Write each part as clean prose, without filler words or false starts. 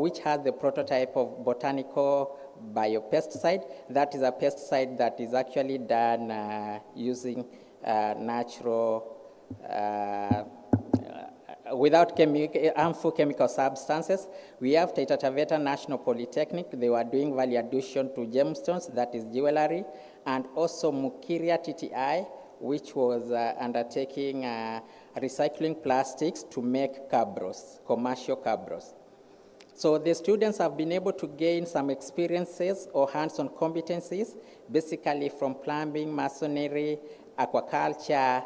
which has the prototype of botanical biopesticide. That is a pesticide that is actually done using natural, without harmful chemical substances. We have Taita Taveta National Polytechnic. They were doing value addition to gemstones, that is jewelry, and also Mukiria TTI, which was undertaking recycling plastics to make cabros, commercial cabros. So the students have been able to gain some experiences or hands-on competencies, basically from plumbing, masonry, aquaculture,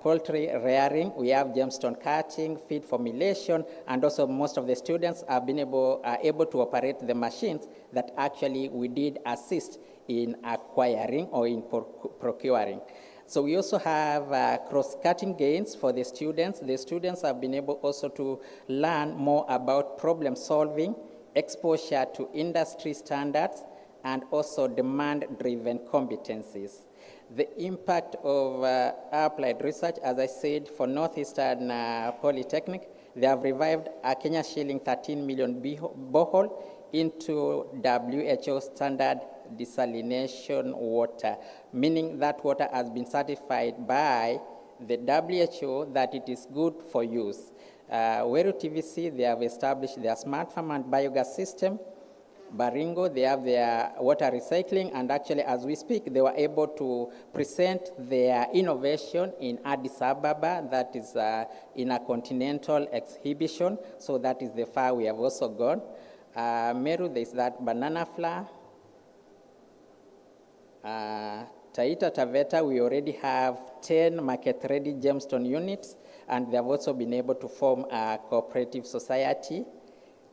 poultry rearing. We have gemstone cutting, feed formulation, and also most of the students are able to operate the machines that actually we did assist in acquiring or in procuring. So we also have cross-cutting gains for the students. The students have been able also to learn more about problem solving, exposure to industry standards, and also demand-driven competencies. The impact of applied research, as I said, for Northeastern Polytechnic, they have revived a Kenya shilling 13 million borehole into WHO standard desalination water, meaning that water has been certified by the WHO that it is good for use. Weru TVC, they have established their smart farm and biogas system. Baringo, they have their water recycling, and actually, as we speak, they were able to present their innovation in Addis Ababa, that is in a continental exhibition, so that is the far we have also gone. Meru, there is that banana flour. Taita Taveta, we already have 10 market-ready gemstone units, and they have also been able to form a cooperative society.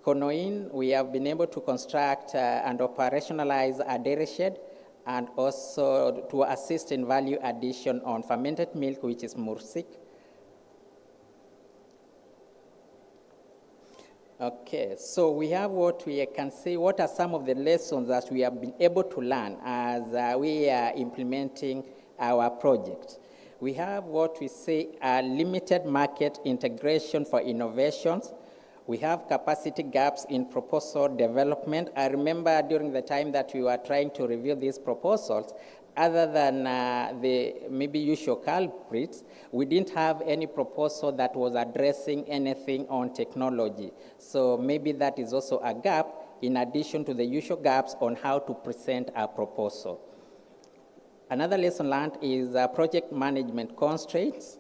Konoin, we have been able to construct and operationalize a dairy shed, and also to assist in value addition on fermented milk, which is mursik. Okay, so we have what we can say, what are some of the lessons that we have been able to learn as we are implementing our project. We have what we say a limited market integration for innovations. We have capacity gaps in proposal development. I remember during the time that we were trying to review these proposals, other than the maybe usual culprits, we didn't have any proposal that was addressing anything on technology. So maybe that is also a gap in addition to the usual gaps on how to present a proposal. Another lesson learned is project management constraints.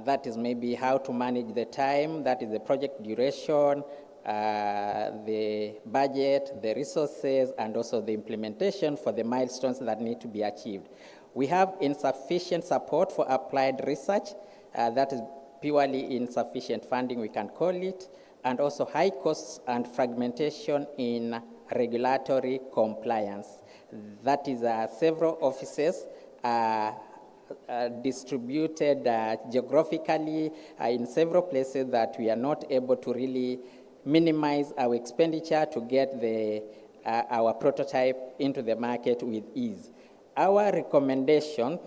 That is maybe how to manage the time, that is the project duration, the budget, the resources, and also the implementation for the milestones that need to be achieved. We have insufficient support for applied research, that is purely insufficient funding, we can call it, and also high costs and fragmentation in regulatory compliance. That is several offices distributed geographically in several places that we are not able to really minimize our expenditure to get our prototype into the market with ease. Our recommendation,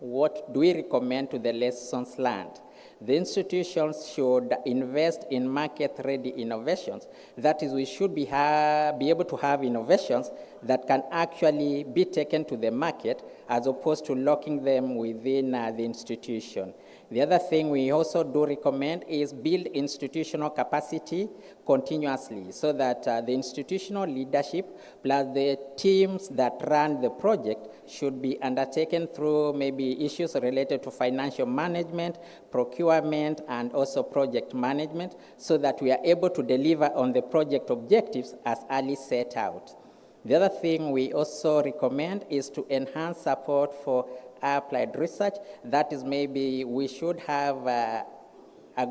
what do we recommend to the lessons learned? The institutions should invest in market-ready innovations. That is, we should be able to have innovations that can actually be taken to the market as opposed to locking them within the institution. The other thing we also do recommend is build institutional capacity continuously so that the institutional leadership plus the teams that run the project should be undertaken through maybe issues related to financial management, procurement, and also project management so that we are able to deliver on the project objectives as early set out. The other thing we also recommend is to enhance support for applied research. That is, maybe we should have a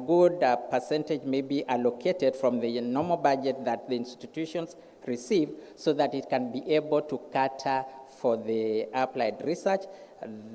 good percentage maybe allocated from the normal budget that the institutions receive so that it can be able to cater for the applied research.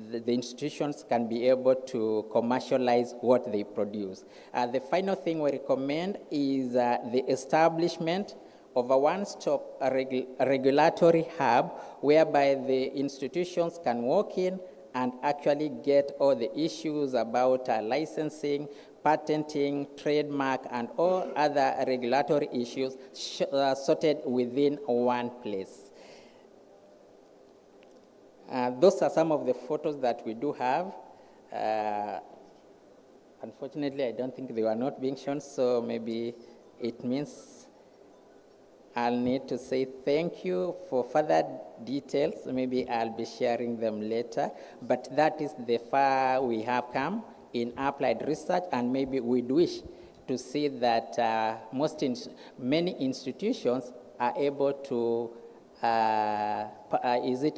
The institutions can be able to commercialize what they produce. The final thing we recommend is the establishment of a one-stop regulatory hub whereby the institutions can walk in and actually get all the issues about licensing, patenting, trademark, and all other regulatory issues sorted within one place. Those are some of the photos that we do have. Unfortunately, I don't think they were not being shown, so maybe it means I'll need to say thank you. For further details, maybe I'll be sharing them later, but that is the far we have come in applied research, and maybe we'd wish to see that many institutions are able to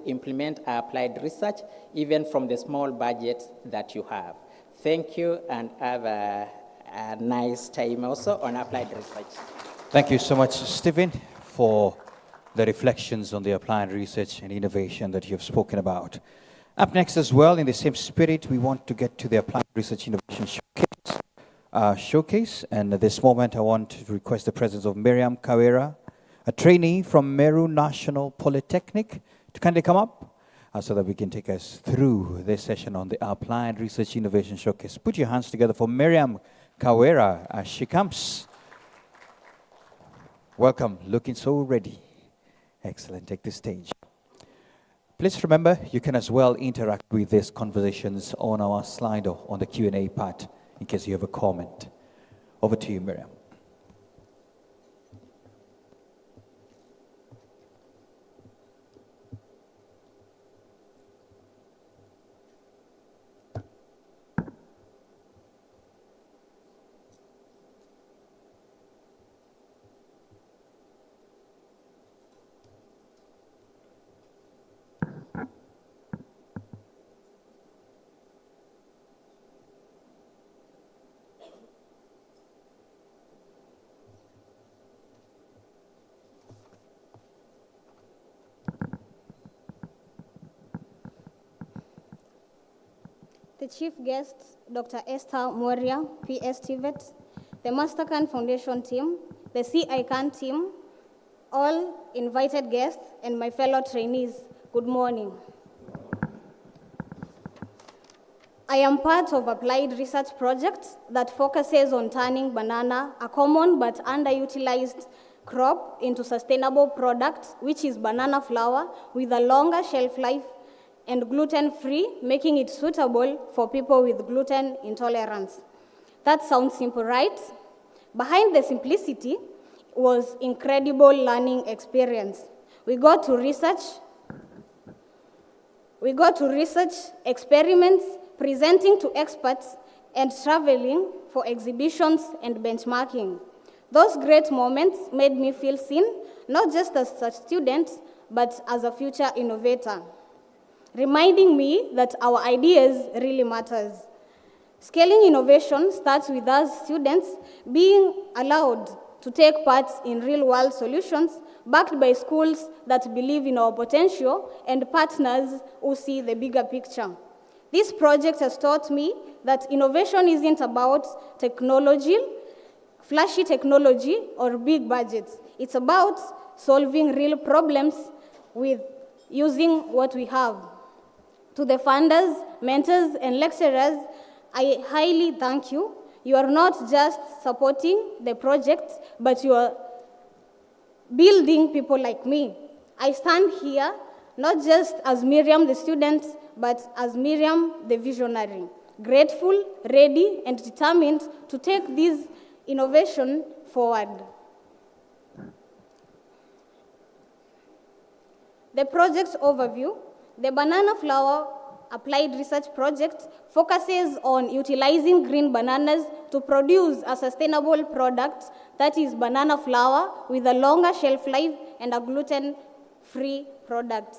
implement applied research, even from the small budgets that you have. Thank you, and have a nice time also on applied research. Thank you so much, Stephen, for the reflections on the applied research and innovation that you have spoken about. Up next as well, in the same spirit, we want to get to the Applied Research Innovation Showcase. And at this moment, I want to request the presence of Miriam Kawera, a trainee from Meru National Polytechnic, to kindly come up so that we can take us through this session on the Applied Research Innovation Showcase. Put your hands together for Miriam Kawera as she comes. Welcome, looking so ready. Excellent, take the stage. Please remember, you can as well interact with these conversations on our Slido, on the Q&A part, in case you have a comment. Over to you, Miriam. The chief guests, Dr. Esther Moria, PS TVET, the Mastercard Foundation team, the CICAN team, all invited guests, and my fellow trainees, good morning. I am part of applied research project that focuses on turning banana, a common but underutilized crop, into sustainable products, which is banana flour with a longer shelf life and gluten-free, making it suitable for people with gluten intolerance. That sounds simple, right? Behind the simplicity was incredible learning experience. We got to research experiments, presenting to experts, and traveling for exhibitions and benchmarking. Those great moments made me feel seen, not just as a student, but as a future innovator, reminding me that our ideas really matters. Scaling innovation starts with us students being allowed to take part in real-world solutions backed by schools that believe in our potential and partners who see the bigger picture. This project has taught me that innovation isn't about technology, flashy technology, or big budgets. It's about solving real problems with using what we have. To the funders, mentors, and lecturers, I highly thank you. You are not just supporting the project, but you are building people like me. I stand here not just as Miriam the student, but as Miriam the visionary, grateful, ready, and determined to take this innovation forward. The project overview. The Banana Flour Applied Research Project focuses on utilizing green bananas to produce a sustainable product that is banana flour with a longer shelf life and a gluten-free product.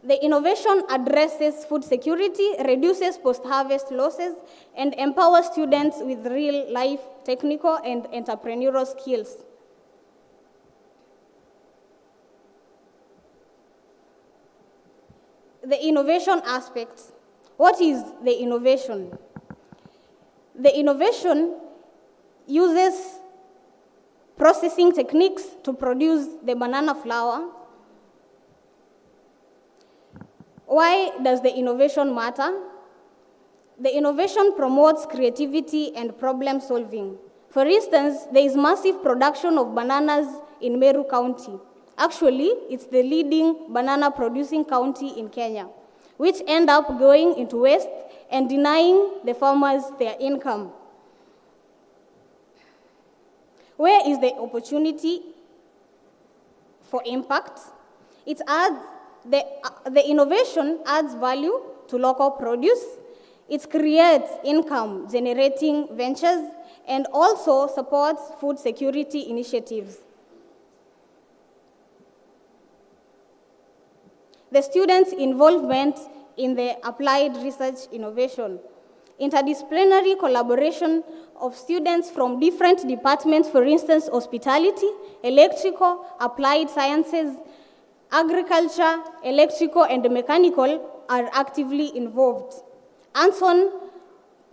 The innovation addresses food security, reduces post-harvest losses, and empowers students with real-life technical and entrepreneurial skills. The innovation aspects. What is the innovation? The innovation uses processing techniques to produce the banana flour. Why does the innovation matter? The innovation promotes creativity and problem solving. For instance, there is massive production of bananas in Meru County. Actually, it's the leading banana producing county in Kenya, which end up going into waste and denying the farmers their income. Where is the opportunity for impact? It adds, the innovation adds value to local produce. It creates income generating ventures and also supports food security initiatives. The students' involvement in the applied research innovation. Interdisciplinary collaboration of students from different departments, for instance, hospitality, electrical, applied sciences, agriculture, electrical, and mechanical are actively involved. Hands-on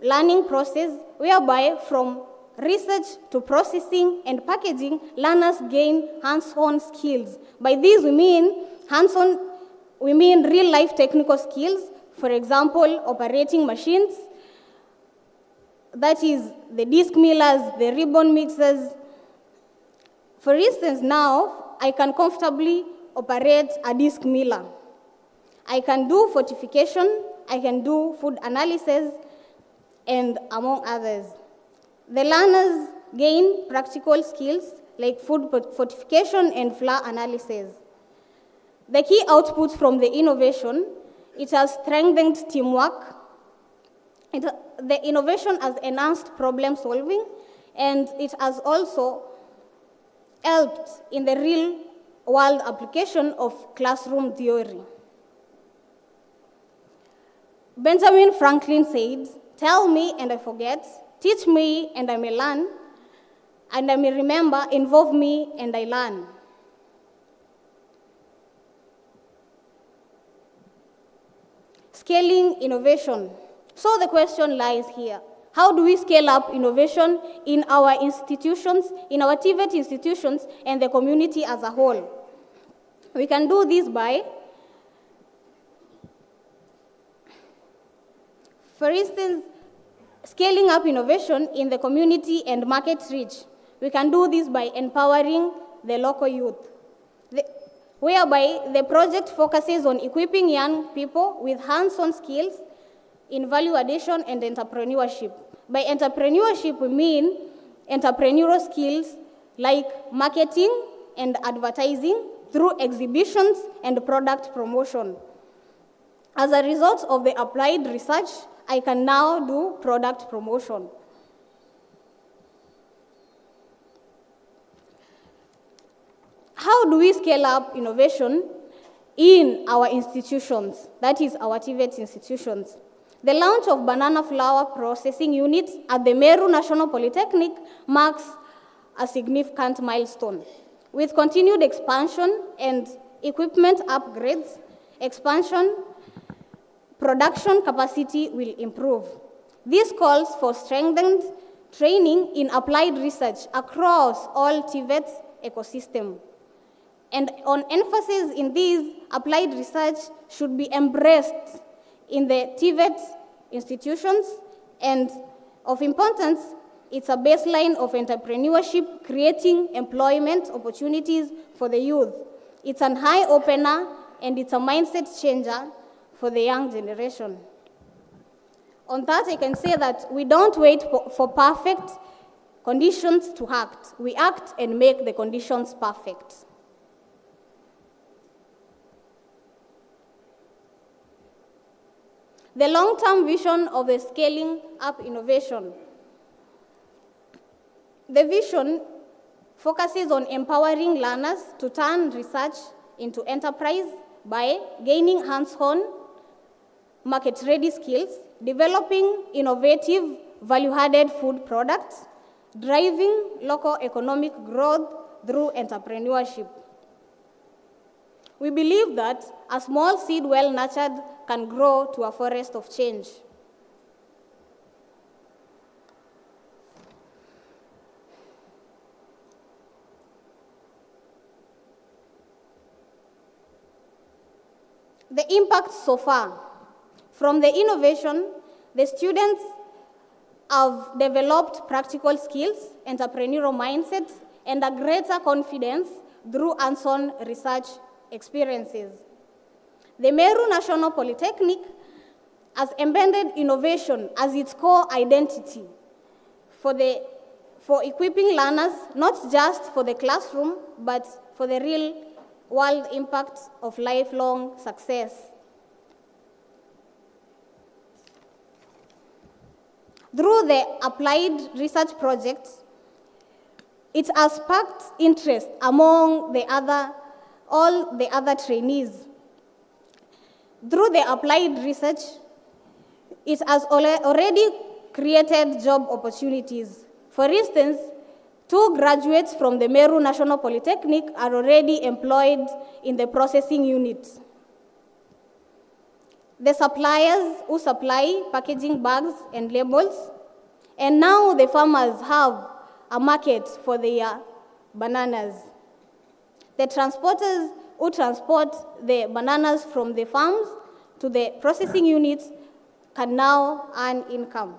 learning process whereby from research to processing and packaging, learners gain hands-on skills. By this we mean real-life technical skills, for example, operating machines, that is the disc millers, the ribbon mixers. For instance, now I can comfortably operate a disc miller. I can do fortification, I can do food analysis, and among others. The learners gain practical skills like food fortification and flour analysis. The key outputs from the innovation, it has strengthened teamwork. The innovation has enhanced problem solving, and it has also helped in the real world application of classroom theory. Benjamin Franklin said, "Tell me and I forget, teach me and I may learn, and I may remember, involve me and I learn." Scaling innovation. So the question lies here. How do we scale up innovation in our institutions, in our TVET institutions, and the community as a whole? We can do this by, for instance, scaling up innovation in the community and market reach. We can do this by empowering the local youth, whereby the project focuses on equipping young people with hands-on skills in value addition and entrepreneurship. By entrepreneurship, we mean entrepreneurial skills like marketing and advertising through exhibitions and product promotion. As a result of the applied research, I can now do product promotion. How do we scale up innovation in our institutions, that is our TVET institutions? The launch of banana flour processing units at the Meru National Polytechnic marks a significant milestone. With continued expansion and equipment upgrades, production capacity will improve. This calls for strengthened training in applied research across all TVET's ecosystem. And on emphasis in this, applied research should be embraced in the TVET institutions, and of importance, it's a baseline of entrepreneurship, creating employment opportunities for the youth. It's an eye opener, and it's a mindset changer for the young generation. On that, I can say that we don't wait for perfect conditions to act. We act and make the conditions perfect. The long-term vision of the scaling up innovation. The vision focuses on empowering learners to turn research into enterprise by gaining hands-on, market-ready skills, developing innovative, value-added food products, driving local economic growth through entrepreneurship. We believe that a small seed well nurtured can grow to a forest of change. The impact so far. From the innovation, The students have developed practical skills, entrepreneurial mindsets, and a greater confidence through hands-on research experiences. The Meru National Polytechnic has embedded innovation as its core identity for equipping learners not just for the classroom, but for the real-world impact of lifelong success. Through the applied research projects, it has sparked interest among all the other trainees. Through the applied research, it has already created job opportunities. For instance, 2 graduates from the Meru National Polytechnic are already employed in the processing unit. The suppliers who supply packaging bags and labels, and now the farmers have a market for their bananas. The transporters who transport the bananas from the farms to the processing units can now earn income.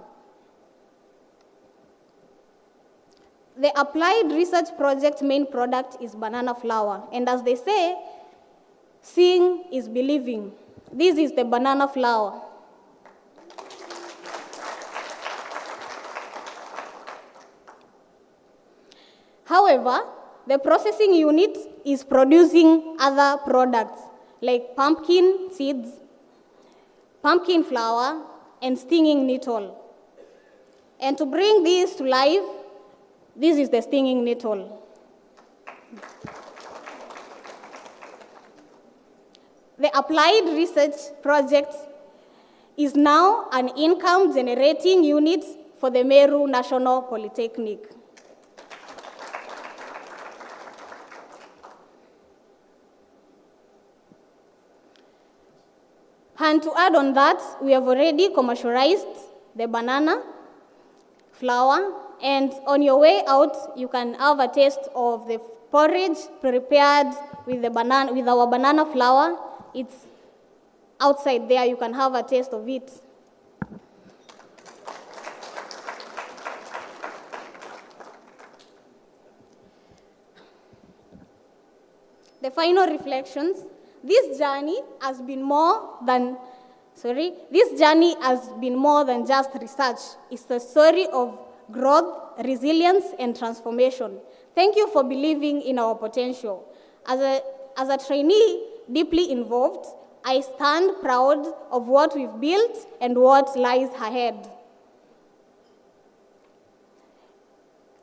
The applied research project main product is banana flour, and as they say, seeing is believing. This is the banana flour. However, the processing unit is producing other products like pumpkin seeds, pumpkin flour, and stinging nettle. And to bring this to life, this is the stinging nettle. The applied research project is now an income-generating unit for the Meru National Polytechnic. And to add on that, we have already commercialized the banana flour, and on your way out, you can have a taste of the porridge prepared with our banana flour. It's outside there, you can have a taste of it. The final reflections. This journey has been more than just research. It's a story of growth, resilience, and transformation. Thank you for believing in our potential. As a trainee deeply involved, I stand proud of what we've built and what lies ahead.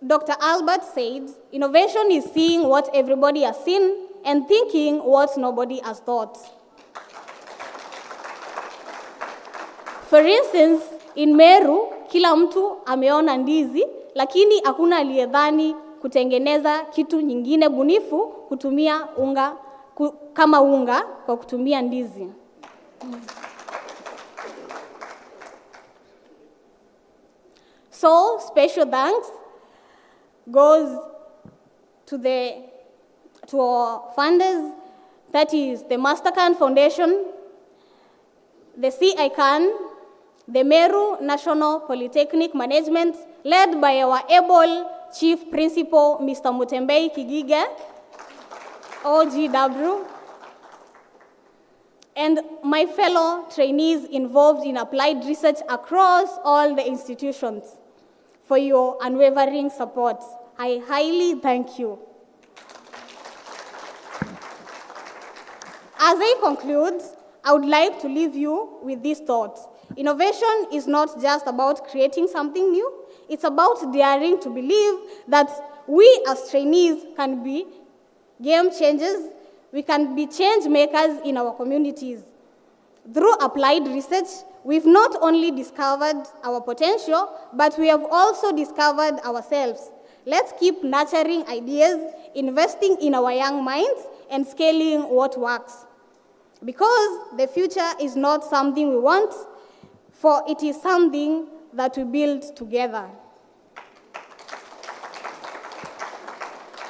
Dr. Albert said, innovation is seeing what everybody has seen and thinking what nobody has thought. For instance, in Meru, kila mtu ameona ndizi, lakini hakuna aliyedhani kutengeneza kitu nyingine bunifu kutumia unga kama unga kwa kutumia ndizi. So, special thanks goes to our funders, that is the Mastercard Foundation, the CICAN, the Meru National Polytechnic Management, led by our able Chief Principal, Mr. Mutembei Kigige, OGW, and my fellow trainees involved in applied research across all the institutions for your unwavering support. I highly thank you. As I conclude, I would like to leave you with these thoughts. Innovation is not just about creating something new, it's about daring to believe that we as trainees can be game changers, we can be change makers in our communities. Through applied research, we've not only discovered our potential, but we have also discovered ourselves. Let's keep nurturing ideas, investing in our young minds, and scaling what works. Because the future is not something we want, for it is something that we build together.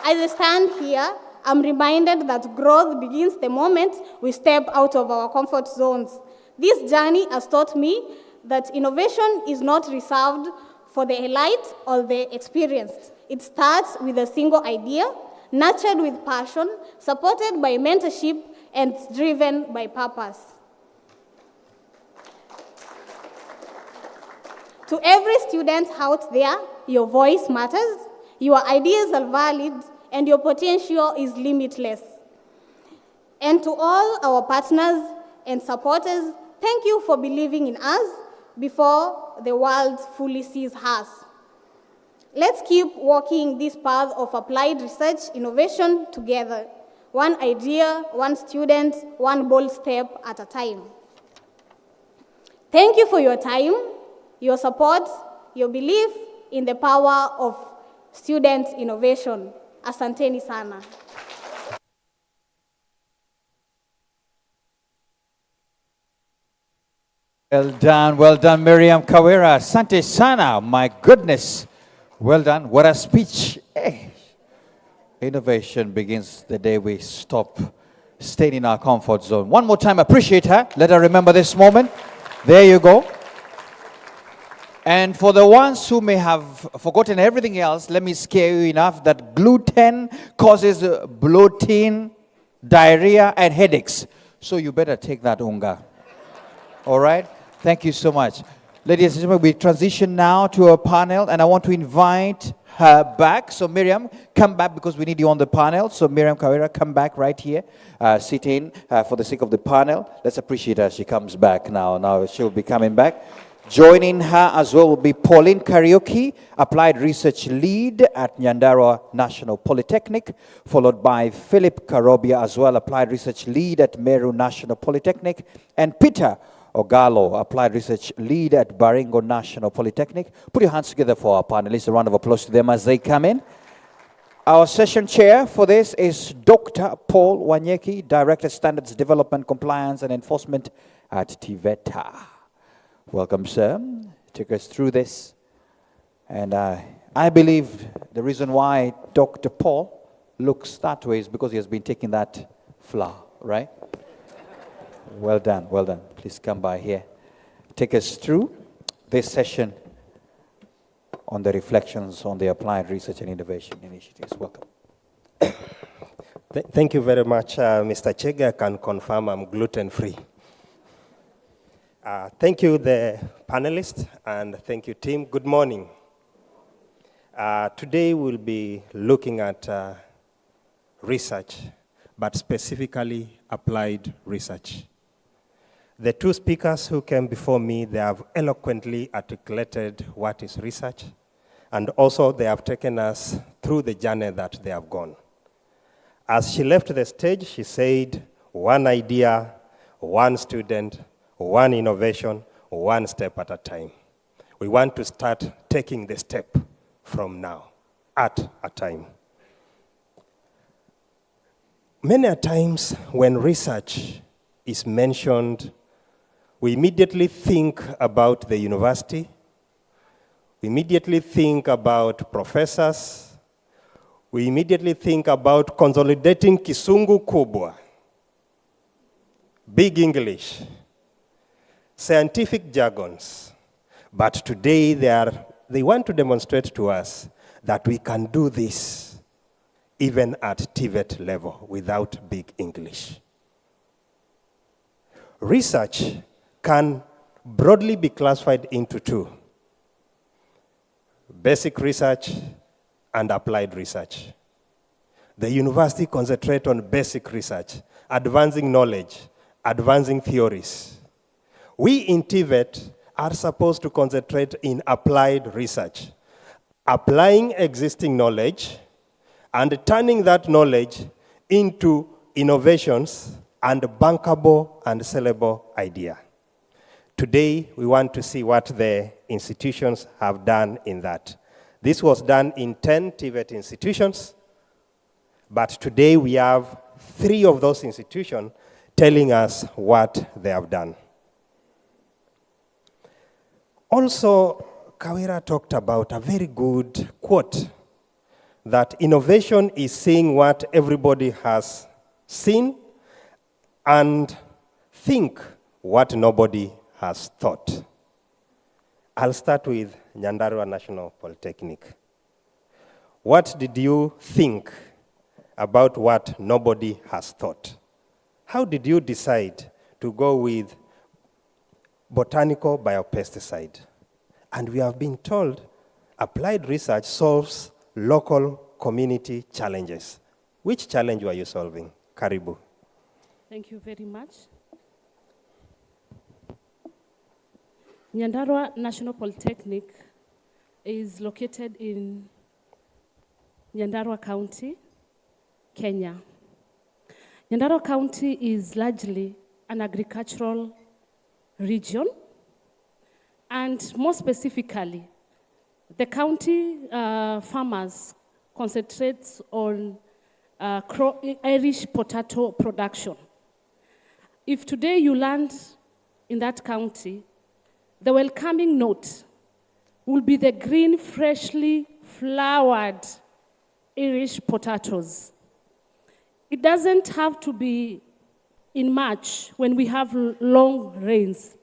As I stand here, I'm reminded that growth begins the moment we step out of our comfort zones. This journey has taught me that innovation is not reserved for the elite or the experienced. It starts with a single idea, nurtured with passion, supported by mentorship, and driven by purpose. To every student out there, your voice matters, your ideas are valid, and your potential is limitless. And to all our partners and supporters, thank you for believing in us before the world fully sees us. Let's keep walking this path of applied research innovation together, one idea, one student, one bold step at a time. Thank you for your time, your support, your belief in the power of student innovation. Asanteni sana. Well done, Miriam Kawera. Asante sana, my goodness. Well done, what a speech. Hey. Innovation begins the day we stop staying in our comfort zone. One more time, appreciate her. Let her remember this moment. There you go. And for the ones who may have forgotten everything else, let me scare you enough that gluten causes bloating, diarrhea, and headaches. So you better take that unga. All right? Thank you so much. Ladies and gentlemen, we transition now to a panel, and I want to invite her back. So Miriam, come back because we need you on the panel. So Miriam Kawera, come back right here. Sit in for the sake of the panel. Let's appreciate her. She comes back now. Now she'll be coming back. Joining her as well will be Pauline Karaoke, Applied Research Lead at Nyandarua National Polytechnic, followed by Philip Karobia as well, Applied Research Lead at Meru National Polytechnic, and Peter Ogalo, Applied Research Lead at Baringo National Polytechnic. Put your hands together for our panelists. A round of applause to them as they come in. Our session chair for this is Dr. Paul Wanyeki, Director Standards Development, Compliance and Enforcement at TVET. Welcome, sir. Take us through this. And I believe the reason why Dr. Paul looks that way is because he has been taking that flower, right? Well done, well done. Please come by here. Take us through this session on the reflections on the Applied Research and Innovation Initiatives. Welcome. Thank you very much, Mr. Chega. I can confirm I'm gluten-free. Thank you, the panelists, and thank you, team. Good morning. Today we'll be looking at research, but specifically applied research. The two speakers who came before me, they have eloquently articulated what is research, and also they have taken us through the journey that they have gone. As she left the stage, she said, one idea, one student, one innovation, one step at a time. We want to start taking the step from now, at a time. Many a times when research is mentioned, we immediately think about the university, we immediately think about professors, we immediately think about consolidating Kisungu Kubwa, big English, scientific jargons. But today they want to demonstrate to us that we can do this even at TVET level without big English. Research can broadly be classified into two: basic research and applied research. The university concentrates on basic research, advancing knowledge, advancing theories. We in TVET are supposed to concentrate in applied research, applying existing knowledge and turning that knowledge into innovations and bankable and sellable idea. Today, we want to see what the institutions have done in that. This was done in 10 TVET institutions, but today we have 3 of those institutions telling us what they have done. Also, Kawera talked about a very good quote, that innovation is seeing what everybody has seen and think what nobody has thought. I'll start with Nyandarua National Polytechnic. What did you think about what nobody has thought? How did you decide to go with botanical biopesticide? And we have been told applied research solves local community challenges. Which challenge were you solving? Karibu. Thank you very much. Nyandarua National Polytechnic is located in Nyandarua County, Kenya. Nyandarua County is largely an agricultural region, and more specifically, the county farmers concentrates on Irish potato production. If today you land in that county, the welcoming note will be the green, freshly flowered Irish potatoes. It doesn't have to be in March when we have long rains.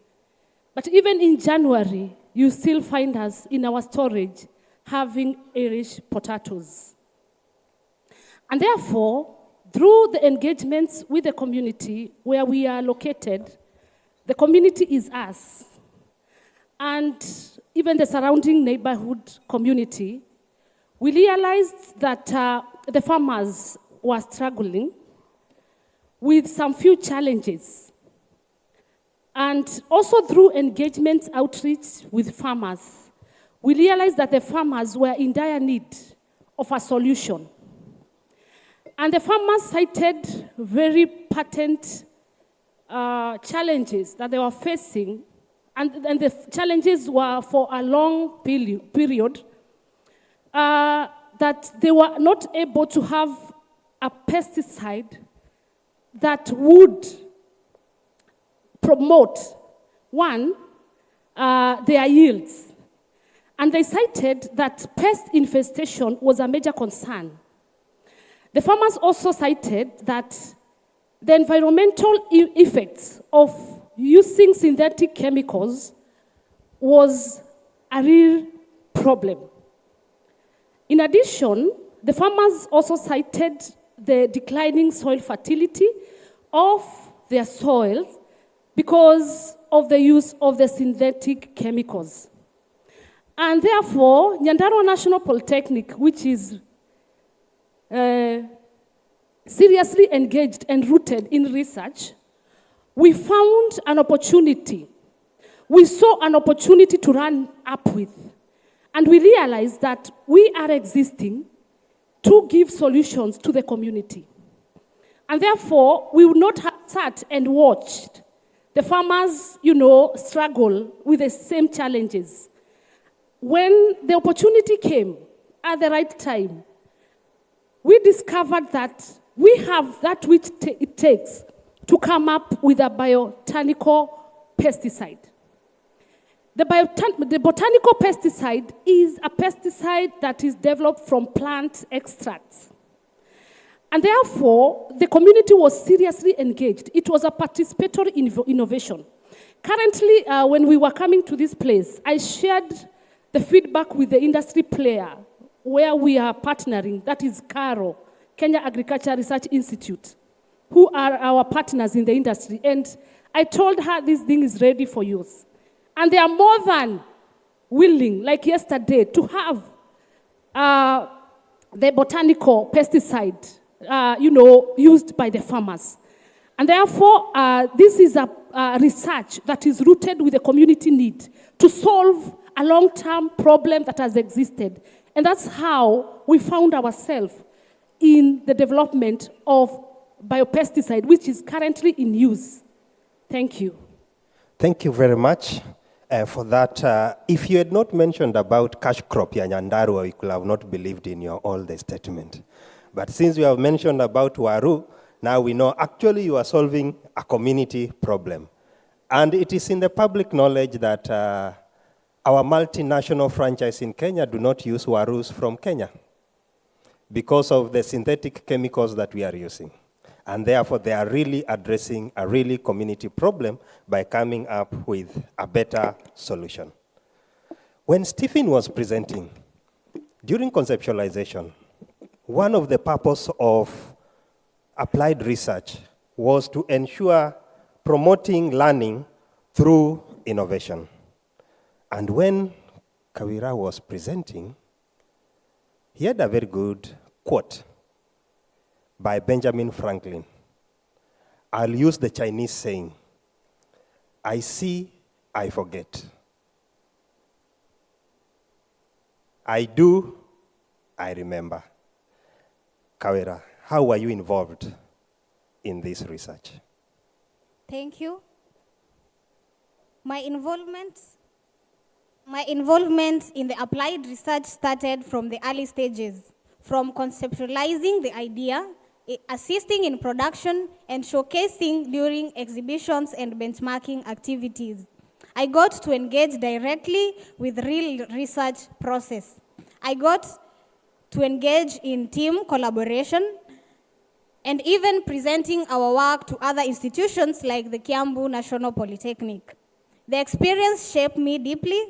But even in January, you still find us in our storage having Irish potatoes. And therefore, through the engagements with the community where we are located, the community is us. And even the surrounding neighborhood community, we realized that the farmers were struggling with some few challenges. And also through engagements, outreach with farmers, we realized that the farmers were in dire need of a solution. And the farmers cited very patent challenges that they were facing, and the challenges were for a long period, that they were not able to have a pesticide that would promote, one, their yields. And they cited that pest infestation was a major concern. The farmers also cited that the environmental effects of using synthetic chemicals was a real problem. In addition, the farmers also cited the declining soil fertility of their soils because of the use of the synthetic chemicals. And therefore, Nyandarua National Polytechnic, which is seriously engaged and rooted in research, we found an opportunity. We saw an opportunity to run up with. And we realized that we are existing to give solutions to the community. And therefore, we would not have sat and watched the farmers, struggle with the same challenges. When the opportunity came at the right time, we discovered that we have that which it takes to come up with a botanical pesticide. The botanical pesticide is a pesticide that is developed from plant extracts. And therefore, the community was seriously engaged. It was a participatory innovation. Currently, when we were coming to this place, I shared the feedback with the industry player where we are partnering, that is CARO, Kenya Agriculture Research Institute, who are our partners in the industry. And I told her this thing is ready for use. And they are more than willing, like yesterday, to have the botanical pesticide, used by the farmers. And therefore, this is a research that is rooted with the community need to solve a long-term problem that has existed. And that's how we found ourselves in the development of biopesticide, which is currently in use. Thank you. Thank you very much for that. If you had not mentioned about cash crop ya Nyandarua, we could have not believed in your all the statement. But since you have mentioned about Waru, now we know actually you are solving a community problem. And it is in the public knowledge that our multinational franchise in Kenya do not use Warus from Kenya because of the synthetic chemicals that we are using. And therefore, they are really addressing a really community problem by coming up with a better solution. When Stephen was presenting, during conceptualization, one of the purpose of applied research was to ensure promoting learning through innovation. And when Kawira was presenting, he had a very good quote by Benjamin Franklin. I'll use the Chinese saying, I see, I forget. I do, I remember. Kawira, how were you involved in this research? Thank you. My involvement in the applied research started from the early stages, from conceptualizing the idea, assisting in production, and showcasing during exhibitions and benchmarking activities. I got to engage directly with real research process. I got to engage in team collaboration and even presenting our work to other institutions like the Kiambu National Polytechnic. The experience shaped me deeply,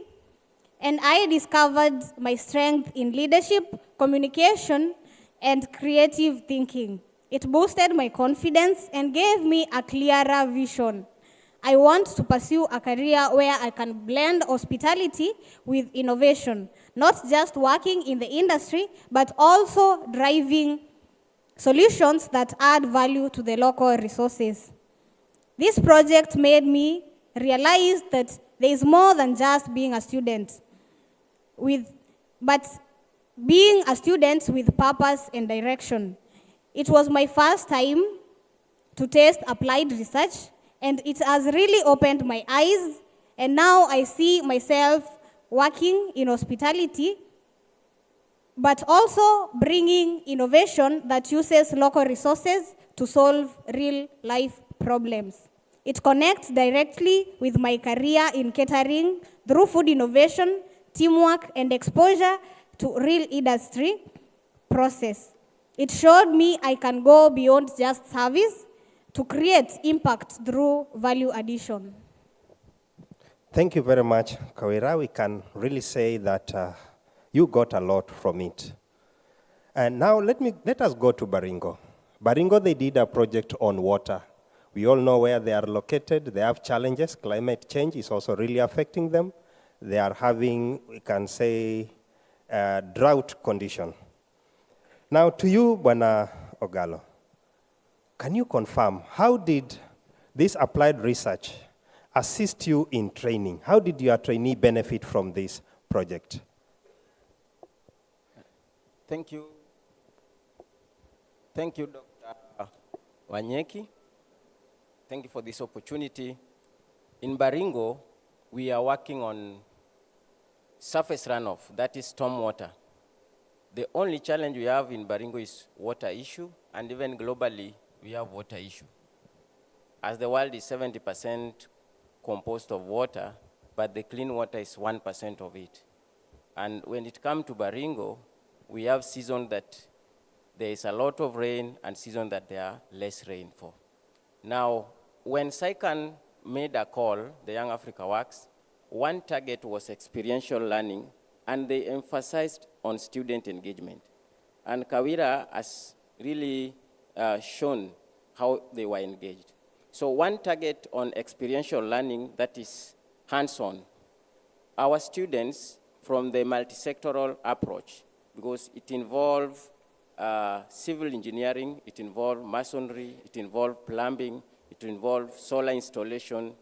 and I discovered my strength in leadership, communication, and creative thinking. It boosted my confidence and gave me a clearer vision. I want to pursue a career where I can blend hospitality with innovation, not just working in the industry, but also driving solutions that add value to the local resources. This project made me realize that there is more than just being a student, but being a student with purpose and direction. It was my first time to test applied research, and it has really opened my eyes, and now I see myself working in hospitality, but also bringing innovation that uses local resources to solve real-life problems. It connects directly with my career in catering through food innovation, teamwork, and exposure to real industry process. It showed me I can go beyond just service to create impact through value addition. Thank you very much, Kawira. We can really say that you got a lot from it. And now let us go to Baringo. Baringo, they did a project on water. We all know where they are located. They have challenges. Climate change is also really affecting them. They are having, we can say, drought condition. Now to you, Bwana Ogalo, can you confirm, how did this applied research assist you in training? How did your trainee benefit from this project? Thank you. Thank you, Dr. Wanyeki. Thank you for this opportunity. In Baringo, we are working on surface runoff, that is stormwater. The only challenge we have in Baringo is water issue, and even globally, we have water issue. As the world is 70% composed of water, but the clean water is 1% of it. And when it comes to Baringo, we have season that there is a lot of rain and season that there are less rainfall. Now, when SICAN made a call, the Young Africa Works, one target was experiential learning, and they emphasized on student engagement. And Kawira has really shown how they were engaged. So one target on experiential learning, that is hands-on. Our students, from the multi-sectoral approach, because it involves civil engineering, it involves masonry, it involves plumbing, it involves solar installation,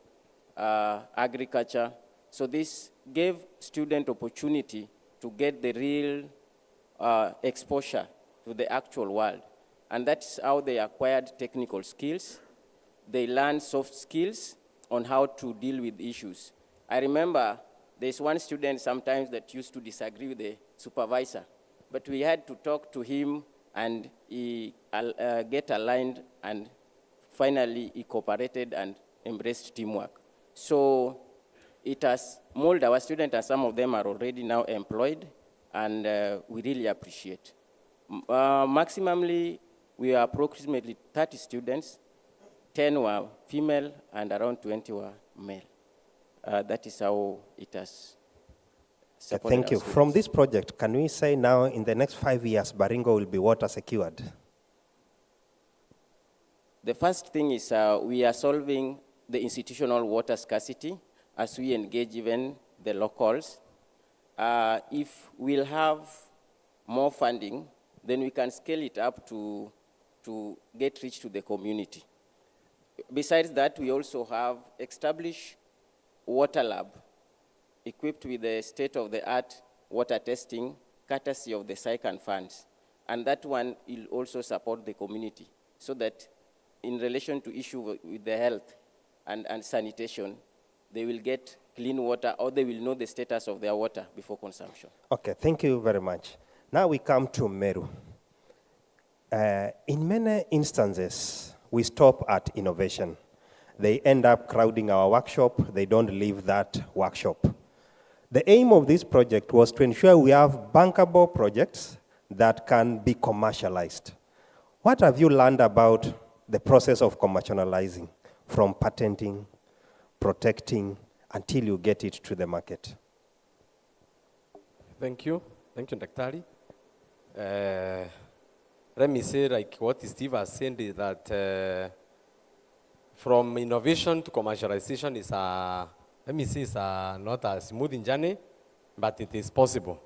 agriculture. So this gave student opportunity to get the real exposure to the actual world. And that's how they acquired technical skills. They learned soft skills on how to deal with issues. I remember there's one student sometimes that used to disagree with the supervisor, but we had to talk to him and he get aligned, and finally he cooperated and embraced teamwork. So it has molded our students, and some of them are already now employed, and we really appreciate. Maximally, we are approximately 30 students, 10 were female, and around 20 were male. That is how it has supported Thank you. us with From this project, can we say now in the next 5 years, Baringo will be water secured? The first thing is we are solving the institutional water scarcity as we engage even the locals. If we'll have more funding, then we can scale it up to get reach to the community. Besides that, we also have established water lab equipped with the state-of-the-art water testing, courtesy of the SICAN funds. And that one will also support the community so that in relation to issue with the health and sanitation, they will get clean water or they will know the status of their water before consumption. Okay, thank you very much. Now we come to Meru. In many instances, we stop at innovation. They end up crowding our workshop. They don't leave that workshop. The aim of this project was to ensure we have bankable projects that can be commercialized. What have you learned about the process of commercializing, from patenting, protecting, until you get it to the market? Thank you. Thank you, Daktari. Let me say, like what Steve has said, is that from innovation to commercialization is not a smooth journey, but it is possible.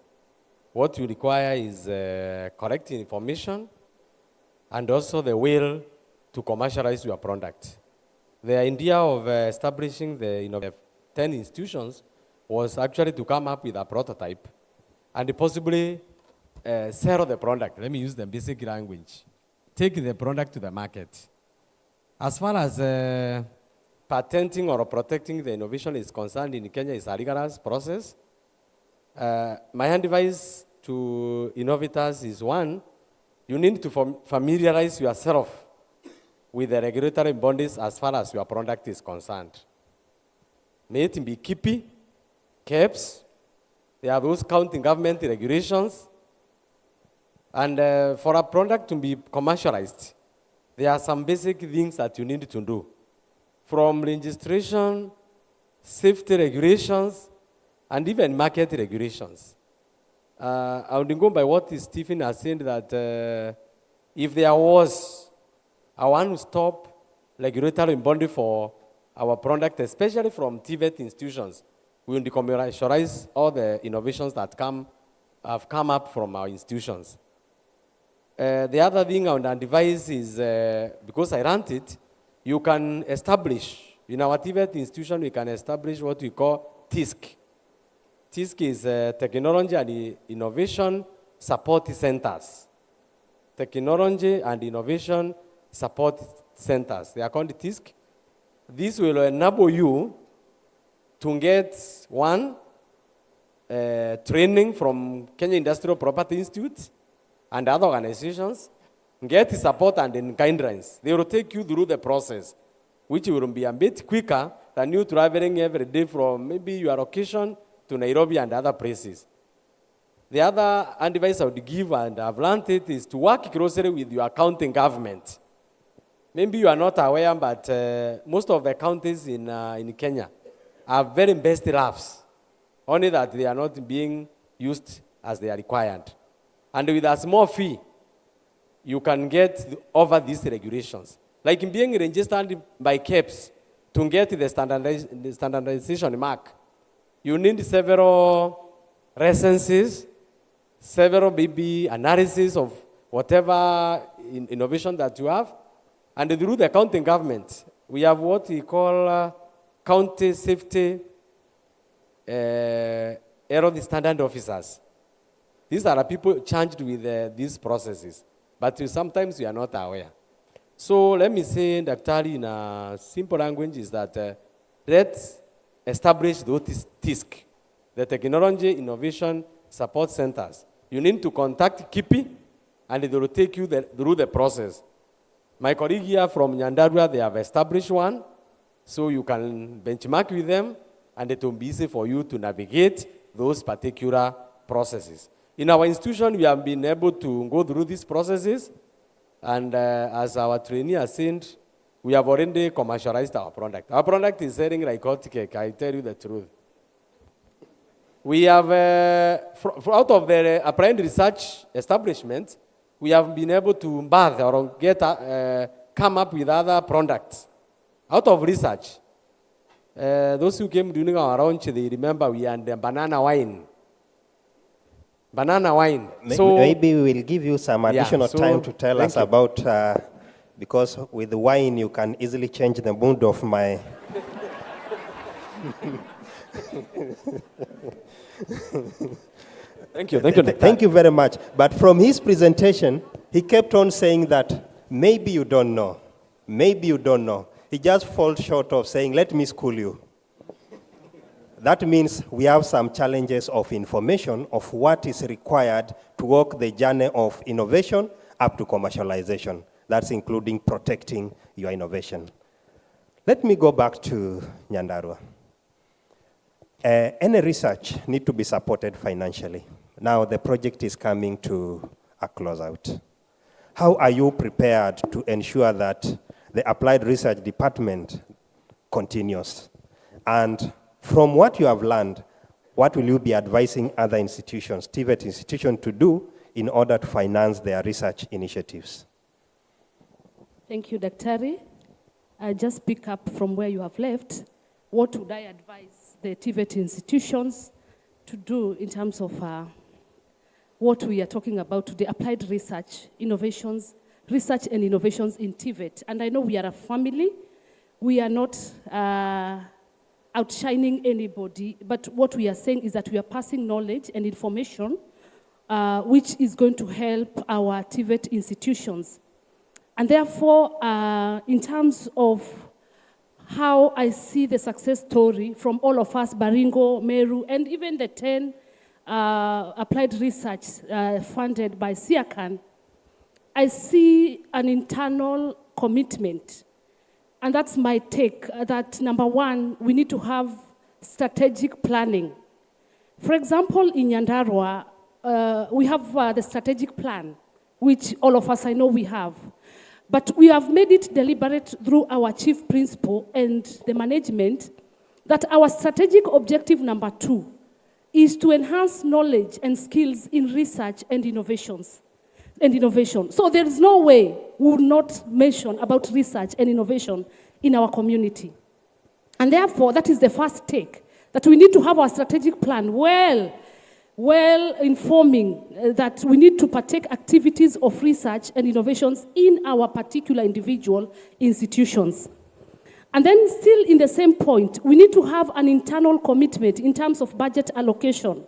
What you require is correct information and also the will to commercialize your product. The idea of establishing the 10 institutions was actually to come up with a prototype and possibly sell the product. Let me use the basic language. Take the product to the market. As far as patenting or protecting the innovation is concerned in Kenya, is a rigorous process. My advice to innovators is, one, you need to familiarize yourself with the regulatory bodies as far as your product is concerned. May it be KIPI, KEBS, there are those county government regulations. And for a product to be commercialized, there are some basic things that you need to do. From registration, safety regulations, and even market regulations. I would go by what Stephen has said, that if there was a one-stop regulatory body for our product, especially from TVET institutions, we will commercialize all the innovations that have come up from our institutions. The other thing I would advise is, because I run it, you can establish, in our TVET institution, we can establish what we call TISC. TISC is Technology and Innovation Support Centers. Technology and Innovation Support Centers. They are called TISC. This will enable you to get, one, training from Kenya Industrial Property Institute and other organizations, get support and guidelines. They will take you through the process, which will be a bit quicker than you traveling every day from maybe your location to Nairobi and other places. The other advice I would give, and I've learned it, is to work closely with your county government. Maybe you are not aware, but most of the counties in Kenya are very best labs, only that they are not being used as they are required. And with a small fee, you can get over these regulations. Like being registered by KEBS to get the standardization mark, you need several recenses, several maybe analysis of whatever innovation that you have. And through the county government, we have what we call county safety error standard officers. These are people charged with these processes, but sometimes we are not aware. So let me say, Daktari, in a simple language, is that let's establish those TISC, the Technology Innovation Support Centers. You need to contact KIPI, and they will take you through the process. My colleague here from Nyandarua, they have established one, so you can benchmark with them, and it will be easy for you to navigate those particular processes. In our institution, we have been able to go through these processes, and as our trainee has said, we have already commercialized our product. Our product is selling like hot cake, I tell you the truth. We have, out of the applied research establishment, we have been able to birth or come up with other products. Out of research, those who came during our launch, they remember we had the banana wine. Banana wine. So maybe we will give you some additional time to tell us about, because with the wine you can easily change the mood of my... Thank you, Dr. Thank you very much. But from his presentation, he kept on saying that maybe you don't know. Maybe you don't know. He just falls short of saying, let me school you. That means we have some challenges of information of what is required to walk the journey of innovation up to commercialization. That's including protecting your innovation. Let me go back to Nyandarua. Any research needs to be supported financially. Now the project is coming to a closeout. How are you prepared to ensure that the applied research department continues? And from what you have learned, what will you be advising other institutions, TVET institutions, to do in order to finance their research initiatives? Thank you, Daktari. I just pick up from where you have left. What would I advise the TVET institutions to do in terms of what we are talking about today, applied research, innovations, research and innovations in TVET? And I know we are a family. We are not outshining anybody, but what we are saying is that we are passing knowledge and information which is going to help our TVET institutions. And therefore, in terms of how I see the success story from all of us, Baringo, Meru, and even the 10 applied research funded by SIACAN, I see an internal commitment. And that's my take, that number one, we need to have strategic planning. For example, in Nyandarua, we have the strategic plan, which all of us I know we have. But we have made it deliberate through our chief principal and the management that our strategic objective number 2 is to enhance knowledge and skills in research and innovation. So there is no way we will not mention about research and innovation in our community. And therefore, that is the first take, that we need to have our strategic plan well informing that we need to partake activities of research and innovations in our particular individual institutions. And then still in the same point, we need to have an internal commitment in terms of budget allocation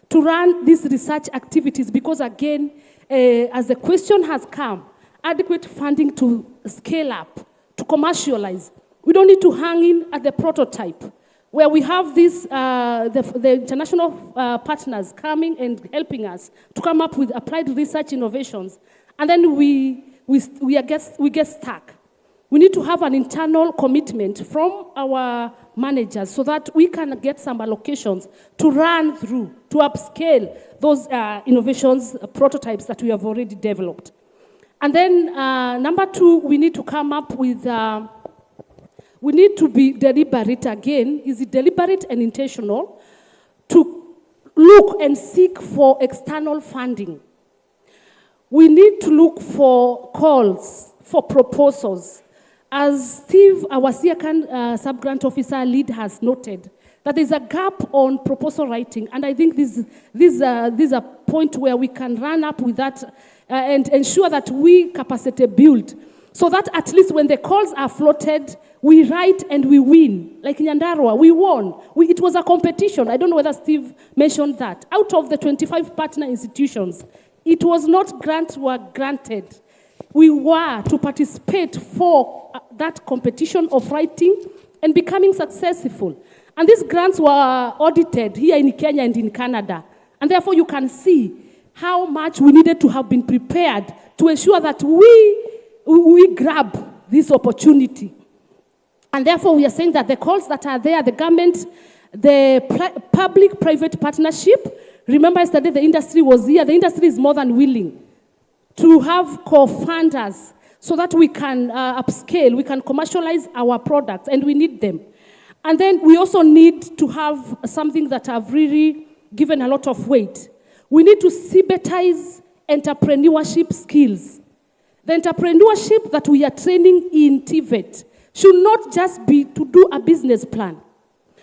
to run these research activities because again, as the question has come, adequate funding to scale up, to commercialize. We don't need to hang in at the prototype where we have these, the international partners coming and helping us to come up with applied research innovations. And then we get stuck. We need to have an internal commitment from our managers so that we can get some allocations to run through, to upscale those innovations, prototypes that we have already developed. And then number 2, we need to come up with, we need to be deliberate again. Is it deliberate and intentional to look and seek for external funding? We need to look for calls, for proposals. As Steve, our SIACAN sub-grant officer lead has noted, that there's a gap on proposal writing, and I think this is a point where we can run up with that and ensure that we capacity build, so that at least when the calls are floated, we write and we win. Like in Nyandarua, we won. It was a competition. I don't know whether Steve mentioned that. Out of the 25 partner institutions, it was not grants were granted. We were to participate for that competition of writing and becoming successful. And these grants were audited here in Kenya and in Canada. And therefore you can see how much we needed to have been prepared to ensure that we grab this opportunity. And therefore we are saying that the calls that are there, the government, the public-private partnership, remember yesterday the industry was here, the industry is more than willing to have co-funders so that we can upscale, we can commercialize our products, and we need them. And then we also need to have something that I've really given a lot of weight. We need to systematize entrepreneurship skills. The entrepreneurship that we are training in TVET should not just be to do a business plan,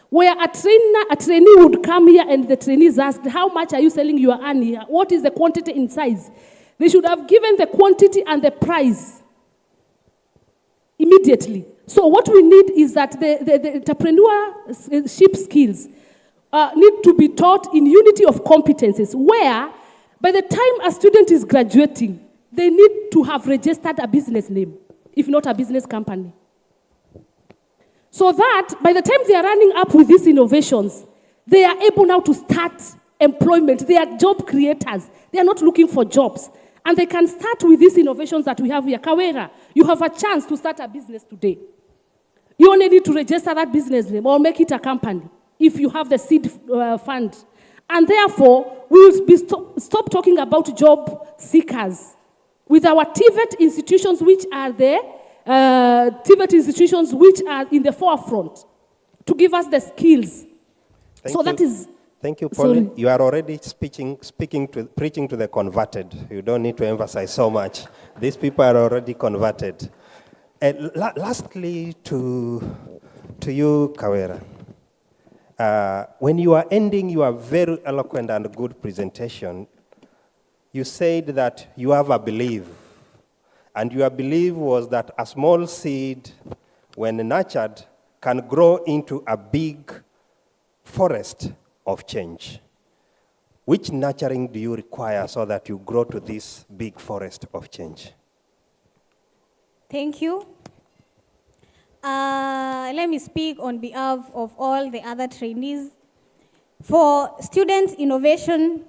where a trainee would come here and the trainees asked, how much are you selling your honey? What is the quantity in size? They should have given the quantity and the price immediately. So what we need is that the entrepreneurship skills need to be taught in unity of competences, where by the time a student is graduating, they need to have registered a business name, if not a business company. So that by the time they are running up with these innovations, they are able now to start employment. They are job creators. They are not looking for jobs. And they can start with these innovations that we have here. Kawera, you have a chance to start a business today. You only need to register that business name or make it a company if you have the seed fund. And therefore, we will stop talking about job seekers. With our TVET institutions, which are there, TVET institutions which are in the forefront to give us the skills. Thank you, Pauline. You are already preaching to the converted. You don't need to emphasize so much. These people are already converted. And lastly, to you, Kawera. When you are ending your very eloquent and good presentation, you said that you have a belief. And your belief was that a small seed, when nurtured, can grow into a big forest of change. Which nurturing do you require so that you grow to this big forest of change? Thank you. Let me speak on behalf of all the other trainees. For student innovation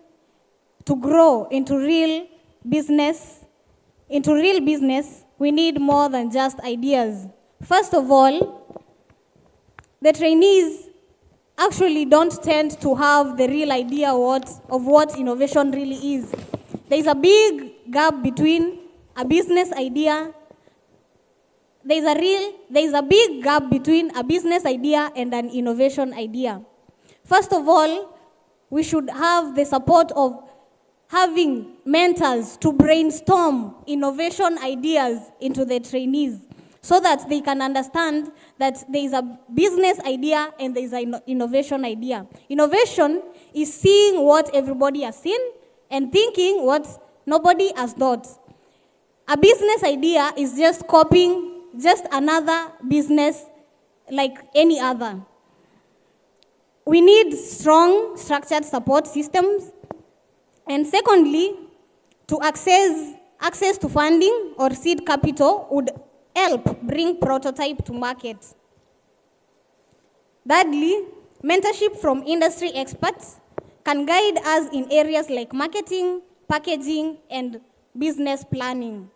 to grow into real business, we need more than just ideas. First of all, the trainees actually don't tend to have the real idea of what innovation really is. There's a big gap between a business idea. There's a big gap between a business idea and an innovation idea. First of all, we should have the support of having mentors to brainstorm innovation ideas into the trainees so that they can understand that there is a business idea and there is an innovation idea. Innovation is seeing what everybody has seen and thinking what nobody has thought. A business idea is just copying just another business like any other. We need strong, structured support systems. And secondly, to access to funding or seed capital would help bring prototype to market. Thirdly, mentorship from industry experts can guide us in areas like marketing, packaging, and business planning.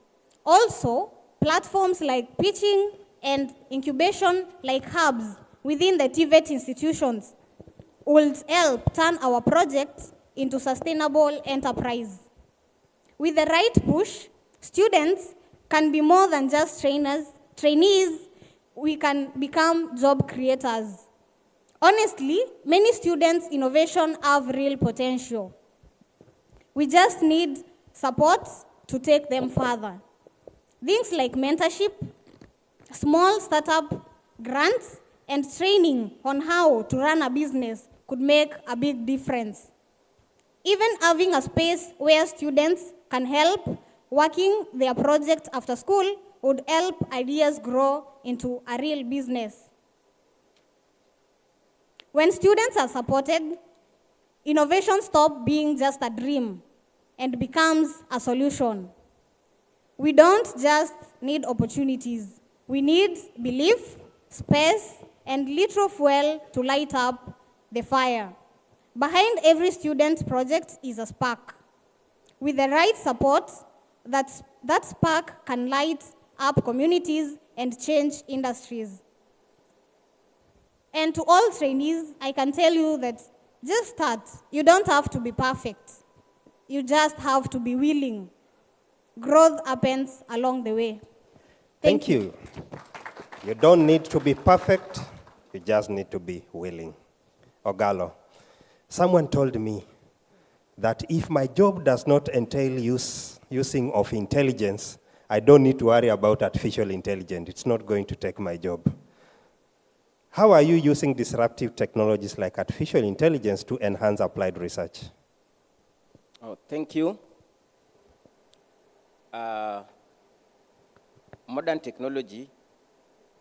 Also, platforms like pitching and incubation like hubs within the TVET institutions will help turn our projects into sustainable enterprise. With the right push, students can be more than just trainees, we can become job creators. Honestly, many students' innovation have real potential. We just need support to take them further. Things like mentorship, small startup grants, and training on how to run a business could make a big difference. Even having a space where students can help working their projects after school would help ideas grow into a real business. When students are supported, innovation stops being just a dream and becomes a solution. We don't just need opportunities. We need belief, space, and little fuel to light up the fire. Behind every student project is a spark. With the right support, that spark can light up communities and change industries. And to all trainees, I can tell you that just start. You don't have to be perfect. You just have to be willing. Growth happens along the way. Thank you. You don't need to be perfect. You just need to be willing. Ogalo. Someone told me that if my job does not entail using of intelligence, I don't need to worry about artificial intelligence. It's not going to take my job. How are you using disruptive technologies like artificial intelligence to enhance applied research? Oh, thank you. Modern technology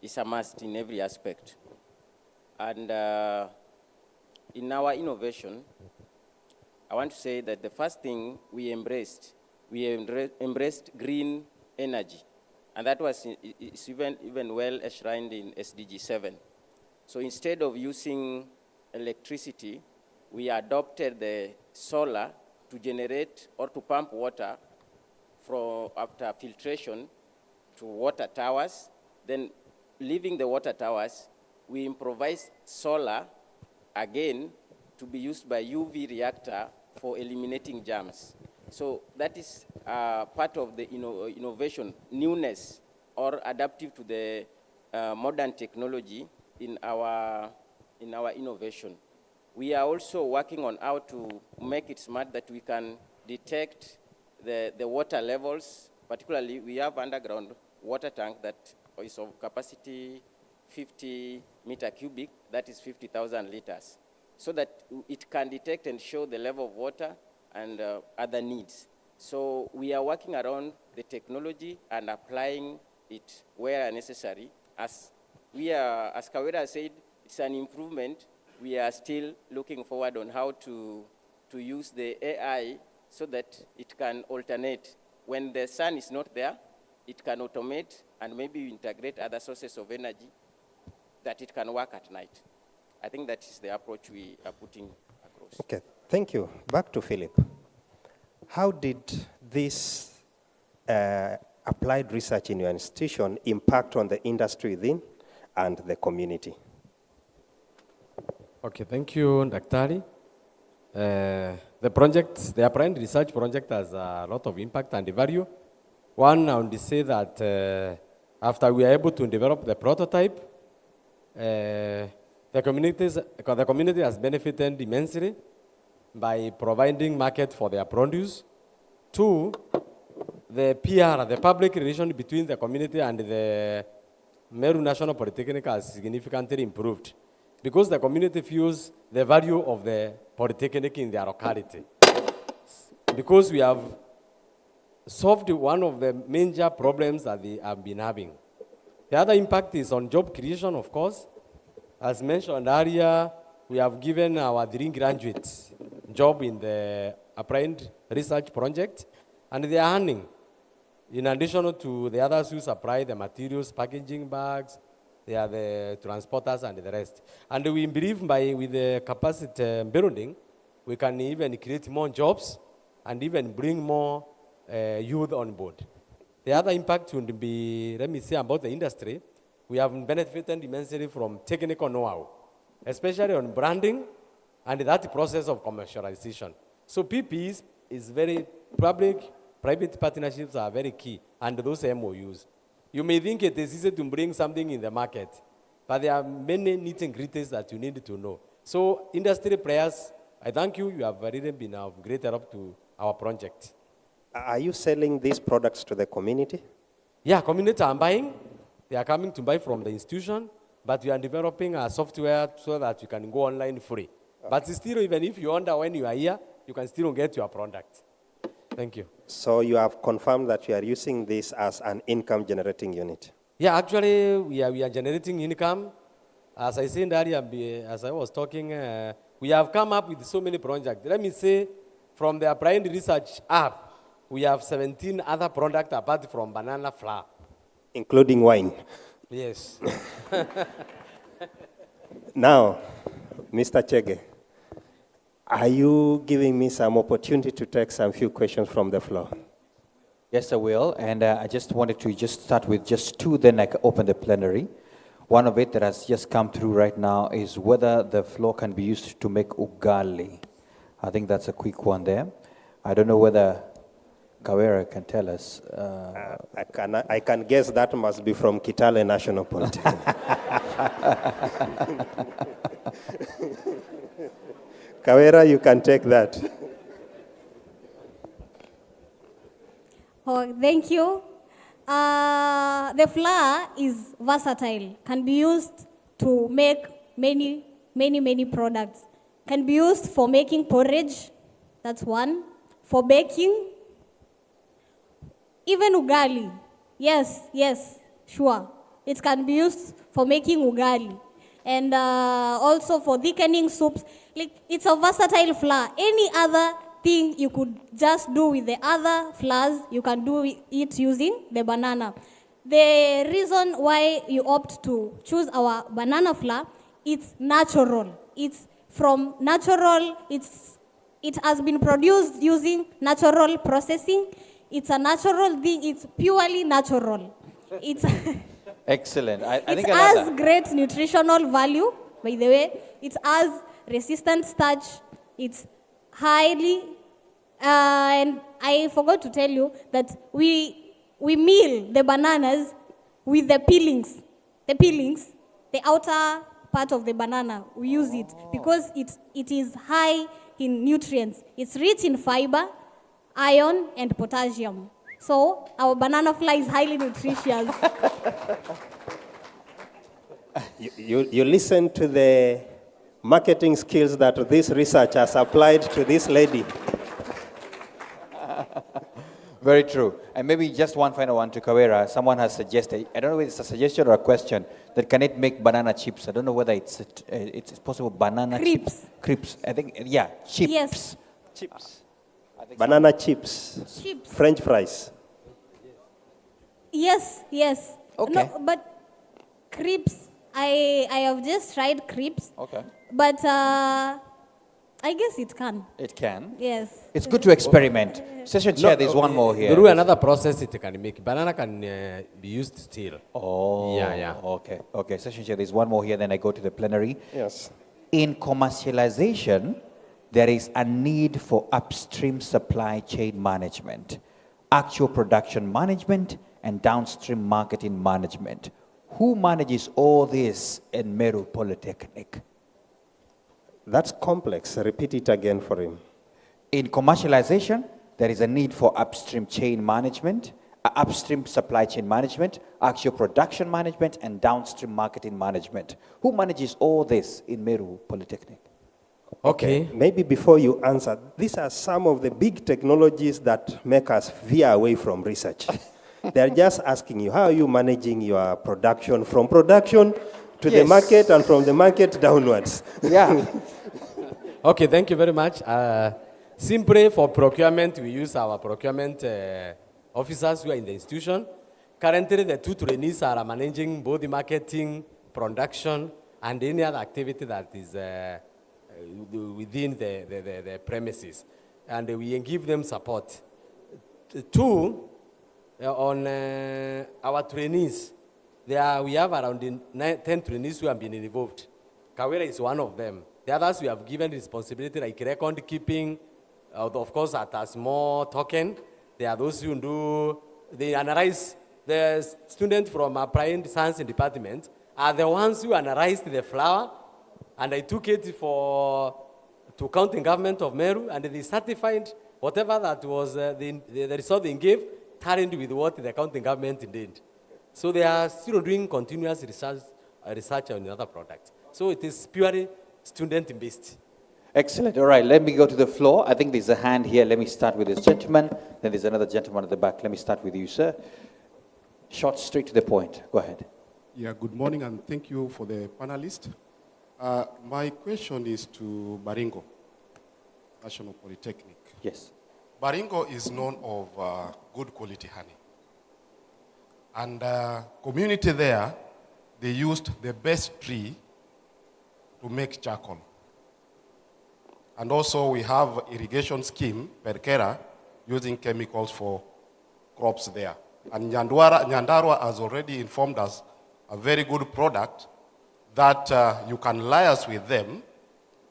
is a must in every aspect. And in our innovation, I want to say that the first thing we embraced green energy. And that was is even well enshrined in SDG 7. So instead of using electricity, we adopted the solar to generate or to pump water from after filtration to water towers. Then leaving the water towers, we improvised solar again to be used by UV reactor for eliminating germs. So that is part of the innovation, newness, or adaptive to the modern technology in our innovation. We are also working on how to make it smart that we can detect the water levels. Particularly, we have underground water tank that is of capacity 50 meter cubic, that is 50,000 liters, so that it can detect and show the level of water and other needs. So we are working around the technology and applying it where necessary. As Kawera said, it's an improvement. We are still looking forward on how to use the AI so that it can alternate. When the sun is not there, it can automate and maybe integrate other sources of energy that it can work at night. I think that is the approach we are putting across. Okay, thank you. Back to Philip. How did this applied research in your institution impact on the industry within and the community? Okay, thank you, Daktari. The applied research project has a lot of impact and value. One, I want to say that after we are able to develop the prototype, the community has benefited immensely by providing market for their produce. Two, the PR, the public relation between the community and the Meru National Polytechnic has significantly improved because the community feels the value of the Polytechnic in their locality. Because we have solved one of the major problems that they have been having. The other impact is on job creation, of course. As mentioned earlier, we have given our 3 graduates job in the applied research project, and they are earning. In addition to the others who supply the materials, packaging bags, they are the transporters and the rest. And we believe with the capacity building, we can even create more jobs and even bring more youth on board. The other impact would be, let me say about the industry, we have benefited immensely from technical know-how, especially on branding and that process of commercialization. So PPs is very private partnerships are very key, and those MOUs. You may think it is easy to bring something in the market, but there are many nitty-gritties that you need to know. So industry players, I thank you. You have really been of great help to our project. Are you selling these products to the community? Yeah, community are buying. They are coming to buy from the institution, but we are developing a software so that you can go online free. Okay. But still, even if you wonder when you are here, you can still get your product. Thank you. So you have confirmed that you are using this as an income-generating unit? Yeah, actually, we are generating income. As I said earlier, as I was talking, we have come up with so many projects. Let me say, from the applied research app, we have 17 other products apart from banana flour. Including wine? Yes. Now, Mr. Chege, are you giving me some opportunity to take some few questions from the floor? Yes, I will. And I just wanted to just start with just 2, then I can open the plenary. One of it that has just come through right now is whether the floor can be used to make ugali. I think that's a quick one there. I don't know whether Kawera can tell us. I can guess that must be from Kitale National Polytechnic. Kawera, you can take that. Oh, thank you. The flour is versatile, can be used to make many products. Can be used for making porridge, that's one. For baking, even ugali. Yes, sure. It can be used for making ugali. And also for thickening soups. Like, it's a versatile flour. Any other thing you could just do with the other flours, you can do it using the banana. The reason why you opt to choose our banana flour, it's natural. It's from natural, it has been produced using natural processing. It's a natural thing, it's purely natural. It's Excellent. I it think I love has that. great nutritional value, by the way. It has resistant starch. It's highly, and I forgot to tell you that we mill the bananas with the peelings. The outer part of the banana, we use it because it is high in nutrients. It's rich in fiber, iron, and potassium. So our banana flour is highly nutritious. You listen to the marketing skills that this research has applied to this lady. Very true. And maybe just one final one to Kawera. Someone has suggested, I don't know whether it's a suggestion or a question, that can it make banana chips? I don't know whether it's possible. Banana chips. Crips. I think, yeah, chips. Yes. Chips. Banana chips. Chips. French fries. Yes. Okay. No, but crepes, I have just tried crepes. Okay. But I guess it can. It can. Yes. It's good to experiment. Session chair, there's one more here. Through another process it can make. Banana can be used still. Oh, Yeah. Okay. Session chair, there's one more here, then I go to the plenary. Yes. In commercialization, there is a need for upstream supply chain management, actual production management, and downstream marketing management. Who manages all this in Meru Polytechnic? That's complex. Repeat it again for him. In commercialization, there is a need for upstream chain management, upstream supply chain management, actual production management, and downstream marketing management. Who manages all this in Meru Polytechnic? Okay. Maybe before you answer, these are some of the big technologies that make us veer away from research. They're just asking you, how are you managing your production from production to the Yes. market and from the market downwards? Yeah. Okay, thank you very much. Simply for procurement, we use our procurement officers who are in the institution. Currently, the 2 trainees are managing both the marketing, production, and any other activity that is within the premises. And we give them support. 2, on our trainees, we have around 10 trainees who have been involved. Kawera is one of them. The others we have given responsibility like record keeping, of course at a small token. There are those who they analyze. The students from our applied science department are the ones who analyzed the flour, and I took it to county government of Meru, and they certified whatever that was the result they gave, tallied with what the county government did. So they are still doing continuous research on other products. So it is purely student-based. Excellent. All right, let me go to the floor. I think there's a hand here. Let me start with this gentleman. Then there's another gentleman at the back. Let me start with you, sir. Short, straight to the point. Go ahead. Yeah, good morning, and thank you for the panelists. My question is to Baringo, National Polytechnic. Yes. Baringo is known of good quality honey. And community there, they used the best tree to make charcoal. And also we have irrigation scheme, Perkera, using chemicals for crops there. And Nyandarua has already informed us a very good product that you can liaise with them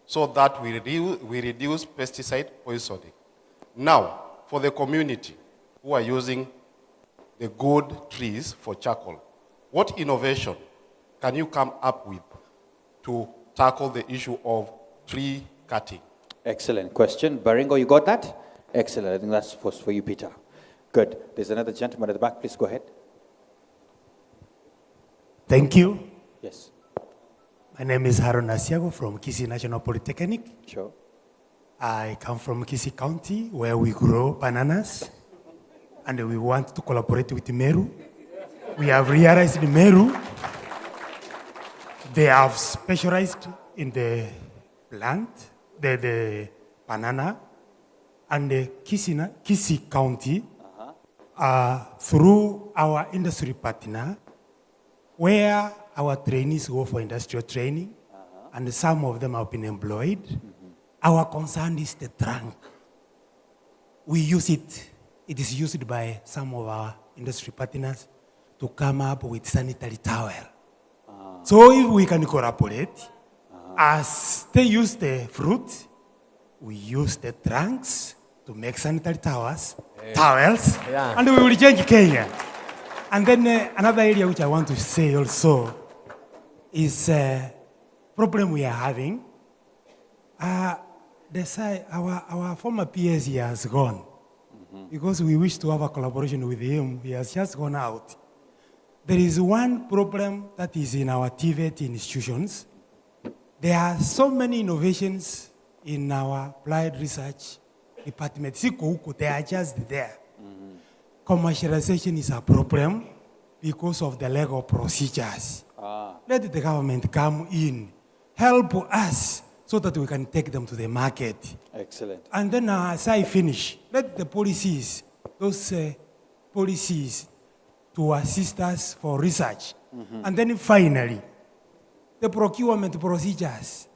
so that we reduce pesticide poisoning. Now, for the community who are using the good trees for charcoal, what innovation can you come up with to tackle the issue of tree cutting? Excellent question. Baringo, you got that? Excellent. I think that's for you, Peter. Good. There's another gentleman at the back. Please go ahead. Thank you. Yes. My name is Haron Asiago from Kisii National Polytechnic. Sure. I come from Kisii County, where we grow bananas, and we want to collaborate with Meru. We have realized Meru, they have specialized in the plant, the banana, and the Kisii County, through our industry partner, where our trainees go for industrial training, and some of them have been employed. Our concern is the trunk. We use it. It is used by some of our industry partners to come up with sanitary towel. So if we can collaborate, as they use the fruit, we use the trunks to make sanitary towels, and we will change Kenya. And then another area which I want to say also is a problem we are having. Our former PS he has gone because we wish to have a collaboration with him. He has just gone out. There is one problem that is in our TVET institutions. There are so many innovations in our applied research department. They are just there. Commercialization is a problem because of the legal procedures. Let the government come in, help us so that we can take them to the market. Excellent. And then as I finish, let the policies, those policies to assist us for research. And then finally, the procurement procedures.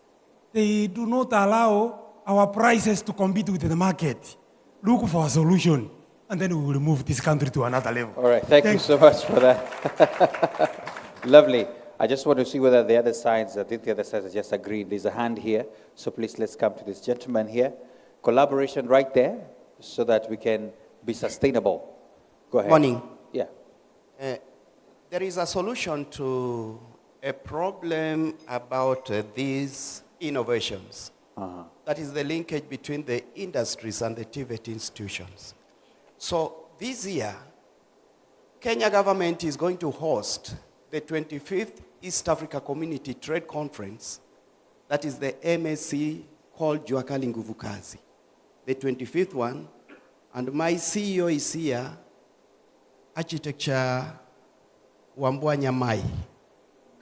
They do not allow our prices to compete with the market. Look for a solution, and then we will move this country to another level. All right. Thank you so much for that. Lovely. I just want to see whether the other sides, I think the other sides just agreed. There's a hand here. So please, let's come to this gentleman here. Collaboration right there so that we can be sustainable. Go ahead. Morning. Yeah. There is a solution to a problem about these innovations. That is the linkage between the industries and the TVET institutions. So this year, Kenya government is going to host the 25th East Africa Community Trade Conference. That is the MSC called Juakali Nguvu Kazi, the 25th one. And my CEO is here, Architecture Wambua Nyamai.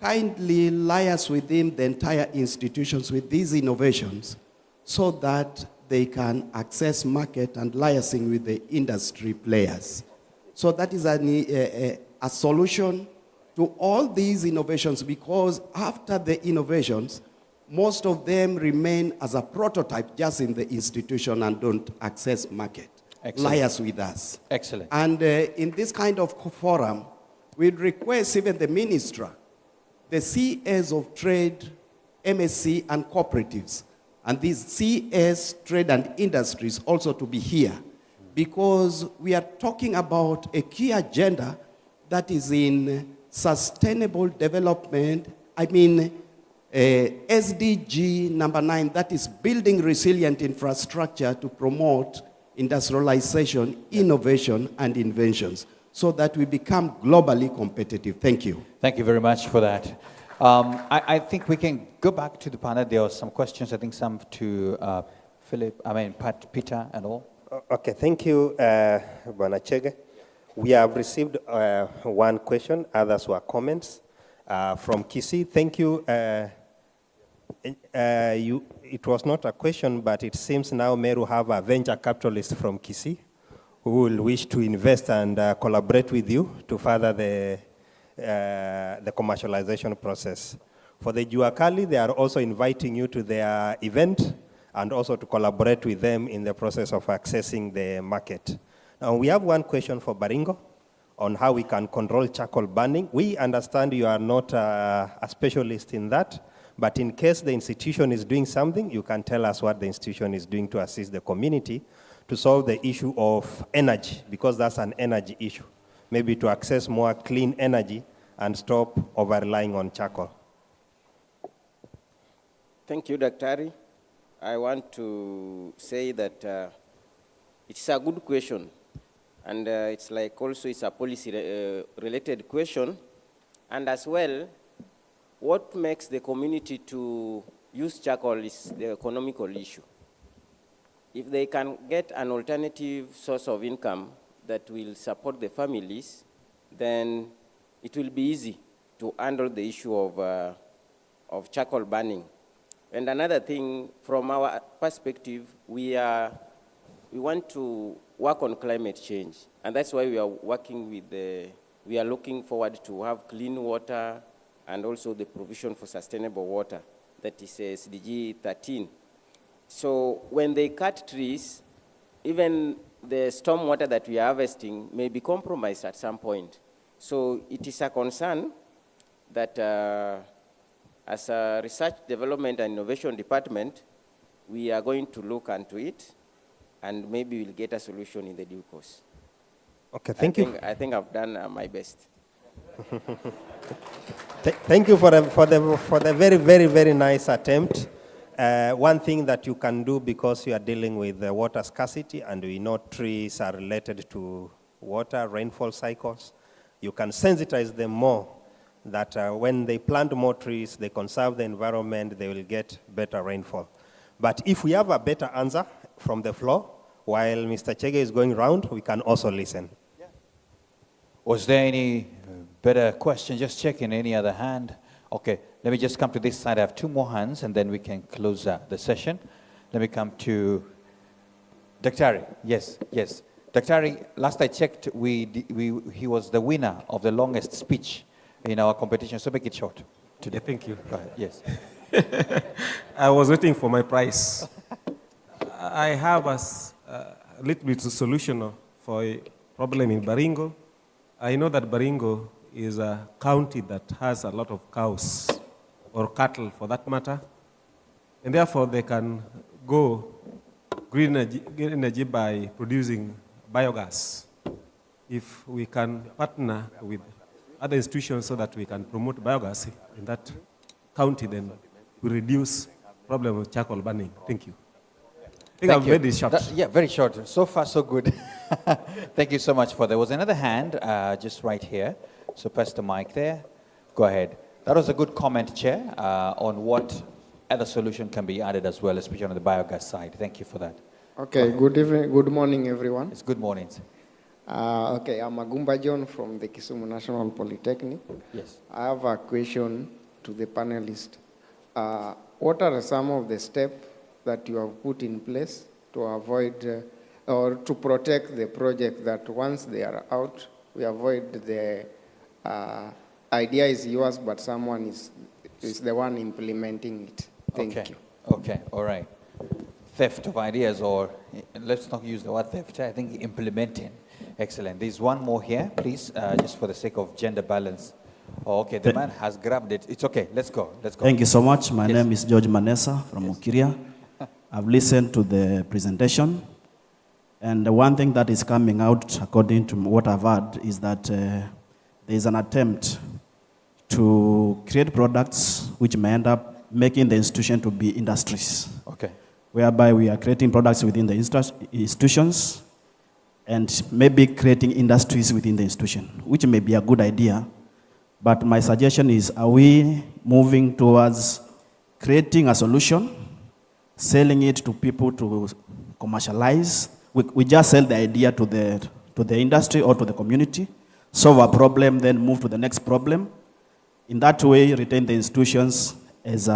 Kindly liaise with him, the entire institutions, with these innovations so that they can access market and liaising with the industry players. So that is a solution to all these innovations, because after the innovations, most of them remain as a prototype just in the institution and don't access market. Excellent. Liaise with us. Excellent. And in this kind of forum, we'd request even the minister, the CS of trade, MSC, and cooperatives, and these CS, trade, and industries also to be here, because we are talking about a key agenda that is in sustainable development. I mean, SDG number 9, that is building resilient infrastructure to promote industrialization, innovation, and inventions, so that we become globally competitive. Thank you. Thank you very much for that. I think we can go back to the panel. There are some questions, I think some to Peter and all. Okay, thank you, Banachege. We have received one question, others were comments from Kisii. Thank you. It was not a question, but it seems now Meru have a venture capitalist from Kisii who will wish to invest and collaborate with you to further the commercialization process. For the Juakali, they are also inviting you to their event and also to collaborate with them in the process of accessing the market. Now, we have one question for Baringo on how we can control charcoal burning. We understand you are not a specialist in that, but in case the institution is doing something, you can tell us what the institution is doing to assist the community to solve the issue of energy, because that's an energy issue. Maybe to access more clean energy and stop over-relying on charcoal. Thank you, Daktari. I want to say that it's a good question. And it's like also it's a policy-related question. And as well, what makes the community to use charcoal is the economical issue. If they can get an alternative source of income that will support the families, then it will be easy to handle the issue of charcoal burning. And another thing, from our perspective, we want to work on climate change. And that's why we are working with we are looking forward to have clean water and also the provision for sustainable water. That is SDG 13. So when they cut trees, even the storm water that we are harvesting may be compromised at some point. So it is a concern that as a research, development, and innovation department, we are going to look into it, and maybe we'll get a solution in the due course. Okay, thank you. I think I've done my best. Thank you for the very, very, very nice attempt. One thing that you can do, because you are dealing with water scarcity, and we know trees are related to water, rainfall cycles, you can sensitize them more that when they plant more trees, they conserve the environment, they will get better rainfall. But if we have a better answer from the floor, while Mr. Chege is going round, we can also listen. Yeah. Was there any better question? Just checking. Any other hand? Okay, let me just come to this side. I have two more hands, and then we can close the session. Let me come to Daktari. Yes, yes. Daktari, last I checked, he was the winner of the longest speech in our competition, so make it short today. Yeah, thank you. Go ahead, yes. I was waiting for my prize. I have a little bit of solution for a problem in Baringo. I know that Baringo is a county that has a lot of cows, or cattle for that matter, and therefore they can go green energy by producing biogas. If we can partner with other institutions so that we can promote biogas in that county, then we reduce problem of charcoal burning. Thank you. I think I've made this short. Yeah, very short. So far, so good. Thank you so much for that. There was another hand just right here. So pass the mic there. Go ahead. That was a good comment, Chair, on what other solution can be added as well, especially on the biogas side. Thank you for that. Okay, good evening, good morning, everyone. It's good morning. Okay, I'm Agumba John from the Kisumu National Polytechnic. Yes. I have a question to the panelists. What are some of the steps that you have put in place to avoid or to protect the project that once they are out, we avoid the idea is yours, but someone is the one implementing it? Thank you. Okay, all right. Theft of ideas, or let's not use the word theft, I think implementing. Excellent. There's one more here, please, just for the sake of gender balance. Oh, okay, the man has grabbed it. It's okay, let's go. Thank you so much. My name is George Manessa from Mukiria. I've listened to the presentation, and the one thing that is coming out, according to what I've heard, is that there is an attempt to create products which may end up making the institution to be industries. Okay. Whereby we are creating products within the institutions and maybe creating industries within the institution, which may be a good idea. But my suggestion is, are we moving towards creating a solution, selling it to people to commercialize? We just sell the idea to the industry or to the community, solve a problem, then move to the next problem. In that way, retain the institutions as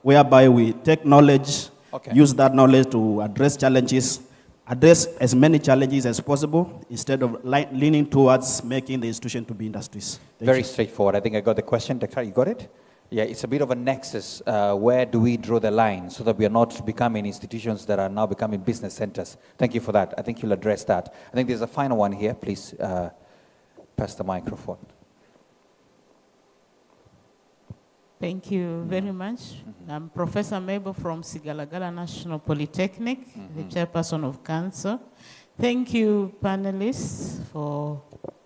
whereby we take knowledge, use that knowledge to address challenges, address as many challenges as possible instead of leaning towards making the institution to be industries. Very straightforward. I think I got the question. Dr. You got it? Yeah, it's a bit of a nexus. Where do we draw the line so that we are not becoming institutions that are now becoming business centers? Thank you for that. I think you'll address that. I think there's a final one here. Please pass the microphone. Thank you very much. I'm Professor Mabel from Sigalagala National Polytechnic, the chairperson of council. Thank you, panelists, for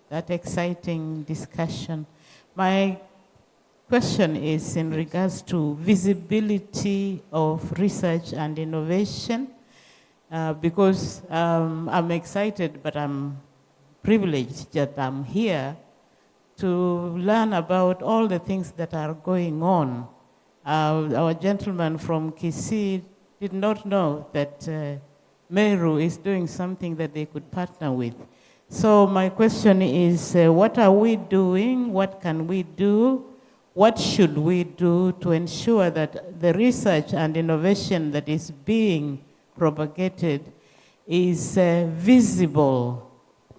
that exciting discussion. My question is in regards to visibility of research and innovation, because I'm excited, but I'm privileged that I'm here to learn about all the things that are going on. Our gentleman from Kisii did not know that Meru is doing something that they could partner with. So my question is, what are we doing? What can we do? What should we do to ensure that the research and innovation that is being propagated is visible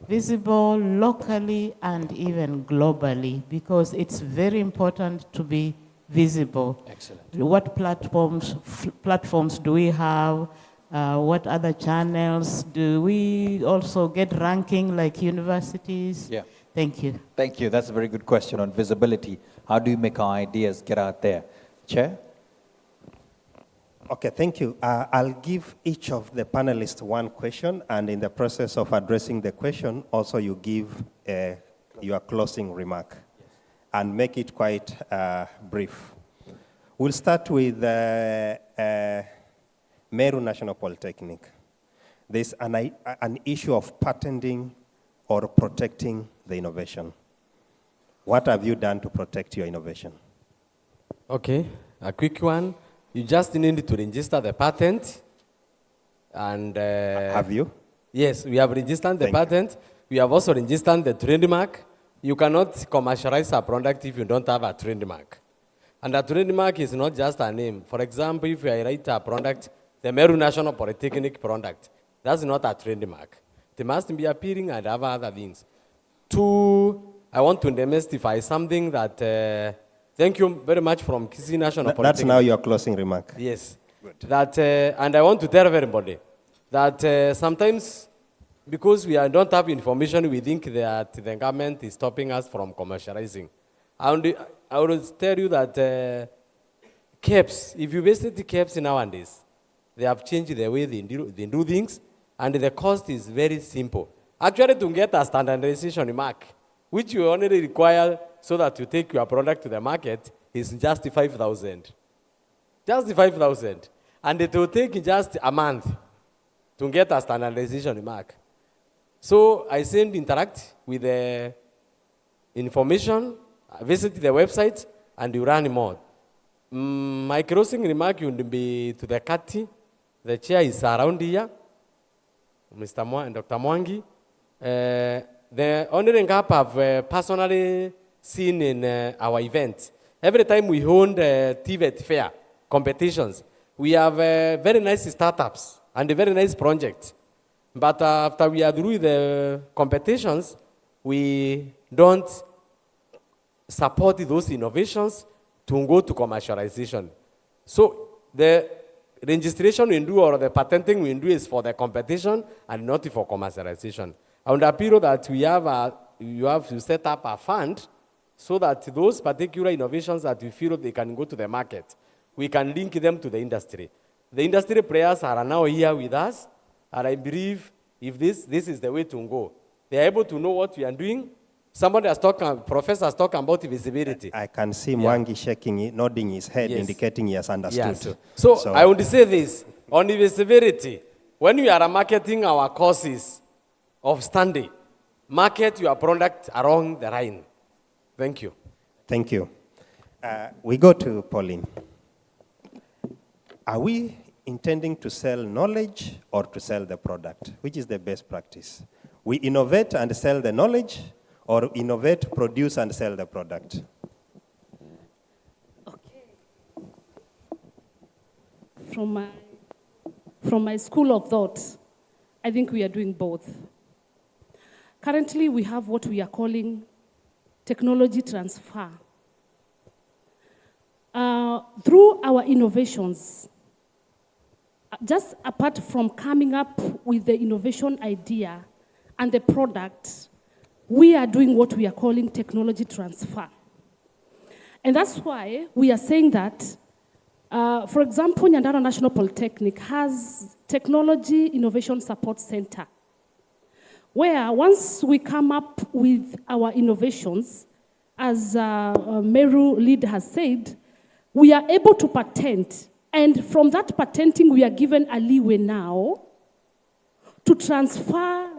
locally and even globally, because it's very important to be visible. Excellent. What platforms do we have? What other channels? Do we also get ranking like universities? Yeah. Thank you. Thank you. That's a very good question on visibility. How do you make our ideas get out there? Chair? Okay, thank you. I'll give each of the panelists one question, and in the process of addressing the question, also you give your closing remark, and make it quite brief. We'll start with Meru National Polytechnic. There's an issue of patenting or protecting the innovation. What have you done to protect your innovation? Okay, a quick one. You just need to register the patent. And have you? Yes, we have registered the patent. We have also registered the trademark. You cannot commercialize a product if you don't have a trademark. And a trademark is not just a name. For example, if I write a product, the Meru National Polytechnic product, that's not a trademark. They must be appearing and have other things. Two, I want to demystify something that, thank you very much from Kisii National Polytechnic. That's now your closing remark. Yes. Good. That, and I want to tell everybody that sometimes, because we don't have information, we think that the government is stopping us from commercializing. And I will tell you that CAPS, if you visit the CAPS nowadays, they have changed the way they do things, and the cost is very simple. Actually, to get a standardization mark, which you only require so that you take your product to the market, is just 5,000. Just 5,000. And it will take just a month to get a standardization mark. So I interact with the information, visit the website, and you run more. My closing remark would be to the Kati. The chair is around here, Mr. and Dr. Mwangi. The only gap I've personally seen in our event, every time we hold TVET fair competitions, we have very nice startups and very nice projects. But after we are through the competitions, we don't support those innovations to go to commercialization. So the registration we do or the patenting we do is for the competition and not for commercialization. And the period that you have to set up a fund so that those particular innovations that we feel they can go to the market, we can link them to the industry. The industry players are now here with us, and I believe if this is the way to go, they are able to know what we are doing. Somebody has talked, professor has talked about visibility. I can see Mwangi shaking, nodding his head, indicating he has understood. Yes. So I want to say this, on visibility, when we are marketing our courses of study, market your product along the line. Thank you. Thank you. We go to Pauline. Are we intending to sell knowledge or to sell the product? Which is the best practice? We innovate and sell the knowledge, or innovate, produce, and sell the product? Okay. From my school of thought, I think we are doing both. Currently, we have what we are calling technology transfer. Through our innovations, just apart from coming up with the innovation idea and the product, we are doing what we are calling technology transfer. And that's why we are saying that, for example, Nyandarua National Polytechnic has Technology Innovation Support Center, where once we come up with our innovations, as Meru lead has said, we are able to patent. And from that patenting, we are given a leeway now to transfer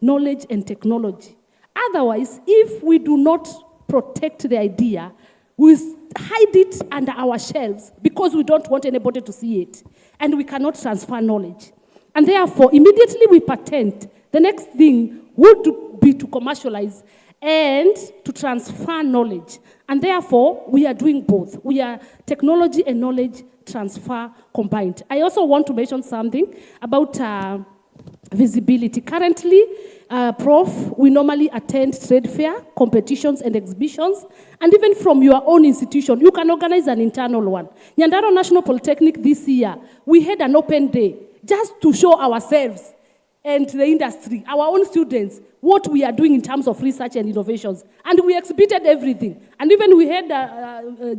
knowledge and technology. Otherwise, if we do not protect the idea, we hide it under our shelves because we don't want anybody to see it. And we cannot transfer knowledge. And therefore, immediately we patent, the next thing would be to commercialize and to transfer knowledge. And therefore, we are doing both. We are technology and knowledge transfer combined. I also want to mention something about visibility. Currently, Prof, we normally attend trade fair, competitions and exhibitions, and even from your own institution, you can organize an internal one. Nyandarua National Polytechnic this year, we had an open day just to show ourselves and the industry, our own students, what we are doing in terms of research and innovations. And we exhibited everything. And even we had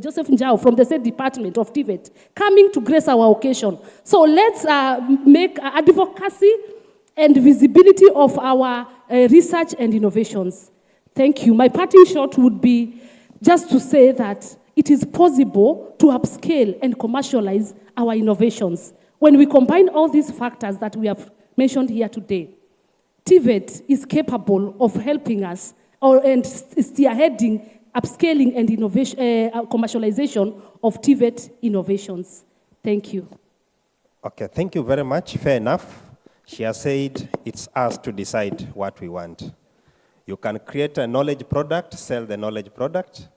Joseph Njao from the State Department of TVET coming to grace our occasion. So let's make advocacy and visibility of our research and innovations. Thank you. My parting shot would be just to say that it is possible to upscale and commercialize our innovations. When we combine all these factors that we have mentioned here today, TVET is capable of helping us and spearheading upscaling and innovation, commercialization of TVET innovations. Thank you. Okay, thank you very much. Fair enough. She has said it's us to decide what we want. You can create a knowledge product, sell the knowledge product.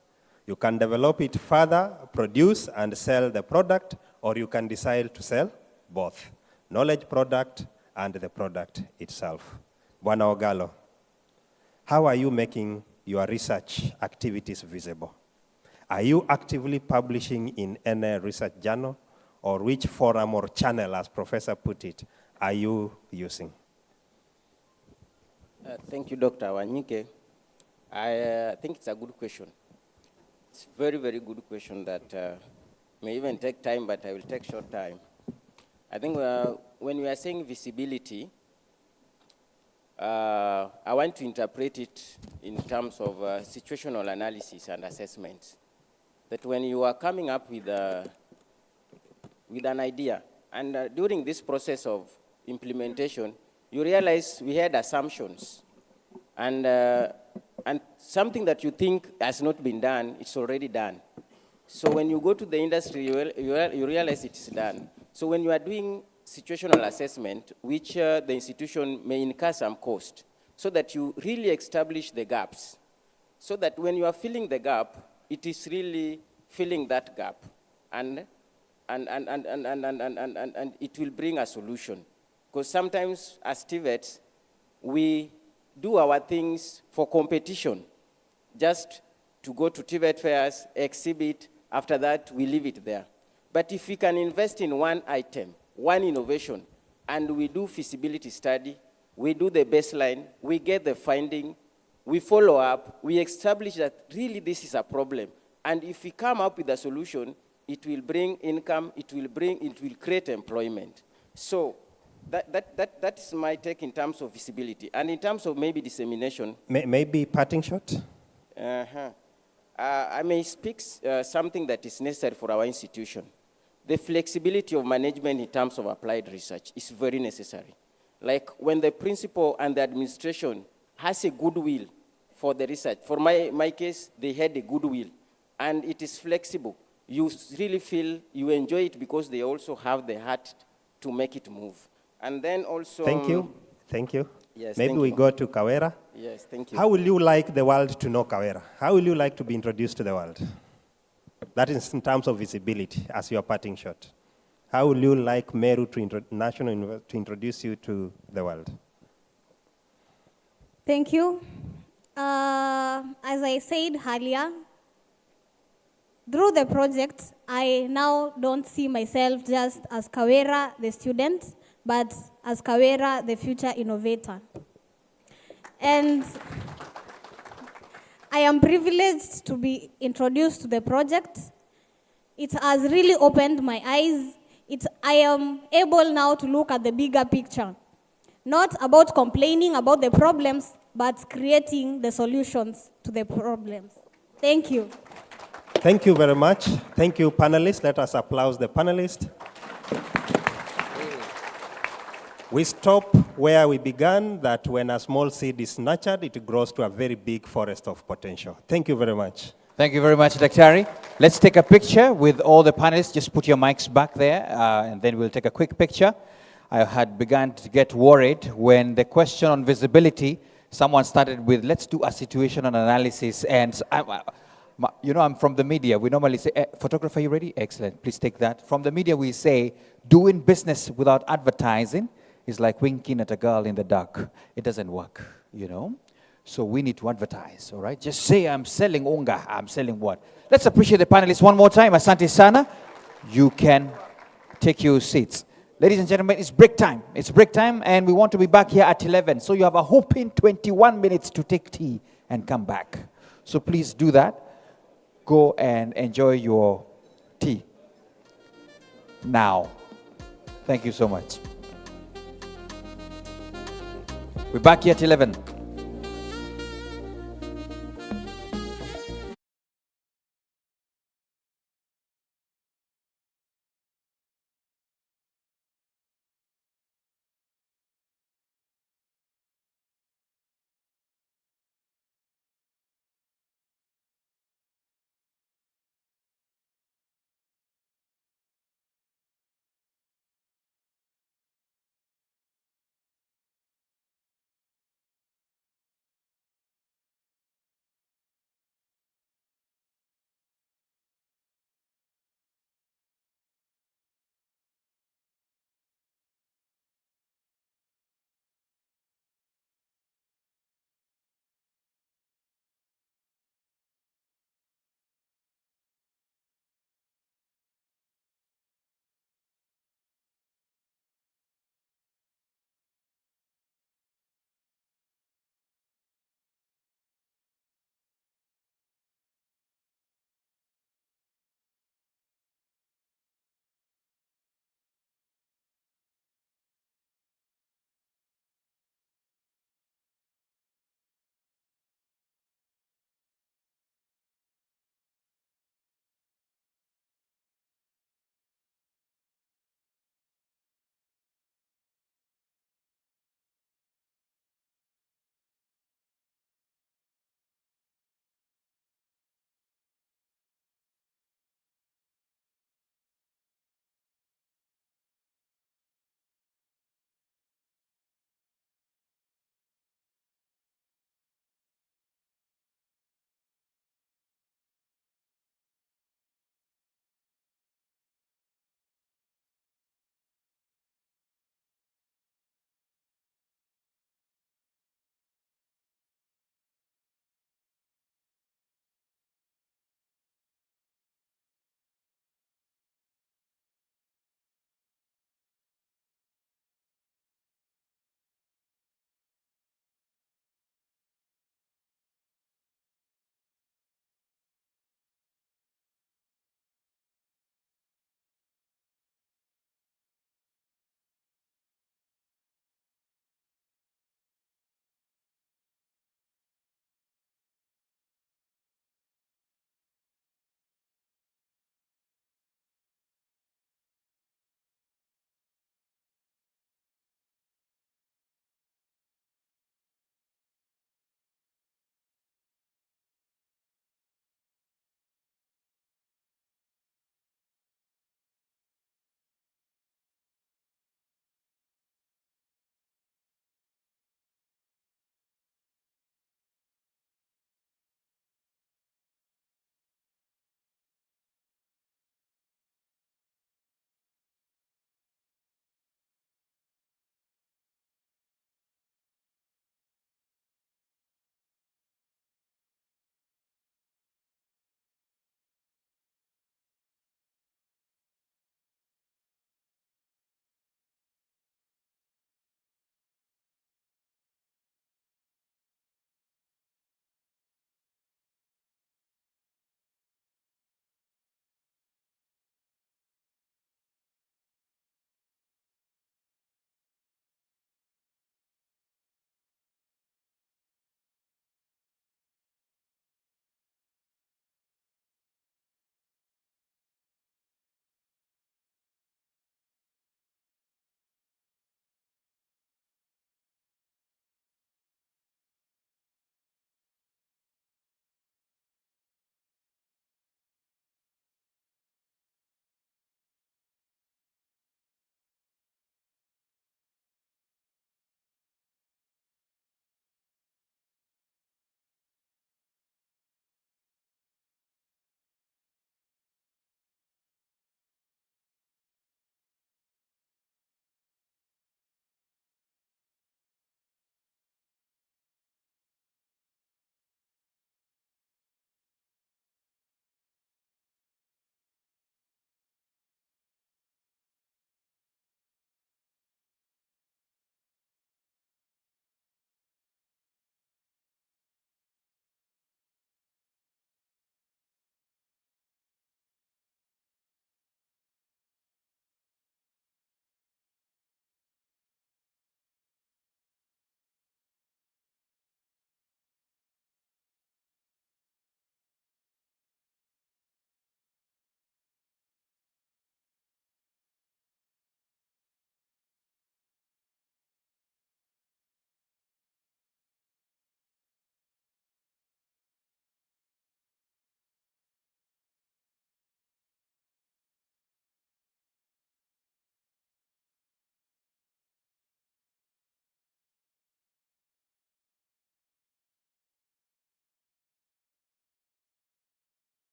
You can develop it further, produce and sell the product, or you can decide to sell both, knowledge product and the product itself. Bwana Ogalo, how are you making your research activities visible? Are you actively publishing in any research journal, or which forum or channel, as Professor put it, are you using? Thank you, Dr. Wanyike. I think it's a good question. It's a very, very good question that may even take time, but I will take short time. I think when we are saying visibility, I want to interpret it in terms of situational analysis and assessment. That when you are coming up with an idea, and during this process of implementation, you realize we had assumptions. And something that you think has not been done, it's already done. So when you go to the industry, you realize it's done. So when you are doing situational assessment, which the institution may incur some cost, so that you really establish the gaps, so that when you are filling the gap, it is really filling that gap, and it will bring a solution. Because sometimes as TVET, we do our things for competition, just to go to TVET fairs, exhibit, after that we leave it there. But if we can invest in one item, one innovation, and we do feasibility study, we do the baseline, we get the finding, we follow up, we establish that really this is a problem. And if we come up with a solution, it will bring income, it will create employment. So that is my take in terms of visibility. And in terms of maybe dissemination. Maybe parting shot? I may speak something that is necessary for our institution. The flexibility of management in terms of applied research is very necessary. Like when the principal and the administration has a goodwill for the research. For my case, they had a goodwill, and it is flexible. You really feel you enjoy it because they also have the heart to make it move. And then also... Thank you. Thank you. Yes, Maybe we go to Kawera. Yes, thank you. How will you like the world to know Kawera? How will you like to be introduced to the world? That is in terms of visibility, as your parting shot. How will you like Meru to introduce you to the world? Thank you. As I said earlier, through the project, I now don't see myself just as Kawera, the student, but as Kawera, the future innovator. And I am privileged to be introduced to the project. It has really opened my eyes. I am able now to look at the bigger picture, not about complaining about the problems, but creating the solutions to the problems. Thank you. Thank you very much. Thank you, panelists. Let us applaud the panelists. We stop where we began, that when a small seed is nurtured, it grows to a very big forest of potential. Thank you very much. Thank you very much, Daktari. Let's take a picture with all the panelists. Just put your mics back there, and then we'll take a quick picture. I had begun to get worried when the question on visibility, someone started with, let's do a situational analysis. And I'm from the media. We normally say, photographer, are you ready? Excellent. Please take that. From the media, we say, doing business without advertising is like winking at a girl in the dark. It doesn't work, So we need to advertise, all right? Just say, I'm selling unga. I'm selling what? Let's appreciate the panelists one more time. Asante sana. You can take your seats. Ladies and gentlemen, it's break time. It's break time, and we want to be back here at 11. So you have a whopping 21 minutes to take tea and come back. So please do that. Go and enjoy your tea now. Thank you so much. We're back here at 11.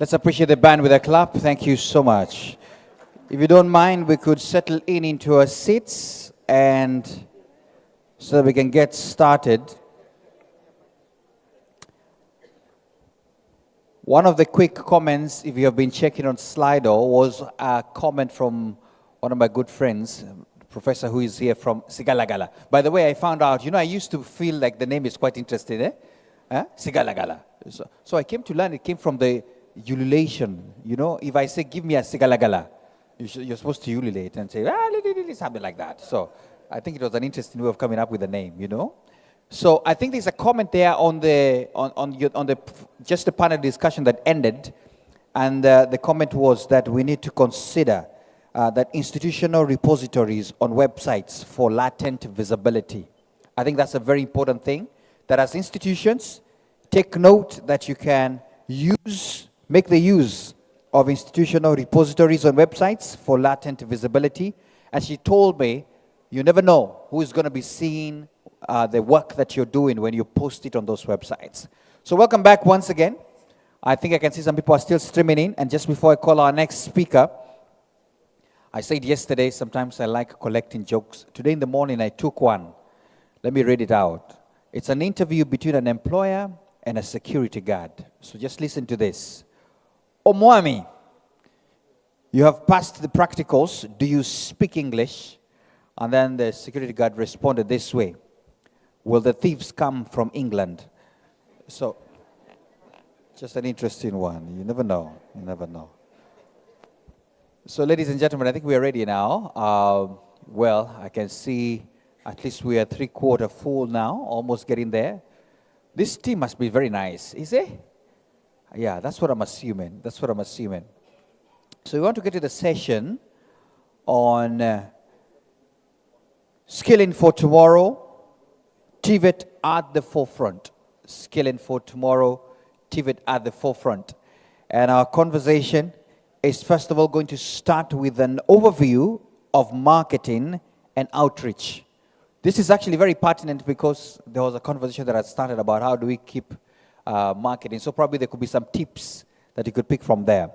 Let's appreciate the band with a clap. Thank you so much. If you don't mind, we could settle into our seats and so that we can get started. One of the quick comments, if you have been checking on Slido, was a comment from one of my good friends, professor who is here from Sigalagala. By the way, I found out, I used to feel like the name is quite interesting, Sigalagala. So I came to learn it came from the ululation. If I say, give me a Sigalagala, you're supposed to ululate and say, something like that. So I think it was an interesting way of coming up with a name, So I think there's a comment there on the just the panel discussion that ended, and the comment was that we need to consider that institutional repositories on websites for latent visibility. I think that's a very important thing, that as institutions, take note that you can make the use of institutional repositories on websites for latent visibility. And she told me, you never know who is going to be seeing the work that you're doing when you post it on those websites. So welcome back once again. I think I can see some people are still streaming in. And just before I call our next speaker, I said yesterday, sometimes I like collecting jokes. Today in the morning, I took one. Let me read it out. It's an interview between an employer and a security guard. So just listen to this. Omwami, you have passed the practicals. Do you speak English? And then the security guard responded this way. Will the thieves come from England? So, just an interesting one. You never know. You never know. So, ladies and gentlemen, I think we are ready now. Well, I can see at least we are 3/4 full now, almost getting there. This team must be very nice, is it? Yeah, that's what I'm assuming. That's what I'm assuming. So, we want to get to the session on Skilling for Tomorrow, TVET at the forefront. Skilling for Tomorrow, TVET at the forefront. And our conversation is first of all going to start with an overview of marketing and outreach. This is actually very pertinent because there was a conversation that had started about how do we keep marketing. So probably there could be some tips that you could pick from there.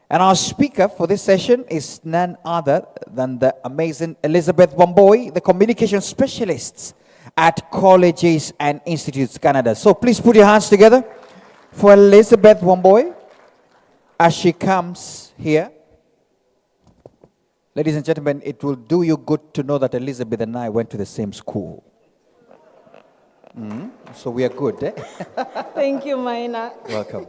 And our speaker for this session is none other than the amazing Elizabeth Wamboi, the communication specialist at Colleges and Institutes Canada. So please put your hands together for Elizabeth Wamboi as she comes here. Ladies and gentlemen, it will do you good to know that Elizabeth and I went to the same school. So we are good, eh? Thank you, Maina. Welcome.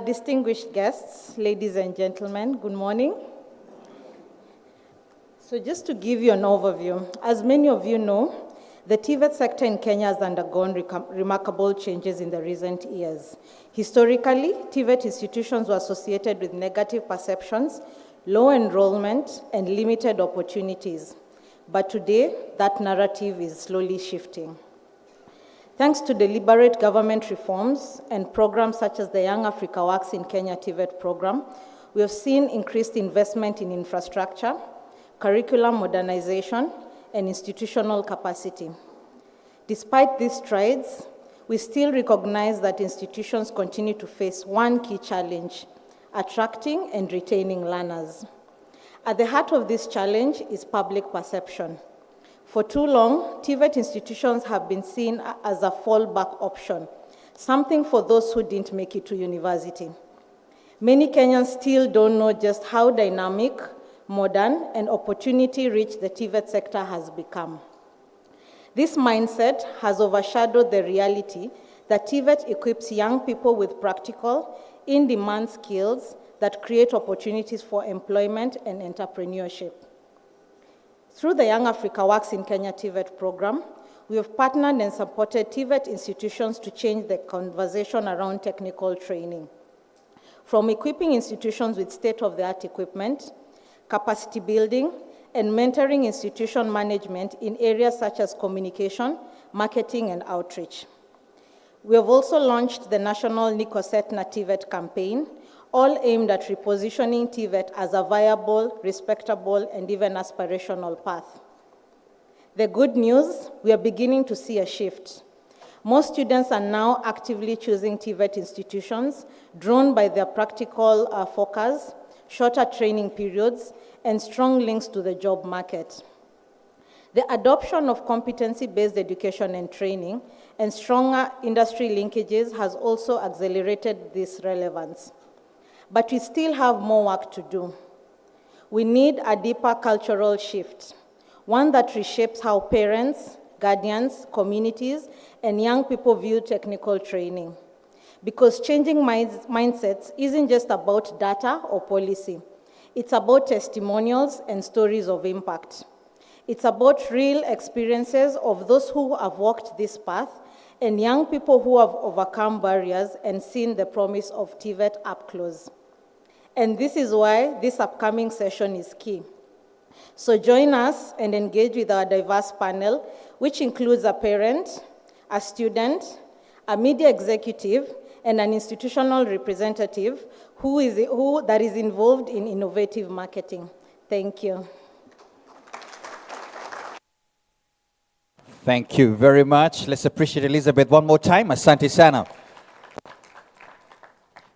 Distinguished guests, ladies and gentlemen, good morning. So just to give you an overview, as many of you know, the TVET sector in Kenya has undergone remarkable changes in the recent years. Historically, TVET institutions were associated with negative perceptions, low enrollment, and limited opportunities. But today, that narrative is slowly shifting. Thanks to deliberate government reforms and programs such as the Young Africa Works in Kenya TVET program, we have seen increased investment in infrastructure, curriculum modernization, and institutional capacity. Despite these strides, we still recognize that institutions continue to face one key challenge: attracting and retaining learners. At the heart of this challenge is public perception. For too long, TVET institutions have been seen as a fallback option, something for those who didn't make it to university. Many Kenyans still don't know just how dynamic, modern, and opportunity-rich the TVET sector has become. This mindset has overshadowed the reality that TVET equips young people with practical, in-demand skills that create opportunities for employment and entrepreneurship. Through the Young Africa Works in Kenya TVET program, we have partnered and supported TVET institutions to change the conversation around technical training. From equipping institutions with state-of-the-art equipment, capacity building, and mentoring institution management in areas such as communication, marketing, and outreach. We have also launched the national Nikosetna TVET campaign, all aimed at repositioning TVET as a viable, respectable, and even aspirational path. The good news, we are beginning to see a shift. Most students are now actively choosing TVET institutions, drawn by their practical focus, shorter training periods, and strong links to the job market. The adoption of competency-based education and training and stronger industry linkages has also accelerated this relevance. But we still have more work to do. We need a deeper cultural shift, one that reshapes how parents, guardians, communities, and young people view technical training. Because changing mindsets isn't just about data or policy. It's about testimonials and stories of impact. It's about real experiences of those who have walked this path and young people who have overcome barriers and seen the promise of TVET up close. And this is why this upcoming session is key. So join us and engage with our diverse panel, which includes a parent, a student, a media executive, and an institutional representative that is involved in innovative marketing. Thank you. Thank you very much. Let's appreciate Elizabeth one more time. Asante sana.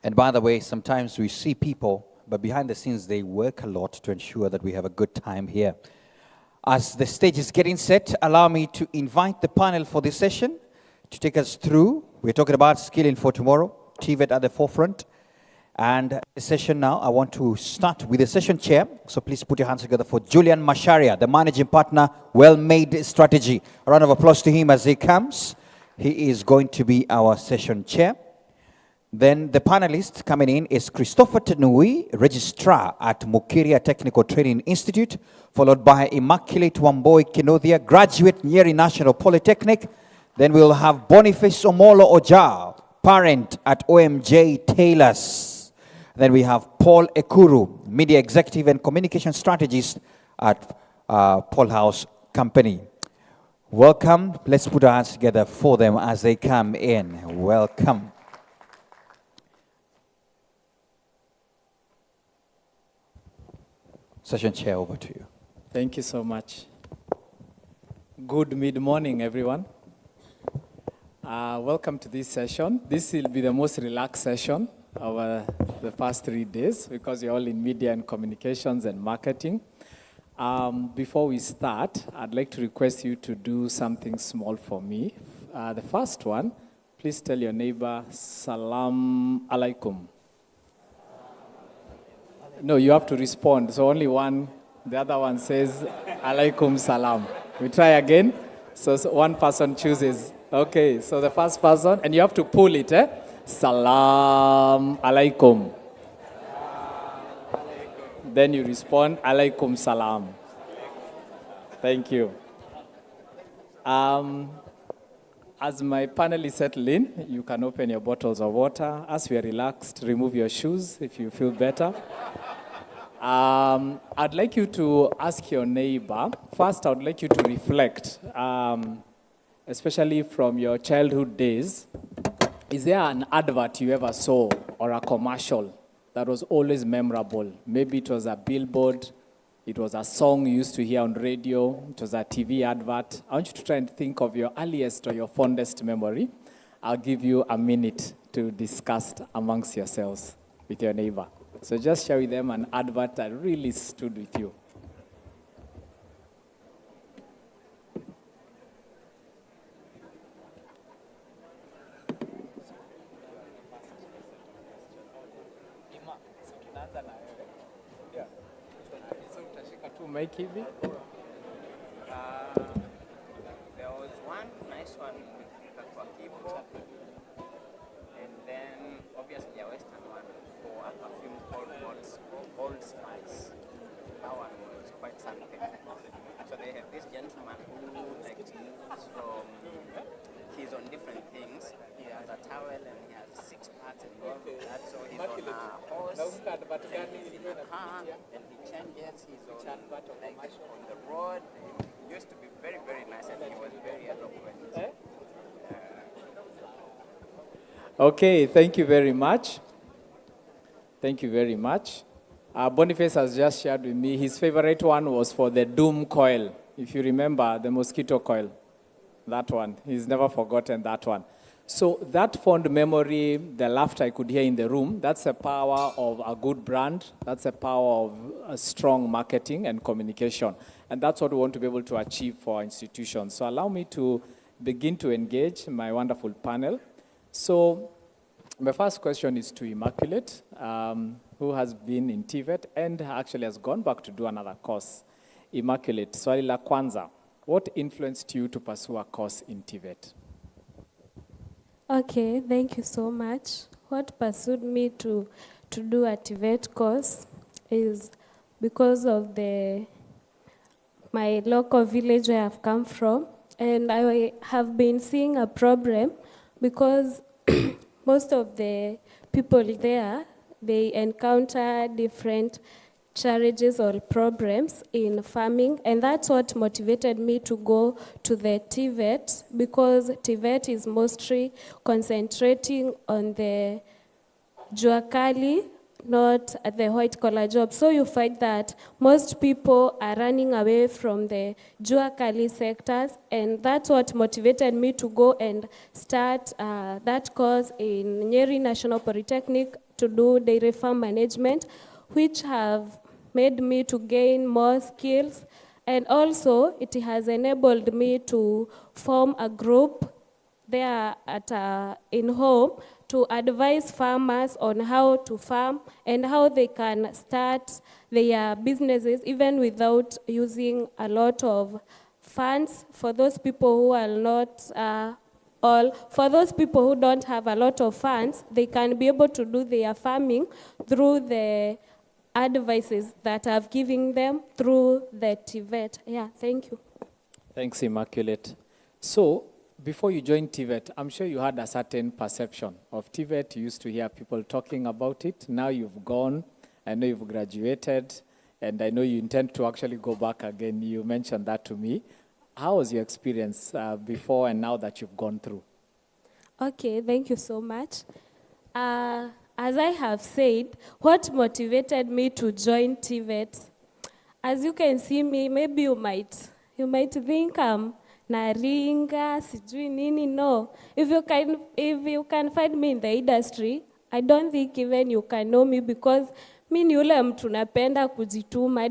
And by the way, sometimes we see people, but behind the scenes, they work a lot to ensure that we have a good time here. As the stage is getting set, allow me to invite the panel for this session to take us through. We're talking about skilling for tomorrow, TVET at the forefront. And the session now, I want to start with the session chair. So please put your hands together for Julian Masharia, the managing partner, Well-Made Strategy. A round of applause to him as he comes. He is going to be our session chair. Then the panelist coming in is Christopher Tenui, Registrar at Mukiria Technical Training Institute, followed by Immaculate Wamboi Kinothia, graduate Nyeri National Polytechnic. Then we'll have Boniface Omolo Oja, parent at OMJ Taylors. Then we have Paul Ekuru, media executive and communication strategist at Paul House Company. Welcome. Let's put our hands together for them as they come in. Welcome. Session chair, over to you. Thank you so much. Good mid-morning, everyone. Welcome to this session. This will be the most relaxed session over the past 3 days because you're all in media and communications and marketing. Before we start, I'd like to request you to do something small for me. The first one, please tell your neighbor, Salam Alaikum. No, you have to respond. So only one, the other one says, Alaikum Salam. We try again. So one person chooses. Okay, so the first person, and you have to pull it, eh? Salam Alaikum. Then you respond, Alaikum Salam. Thank you. As my panelists settle in, you can open your bottles of water. As we are relaxed, remove your shoes if you feel better. I'd like you to ask your neighbor. First, I would like you to reflect, especially from your childhood days. Is there an advert you ever saw or a commercial that was always memorable? Maybe it was a billboard, it was a song you used to hear on radio, it was a TV advert. I want you to try and think of your earliest or your fondest memory. I'll give you a minute to discuss amongst yourselves with your neighbor. So just share with them an advert that really stood with you. There was one nice one with Kakwa Kipo, and then obviously a Western one for a perfume called Old Spice. That one was quite something. So they have this gentleman who like moves from, he's on different things. He has a towel and he has 6 parts involved with that. So he's on a horse, then he's in a car, and he changes. He's on, like, on the road. It used to be very, very nice, and he was very eloquent. Okay, thank you very much. Thank you very much. Boniface has just shared with me his favorite one was for the doom coil. If you remember, the mosquito coil. That one. He's never forgotten that one. So that fond memory, the laughter I could hear in the room, that's the power of a good brand. That's the power of a strong marketing and communication. And that's what we want to be able to achieve for our institutions. So allow me to begin to engage my wonderful panel. So my first question is to Immaculate, who has been in TVET and actually has gone back to do another course. Immaculate, swali la kwanza, what influenced you to pursue a course in TVET? Okay, thank you so much. What pursued me to do a TVET course is because of my local village where I've come from, and I have been seeing a problem because most of the people there, they encounter different challenges or problems in farming, and that's what motivated me to go to the TVET, because TVET is mostly concentrating on the jua kali, not at the white collar job. So you find that most people are running away from the jua kali sectors, and that's what motivated me to go and start that course in Nyeri National Polytechnic to do dairy farm management, which have made me to gain more skills, and also it has enabled me to form a group there at in home to advise farmers on how to farm and how they can start their businesses even without using a lot of funds. For those people who are not for those people who don't have a lot of funds, they can be able to do their farming through the advices that I've given them through the TVET. Yeah, thank you. Thanks, Immaculate. So, before you joined TVET, I'm sure you had a certain perception of TVET. You used to hear people talking about it. Now you've gone, I know you've graduated, and I know you intend to actually go back again. You mentioned that to me. How was your experience before and now that you've gone through? Okay, thank you so much. As I have said, what motivated me to join TVET, as you can see me, maybe you might think I'm naringa, sijui nini, no. If you can find me in the industry, I don't think even you can know me, because mi ni ule mtu napenda kujituma.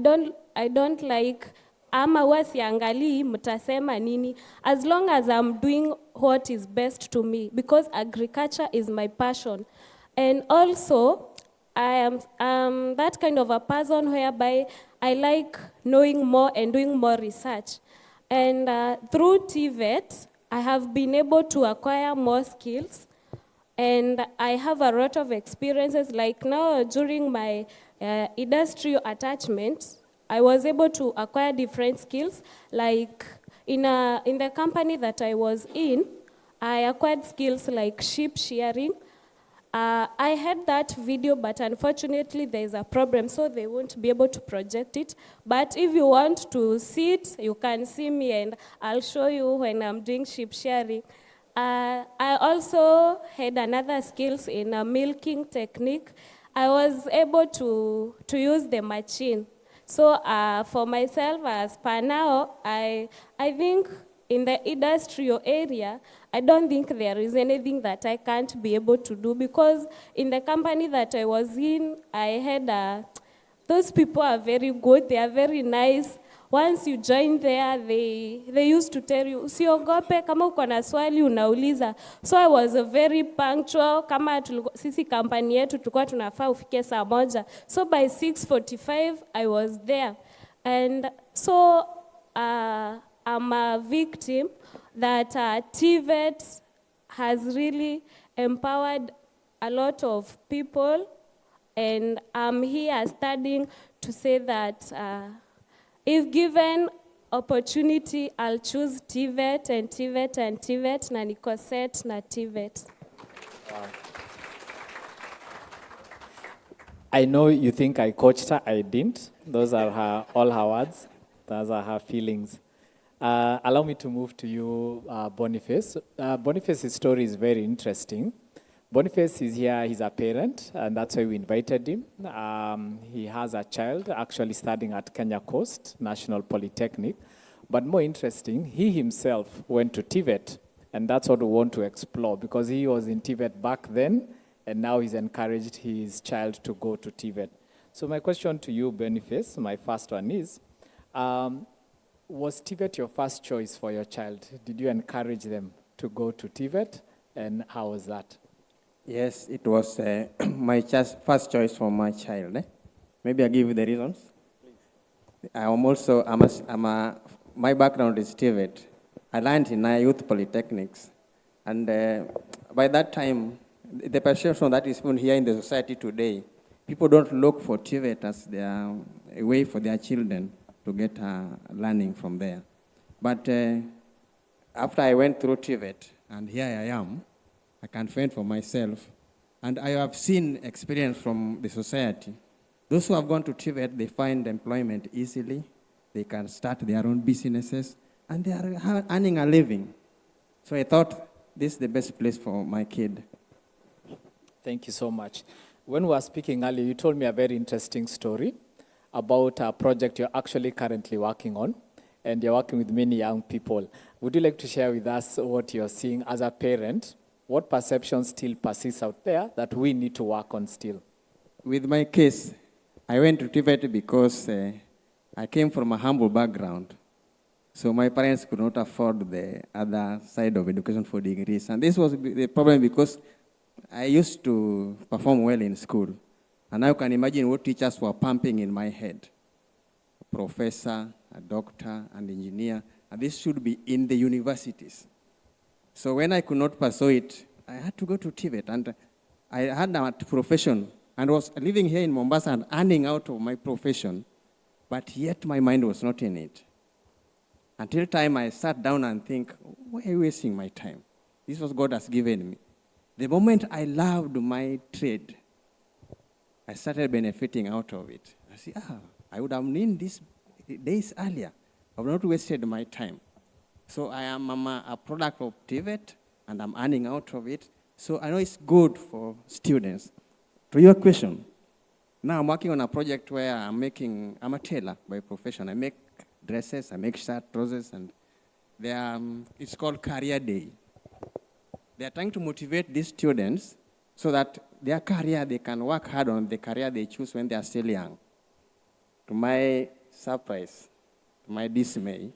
I don't like ama wasiangalii mtasema nini, as long as I'm doing what is best to me, because agriculture is my passion. And also, I am that kind of a person whereby I like knowing more and doing more research. And through TVET, I have been able to acquire more skills, and I have a lot of experiences. Like now, during my industrial attachment, I was able to acquire different skills. Like in the company that I was in, I acquired skills like sheep shearing. I had that video, but unfortunately there's a problem, so they won't be able to project it. But if you want to see it, you can see me, and I'll show you when I'm doing sheep shearing. I also had another skills in a milking technique. I was able to use the machine. So for myself, as per now, I think in the industrial area, I don't think there is anything that I can't be able to do, because in the company that I was in, I had, those people are very good, they are very nice. Once you join there, they used to tell you, usiogope, kama uko na swali unauliza. So I was very punctual, kama sisi kampani yetu tulikuwa tunafaa ufike saa moja. So by 6:45, I was there. And so I'm a victim that TVET has really empowered a lot of people, and I'm here studying to say that if given opportunity, I'll choose TVET and TVET and TVET, na niko set na TVET. Wow. I know you think I coached her, I didn't. Those are all her words. Those are her feelings. Allow me to move to you, Boniface. Boniface's story is very interesting. Boniface is here, he's a parent, and that's why we invited him. He has a child actually studying at Kenya Coast National Polytechnic, But more interesting, he himself went to TVET, and that's what we want to explore, because he was in TVET back then, and now he's encouraged his child to go to TVET. So my question to you, Boniface, my first one is, was TVET your first choice for your child? Did you encourage them to go to TVET, and how was that? Yes, it was my first choice for my child. Maybe I'll give you the reasons. My background is TVET. I learned in youth polytechnics. And by that time, the perception that is found here in the society today, people don't look for TVET as their a way for their children to get learning from there. But after I went through TVET, and here I am, I can fend for myself. And I have seen experience from the society. Those who have gone to TVET, they find employment easily. They can start their own businesses, and they are earning a living. So I thought this is the best place for my kid. Thank you so much. When we were speaking earlier, you told me a very interesting story about a project you're actually currently working on, and you're working with many young people. Would you like to share with us what you're seeing as a parent? What perception still persists out there that we need to work on still? With my case, I went to TVET because I came from a humble background. So my parents could not afford the other side of education for degrees. And this was the problem because I used to perform well in school. And now you can imagine what teachers were pumping in my head. A professor, a doctor, an engineer. And this should be in the universities. So when I could not pursue it, I had to go to TVET. And I had a profession and was living here in Mombasa and earning out of my profession. But yet my mind was not in it. Until time I sat down and think, why am I wasting my time? This was God has given me. The moment I loved my trade, I started benefiting out of it. I said, I would have known this days earlier. I would not wasted my time. So I am a product of TVET, and I'm earning out of it. So I know it's good for students. To your question, now I'm working on a project where I'm a tailor by profession. I make dresses, I make shirts, trousers, and it's called Career Day. They are trying to motivate these students so that their career, they can work hard on the career they choose when they are still young. To my surprise, to my dismay,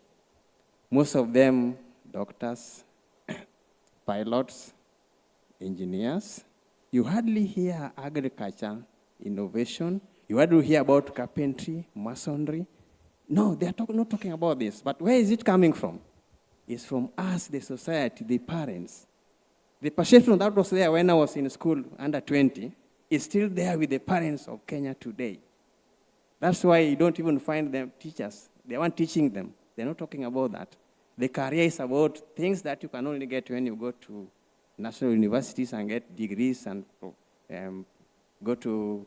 most of them doctors, pilots, engineers. You hardly hear agriculture, innovation. You hardly hear about carpentry, masonry. No, they are not talking about this. But where is it coming from? It's from us, the society, the parents. The perception that was there when I was in school, under 20, is still there with the parents of Kenya today. That's why you don't even find them teachers. They weren't teaching them. They're not talking about that. The career is about things that you can only get when you go to national universities and get degrees and go to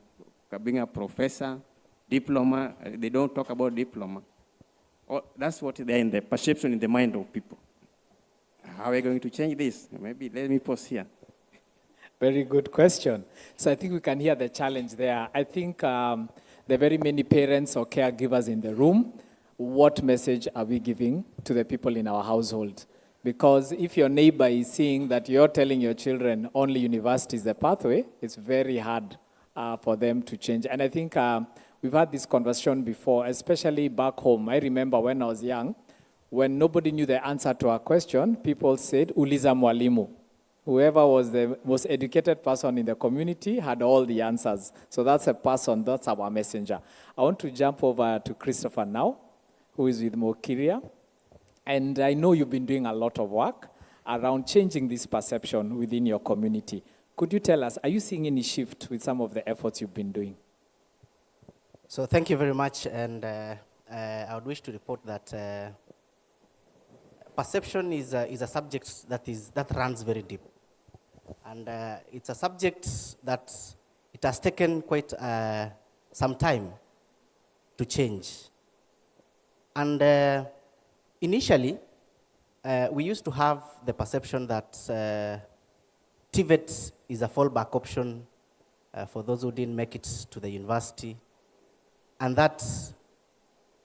being a professor, diploma. They don't talk about diploma. That's what they're in the perception in the mind of people. How are we going to change this? Maybe let me pause here. Very good question. So I think we can hear the challenge there. I think there are very many parents or caregivers in the room. What message are we giving to the people in our household? Because if your neighbor is seeing that you're telling your children only university is the pathway, it's very hard for them to change. And I think we've had this conversation before, especially back home. I remember when I was young, when nobody knew the answer to a question, people said, uliza mwalimu. Whoever was the most educated person in the community had all the answers. So that's a person, that's our messenger. I want to jump over to Christopher now, who is with Mokiria. And I know you've been doing a lot of work around changing this perception within your community. Could you tell us, are you seeing any shift with some of the efforts you've been doing? So thank you very much. And I would wish to report that perception is a subject that runs very deep. And it's a subject that it has taken quite some time to change. And initially, we used to have the perception that TVET is a fallback option for those who didn't make it to the university, and that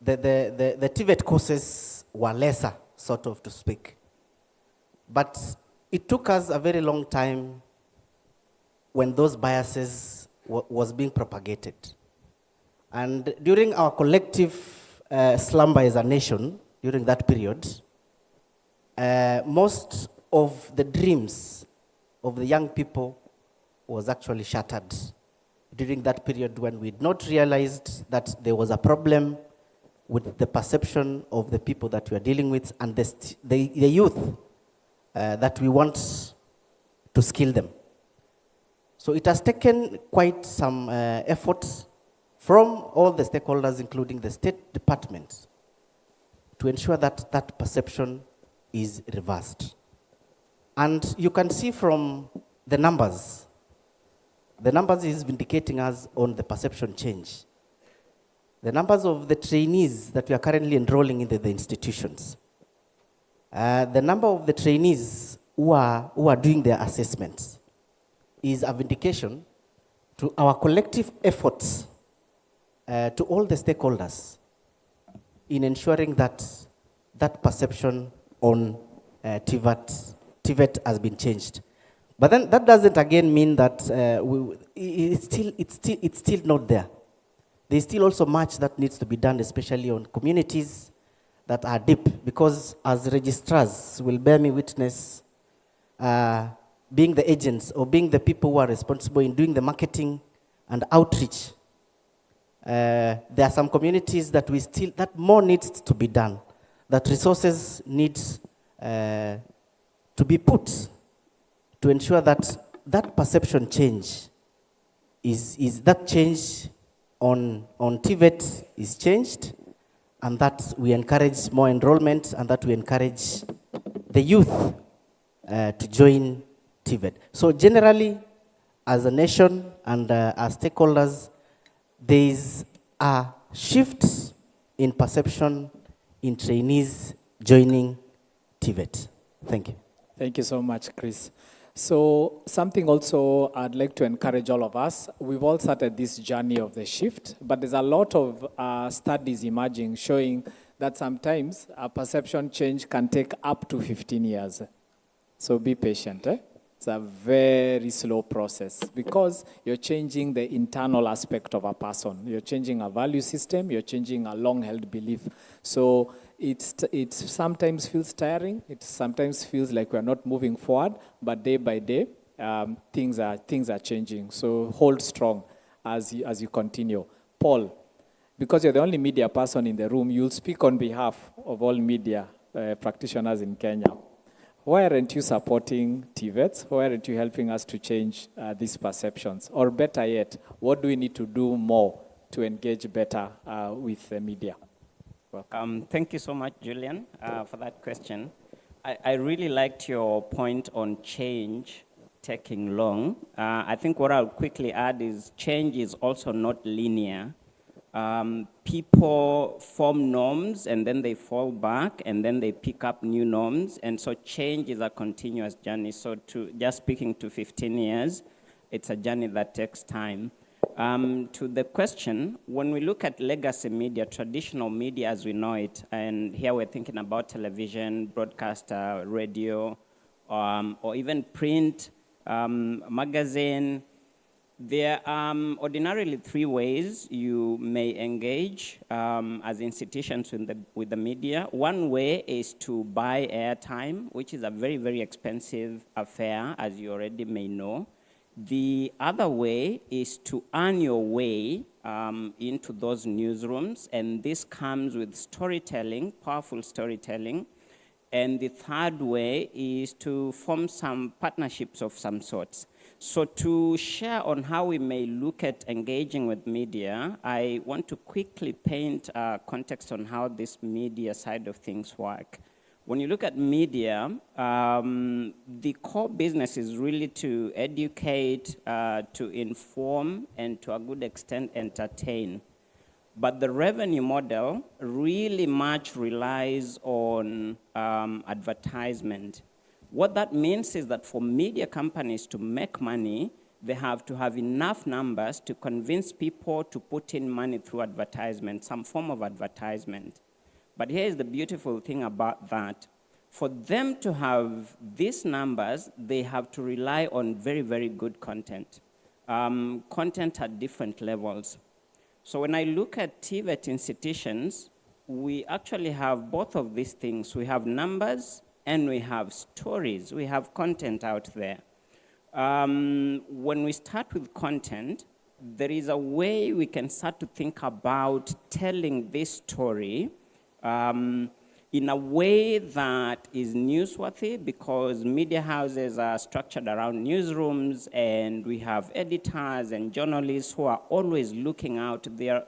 the TVET courses were lesser, sort of to speak. But it took us a very long time when those biases was being propagated. And during our collective slumber as a nation, during that period, most of the dreams of the young people was actually shattered during that period when we'd not realized that there was a problem with the perception of the people that we are dealing with and the youth that we want to skill them. So it has taken quite some efforts from all the stakeholders, including the State Department, to ensure that that perception is reversed. And you can see from the numbers is vindicating us on the perception change. The numbers of the trainees that we are currently enrolling in the institutions, the number of the trainees who are doing their assessments is a vindication to our collective efforts to all the stakeholders in ensuring that that perception on TVET has been changed. But then that doesn't again mean that it's still not there. There's still also much that needs to be done, especially on communities that are deep, because as registrars will bear me witness, being the agents or being the people who are responsible in doing the marketing and outreach, there are some communities that that more needs to be done, that resources need to be put to ensure that that perception change is that change on TVET is changed, and that we encourage more enrollment, and that we encourage the youth to join TVET. So generally, as a nation and as stakeholders, there is a shift in perception in trainees joining TVET. Thank you. Thank you so much, Chris. So something also I'd like to encourage all of us. We've all started this journey of the shift, but there's a lot of studies emerging showing that sometimes a perception change can take up to 15 years. So be patient. It's a very slow process because you're changing the internal aspect of a person. You're changing a value system. You're changing a long-held belief. So it sometimes feels tiring. It sometimes feels like we're not moving forward. But day by day, things are changing. So hold strong as you continue. Paul, because you're the only media person in the room, you'll speak on behalf of all media practitioners in Kenya. Why aren't you supporting TVETs? Why aren't you helping us to change these perceptions? Or better yet, what do we need to do more to engage better with the media? Welcome. Thank you so much, Julian, for that question. I really liked your point on change taking long. I think what I'll quickly add is change is also not linear. People form norms and then they fall back and then they pick up new norms. And so change is a continuous journey. So just speaking to 15 years, it's a journey that takes time. To the question, when we look at legacy media, traditional media as we know it, and here we're thinking about television, broadcast, radio, or even print, magazine, there are ordinarily three ways you may engage as institutions with the media. One way is to buy airtime, which is a very, very expensive affair, as you already may know. The other way is to earn your way into those newsrooms, and this comes with storytelling, powerful storytelling. And the third way is to form some partnerships of some sorts. So to share on how we may look at engaging with media, I want to quickly paint a context on how this media side of things work. When you look at media, the core business is really to educate, to inform, and to a good extent entertain. But the revenue model really much relies on advertisement. What that means is that for media companies to make money, they have to have enough numbers to convince people to put in money through advertisement, some form of advertisement. But here is the beautiful thing about that. For them to have these numbers, they have to rely on very, very good content. Content at different levels. So when I look at TVET institutions, we actually have both of these things. We have numbers and we have stories. We have content out there. When we start with content, there is a way we can start to think about telling this story in a way that is newsworthy, because media houses are structured around newsrooms, and we have editors and journalists who are always looking out. Their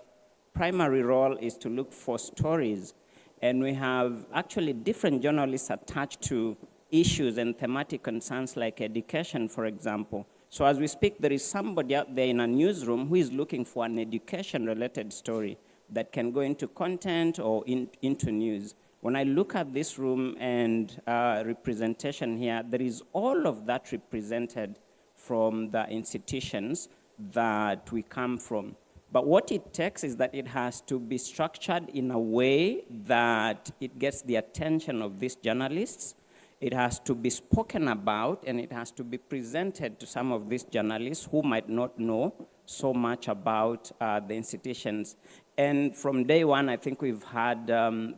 primary role is to look for stories. And we have actually different journalists attached to issues and thematic concerns like education, for example. So as we speak, there is somebody out there in a newsroom who is looking for an education-related story that can go into content or into news. When I look at this room and representation here, there is all of that represented from the institutions that we come from. But what it takes is that it has to be structured in a way that it gets the attention of these journalists. It has to be spoken about, and it has to be presented to some of these journalists who might not know so much about the institutions. And from day one, I think we've had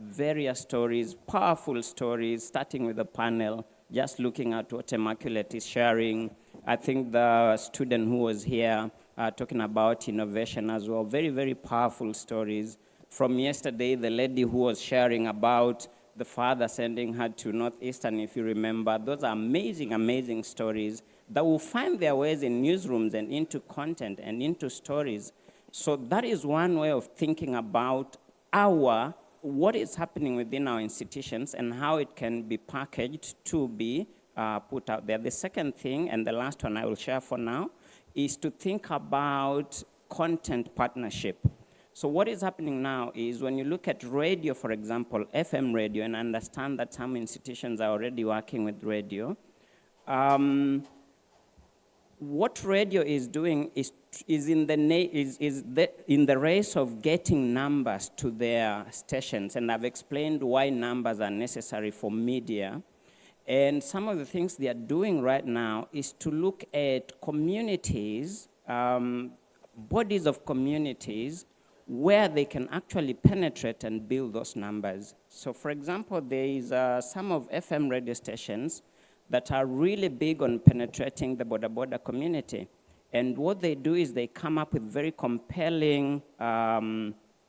various stories, powerful stories, starting with the panel, just looking at what Immaculate is sharing. I think the student who was here talking about innovation as well, very, very powerful stories. From yesterday, the lady who was sharing about the father sending her to Northeastern, if you remember. Those are amazing, amazing stories that will find their ways in newsrooms and into content and into stories. So that is one way of thinking about what is happening within our institutions and how it can be packaged to be put out there. The second thing, and the last one I will share for now, is to think about content partnership. So what is happening now is when you look at radio, for example, FM radio, and understand that some institutions are already working with radio, what radio is doing is in the race of getting numbers to their stations, and I've explained why numbers are necessary for media. And some of the things they are doing right now is to look at communities, bodies of communities, where they can actually penetrate and build those numbers. So for example, there is some of FM radio stations that are really big on penetrating the border community. And what they do is they come up with very compelling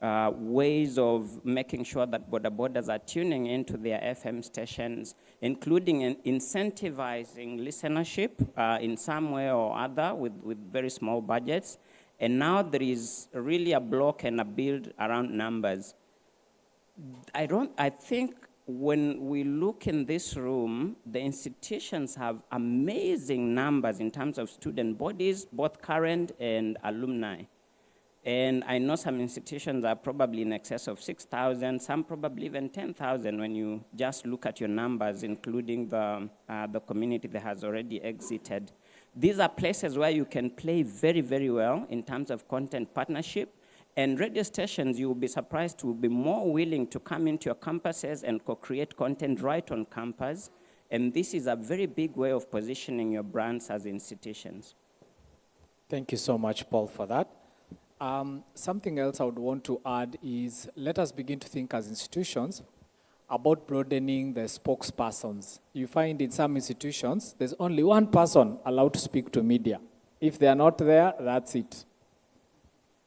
ways of making sure that borders are tuning into their FM stations, including incentivizing listenership in some way or other with very small budgets. And now there is really a block and a build around numbers. I think when we look in this room, the institutions have amazing numbers in terms of student bodies, both current and alumni. And I know some institutions are probably in excess of 6,000, some probably even 10,000 when you just look at your numbers, including the community that has already exited. These are places where you can play very, very well in terms of content partnership. And radio stations, you will be surprised, will be more willing to come into your campuses and co-create content right on campus. And this is a very big way of positioning your brands as institutions. Thank you so much, Paul, for that. Something else I would want to add is let us begin to think as institutions about broadening the spokespersons. You find in some institutions, there's only one person allowed to speak to media. If they are not there, that's it.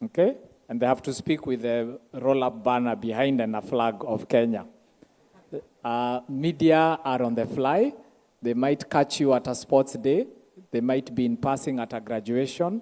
Okay? And they have to speak with a roll-up banner behind and a flag of Kenya. Media are on the fly. They might catch you at a sports day. They might be in passing at a graduation.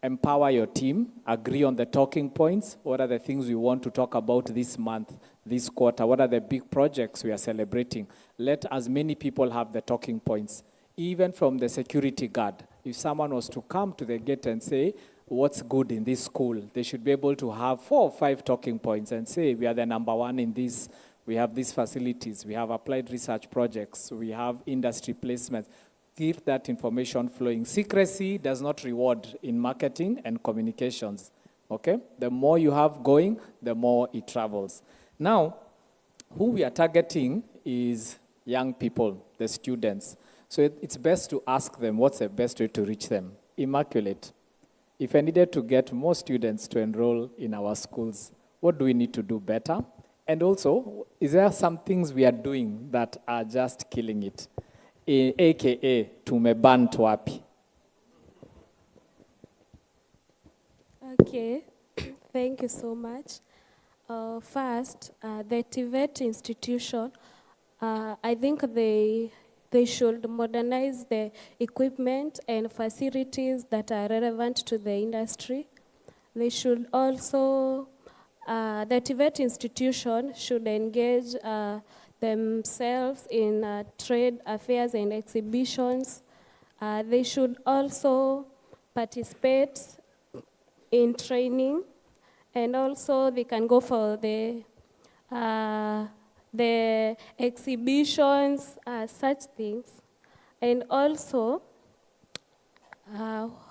Empower your team. Agree on the talking points. What are the things we want to talk about this month, this quarter? What are the big projects we are celebrating? Let as many people have the talking points. Even from the security guard. If someone was to come to the gate and say, what's good in this school, they should be able to have 4 or 5 talking points and say, we are the number one in this. We have these facilities. We have applied research projects. We have industry placements. Keep that information flowing. Secrecy does not reward in marketing and communications. Okay? The more you have going, the more it travels. Now, who we are targeting is young people, the students. So it's best to ask them what's the best way to reach them. Immaculate, if I needed to get more students to enroll in our schools, what do we need to do better? And also, is there some things we are doing that are just killing it? AKA, tumeban wapi. Okay, thank you so much. First, the TVET institution, I think they should modernize the equipment and facilities that are relevant to the industry. They should also, the TVET institution should engage themselves in trade affairs and exhibitions. They should also participate in training, and also they can go for the exhibitions, such things. And also,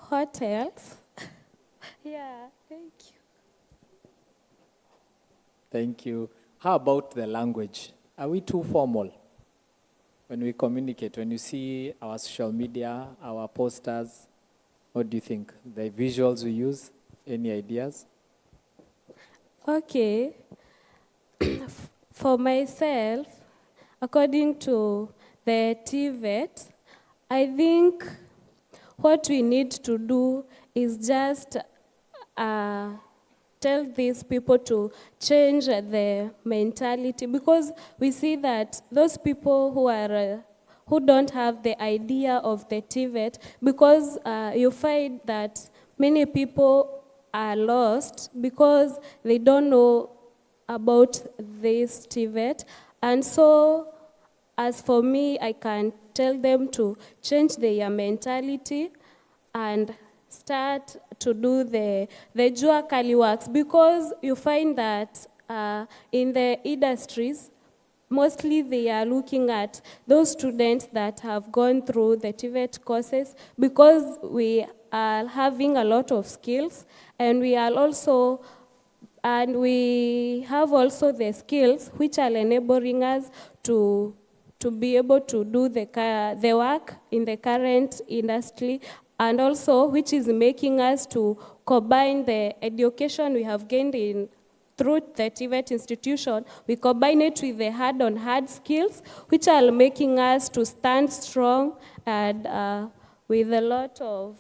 what else? Yeah, thank you. Thank you. How about the language? Are we too formal when we communicate? When you see our social media, our posters, what do you think? The visuals we use, any ideas? Okay. For myself, according to the TVET, I think what we need to do is just tell these people to change their mentality, because we see that those people who don't have the idea of the TVET, because you find that many people are lost because they don't know about this TVET. And so, as for me, I can tell them to change their mentality and start to do the Jua Kali works, because you find that in the industries, mostly they are looking at those students that have gone through the TVET courses, because we are having a lot of skills, and we have also the skills which are enabling us to be able to do the work in the current industry, and also which is making us to combine the education we have gained through the TVET institution. We combine it with the hard skills, which are making us to stand strong and with a lot of...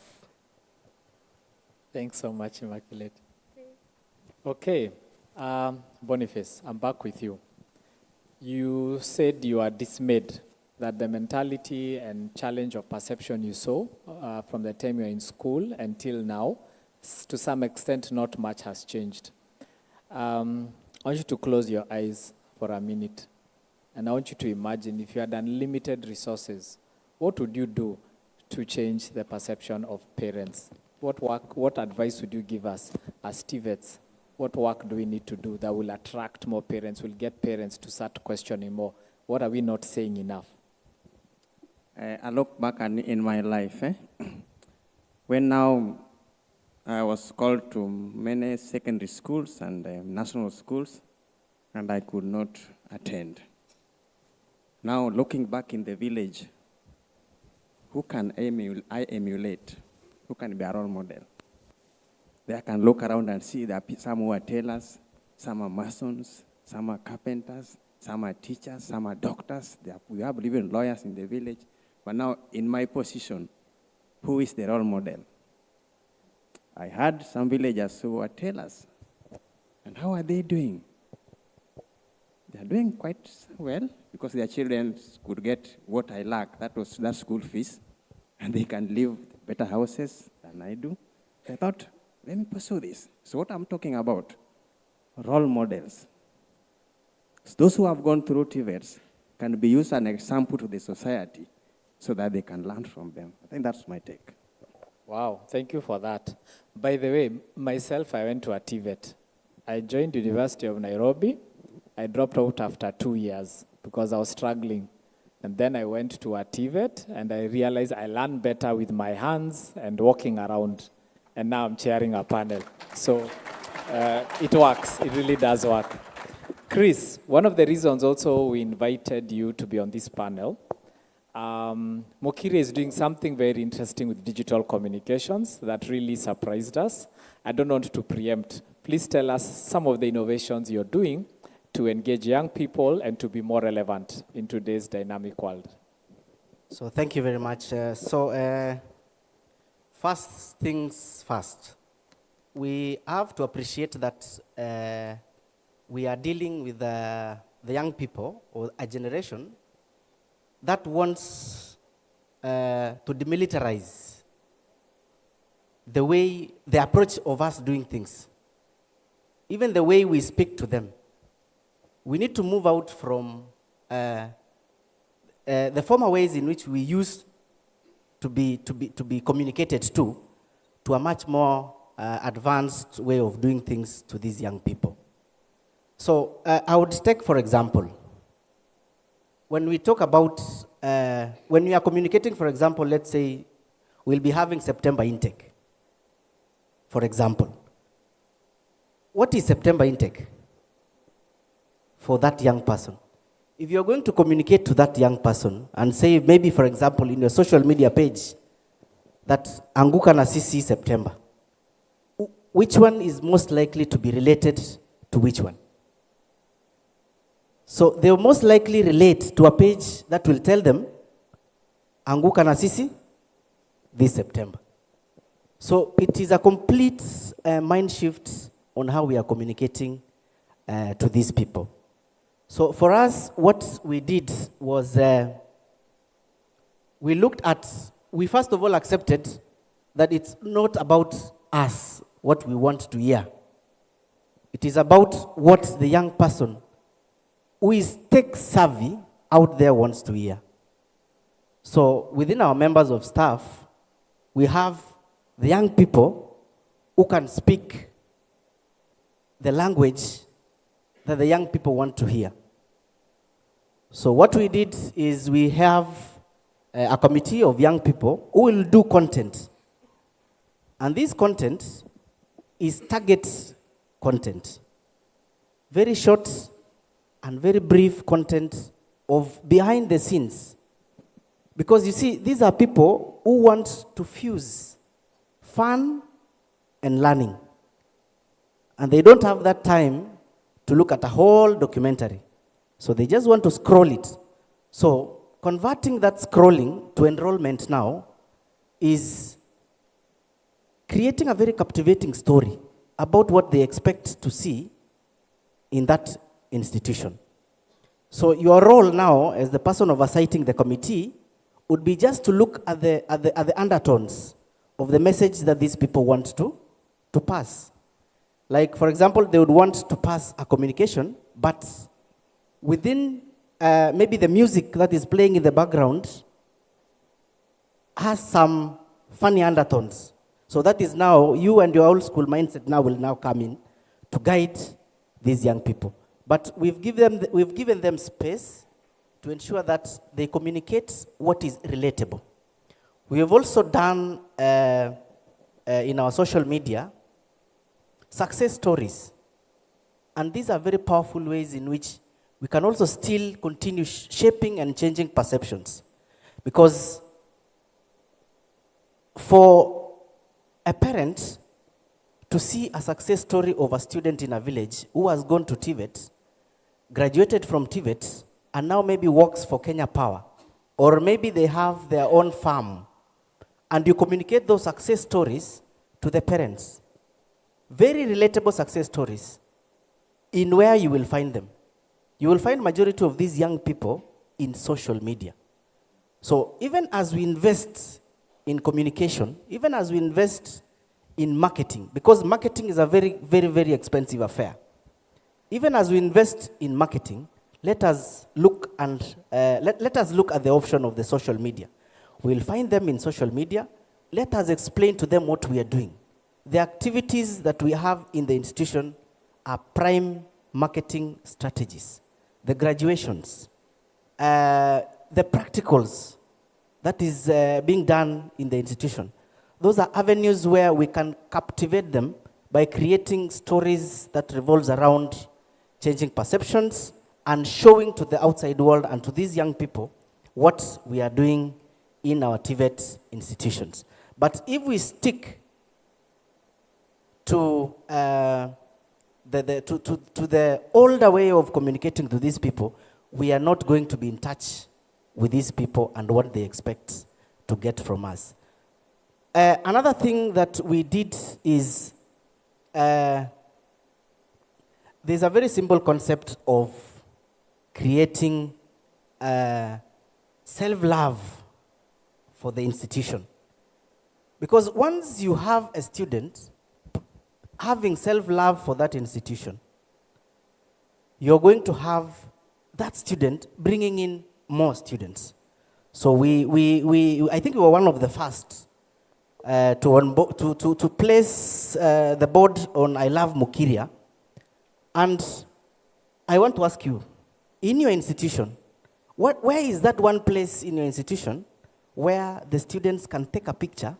Thanks so much, Immaculate. Okay, Boniface, I'm back with you. You said you are dismayed that the mentality and challenge of perception you saw from the time you were in school until now, to some extent, not much has changed. I want you to close your eyes for a minute, and I want you to imagine if you had unlimited resources, what would you do to change the perception of parents? What advice would you give us as TVETs? What work do we need to do that will attract more parents, will get parents to start questioning more? What are we not saying enough? I look back in my life, when now I was called to many secondary schools and national schools, and I could not attend. Now, looking back in the village, who can I emulate? Who can be a role model? They can look around and see there are some who are tailors, some are masons, some are carpenters, some are teachers, some are doctors. We have even lawyers in the village. But now, in my position, who is the role model? I had some villagers who are tailors. And how are they doing? They are doing quite well, because their children could get what I lack. That was that school fees. And they can live better houses than I do. I thought, let me pursue this. So what I'm talking about, role models. So those who have gone through TVETs can be used as an example to the society so that they can learn from them. I think that's my take. Wow, thank you for that. By the way, myself, I went to a TVET. I joined University of Nairobi. I dropped out after 2 years because I was struggling. And then I went to a TVET, and I realized I learn better with my hands and walking around. And now I'm chairing a panel. So it works. It really does work. Chris, one of the reasons also we invited you to be on this panel, Mukiri is doing something very interesting with digital communications that really surprised us. I don't want to preempt. Please tell us some of the innovations you're doing to engage young people and to be more relevant in today's dynamic world. So thank you very much. First things first, we have to appreciate that we are dealing with the young people or a generation that wants to demilitarize the approach of us doing things, even the way we speak to them. We need to move out from the former ways in which we used to be communicated to a much more advanced way of doing things to these young people. So I would take, for example, when we talk about, when we are communicating, for example, let's say we'll be having September intake, for example. What is September intake for that young person? If you're going to communicate to that young person and say, maybe, for example, in your social media page, that Anguka na Sisi September, which one is most likely to be related to which one? So they will most likely relate to a page that will tell them, Anguka na Sisi this September. So it is a complete mind shift on how we are communicating to these people. So for us, what we did was we first of all accepted that it's not about us, what we want to hear. It is about what the young person who is tech savvy out there wants to hear. So within our members of staff, we have the young people who can speak the language that the young people want to hear. So what we did is we have a committee of young people who will do content. And this content is target content. Very short and very brief content of behind the scenes. Because you see, these are people who want to fuse fun and learning. And they don't have that time to look at a whole documentary. So they just want to scroll it. So converting that scrolling to enrollment now is creating a very captivating story about what they expect to see in that institution. So your role now as the person oversighting the committee would be just to look at the undertones of the message that these people want to pass. Like, for example, they would want to pass a communication, but within maybe the music that is playing in the background has some funny undertones. So that is now, you and your old school mindset now will now come in to guide these young people. But we've given them space to ensure that they communicate what is relatable. We have also done in our social media success stories. And these are very powerful ways in which we can also still continue shaping and changing perceptions. Because for a parent to see a success story of a student in a village who has gone to TVET, graduated from TVET, and now maybe works for Kenya Power, or maybe they have their own farm, and you communicate those success stories to the parents. Very relatable success stories. In where you will find them? You will find majority of these young people in social media. So even as we invest in communication, even as we invest in marketing, because marketing is a very, very, very expensive affair. Even as we invest in marketing, let us look at the option of the social media. We'll find them in social media. Let us explain to them what we are doing. The activities that we have in the institution are prime marketing strategies. The graduations, the the practicals that is being done in the institution. Those are avenues where we can captivate them by creating stories that revolves around changing perceptions and showing to the outside world and to these young people what we are doing in our TVET institutions. But if we stick to the older way of communicating to these people, we are not going to be in touch with these people and what they expect to get from us. Another thing that we did is there's a very simple concept of creating self-love for the institution. Because once you have a student having self-love for that institution, you're going to have that student bringing in more students. So I think we were one of the first to place the board on I Love Mukiria. And I want to ask you, in your institution, where is that one place in your institution where the students can take a picture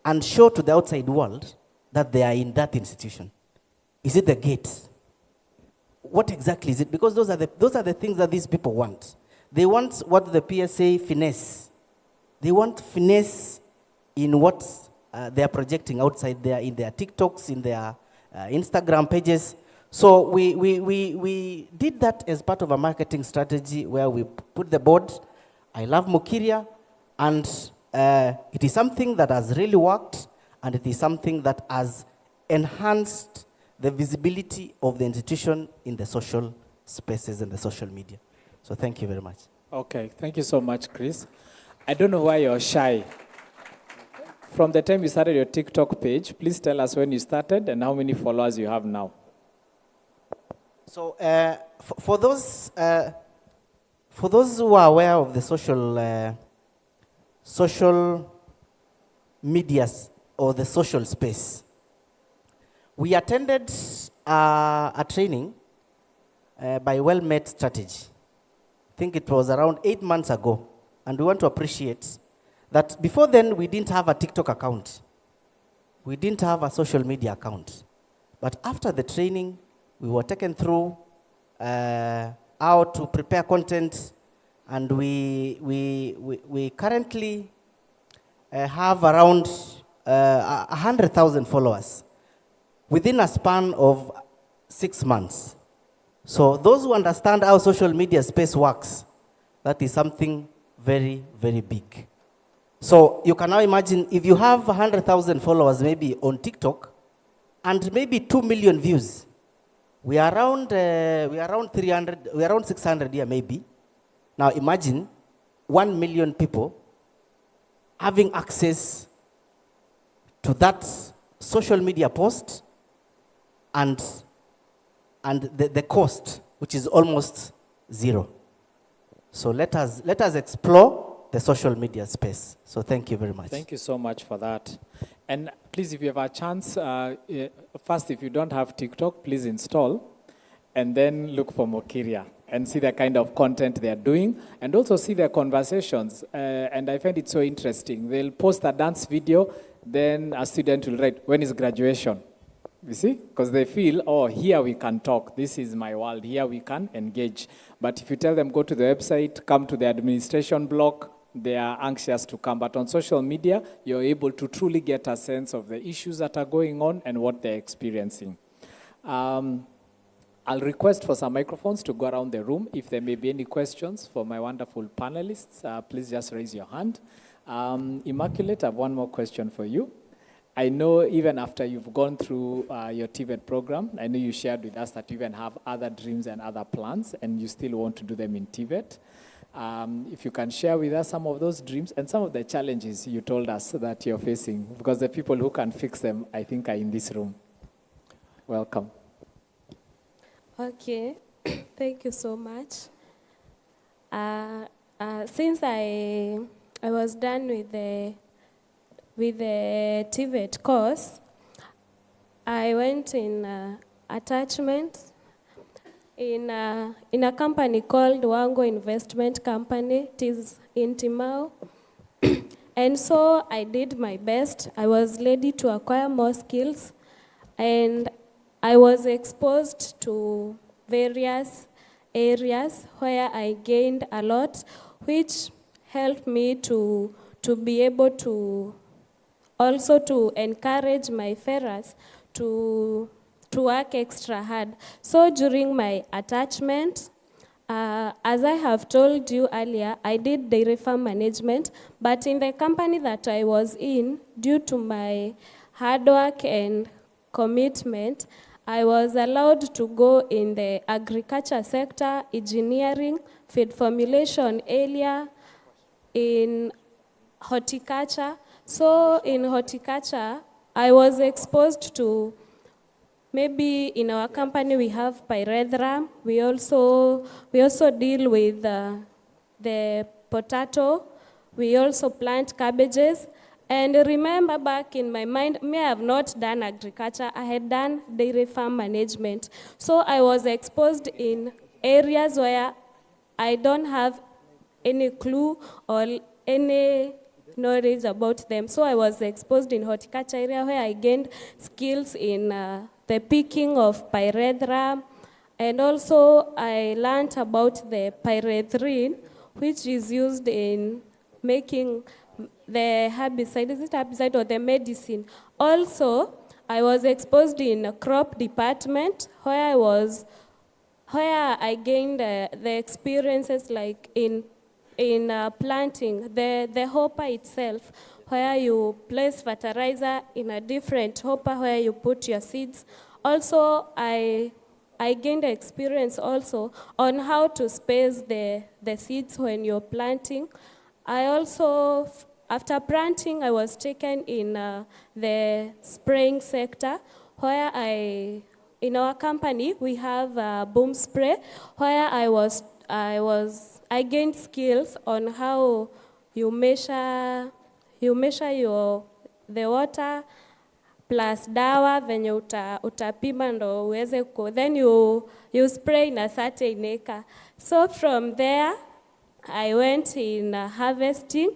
and show to the outside world that they are in that institution? Is it the gate? What exactly is it? Because those are the things that these people want. They want what the PSA finesse. They want finesse in what they are projecting outside there, in their TikToks, in their Instagram pages. So we did that as part of a marketing strategy where we put the board, I Love Mukiria, and it is something that has really worked, and it is something that has enhanced the visibility of the institution in the social spaces and the social media. So thank you very much. Okay, thank you so much, Chris. I don't know why you're shy. From the time you started your TikTok page, please tell us when you started and how many followers you have now. So for those who are aware of the social medias or the social space, we attended a training by Well-Met Strategy. I think it was around 8 months ago, and we want to appreciate that before then we didn't have a TikTok account. We didn't have a social media account. But after the training, we were taken through how to prepare content, and we currently have around 100,000 followers within a span of 6 months. So those who understand how social media space works, that is something very, very big. So you can now imagine if you have 100,000 followers maybe on TikTok and maybe 2 million views, we are around 300, we are around 600 here maybe. Now imagine 1 million people having access to that social media post and the cost, which is almost zero. So let us explore the social media space. So thank you very much. Thank you so much for that. And please, if you have a chance, first, if you don't have TikTok, please install, and then look for Mukiria and see the kind of content they are doing, and also see their conversations. And I find it so interesting. They'll post a dance video, then a student will write, when is graduation? You see? Because they feel, oh, here we can talk. This is my world. Here we can engage. But if you tell them, go to the website, come to the administration block, they are anxious to come. But on social media, you're able to truly get a sense of the issues that are going on and what they're experiencing. I'll request for some microphones to go around the room. If there may be any questions for my wonderful panelists, please just raise your hand. Immaculate, I have one more question for you. I know even after you've gone through your TVET program, I know you shared with us that you even have other dreams and other plans, and you still want to do them in TVET. If you can share with us some of those dreams and some of the challenges you told us that you're facing, because the people who can fix them, I think, are in this room. Welcome. Okay, thank you so much. Since I was done with the TVET course, I went in attachment, in a company called Wango Investment Company. It is in Timau. And so I did my best. I was ready to acquire more skills, and I was exposed to various areas where I gained a lot, which helped me to be able to also to encourage my fellows to work extra hard. So during my attachment, as I have told you earlier, I did dairy farm management, but in the company that I was in, due to my hard work and commitment, I was allowed to go in the agriculture sector, engineering, feed formulation area, in horticulture. So in horticulture, I was exposed to, maybe in our company we have pyrethrum. We also deal with the potato. We also plant cabbages. And remember, back in my mind, I have not done agriculture. I had done dairy farm management. So I was exposed in areas where I don't have any clue or any knowledge about them. So I was exposed in horticulture area where I gained skills in the picking of pyrethrum, and also I learned about the pyrethrin, which is used in making the herbicide. Is it herbicide or the medicine? Also, I was exposed in a crop department where I gained the experiences like in planting, the hopper itself, where you place fertilizer in a different hopper where you put your seeds. Also, I gained experience also on how to space the seeds when you're planting. I also, after planting, I was taken in the spraying sector, where in our company, we have a boom spray, where I gained skills on how you measure the water plus dawa venye utapima ndo uweze then you spray in a certain acre. So from there, I went in harvesting,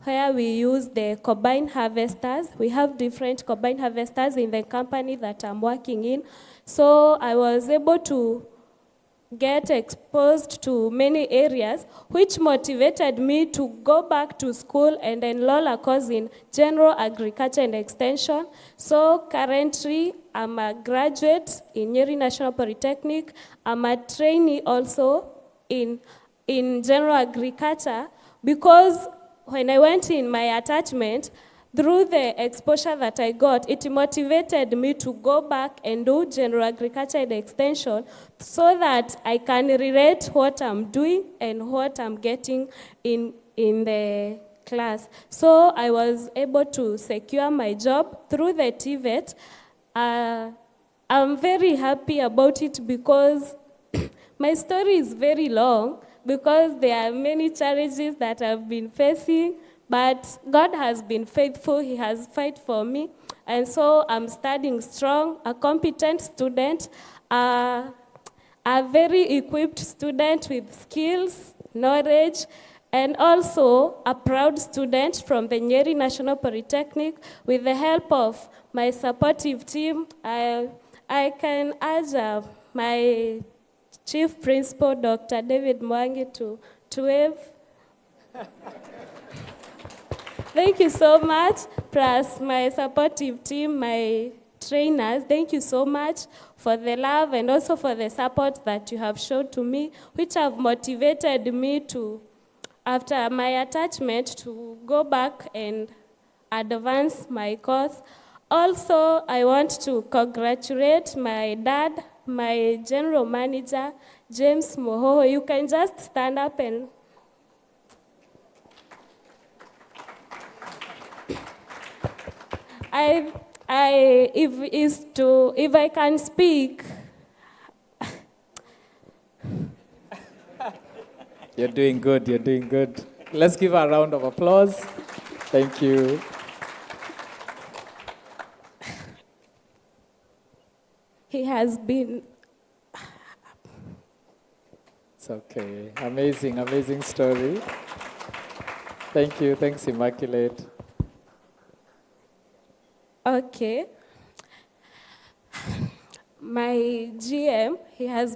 where we use the combine harvesters. We have different combine harvesters in the company that I'm working in. So I was able to get exposed to many areas, which motivated me to go back to school and enroll a course in general agriculture and extension. So currently, I'm a graduate in Nyeri National Polytechnic. I'm a trainee also in general agriculture, because when I went in my attachment, through the exposure that I got, it motivated me to go back and do general agriculture and extension so that I can relate what I'm doing and what I'm getting in the class. So I was able to secure my job through the TVET. I'm very happy about it because my story is very long, because there are many challenges that I've been facing. But God has been faithful. He has fought for me. And so I'm studying strong, a competent student, a very equipped student with skills, knowledge, and also a proud student from the Nyeri National Polytechnic. With the help of my supportive team, I can urge my Chief Principal, Dr. David Mwangi, to wave. Thank you so much, plus my supportive team, my trainers. Thank you so much for the love and also for the support that you have shown to me, which have motivated me to, after my attachment, to go back and advance my course. Also, I want to congratulate my dad, my general manager, James Mohoho. You can just stand up and... if I can speak. You're doing good, you're doing good. Let's give a round of applause. Thank you. He has been It's okay. Amazing, amazing story. Thank you. Thanks, Immaculate. Okay. My GM, he has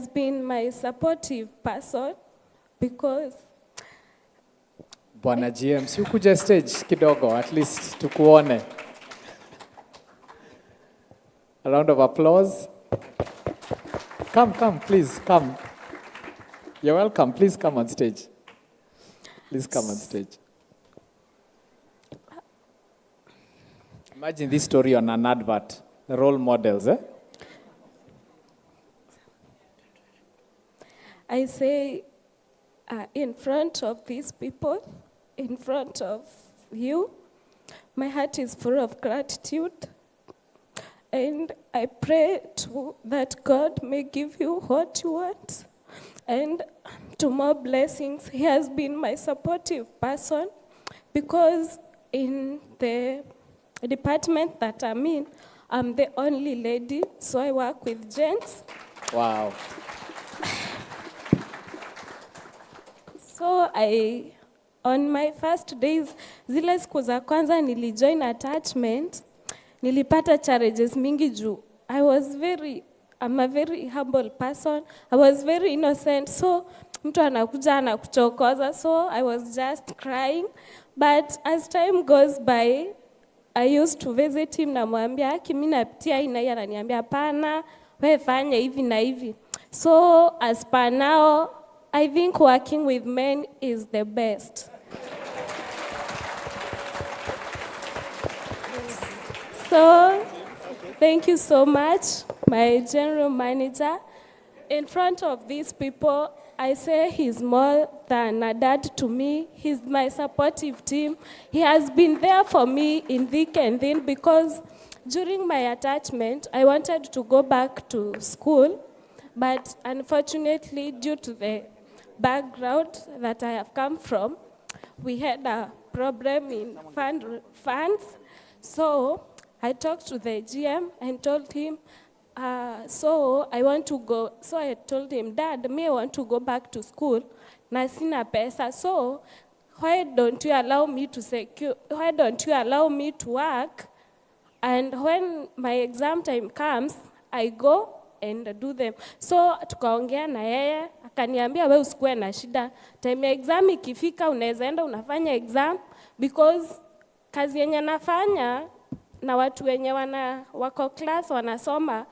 been my supportive person because Bwana GM, si ukuja stage kidogo, at least tukuone. A round of applause. Come, please, come. You're welcome. Please come on stage. Please come on stage. Imagine this story on an advert. The role models, eh? I say, in front of these people, in front of you, my heart is full of gratitude. And I pray that God may give you what you want and to more blessings. He has been my supportive person because in the department that I'm in, I'm the only lady, so I work with gents. Wow. So on my first days, zile siku za kwanza nilijoin attachment, nilipata challenges mingi juu. I'm a very humble person. I was very innocent. So mtu anakuja anakuchokoza. So I was just crying. But as time goes by, I used to visit him na mwambia, kimi napitia ina hii, ananiambia hapana, wewe fanya hivi na hivi. So as per now, I think working with men is the best. So, thank you so much, my general manager. In front of these people, I say he's more than a dad to me. He's my supportive team. He has been there for me in thick and thin because during my attachment, I wanted to go back to school, but unfortunately, due to the background that I have come from, we had a problem in funds. So I talked to the GM and told him, so I want to go. So I told him, Dad, I want to go back to school. Na sina pesa. So why don't you allow me to work? And when my exam time comes, I go and do them. So tukaongea na yeye, akaniambia wewe usikuwe na shida. Time ya exam ikifika unaweza enda unafanya exam because kazi yenye nafanya na watu wenye wako class wanasoma.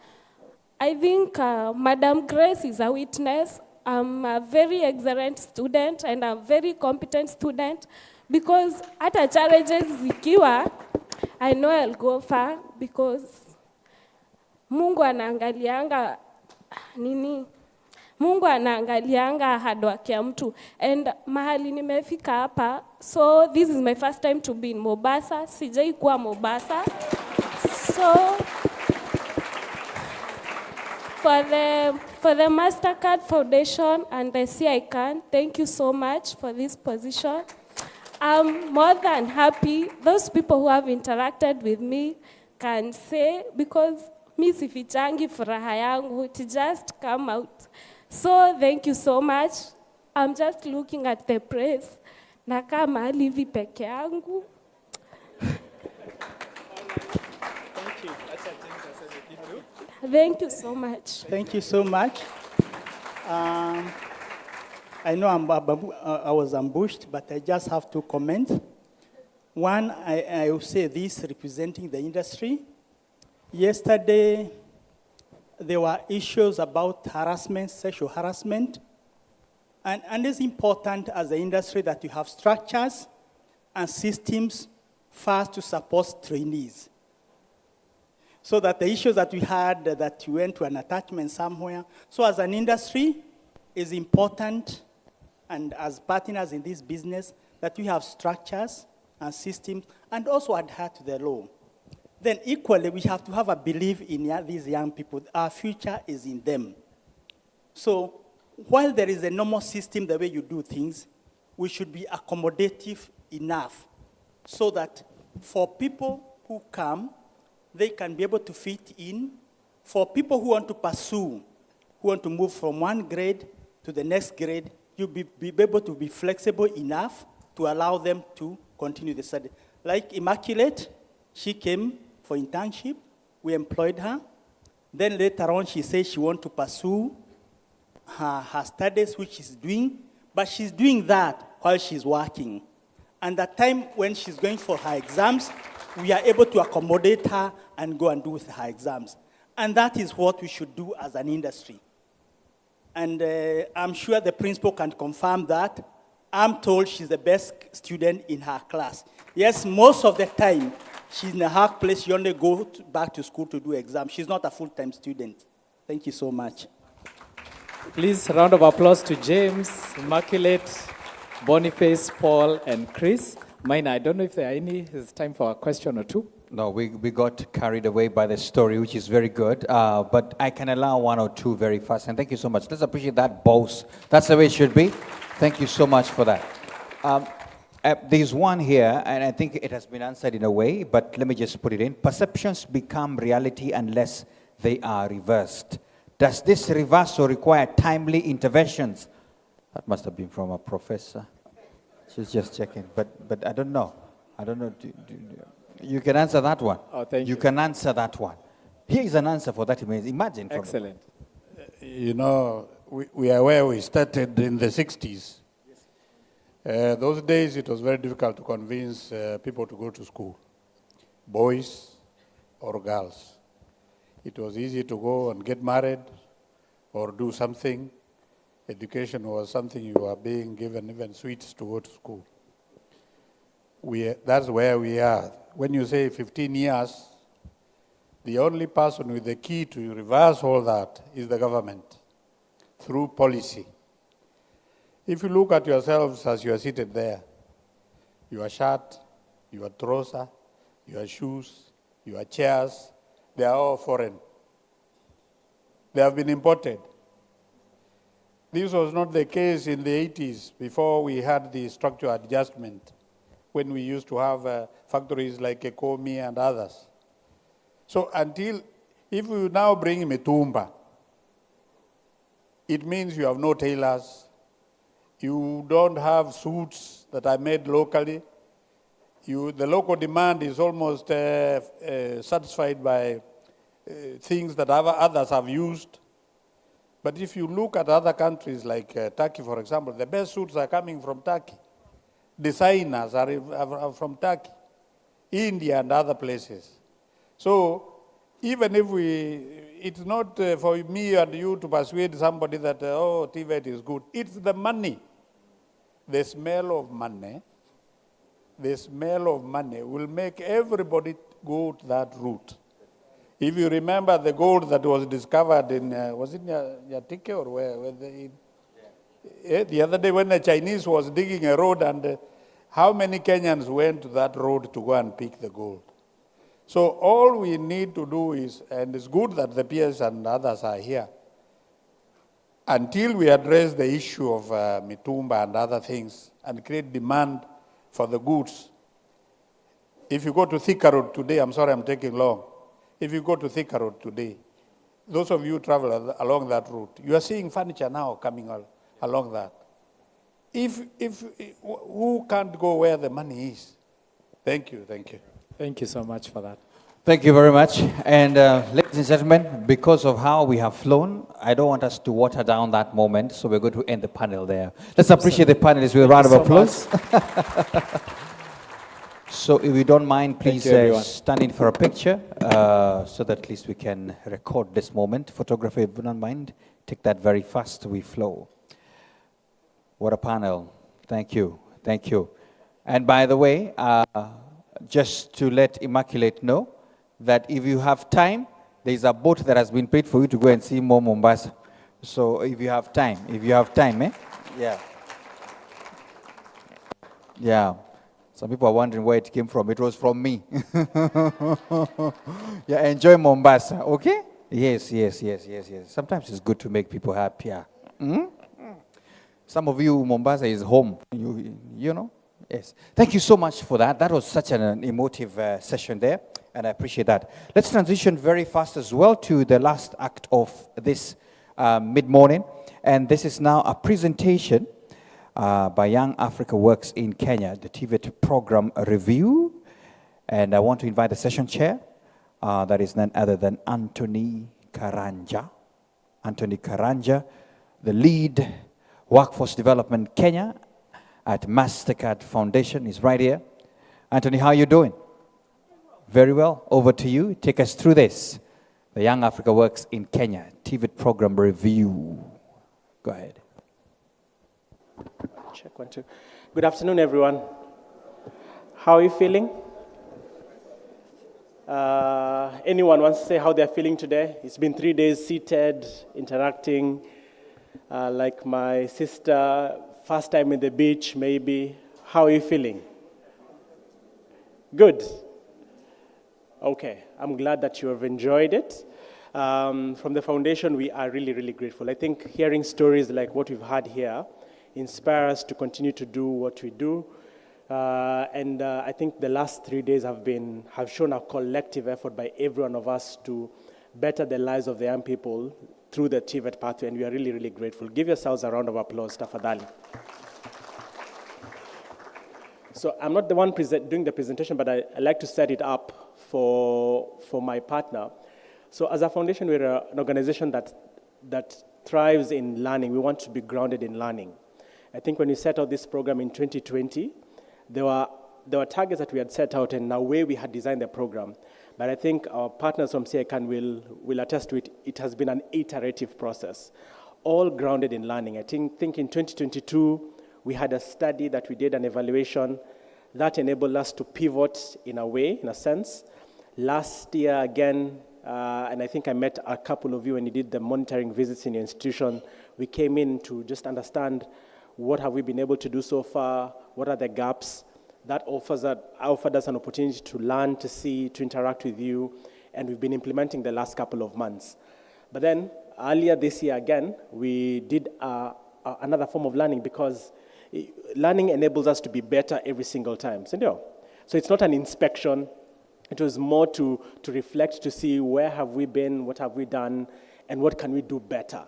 I think Madam Grace is a witness. I'm a very excellent student and a very competent student because hata challenges zikiwa, I know I'll go far because Mungu anaangalianga Mungu anaangalianga hardwork ya mtu. And mahali nimefika hapa, so this is my first time to be in Mombasa. Sijai kuwa Mombasa. So for the MasterCard Foundation and the CICAN, thank you so much for this position. I'm more than happy. Those people who have interacted with me can say, because mi sifichangi furaha yangu, it just come out. So thank you so much. I'm just looking at the press. Nakaa mahali hivi peke yangu. Thank you so much. Thank you so much. I know I was ambushed, but I just have to comment. One, I will say this representing the industry. Yesterday, there were issues about harassment, sexual harassment. And it's important as an industry that you have structures and systems first to support trainees. So that the issues that we had, that you went to an attachment somewhere. So as an industry, it's important, and as partners in this business, that we have structures and systems, and also adhere to the law. Then equally, we have to have a belief in these young people. Our future is in them. So while there is a normal system, the way you do things, we should be accommodative enough so that for people who come, they can be able to fit in. For people who want to pursue who want to move from one grade to the next grade, you'll be able to be flexible enough to allow them to continue the study. Like Immaculate, she came for internship, we employed her. Then later on, she said she wants to pursue her studies, which she's doing, but she's doing that while she's working. And the time when she's going for her exams, we are able to accommodate her and go and do with her exams. And that is what we should do as an industry. And I'm sure the principal can confirm that. I'm told she's the best student in her class. Yes, most of the time, she's in a hard place. She only goes back to school to do exams. She's not a full-time student. Thank you so much. Please, a round of applause to James, Immaculate, Boniface, Paul, and Chris. Mine, I don't know if there are any. It's time for a question or two. No, we got carried away by the story, which is very good. But I can allow one or two very fast. And thank you so much. Let's appreciate that boss. That's the way it should be. Thank you so much for that. There's one here, and I think it has been answered in a way, but let me just put it in. Perceptions become reality unless they are reversed. Does this reversal require timely interventions? That must have been from a professor. She's just checking, but I don't know. I don't know. You can answer that one. Oh, thank you. You can answer that one. Here is an answer for that. Imagine. Excellent. You know, we are where we started in the 60s. Those days, it was very difficult to convince people to go to school, boys or girls. It was easy to go and get married or do something. Education was something you were being given, even sweets to go to school. That's where we are. When you say 15 years, the only person with the key to reverse all that is the government through policy. If you look at yourselves as you are seated there, your shirt, your trouser, your shoes, your chairs, they are all foreign. They have been imported. This was not the case in the 80s, before we had the structural adjustment, when we used to have factories like Ekomi and others. So if you now bring Mitumba, it means you have no tailors, you don't have suits that are made locally, the local demand is almost satisfied by things that others have used. But if you look at other countries like Turkey, for example, the best suits are coming from Turkey. Designers are from Turkey, India and other places. So even if it's not for me and you to persuade somebody that, TVET is good. It's the money. The smell of money will make everybody go to that route. If you remember the gold that was discovered in, was it Nyatike or where the other day when the Chinese was digging a road, and how many Kenyans went to that road to go and pick the gold? So all we need to do is, and it's good that the peers and others are here, until we address the issue of Mitumba and other things and create demand for the goods. If you go to Thika Road today, I'm sorry I'm taking long. If you go to Thika Road today, those of you who travel along that route, you are seeing furniture now coming along that. Who can't go where the money is? Thank you. Thank you so much for that. Thank you very much. And ladies and gentlemen, because of how we have flown, I don't want us to water down that moment, so we're going to end the panel there. Let's appreciate the panelists with a round of applause. So if you don't mind, please stand in for a picture so that at least we can record this moment. Photographer, if you don't mind, take that very fast. We flow. What a panel. Thank you. And by the way, just to let Immaculate know that if you have time, there's a boat that has been paid for you to go and see more Mombasa. So if you have time, Yeah. Some people are wondering where it came from. It was from me. Yeah, enjoy Mombasa, okay? Yes. Sometimes it's good to make people happier. Some of you, Mombasa is home, you know? Yes. Thank you so much for that. That was such an emotive session there, and I appreciate that. Let's transition very fast as well to the last act of this mid-morning. And this is now a presentation by Young Africa Works in Kenya, the TVET program review. And I want to invite the session chair, that is none other than Anthony Karanja. Anthony Karanja, the lead Workforce Development Kenya at MasterCard Foundation, is right here. Anthony, how are you doing? Very well. Over to you. Take us through this. The Young Africa Works in Kenya, TVET program review. Go ahead. Check 1, 2. Good afternoon, everyone. How are you feeling? Anyone wants to say how they're feeling today? It's been 3 days seated, interacting, like my sister, first time in the beach, maybe. How are you feeling? Good. Okay, I'm glad that you have enjoyed it. From the foundation, we are really, really grateful. I think hearing stories like what we've had here inspire us to continue to do what we do. And I think the last 3 days have shown a collective effort by every one of us to better the lives of the young people through the TVET pathway, and we are really, really grateful. Give yourselves a round of applause, tafadhali. So I'm not the one doing the presentation, but I like to set it up for my partner. So as a foundation, we're an organization that thrives in learning. We want to be grounded in learning. I think when we set out this program in 2020, there were targets that we had set out and a way we had designed the program. But I think our partners from CICAN will attest to it. It has been an iterative process, all grounded in learning. I think in 2022, we had a study that we did, an evaluation that enabled us to pivot in a way, in a sense. Last year, again, and I think I met a couple of you when you did the monitoring visits in your institution. We came in to just understand what have we been able to do so far, what are the gaps. That offered us an opportunity to learn, to see, to interact with you, and we've been implementing the last couple of months. But then, earlier this year again, we did another form of learning, because learning enables us to be better every single time. So it's not an inspection. It was more to reflect, to see where have we been, what have we done, and what can we do better.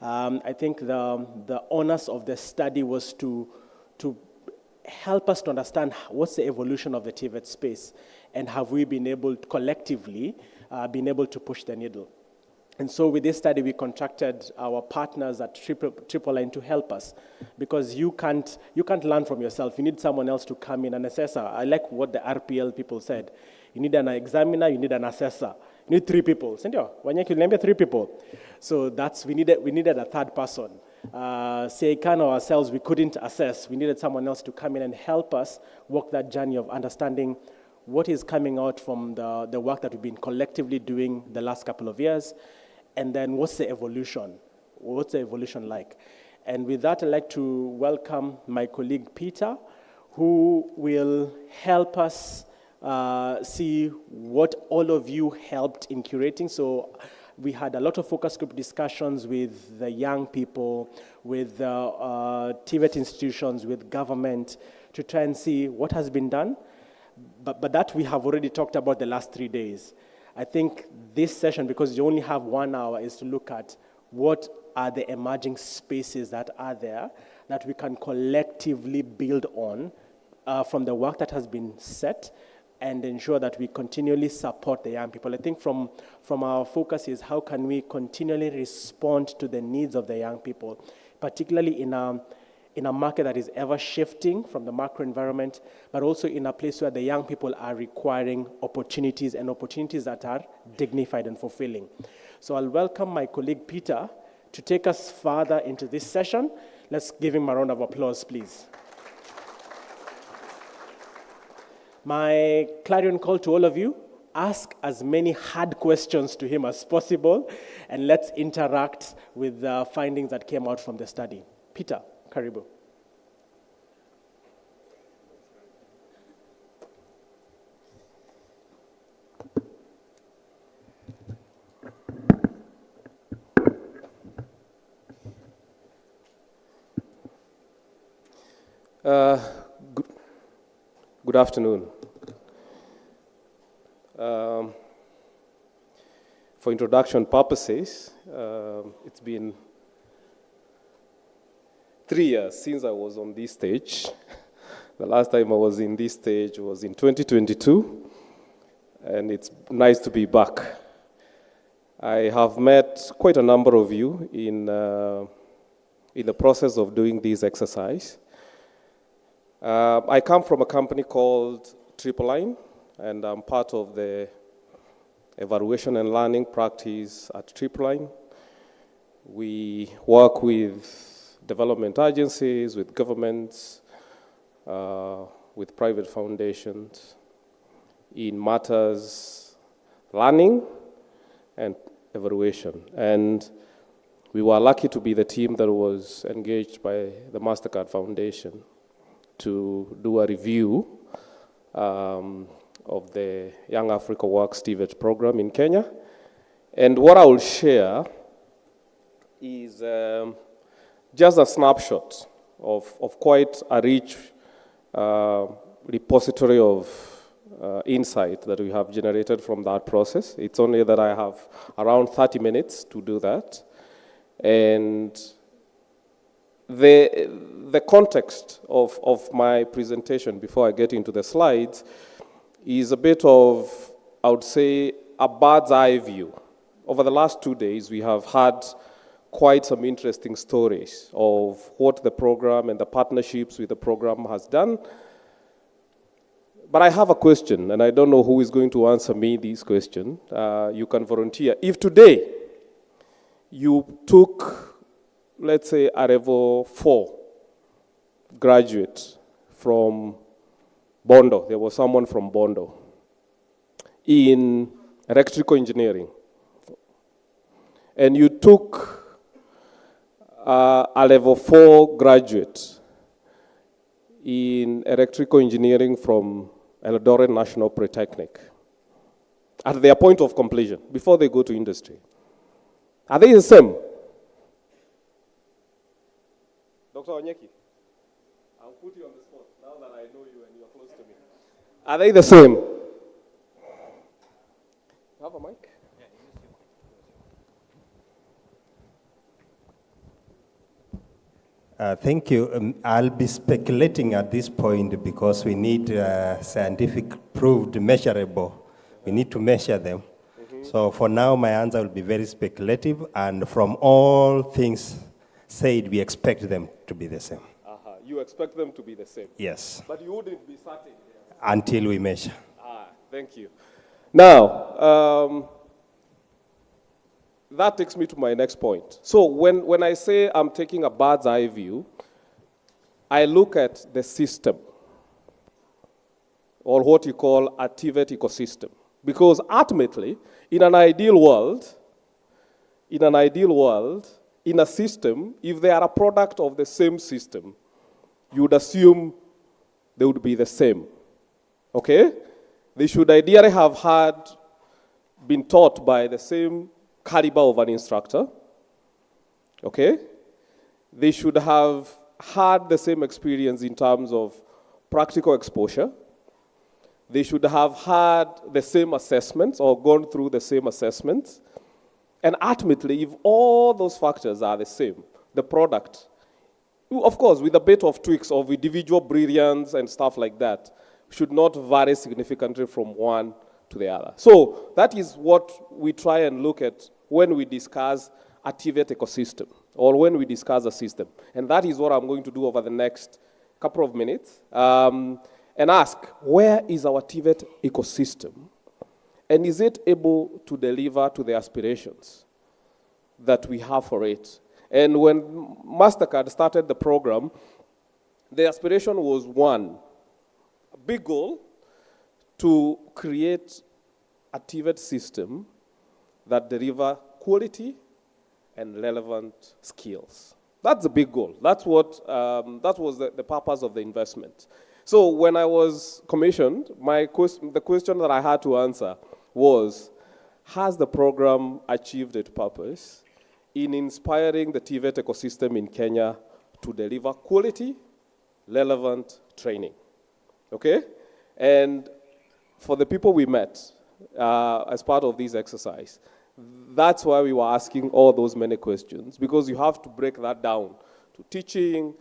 I think the onus of the study was to help us to understand what's the evolution of the TVET space, and have we been able to, collectively, to push the needle. And so with this study, we contracted our partners at Triple Line to help us, because you can't learn from yourself. You need someone else to come in, an assessor. I like what the RPL people said. You need an examiner, you need an assessor. You need 3 people. Sindio, Wanyeki, remember 3 people. So we needed a third person. CICAN or ourselves, we couldn't assess. We needed someone else to come in and help us walk that journey of understanding what is coming out from the work that we've been collectively doing the last couple of years, and then what's the evolution? What's the evolution like? And with that, I'd like to welcome my colleague Peter, who will help us see what all of you helped in curating. So we had a lot of focus group discussions with the young people, with the TVET institutions, with government, to try and see what has been done. But that we have already talked about the last 3 days. I think this session, because you only have 1 hour, is to look at what are the emerging spaces that are there that we can collectively build on from the work that has been set, and ensure that we continually support the young people. I think from our focus is how can we continually respond to the needs of the young people, particularly in a market that is ever shifting from the macro environment, but also in a place where the young people are requiring opportunities, and opportunities that are dignified and fulfilling. So I'll welcome my colleague Peter to take us further into this session. Let's give him a round of applause, please. My clarion call to all of you, ask as many hard questions to him as possible, and let's interact with the findings that came out from the study. Peter, karibu. Good afternoon. For introduction purposes, it's been 3 years since I was on this stage. The last time I was in this stage was in 2022, and it's nice to be back. I have met quite a number of you in the process of doing this exercise. I come from a company called Triple Line, and I'm part of the evaluation and learning practice at Triple Line. We work with development agencies, with governments, with private foundations in matters learning and evaluation. And we were lucky to be the team that was engaged by the MasterCard Foundation to do a review of the Young Africa Works TVET program in Kenya. And what I will share is just a snapshot of quite a rich repository of insight that we have generated from that process. It's only that I have around 30 minutes to do that. And the context of my presentation before I get into the slides is a bit of, I would say, a bird's eye view. Over the last 2 days, we have had quite some interesting stories of what the program and the partnerships with the program has done. But I have a question, and I don't know who is going to answer me this question. You can volunteer. If today you took, let's say, a level 4 graduate from Bondo, there was someone from Bondo, in electrical engineering, and you took a level 4 graduate in electrical engineering from Eldoret National Polytechnic at their point of completion, before they go to industry. Are they the same? Dr. Onyeki, I'll put you on the spot now that I know you and you're close to me. Are they the same? You have a mic? Thank you. I'll be speculating at this point because we need scientific proved measurable. We need to measure them. So for now, my answer will be very speculative, and from all things said, we expect them to be the same. You expect them to be the same? Yes. But you wouldn't be certain? Until we measure. Thank you. Now, that takes me to my next point. So when I say I'm taking a bird's eye view, I look at the system, or what you call a TVET ecosystem. Because ultimately, in an ideal world, in a system, if they are a product of the same system, you would assume they would be the same. Okay? They should ideally have been taught by the same caliber of an instructor. Okay? They should have had the same experience in terms of practical exposure. They should have had the same assessments or gone through the same assessments. And ultimately, if all those factors are the same, the product, of course, with a bit of tweaks of individual brilliance and stuff like that, should not vary significantly from one to the other. So that is what we try and look at when we discuss a TVET ecosystem, or when we discuss a system. And that is what I'm going to do over the next couple of minutes, and ask, where is our TVET ecosystem? And is it able to deliver to the aspirations that we have for it? And when MasterCard started the program, the aspiration was one, a big goal, to create a TVET system that deliver quality and relevant skills. That's a big goal. That's what, that was the purpose of the investment. So when I was commissioned, the question that I had to answer was, has the program achieved its purpose in inspiring the TVET ecosystem in Kenya to deliver quality, relevant training? Okay? And for the people we met as part of this exercise, That's why we were asking all those many questions, because you have to break that down to teaching,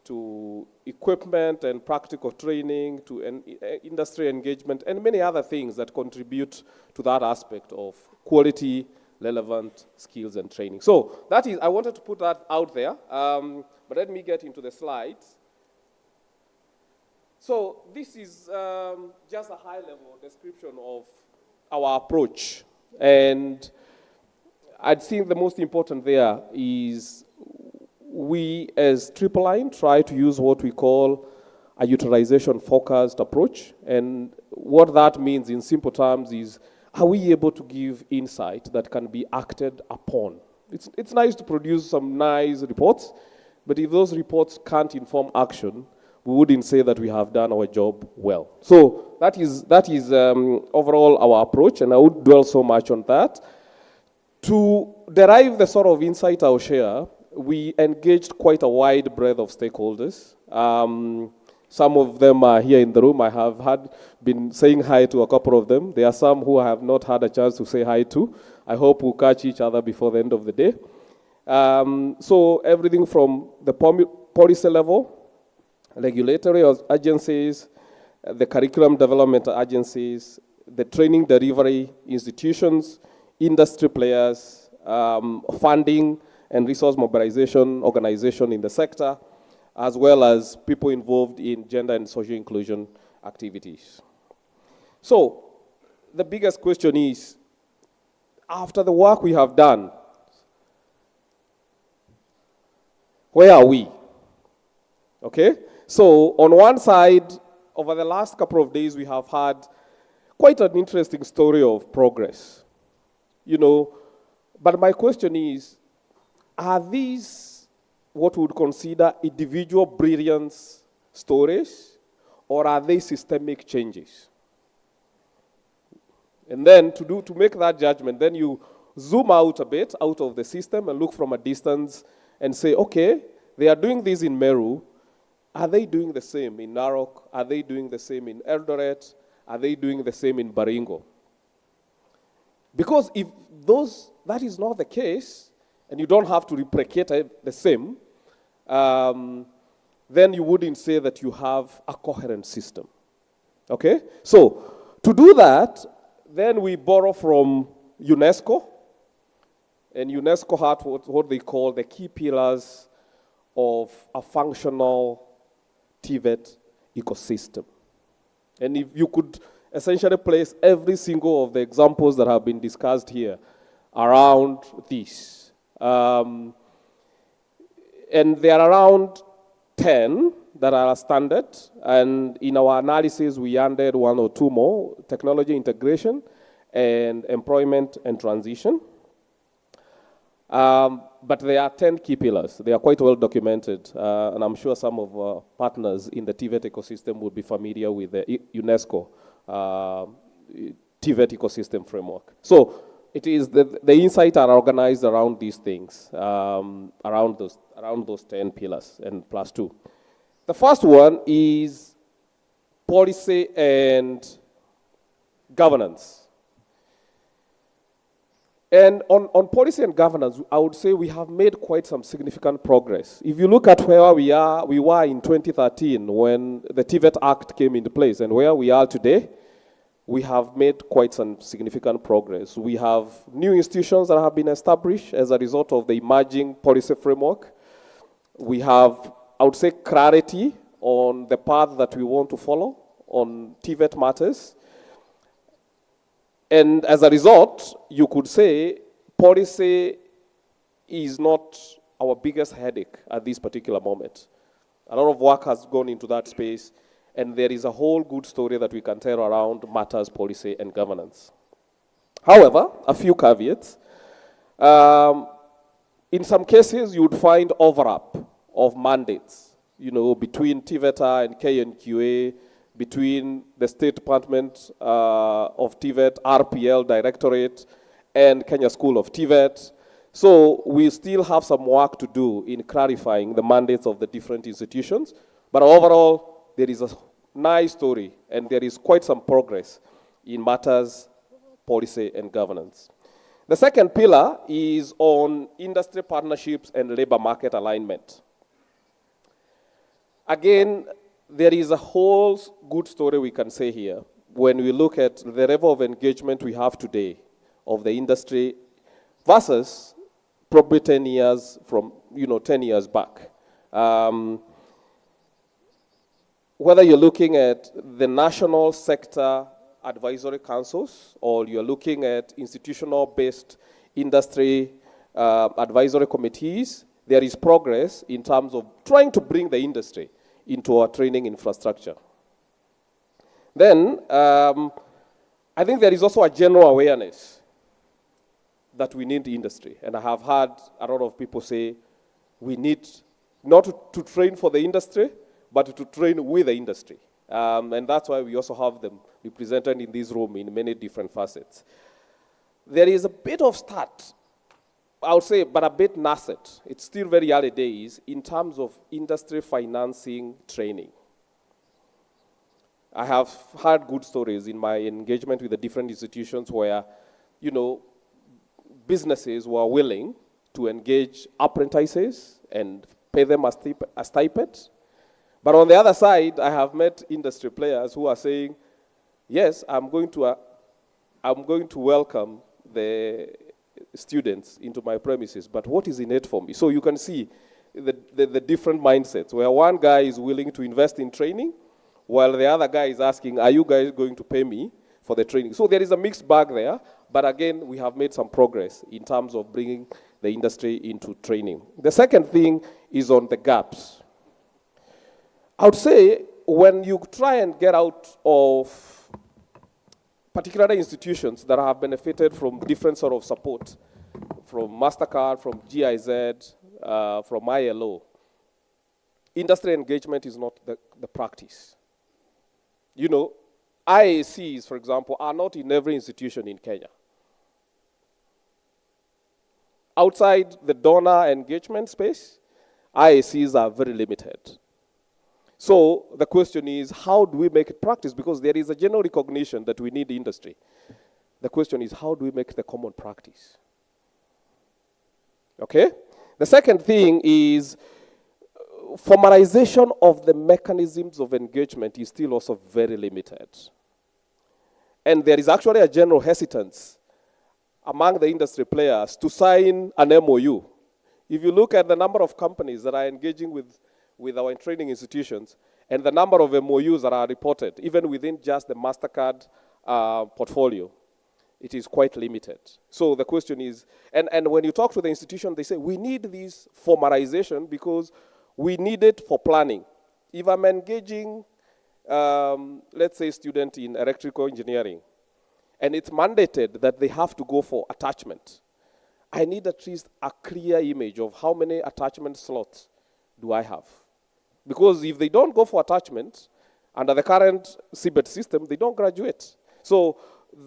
to equipment and practical training, to industry engagement, and many other things that contribute to that aspect of quality, relevant skills and training. So that is, I wanted to put that out there, but let me get into the slides. So this is just a high-level description of our approach. And I think the most important there is we as Triple Line try to use what we call a utilization-focused approach. And what that means in simple terms is, are we able to give insight that can be acted upon? It's nice to produce some nice reports, but if those reports can't inform action, we wouldn't say that we have done our job well. So that is overall our approach, and I would dwell so much on that. To derive the sort of insight I'll share, we engaged quite a wide breadth of stakeholders. Some of them are here in the room. I have been saying hi to a couple of them. There are some who I have not had a chance to say hi to. I hope we'll catch each other before the end of the day. So everything from the policy level, regulatory agencies, the curriculum development agencies, the training delivery institutions, industry players, funding and resource mobilization organization in the sector, as well as people involved in gender and social inclusion activities. So the biggest question is, after the work we have done, where are we? Okay? So on one side, over the last couple of days, we have had quite an interesting story of progress. You know, but my question is, are these what we would consider individual brilliance stories, or are they systemic changes? And then to make that judgment, then you zoom out a bit out of the system and look from a distance and say, okay, they are doing this in Meru. Are they doing the same in Narok? Are they doing the same in Eldoret? Are they doing the same in Baringo? Because if that is not the case, and you don't have to replicate the same, then you wouldn't say that you have a coherent system. Okay? So to do that, then we borrow from UNESCO, and UNESCO had what they call the key pillars of a functional TVET ecosystem. And if you could essentially place every single of the examples that have been discussed here around this. And there are around 10 that are standard, and in our analysis we added 1 or 2 more: technology integration and employment and transition. But there are 10 key pillars. They are quite well documented, and I'm sure some of our partners in the TVET ecosystem would be familiar with the UNESCO TVET ecosystem framework. So it is the insights are organized around these things, around those 10 pillars and plus 2. The first one is policy and governance. And on policy and governance, I would say we have made quite some significant progress. If you look at where we were in 2013 when the TVET Act came into place, and where we are today, we have made quite some significant progress. We have new institutions that have been established as a result of the emerging policy framework. We have, I would say, clarity on the path that we want to follow on TVET matters. And as a result, you could say policy is not our biggest headache at this particular moment. A lot of work has gone into that space, and there is a whole good story that we can tell around matters, policy, and governance. However, a few caveats. In some cases, you would find overlap of mandates, between TVETA and KNQA, between the State Department of TVET, RPL Directorate, and Kenya School of TVET. So we still have some work to do in clarifying the mandates of the different institutions. But overall, there is a nice story, and there is quite some progress in matters, policy, and governance. The second pillar is on industry partnerships and labor market alignment. Again, there is a whole good story we can say here when we look at the level of engagement we have today of the industry versus probably 10 years from, 10 years back. Whether you're looking at the national sector advisory councils or you're looking at institutional-based industry advisory committees, there is progress in terms of trying to bring the industry into our training infrastructure. Then, I think there is also a general awareness that we need the industry. And I have heard a lot of people say we need not to train for the industry, but to train with the industry. And that's why we also have them represented in this room in many different facets. There is a bit of start, I would say, but a bit nascent. It's still very early days in terms of industry financing training. I have heard good stories in my engagement with the different institutions where, businesses were willing to engage apprentices and pay them a stipend. But on the other side, I have met industry players who are saying, yes, I'm going to welcome the students into my premises, but what is in it for me? So you can see the different mindsets, where one guy is willing to invest in training, while the other guy is asking, are you guys going to pay me for the training? So there is a mixed bag there, but again, we have made some progress in terms of bringing the industry into training. The second thing is on the gaps. I would say when you try and get out of particular institutions that have benefited from different sort of support, from MasterCard, from GIZ, from ILO, industry engagement is not the practice. IACs, for example, are not in every institution in Kenya. Outside the donor engagement space, IACs are very limited. So the question is, how do we make it practice? Because there is a general recognition that we need the industry. The question is, how do we make the common practice? Okay? The second thing is, formalization of the mechanisms of engagement is still also very limited. And there is actually a general hesitance among the industry players to sign an MOU. If you look at the number of companies that are engaging with our training institutions and the number of MOUs that are reported, even within just the MasterCard portfolio, it is quite limited. So the question is, and when you talk to the institution, they say, we need this formalization because we need it for planning. If I'm engaging, let's say, a student in electrical engineering, and it's mandated that they have to go for attachment, I need at least a clear image of how many attachment slots do I have. Because if they don't go for attachment, under the current CBET system, they don't graduate. So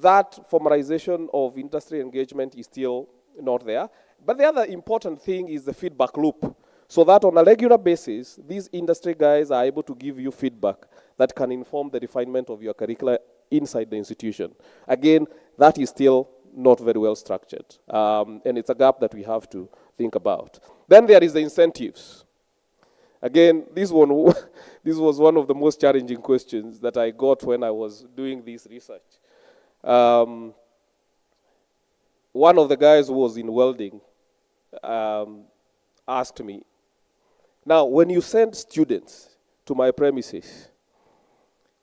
that formalization of industry engagement is still not there. But the other important thing is the feedback loop. So that on a regular basis, these industry guys are able to give you feedback that can inform the refinement of your curricula inside the institution. Again, that is still not very well structured. And it's a gap that we have to think about. Then there is the incentives. Again, this was one of the most challenging questions that I got when I was doing this research. One of the guys who was in welding asked me, now, when you send students to my premises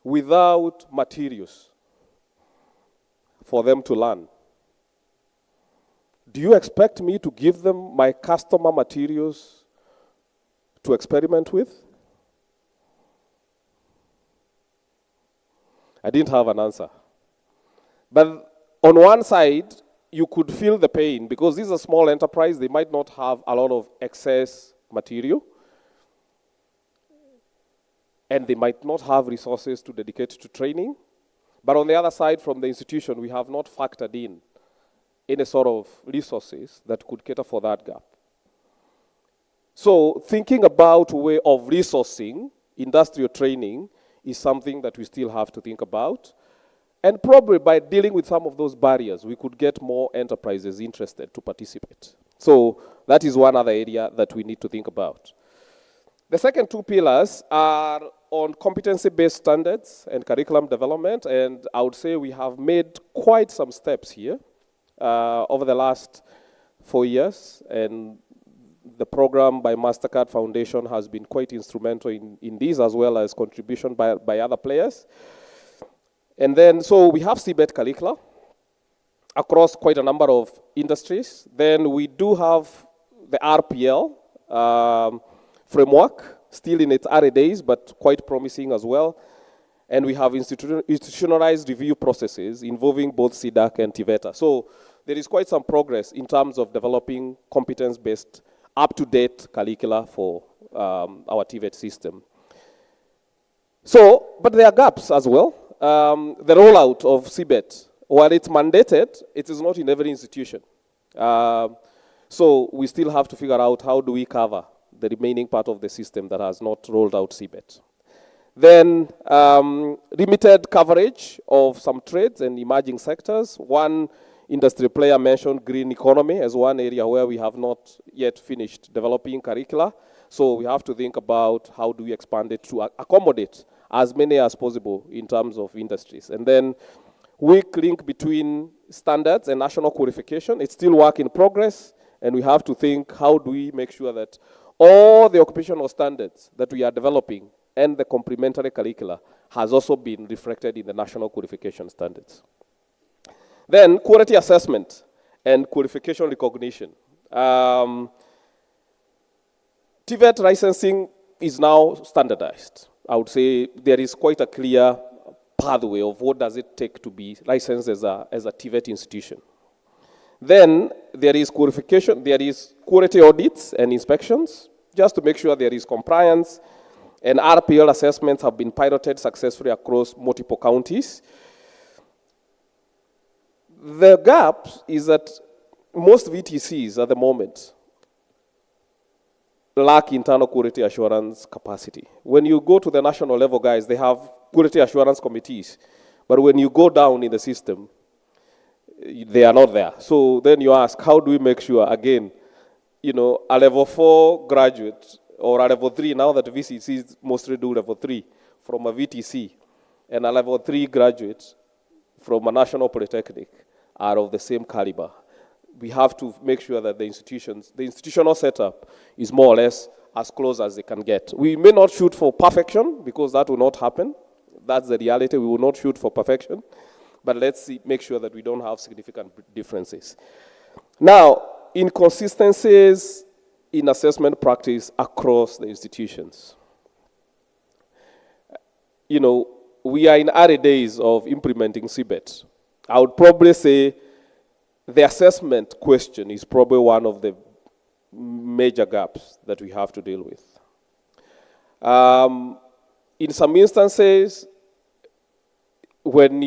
without materials for them to learn, do you expect me to give them my customer materials to experiment with? I didn't have an answer. But on one side, you could feel the pain because this is a small enterprise. They might not have a lot of excess material. And they might not have resources to dedicate to training. But on the other side, from the institution, we have not factored in any sort of resources that could cater for that gap. So thinking about a way of resourcing industrial training is something that we still have to think about. And probably by dealing with some of those barriers, we could get more enterprises interested to participate. So that is one other area that we need to think about. The second two pillars are on competency-based standards and curriculum development, and I would say we have made quite some steps here over the last 4 years, and the program by MasterCard Foundation has been quite instrumental in this, as well as contribution by other players. And then, so we have CBET curricula across quite a number of industries. Then we do have the RPL framework, still in its early days, but quite promising as well. And we have institutionalized review processes involving both CDAC and TVET. So there is quite some progress in terms of developing competence-based, up-to-date curricula for our TVET system. So, but there are gaps as well. The rollout of CBET, while it's mandated, it is not in every institution. So we still have to figure out how do we cover the remaining part of the system that has not rolled out CBET. Then limited coverage of some trades and emerging sectors. One industry player mentioned green economy as one area where we have not yet finished developing curricula. So we have to think about how do we expand it to accommodate as many as possible in terms of industries. And then weak link between standards and national qualification. It's still work in progress, and we have to think how do we make sure that all the occupational standards that we are developing and the complementary curricula has also been reflected in the national qualification standards. Then quality assessment and qualification recognition. TVET licensing is now standardized. I would say there is quite a clear pathway of what does it take to be licensed as a TVET institution. Then there is qualification, there is quality audits and inspections, just to make sure there is compliance, and RPL assessments have been piloted successfully across multiple counties. The gap is that most VTCs at the moment lack internal quality assurance capacity. When you go to the national level, guys, they have quality assurance committees. But when you go down in the system, they are not there. So then you ask, how do we make sure, again, you know, a level 4 graduate or a level 3, now that VCCs mostly do level 3 from a VTC, and a level 3 graduate from a national polytechnic are of the same caliber. We have to make sure that the institutional setup is more or less as close as they can get. We may not shoot for perfection, because that will not happen. That's the reality. We will not shoot for perfection. But let's make sure that we don't have significant differences. Now, inconsistencies in assessment practice across the institutions. You know, we are in early days of implementing CBET. I would probably say the assessment question is probably one of the major gaps that we have to deal with. In some instances, when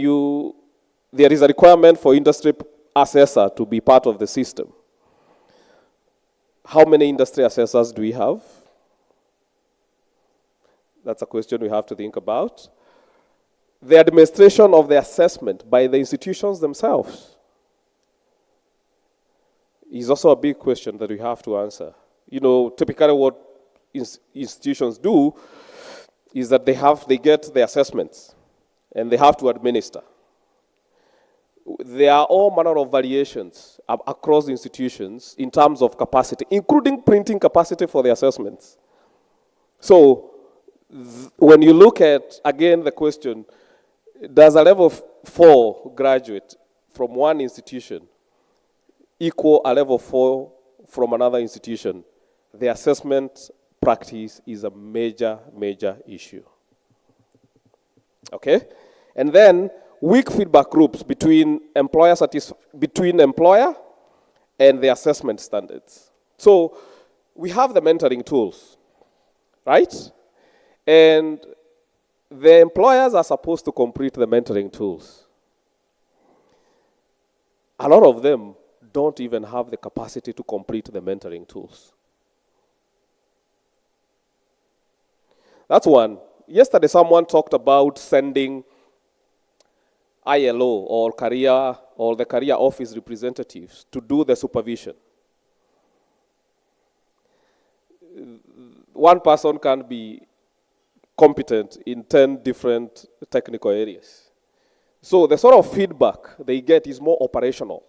there is a requirement for industry assessor to be part of the system, how many industry assessors do we have? That's a question we have to think about. The administration of the assessment by the institutions themselves is also a big question that we have to answer. You know, typically what institutions do is that they get the assessments and they have to administer. There are all manner of variations across institutions in terms of capacity, including printing capacity for the assessments. So when you look at, again, the question, does a level 4 graduate from one institution equal a level 4 from another institution? The assessment practice is a major, major issue. Okay? And then weak feedback groups between employer and the assessment standards. So we have the mentoring tools, right? And the employers are supposed to complete the mentoring tools. A lot of them don't even have the capacity to complete the mentoring tools. That's one. Yesterday, someone talked about sending ILO or the career office representatives to do the supervision. One person can be competent in 10 different technical areas. So the sort of feedback they get is more operational.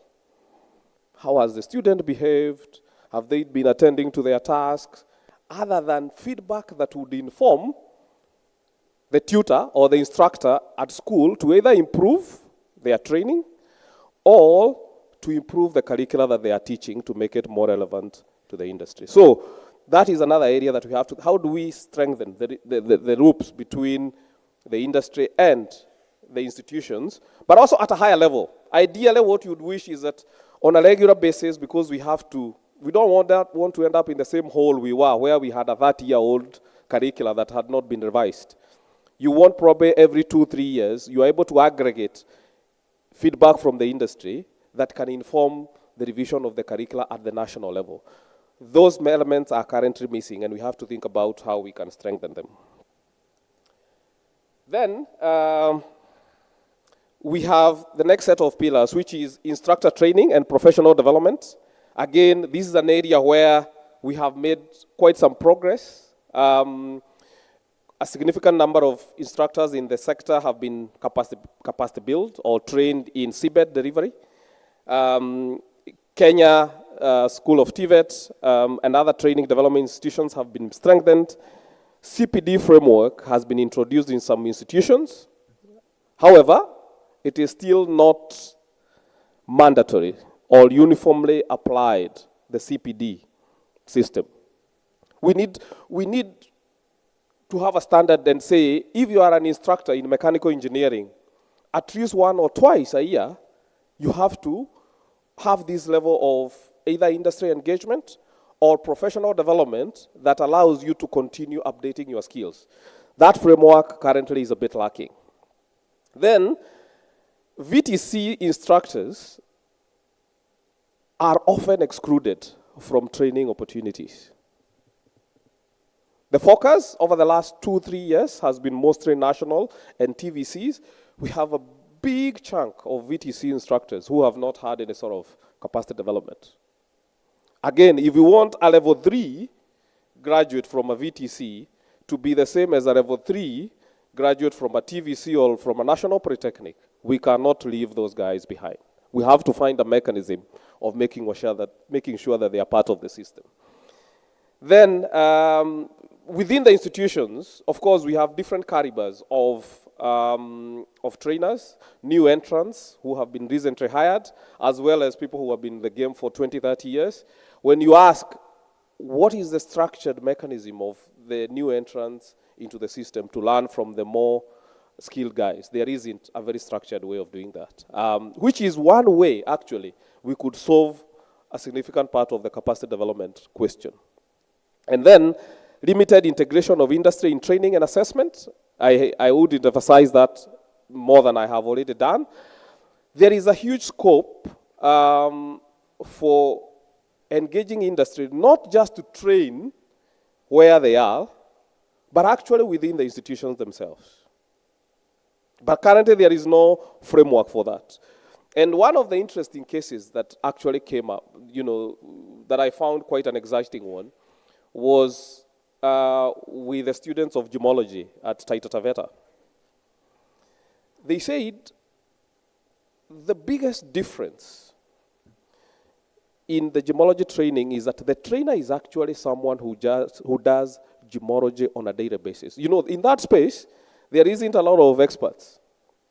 How has the student behaved? Have they been attending to their tasks? Other than feedback that would inform the tutor or the instructor at school to either improve their training or to improve the curricula that they are teaching to make it more relevant to the industry. So that is another area that we have to, how do we strengthen the loops between the industry and the institutions, but also at a higher level. Ideally, what you'd wish is that on a regular basis, because we don't want to end up in the same hole we were, where we had a 30-year-old curricula that had not been revised. You want probably every 2-3 years, you are able to aggregate feedback from the industry that can inform the revision of the curricula at the national level. Those elements are currently missing, and we have to think about how we can strengthen them. Then, we have the next set of pillars, which is instructor training and professional development. Again, this is an area where we have made quite some progress. A significant number of instructors in the sector have been capacity built or trained in TVET delivery. Kenya School of TVET and other training development institutions have been strengthened. CPD framework has been introduced in some institutions. However, it is still not mandatory or uniformly applied, the CPD system. We need to have a standard and say, if you are an instructor in mechanical engineering, at least 1 or twice a year, you have to have this level of either industry engagement or professional development that allows you to continue updating your skills. That framework currently is a bit lacking. Then, VTC instructors are often excluded from training opportunities. The focus over the last 2-3 years has been mostly national and TVCs. We have a big chunk of VTC instructors who have not had any sort of capacity development. Again, if you want a level 3 graduate from a VTC to be the same as a level 3 graduate from a TVC or from a national polytechnic, we cannot leave those guys behind. We have to find a mechanism of making sure that they are part of the system. Then, within the institutions, of course, we have different calibers of trainers, new entrants who have been recently hired, as well as people who have been in the game for 20-30 years. When you ask, what is the structured mechanism of the new entrants into the system to learn from the more skilled guys? There isn't a very structured way of doing that, which is one way, actually, we could solve a significant part of the capacity development question. And then, limited integration of industry in training and assessment. I would emphasize that more than I have already done. There is a huge scope for engaging industry, not just to train where they are, but actually within the institutions themselves. But currently there is no framework for that. And one of the interesting cases that actually came up, that I found quite an exciting one, was with the students of gemology at TVET. They said the biggest difference in the gemology training is that the trainer is actually someone who does gemology on a daily basis. In that space, there isn't a lot of experts.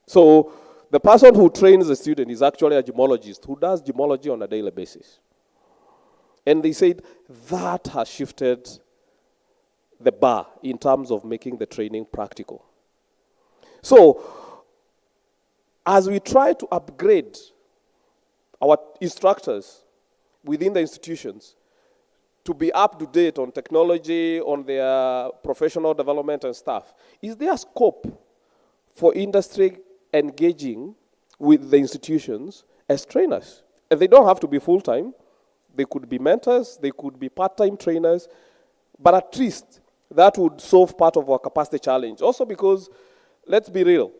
So the person who trains the student is actually a gemologist who does gemology on a daily basis. And they said that has shifted the bar in terms of making the training practical. So, as we try to upgrade our instructors within the institutions to be up to date on technology, on their professional development and stuff, is there scope for industry engaging with the institutions as trainers? And they don't have to be full-time. They could be mentors, they could be part-time trainers, but at least that would solve part of our capacity challenge. Also because, let's be real,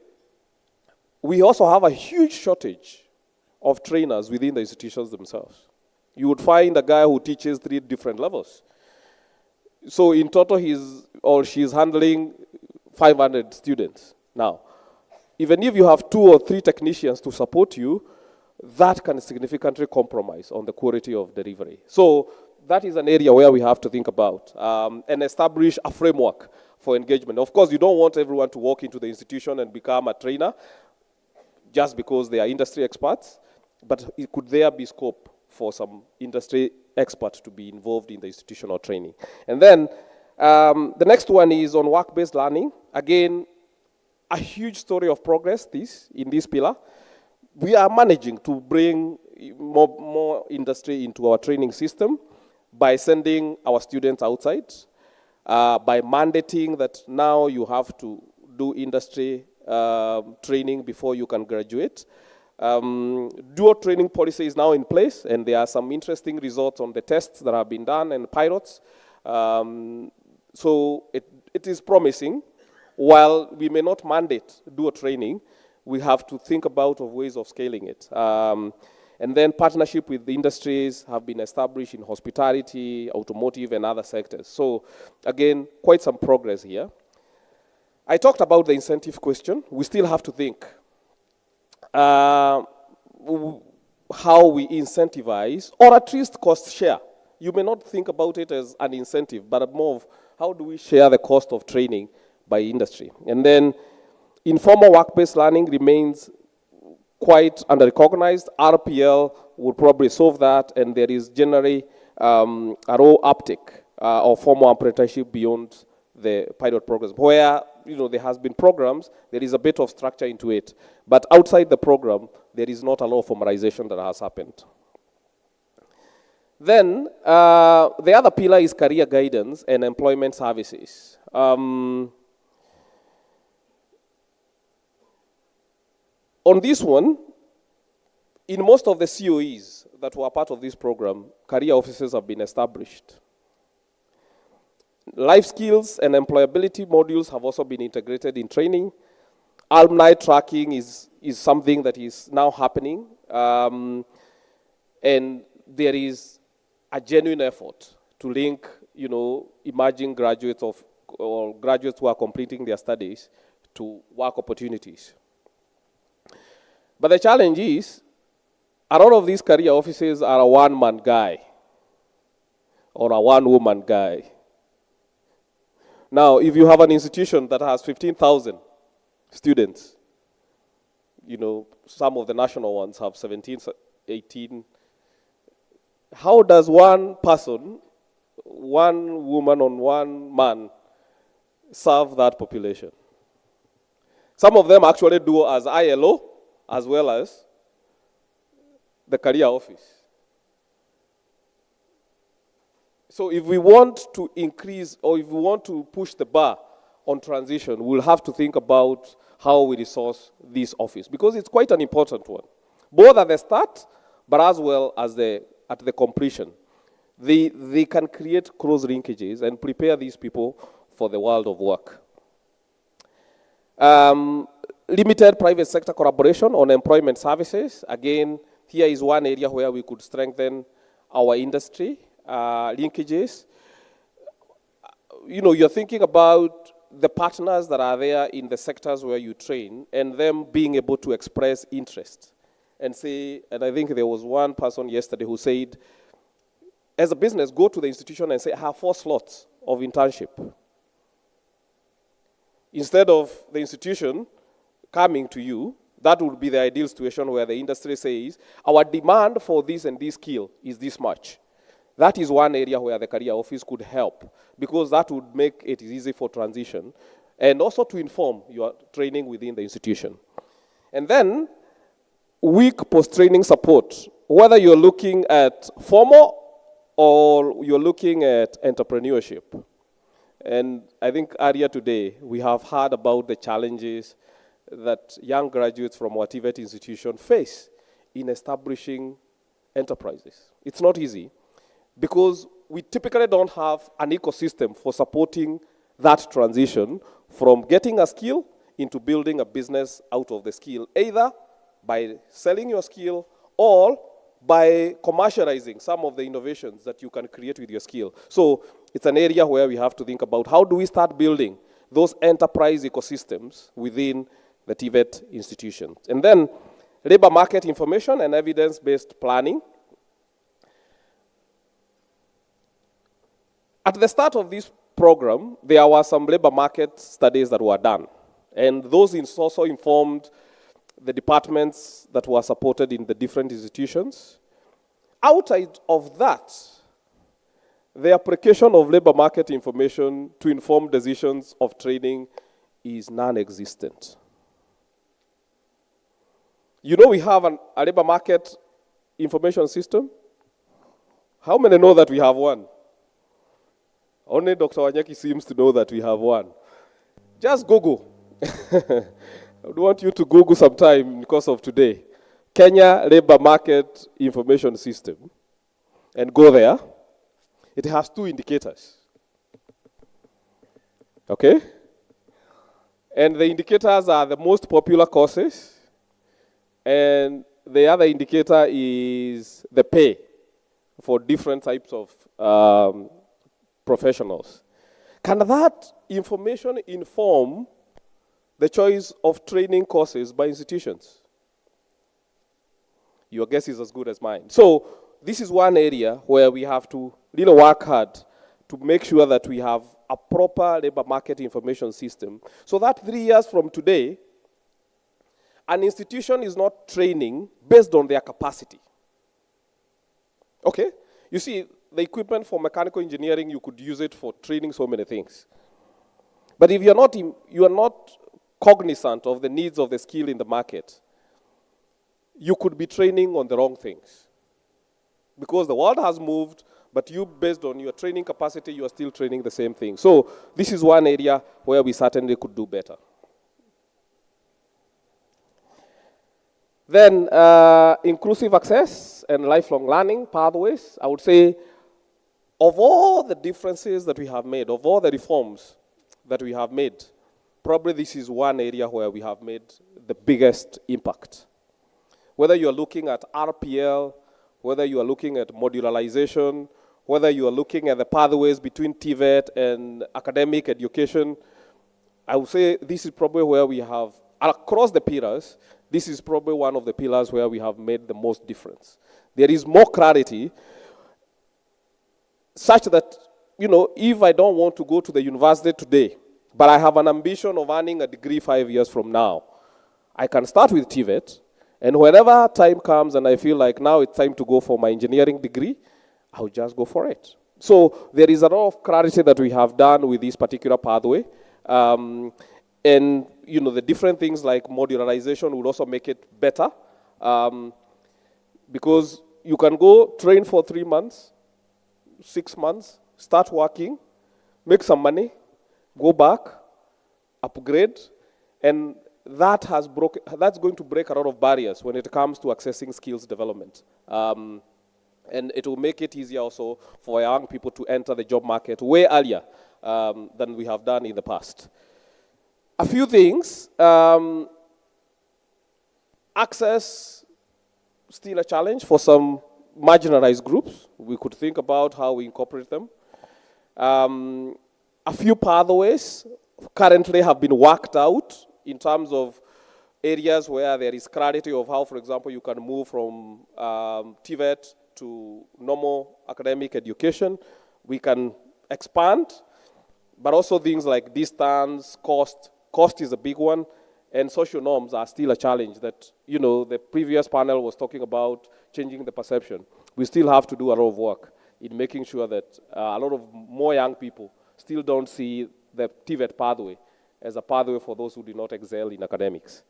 we also have a huge shortage of trainers within the institutions themselves. You would find a guy who teaches 3 different levels. So in total, he's or she's handling 500 students now. Even if you have 2 or 3 technicians to support you, that can significantly compromise on the quality of delivery. So that is an area where we have to think about and establish a framework for engagement. Of course, you don't want everyone to walk into the institution and become a trainer just because they are industry experts, but could there be scope for some industry experts to be involved in the institutional training? And then the next one is on work-based learning. Again, a huge story of progress in this pillar. We are managing to bring more industry into our training system by sending our students outside, by mandating that now you have to do industry training before you can graduate. Dual training policy is now in place, and there are some interesting results on the tests that have been done and pilots. So it is promising. While we may not mandate dual training, we have to think about ways of scaling it. And then partnership with the industries have been established in hospitality, automotive, and other sectors. So again, quite some progress here. I talked about the incentive question. We still have to think how we incentivize, or at least cost share. You may not think about it as an incentive, but more of how do we share the cost of training by industry. And then informal work-based learning remains quite under-recognized. RPL would probably solve that, and there is generally a raw uptake of formal apprenticeship beyond the pilot programs. Where there has been programs, there is a bit of structure into it. But outside the program, there is not a lot of formalization that has happened. Then the other pillar is career guidance and employment services. On this one, in most of the COEs that were part of this program, career offices have been established. Life skills and employability modules have also been integrated in training. Alumni tracking is something that is now happening. And there is a genuine effort to link, emerging graduates or graduates who are completing their studies to work opportunities. But the challenge is, a lot of these career offices are a one-man guy or a one-woman guy. Now, if you have an institution that has 15,000 students, some of the national ones have 17, 18. How does one person, one woman or one man serve that population? Some of them actually do as ILO, as well as the career office. So if we want to increase, or if we want to push the bar on transition, we'll have to think about how we resource this office, because it's quite an important one, both at the start, but as well as at the completion. They can create cross linkages and prepare these people for the world of work. Limited private sector collaboration on employment services. Again, here is one area where we could strengthen our industry linkages. You're thinking about the partners that are there in the sectors where you train, and them being able to express interest and say, and I think there was one person yesterday who said, as a business, go to the institution and say, I have 4 slots of internship. Instead of the institution coming to you, that would be the ideal situation where the industry says, our demand for this and this skill is this much. That is one area where the career office could help, because that would make it easy for transition and also to inform your training within the institution. And then, weak post-training support, whether you're looking at formal or you're looking at entrepreneurship. And I think earlier today, we have heard about the challenges that young graduates from our TVET institution face in establishing enterprises. It's not easy, because we typically don't have an ecosystem for supporting that transition from getting a skill into building a business out of the skill, either by selling your skill or by commercializing some of the innovations that you can create with your skill. So it's an area where we have to think about how do we start building those enterprise ecosystems within the TVET institutions. And then labor market information and evidence-based planning. At the start of this program, there were some labor market studies that were done. And those also informed the departments that were supported in the different institutions. Outside of that, the application of labor market information to inform decisions of training is non-existent. You know we have a labor market information system? How many know that we have one? Only Dr. Wanyeki seems to know that we have one. Just Google. I would want you to Google sometime because of today. Kenya Labor Market Information System. And go there. It has 2 indicators. Okay? And the indicators are the most popular courses. And the other indicator is the pay for different types of professionals. Can that information inform the choice of training courses by institutions? Your guess is as good as mine. So this is one area where we have to really work hard to make sure that we have a proper labor market information system so that 3 years from today, an institution is not training based on their capacity. Okay? You see, the equipment for mechanical engineering, you could use it for training so many things. But if you are not cognizant of the needs of the skill in the market, you could be training on the wrong things. Because the world has moved, but you, based on your training capacity, you are still training the same thing. So this is one area where we certainly could do better. Then inclusive access and lifelong learning pathways. I would say of all the differences that we have made, of all the reforms that we have made, probably this is one area where we have made the biggest impact. Whether you are looking at RPL, whether you are looking at modularization, whether you are looking at the pathways between TVET and academic education, I would say this is probably where we have, across the pillars, this is probably one of the pillars where we have made the most difference. There is more clarity such that, you know, if I don't want to go to the university today, but I have an ambition of earning a degree 5 years from now, I can start with TVET, and whenever time comes and I feel like now it's time to go for my engineering degree, I'll just go for it. So there is a lot of clarity that we have done with this particular pathway. And, you know, the different things like modularization will also make it better. Because you can go train for 3 months, 6 months, start working, make some money, go back, upgrade, and that's going to break a lot of barriers when it comes to accessing skills development. And it will make it easier also for young people to enter the job market way earlier than we have done in the past. A few things. Access, still a challenge for some marginalized groups. We could think about how we incorporate them. A few pathways currently have been worked out in terms of areas where there is clarity of how, for example, you can move from TVET to normal academic education. We can expand, but also things like distance, cost. Cost is a big one, and social norms are still a challenge that, you know, the previous panel was talking about changing the perception. We still have to do a lot of work in making sure that a lot of more young people still don't see the TVET pathway as a pathway for those who do not excel in academics.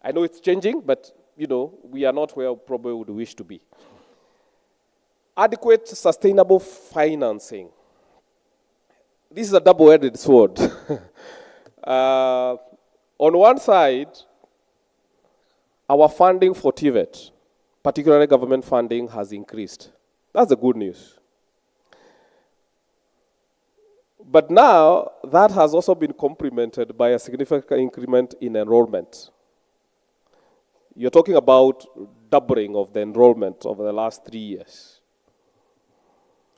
I know it's changing, but, you know, we are not where we probably would wish to be. Adequate, sustainable financing. This is a double-edged sword. On one side, our funding for TVET, particularly government funding, has increased. That's the good news. But now, that has also been complemented by a significant increment in enrollment. You're talking about doubling of the enrollment over the last 3 years.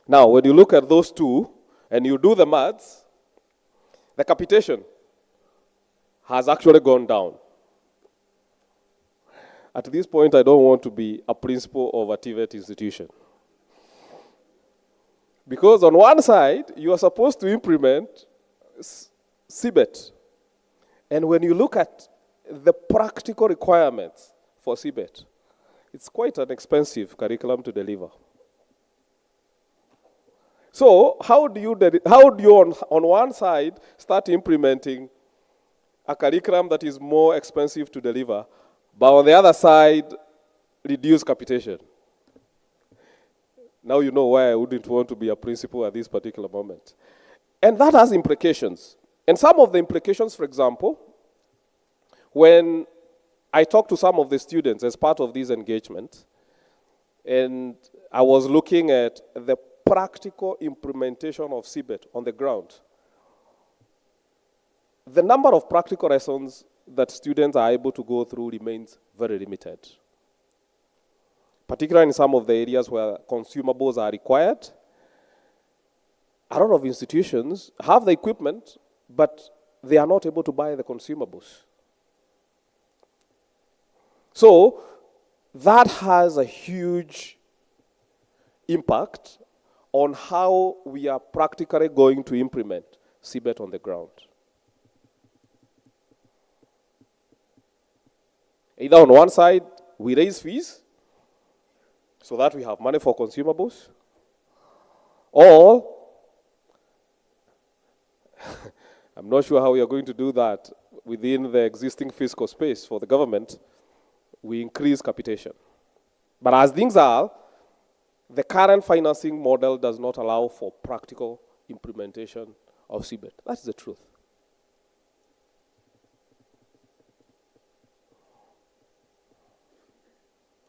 Now, when you look at those two, and you do the maths, the capitation has actually gone down. At this point, I don't want to be a principal of a TVET institution. Because on one side, you are supposed to implement CBET. And when you look at the practical requirements for CBET, it's quite an expensive curriculum to deliver. So how do you on one side start implementing a curriculum that is more expensive to deliver, but on the other side, reduce capitation? Now you know why I wouldn't want to be a principal at this particular moment. And that has implications. And some of the implications, for example, when I talked to some of the students as part of this engagement, and I was looking at the practical implementation of CBET on the ground, the number of practical lessons that students are able to go through remains very limited, particularly in some of the areas where consumables are required. A lot of institutions have the equipment, but they are not able to buy the consumables. So that has a huge impact on how we are practically going to implement CBET on the ground. Either on one side, we raise fees so that we have money for consumables, or I'm not sure how we are going to do that within the existing fiscal space for the government, we increase capitation. But as things are, the current financing model does not allow for practical implementation of CBET. That's the truth.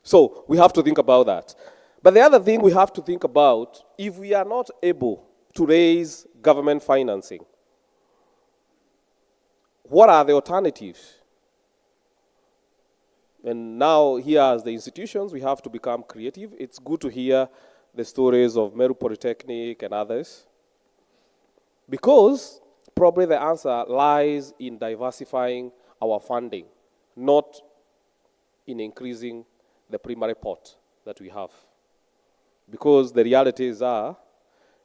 So we have to think about that. But the other thing we have to think about, if we are not able to raise government financing, what are the alternatives? And now here as the institutions, we have to become creative. It's good to hear the stories of Meru Polytechnic and others, because probably the answer lies in diversifying our funding, not in increasing the primary pot that we have. Because the realities are,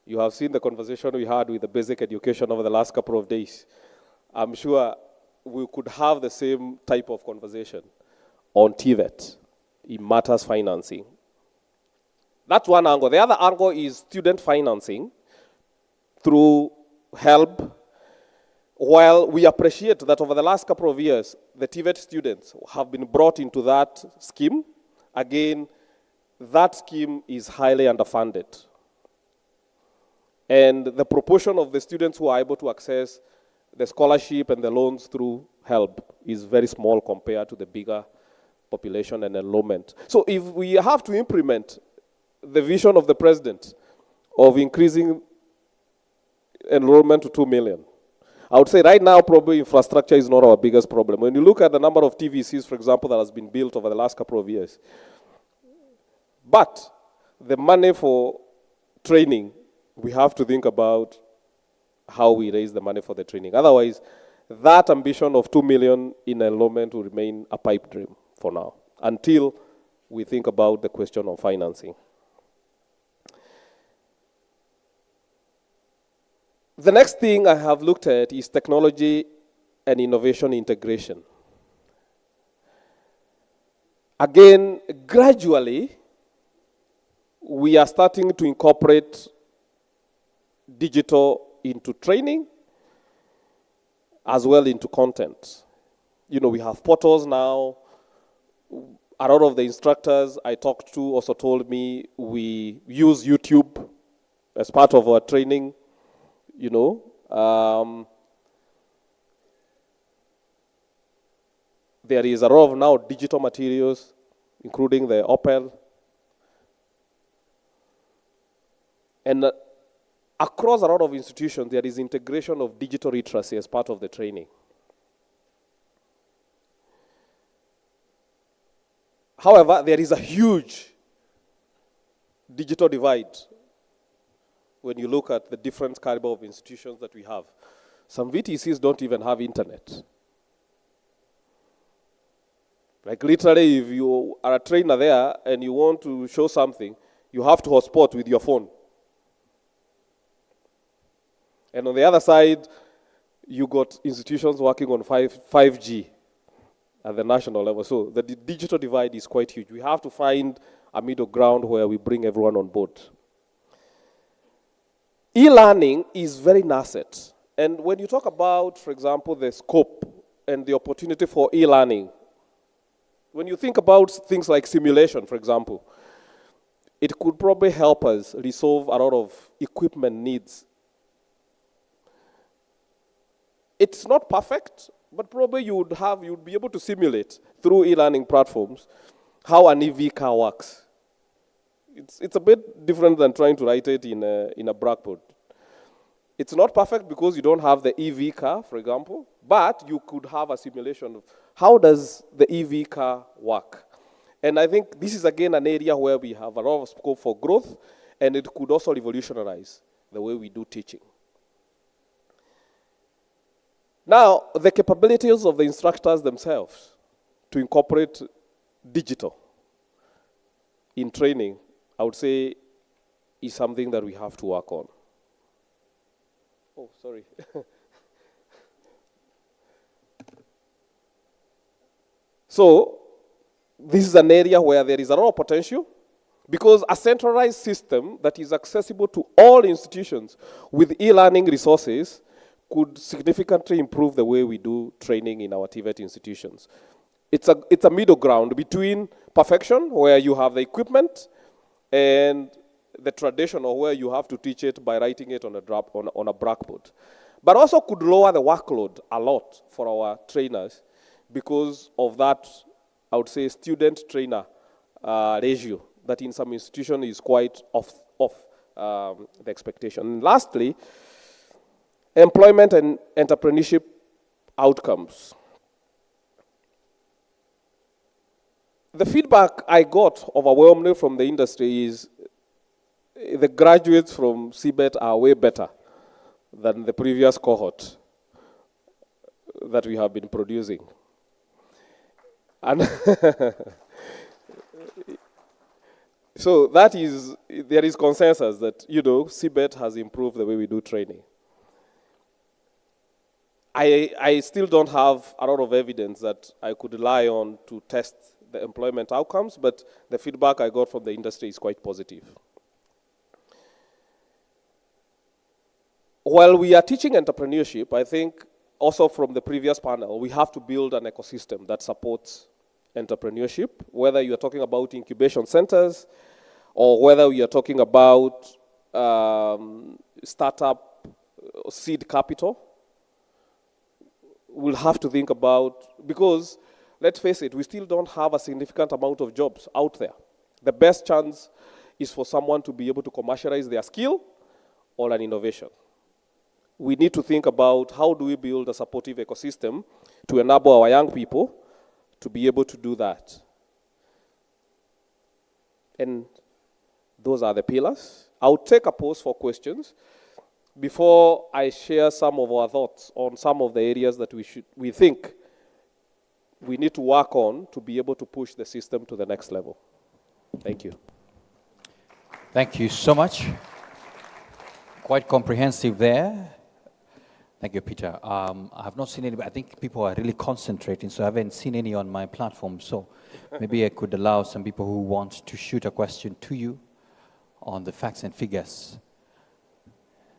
you have seen the conversation we had with the basic education over the last couple of days. I'm sure we could have the same type of conversation on TVET in matters financing. That's one angle. The other angle is student financing through HELB. While we appreciate that over the last couple of years, the TVET students have been brought into that scheme, again, that scheme is highly underfunded. And the proportion of the students who are able to access the scholarship and the loans through HELB is very small compared to the bigger population and enrollment. So if we have to implement the vision of the president of increasing enrollment to 2 million, I would say right now probably infrastructure is not our biggest problem. When you look at the number of TVCs, for example, that has been built over the last couple of years, but the money for training, we have to think about how we raise the money for the training. Otherwise, that ambition of 2 million in enrollment will remain a pipe dream for now, until we think about the question of financing. The next thing I have looked at is technology and innovation integration. Again, gradually, we are starting to incorporate digital into training as well into content. You know, we have portals now. A lot of the instructors I talked to also told me we use YouTube as part of our training, you know. There is a lot of now digital materials, including the Opel. And across a lot of institutions, there is integration of digital literacy as part of the training. However, there is a huge digital divide when you look at the different caliber of institutions that we have. Some VTCs don't even have internet. Like literally, if you are a trainer there and you want to show something, you have to hotspot with your phone. And on the other side, you got institutions working on 5G at the national level. So the digital divide is quite huge. We have to find a middle ground where we bring everyone on board. E-learning is very nascent. And when you talk about, for example, the scope and the opportunity for e-learning, when you think about things like simulation, for example, it could probably help us resolve a lot of equipment needs. It's not perfect, but probably you'd be able to simulate through e-learning platforms how an EV car works. It's a bit different than trying to write it in a blackboard. It's not perfect because you don't have the EV car, for example, but you could have a simulation of how does the EV car work. And I think this is again an area where we have a lot of scope for growth, and it could also revolutionize the way we do teaching. Now, the capabilities of the instructors themselves to incorporate digital in training, I would say, is something that we have to work on. Oh, sorry. So, this is an area where there is a lot of potential because a centralized system that is accessible to all institutions with e-learning resources could significantly improve the way we do training in our TVET institutions. It's a middle ground between perfection, where you have the equipment, and the traditional, where you have to teach it by writing it on a blackboard. But also could lower the workload a lot for our trainers because of that, I would say, student-trainer ratio that in some institutions is quite off the expectation. And lastly, employment and entrepreneurship outcomes. The feedback I got overwhelmingly from the industry is the graduates from TVET are way better than the previous cohort that we have been producing. And so there is consensus that, TVET has improved the way we do training. I still don't have a lot of evidence that I could rely on to test the employment outcomes, but the feedback I got from the industry is quite positive. While we are teaching entrepreneurship, I think also from the previous panel, we have to build an ecosystem that supports entrepreneurship, whether you are talking about incubation centers or whether we are talking about startup seed capital. We'll have to think about, because let's face it, we still don't have a significant amount of jobs out there. The best chance is for someone to be able to commercialize their skill or an innovation. We need to think about how do we build a supportive ecosystem to enable our young people to be able to do that. And those are the pillars. I'll take a pause for questions before I share some of our thoughts on some of the areas that we think we need to work on to be able to push the system to the next level. Thank you. Thank you so much. Quite comprehensive there. Thank you, Peter. I have not seen anybody. I think people are really concentrating, so I haven't seen any on my platform. So maybe I could allow some people who want to shoot a question to you on the facts and figures.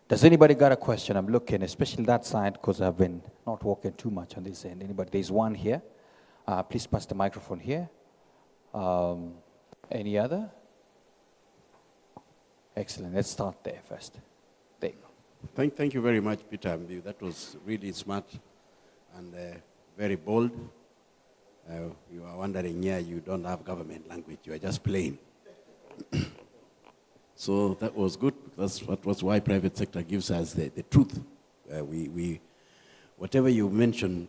Does anybody got a question? I'm looking, especially that side, because I've been not walking too much on this end. Anybody? There's one here. Please pass the microphone here. Any other? Excellent. Let's start there first. There you go. Thank you very much, Peter. That was really smart and very bold. You are wondering, yeah, you don't have government language. You are just plain. So that was good. That's why private sector gives us the truth. Whatever you mentioned,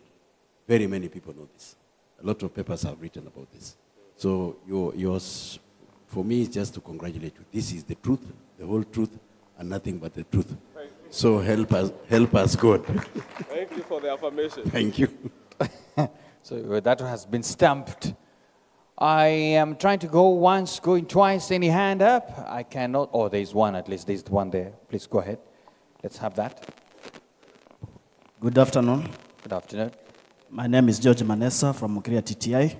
very many people know this. A lot of papers have written about this. So yours, for me, is just to congratulate you. This is the truth, the whole truth, and nothing but the truth. So help us, God. Thank you for the affirmation. Thank you. So that has been stamped. I am trying to go once, going twice. Any hand up? I cannot. Oh, there's one at least. There's one there. Please go ahead. Let's have that. Good afternoon. Good afternoon. My name is George Manessa from Mukria TTI.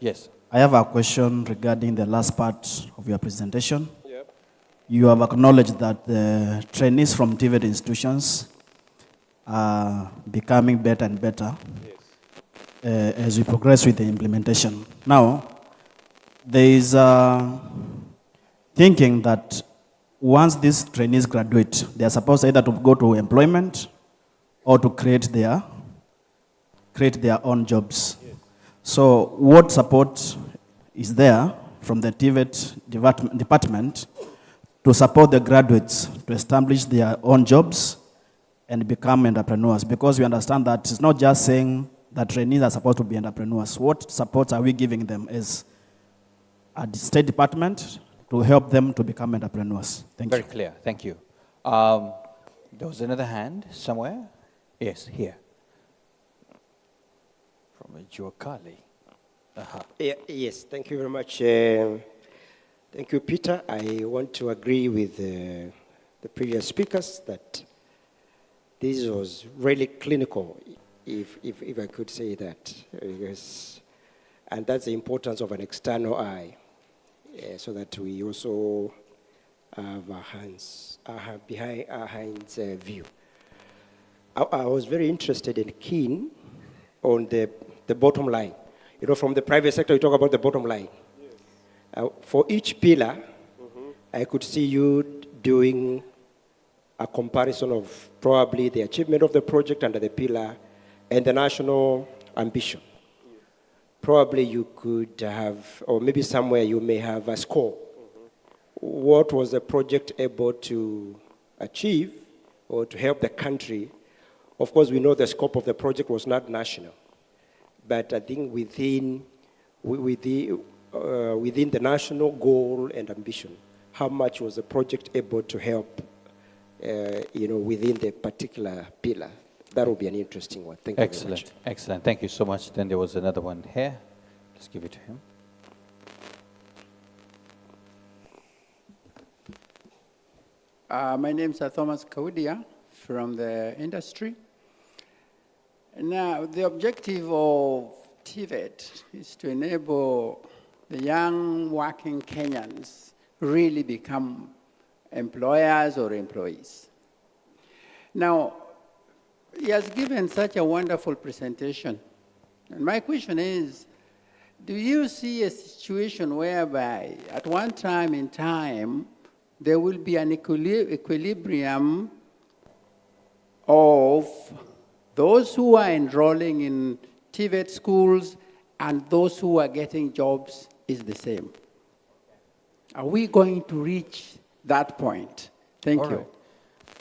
Yes. I have a question regarding the last part of your presentation. Yep. You have acknowledged that the trainees from TVET institutions are becoming better and better as we progress with the implementation. Now, there is thinking that once these trainees graduate, they are supposed either to go to employment or to create their own jobs. Yes. So what support is there from the TVET department to support the graduates to establish their own jobs and become entrepreneurs? Because we understand that it's not just saying that trainees are supposed to be entrepreneurs. What support are we giving them as a State Department to help them to become entrepreneurs? Thank you. Very clear. Thank you. There was another hand somewhere. Yes, here. From Juakali. Yes, thank you very much. Thank you, Peter. I want to agree with the previous speakers that this was really clinical, if I could say that. Yes. And that's the importance of an external eye, so that we also have behind our hands view. I was very interested and keen on the bottom line. You know, from the private sector, you talk about the bottom line. Yes. For each pillar, I could see you doing a comparison of probably the achievement of the project under the pillar and the national ambition. Yes. Probably you could have, or maybe somewhere you may have a score. What was the project able to achieve or to help the country? Of course, we know the scope of the project was not national, but I think within the national goal and ambition, how much was the project able to help, within the particular pillar? That would be an interesting one. Thank you very much. Excellent, excellent. Thank you so much. Then there was another one here. Let's give it to him. My name is Thomas Kaudia from the industry. Now, the objective of TVET is to enable the young working Kenyans really become employers or employees. Now, he has given such a wonderful presentation. And my question is, do you see a situation whereby at one time in time, there will be an equilibrium of those who are enrolling in TVET schools and those who are getting jobs is the same? Are we going to reach that point? Thank you.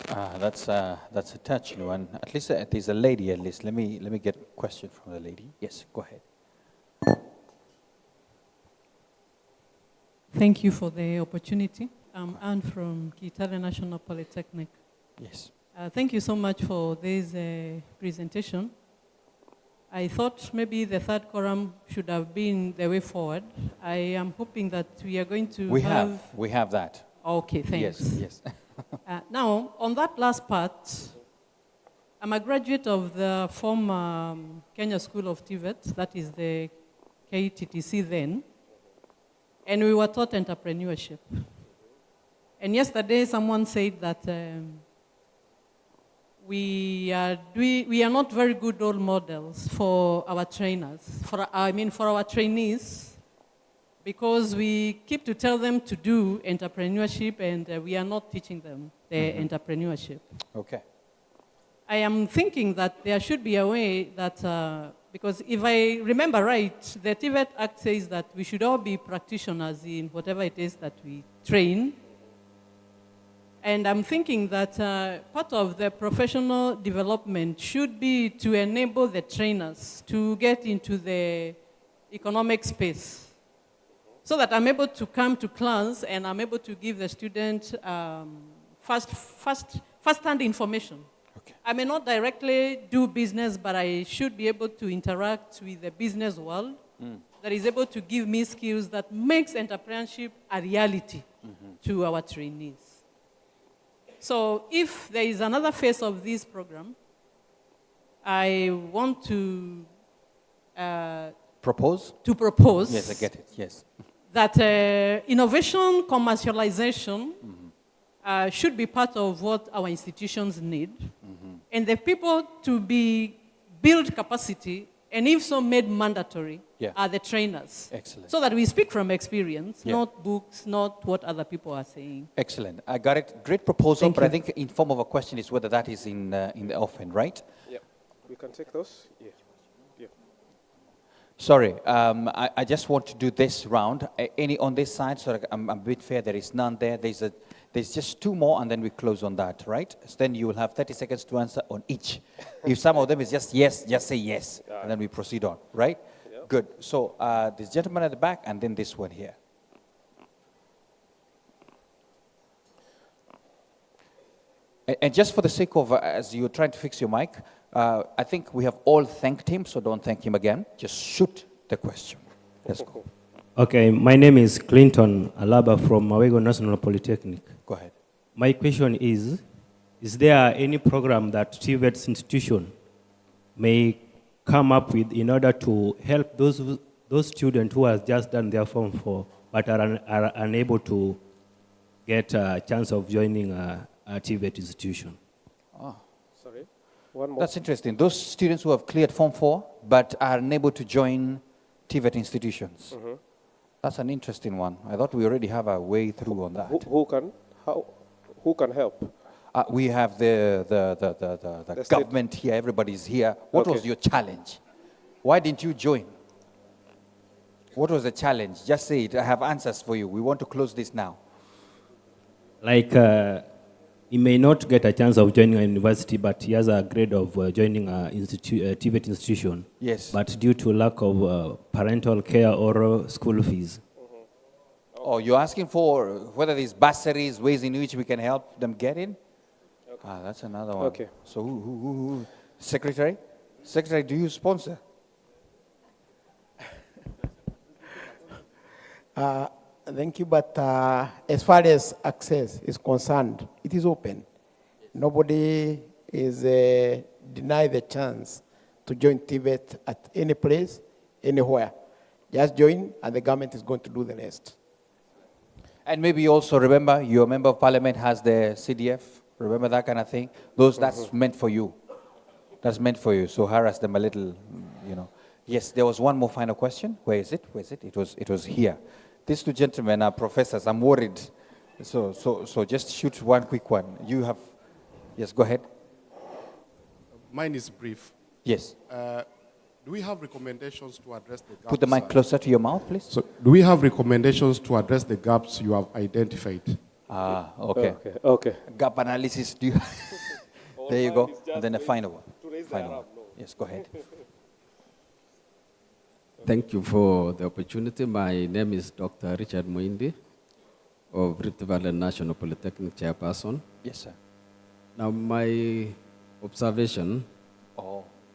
Right. That's a touching one. At least there's a lady. At least let me get a question from the lady. Yes, go ahead. Thank you for the opportunity. I'm Anne from Kitale National Polytechnic. Yes. Thank you so much for this presentation. I thought maybe the third quorum should have been the way forward. I am hoping that we are going to We have that. Okay, thanks. Yes. Now, on that last part, I'm a graduate of the former Kenya School of TVET, that is the KTTC then, and we were taught entrepreneurship. And yesterday, someone said that we are not very good role models for our trainers, for our trainees, because we keep to tell them to do entrepreneurship and we are not teaching them the entrepreneurship. Okay. I am thinking that there should be a way that, because if I remember right, the TVET Act says that we should all be practitioners in whatever it is that we train. And I'm thinking that part of the professional development should be to enable the trainers to get into the economic space so that I'm able to come to class and I'm able to give the student first-hand information. Okay. I may not directly do business, but I should be able to interact with the business world that is able to give me skills that makes entrepreneurship a reality to our trainees. So if there is another phase of this program, I want to propose? To propose. Yes, I get it, yes. That innovation commercialization should be part of what our institutions need. And the people to build capacity, and if so made mandatory, are the trainers. Excellent. So that we speak from experience, Yeah. not books, not what other people are saying. Excellent. I got it. Great proposal, Thank but you. I think in form of a question is whether that is in the offering, right? Yeah, we can take those. Yeah. Yeah. Sorry, I just want to do this round. Any on this side, so I'm a bit fair. There is none there. There's just two more, and then we close on that, right? So then you will have 30 seconds to answer on each. If some of them is just yes, just say yes, and then we proceed on, right? Good. So this gentleman at the back, and then this one here. And just for the sake of, as you're trying to fix your mic, I think we have all thanked him, so don't thank him again. Just shoot the question. Let's go. Okay, my name is Clinton Alaba from Mawego National Polytechnic. Go ahead. My question is there any program that TVET's institution may come up with in order to help those students who have just done their Form 4 but are unable to get a chance of joining a TVET institution? Sorry, one more. That's interesting. Those students who have cleared Form 4 but are unable to join TVET institutions. That's an interesting one. I thought we already have a way through on that. Who can help? We have the government here. Everybody's here. What was your challenge? Why didn't you join? What was the challenge? Just say it. I have answers for you. We want to close this now. Like, he may not get a chance of joining a university, but he has a grade of joining a TVET institution. Yes. But due to lack of parental care or school fees. Oh, you're asking for whether there's bursaries, ways in which we can help them get in? Ah, that's another one. Okay. So who? Secretary? Secretary, do you sponsor? Thank you, but as far as access is concerned, it is open. Nobody is denied the chance to join TVET at any place, anywhere. Just join, and the government is going to do the rest. And maybe also remember, your member of parliament has the CDF. Remember that kind of thing? That's meant for you. That's meant for you. So harass them a little, you know. Yes, there was one more final question. Where is it? Where is it? It was here. These two gentlemen are professors. I'm worried. So just shoot one quick one. You have, yes, go ahead. Mine is brief. Yes. Do we have recommendations to address the gaps? Put the mic closer to your mouth, please. So, do we have recommendations to address the gaps you have identified? Ah, okay. Okay. Gap analysis. Do you there you go. And then the final one. Final one. Yes, go ahead. Thank you for the opportunity. My name is Dr. Richard Muindi of Rift Valley National Polytechnic Chairperson. Yes, sir. Now, my observation,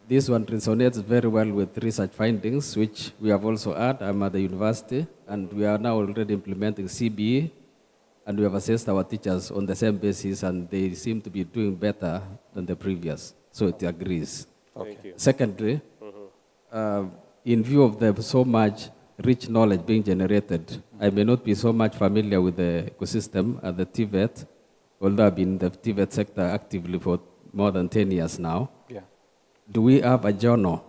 this one resonates very well with research findings, which we have also had. I'm at the university, and we are now already implementing CBE, and we have assessed our teachers on the same basis, and they seem to be doing better than the previous. So it agrees. Thank you. Secondly, in view of the so much rich knowledge being generated, I may not be so much familiar with the ecosystem at the TVET, although I've been in the TVET sector actively for more than 10 years now. Yeah. Do we have a journal,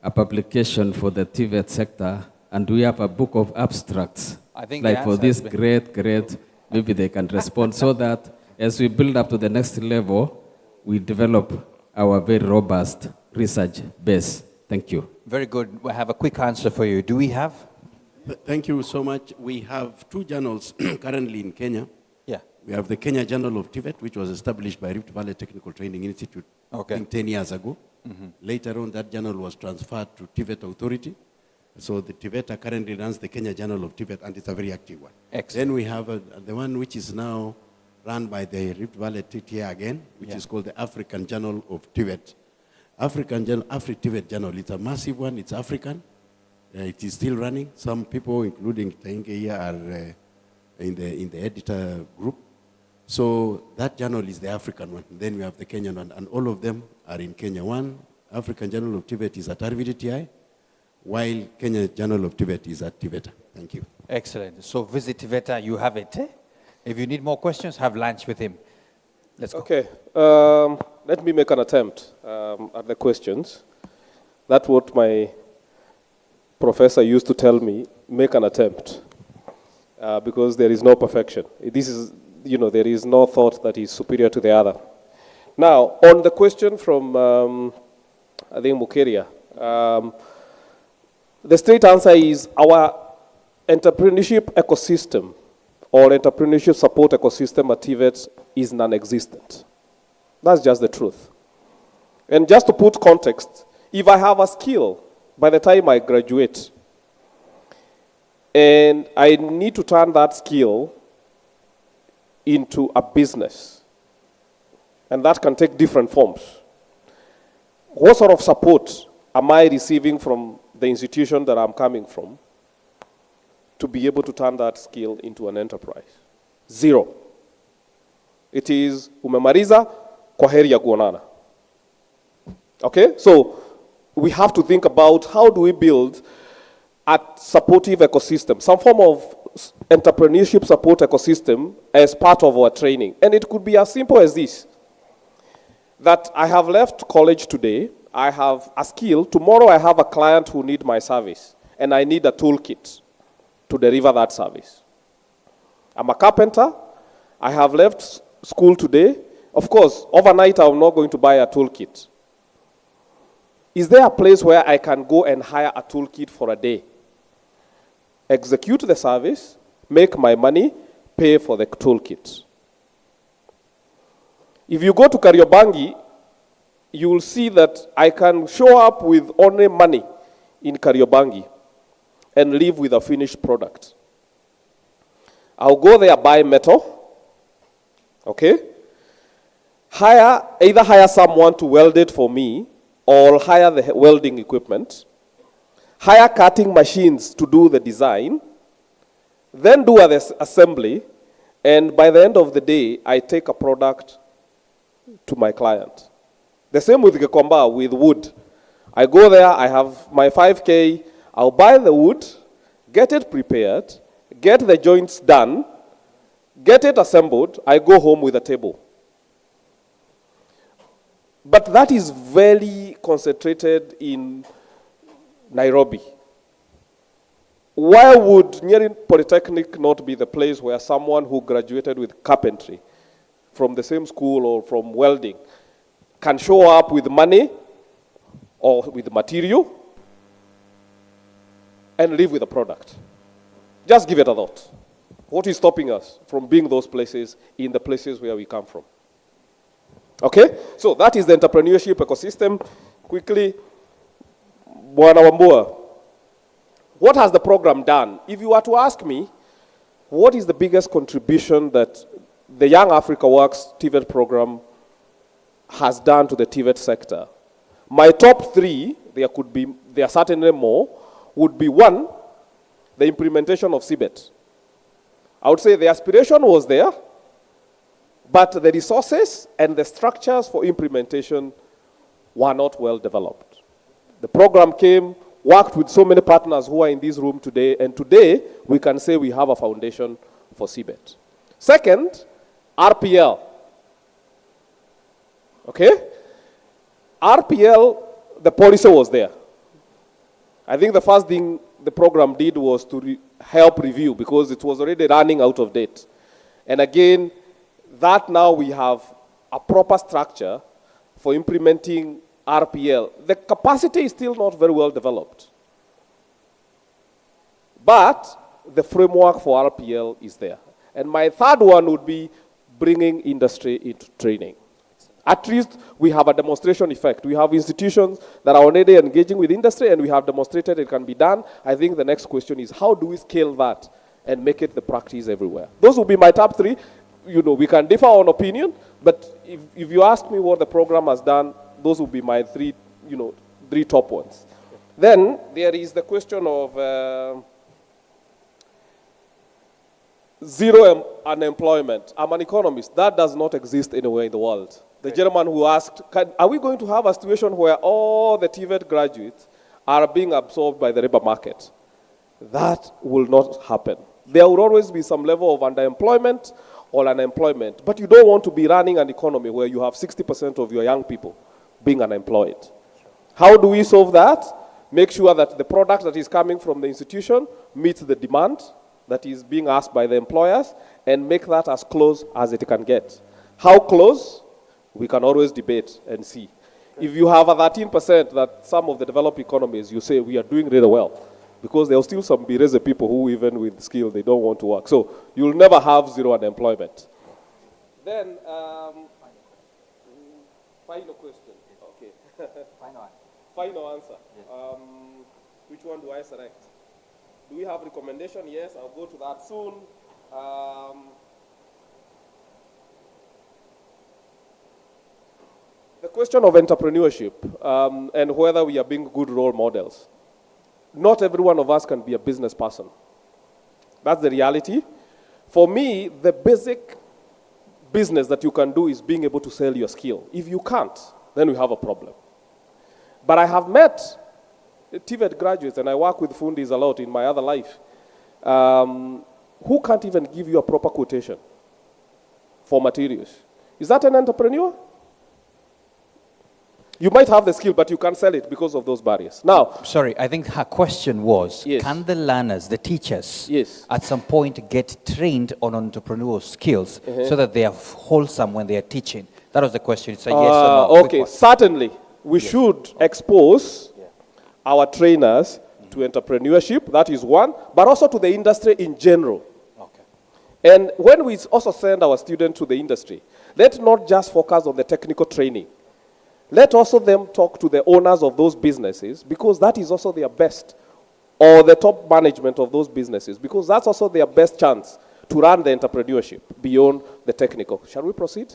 a publication for the TVET sector, and do we have a book of abstracts? I think like the for answer this has been- great, maybe they can respond so that as we build up to the next level, we develop our very robust research base. Thank you. Very good. We have a quick answer for you. Do we have? Thank you so much. We have two journals currently in Kenya. Yeah. We have the Kenya Journal of TVET, which was established by Rift Valley Technical Training Institute, I think 10 years ago. Later on, that journal was transferred to TVET Authority. So the TVET currently runs the Kenya Journal of TVET, and it's a very active one. Excellent. Then we have the one which is now run by the Rift Valley TTA again, which is called the African Journal of TVET. African Journal, TVET Journal, it's a massive one, it's African. It is still running. Some people, including Tainge here, are in the editor group. So that journal is the African one. Then we have the Kenyan one, and all of them are in Kenya. One, African Journal of TVET is at RVDTI, while Kenya Journal of TVET is at TVETA. Thank you. Excellent. So visit TVETA, you have it. If you need more questions, have lunch with him. Let's go. Okay. Let me make an attempt at the questions. That's what my professor used to tell me, make an attempt, because there is no perfection. This is, there is no thought that is superior to the other. Now, on the question from, I think, Mukeria, the straight answer is our entrepreneurship ecosystem or entrepreneurship support ecosystem at TVET is non-existent. That's just the truth. And just to put context, if I have a skill by the time I graduate, and I need to turn that skill into a business, and that can take different forms, what sort of support am I receiving from the institution that I'm coming from to be able to turn that skill into an enterprise? Zero. It is umemaliza, kwaheri ya kuonana. Okay? So we have to think about how do we build a supportive ecosystem, some form of entrepreneurship support ecosystem as part of our training. And it could be as simple as this, that I have left college today, I have a skill, tomorrow I have a client who needs my service, and I need a toolkit to deliver that service. I'm a carpenter, I have left school today. Of course, overnight I'm not going to buy a toolkit. Is there a place where I can go and hire a toolkit for a day, execute the service, make my money, pay for the toolkit? If you go to Kariobangi, you will see that I can show up with only money in Kariobangi and leave with a finished product. I'll go there, buy metal, okay? Either hire someone to weld it for me, or hire the welding equipment, hire cutting machines to do the design, then do the assembly, and by the end of the day, I take a product to my client. The same with Gekomba, with wood. I go there, I have my 5K, I'll buy the wood, get it prepared, get the joints done, get it assembled, I go home with a table. But that is very concentrated in Nairobi. Why would Nyeri Polytechnic not be the place where someone who graduated with carpentry from the same school or from welding can show up with money or with material and live with a product? Just give it a thought. What is stopping us from being those places in the places where we come from? Okay, so that is the entrepreneurship ecosystem. Quickly, Bwana Wambua, what has the program done? If you were to ask me, what is the biggest contribution that the Young Africa Works TVET program has done to the TVET sector? My top three, there are certainly more, would be one, the implementation of CBET. I would say the aspiration was there, but the resources and the structures for implementation were not well developed. The program came, worked with so many partners who are in this room today, and today we can say we have a foundation for CBET. Second, RPL. Okay? RPL, the policy was there. I think the first thing the program did was to help review, because it was already running out of date. And again, that now we have a proper structure for implementing RPL. The capacity is still not very well developed, but the framework for RPL is there. And my third one would be bringing industry into training. At least we have a demonstration effect. We have institutions that are already engaging with industry, and we have demonstrated it can be done. I think the next question is, how do we scale that and make it the practice everywhere? Those will be my top three. You know, we can differ on opinion, but if you ask me what the program has done, those will be my three top ones. Then there is the question of zero unemployment. I'm an economist. That does not exist anywhere in the world. The gentleman who asked, are we going to have a situation where all the TVET graduates are being absorbed by the labor market? That will not happen. There will always be some level of underemployment or unemployment, but you don't want to be running an economy where you have 60% of your young people being unemployed. How do we solve that? Make sure that the product that is coming from the institution meets the demand that is being asked by the employers, and make that as close as it can get. How close? We can always debate and see. If you have a 13% that some of the developed economies, you say we are doing really well, because there are still some bereze people who, even with skill, they don't want to work. So you'll never have zero unemployment. Then, final question. Okay. Final answer. Yes. Which one do I select? Do we have recommendation? Yes, I'll go to that soon. The question of entrepreneurship and whether we are being good role models. Not every one of us can be a business person. That's the reality. For me, the basic business that you can do is being able to sell your skill. If you can't, then we have a problem. But I have met TVET graduates, and I work with fundis a lot in my other life, who can't even give you a proper quotation for materials. Is that an entrepreneur? You might have the skill, but you can't sell it because of those barriers. Now, sorry, I think her question was, yes, can the learners, the teachers, yes, at some point get trained on entrepreneurial skills so that they are wholesome when they are teaching? That was the question. It's a yes or no. Okay, certainly. We should expose our trainers to entrepreneurship, that is one, but also to the industry in general. And when we also send our students to the industry, let's not just focus on the technical training. Let also them talk to the owners of those businesses, because that is also their best, or the top management of those businesses, because that's also their best chance to run the entrepreneurship beyond the technical. Shall we proceed?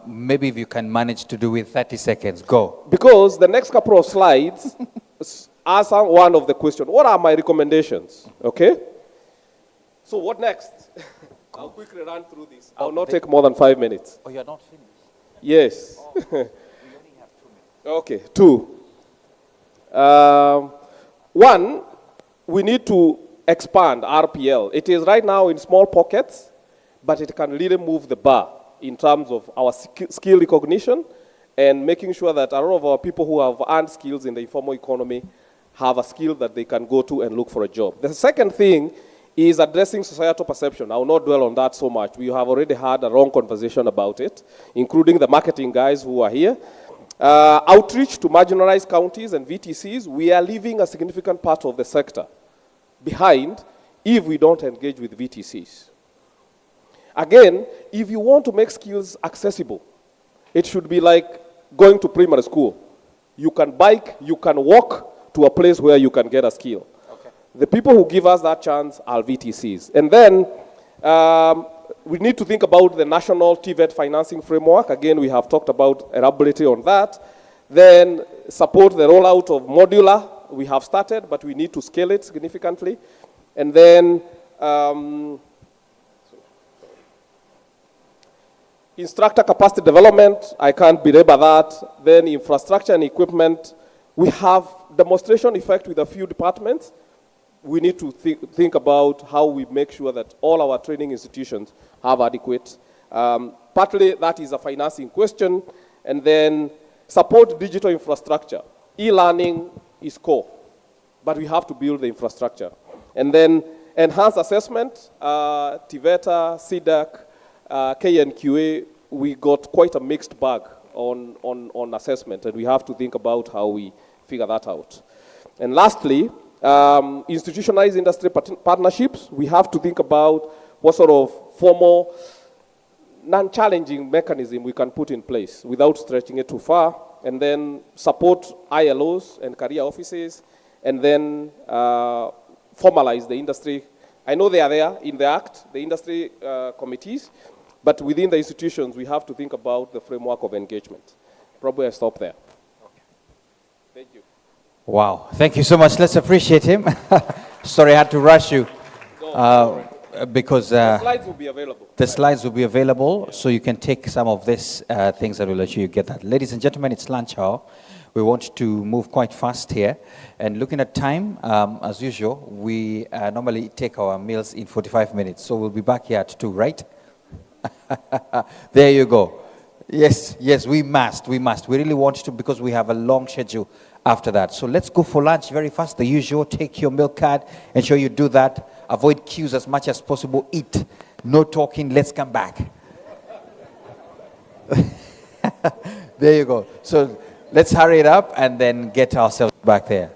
Maybe if you can manage to do it 30 seconds, go. Because the next couple of slides answer one of the questions. What are my recommendations? Okay? So what next? I'll quickly run through this. I'll not take more than 5 minutes. Oh, you're not finished? Yes. Oh, we only have 2 minutes. Okay, 2. One, we need to expand RPL. It is right now in small pockets, but it can really move the bar in terms of our skill recognition and making sure that a lot of our people who have earned skills in the informal economy have a skill that they can go to and look for a job. The second thing is addressing societal perception. I will not dwell on that so much. We have already had a long conversation about it, including the marketing guys who are here. Outreach to marginalized counties and VTCs. We are leaving a significant part of the sector behind if we don't engage with VTCs. Again, if you want to make skills accessible, it should be like going to primary school. You can bike, you can walk to a place where you can get a skill. Okay. The people who give us that chance are VTCs. And then we need to think about the national TVET financing framework. Again, we have talked about elaborately on that. Then support the rollout of modular. We have started, but we need to scale it significantly. And then instructor capacity development, I can't belabor that. Then infrastructure and equipment. We have demonstration effect with a few departments. We need to think about how we make sure that all our training institutions have adequate. Partly that is a financing question. And then support digital infrastructure. E-learning is core, but we have to build the infrastructure. And then enhance assessment, TVET, CDAC, KNQA, we got quite a mixed bag on assessment, and we have to think about how we figure that out. And lastly, institutionalized industry partnerships. We have to think about what sort of formal non-challenging mechanism we can put in place without stretching it too far, and then support ILOs and career offices, and then formalize the industry. I know they are there in the Act, the industry committees, but within the institutions, we have to think about the framework of engagement. Probably I stop there. Okay. Thank you. Wow, thank you so much. Let's appreciate him. Sorry, I had to rush you. Because the slides will be available. The slides will be available, so you can take some of these things that will let you get that. Ladies and gentlemen, it's lunch hour. We want to move quite fast here. And looking at time, as usual, we normally take our meals in 45 minutes. So we'll be back here at 2, right? There you go. Yes, we must. We really want to, because we have a long schedule after that. So let's go for lunch very fast. The usual, take your milk card, ensure you do that. Avoid queues as much as possible. Eat. No talking. Let's come back. There you go. So let's hurry it up and then get ourselves back there.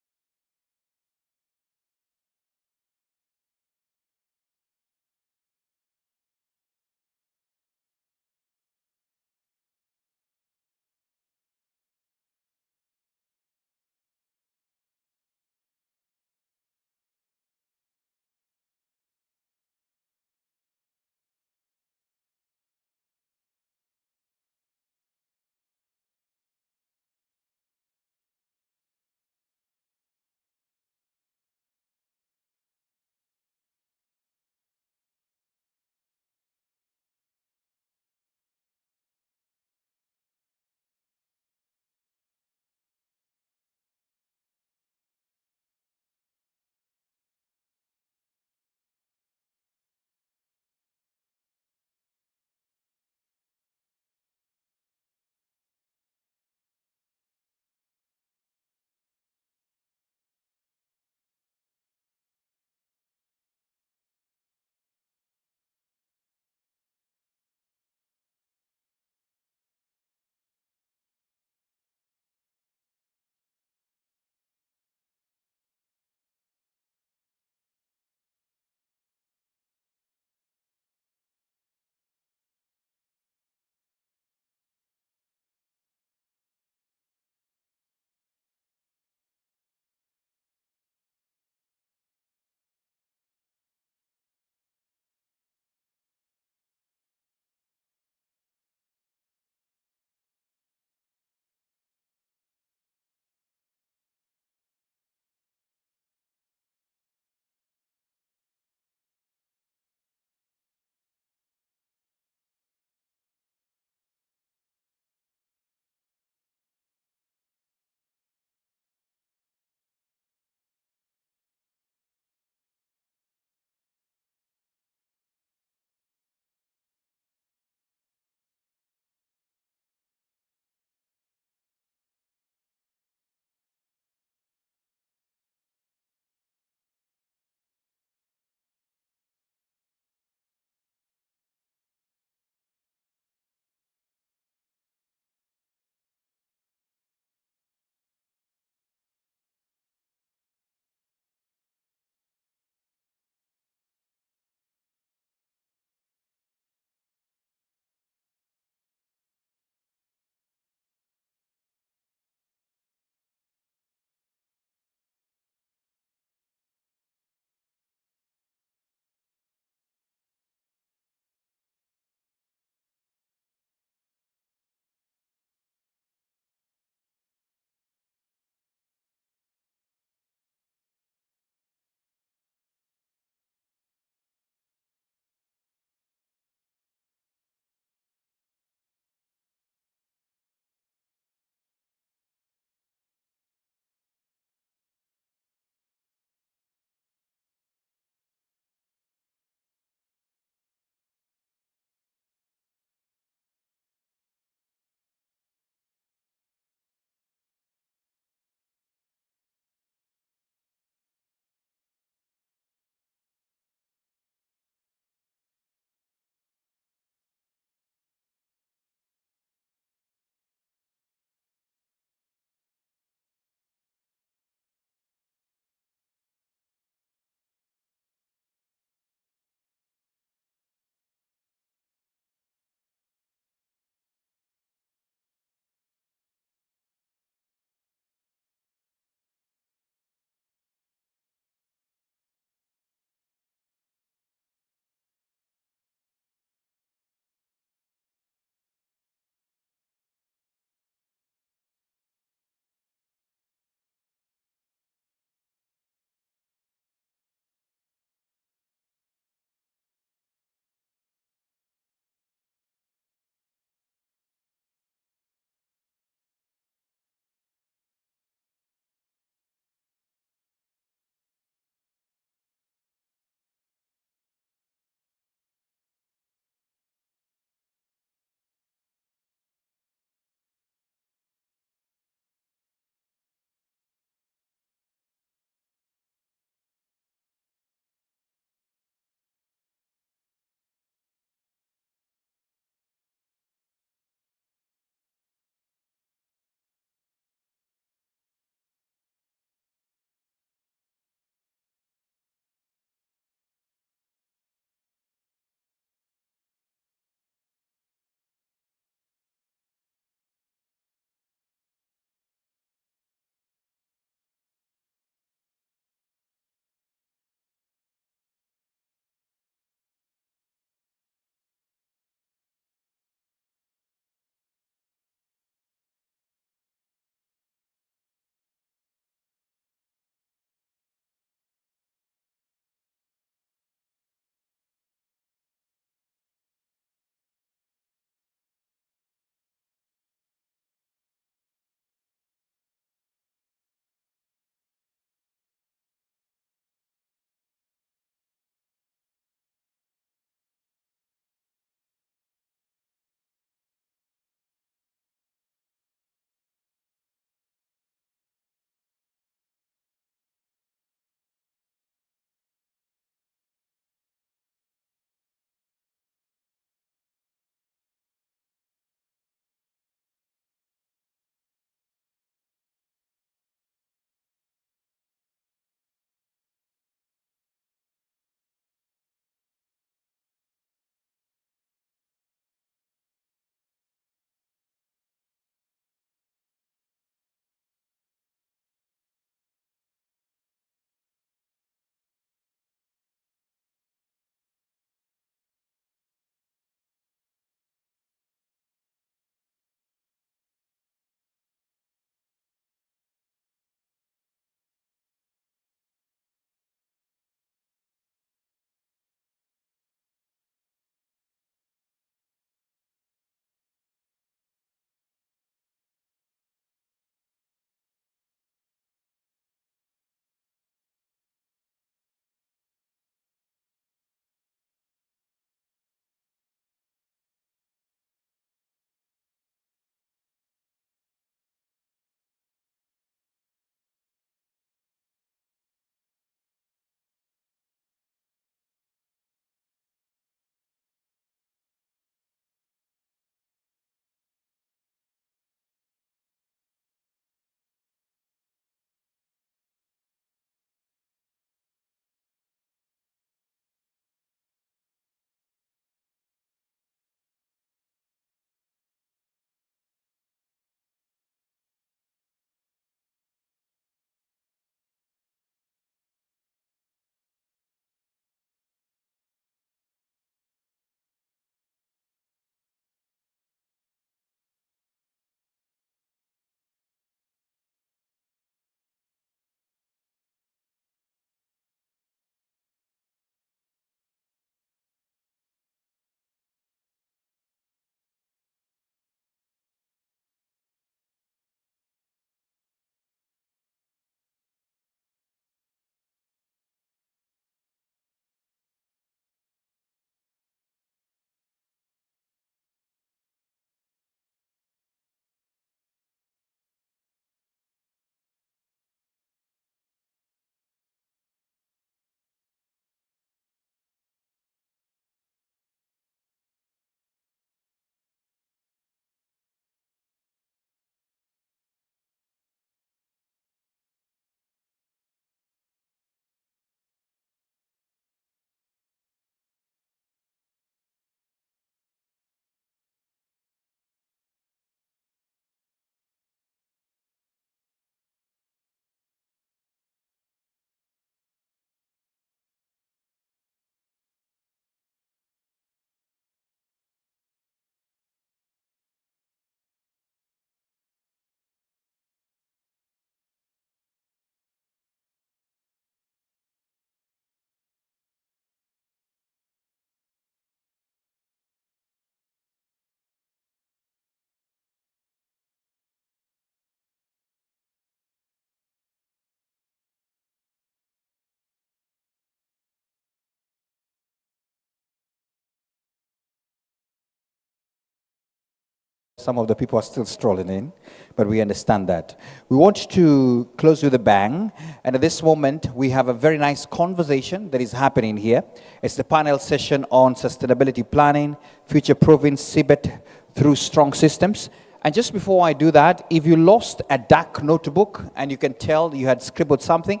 Some of the people are still strolling in, but we understand that. We want to close with a bang, and at this moment, we have a very nice conversation that is happening here. It's the panel session on sustainability planning, future-proofing CBET through strong systems. And just before I do that, if you lost a dark notebook and you can tell you had scribbled something,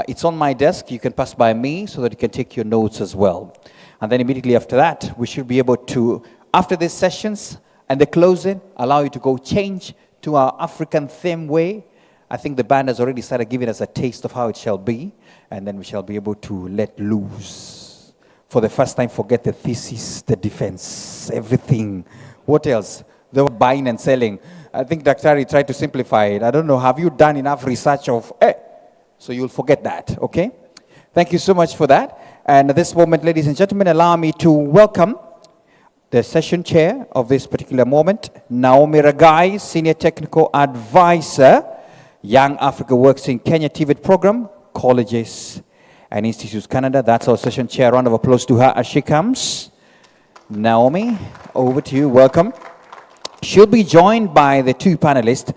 it's on my desk. You can pass by me so that you can take your notes as well. And then immediately after that, we should be able to, after these sessions, and the closing, allow you to go change to our African theme way. I think the band has already started giving us a taste of how it shall be, and then we shall be able to let loose. For the first time, forget the thesis, the defense, everything. What else? They were buying and selling. I think Daktari tried to simplify it. I don't know, have you done enough research of, so you'll forget that, okay? Thank you so much for that. And at this moment, ladies and gentlemen, allow me to welcome the session chair of this particular moment, Naomi Ragai, Senior Technical Advisor, Young Africa Works in Kenya TVET Program, Colleges and Institutes Canada. That's our session chair. Round of applause to her as she comes. Naomi, over to you. Welcome. She'll be joined by the two panelists,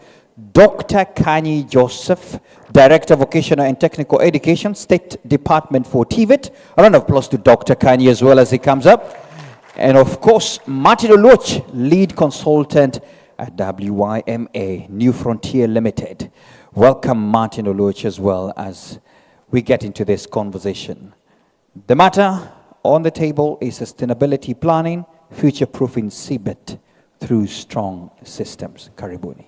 Dr. Kanyi Joseph, Director of Vocational and Technical Education, State Department for TVET. A round of applause to Dr. Kanyi as well as he comes up. And of course, Martin Oluoch, lead consultant at WYMA, New Frontier Limited. Welcome, Martin Oluoch, as well as we get into this conversation. The matter on the table is sustainability planning, future-proofing CBET through strong systems. Karibuni.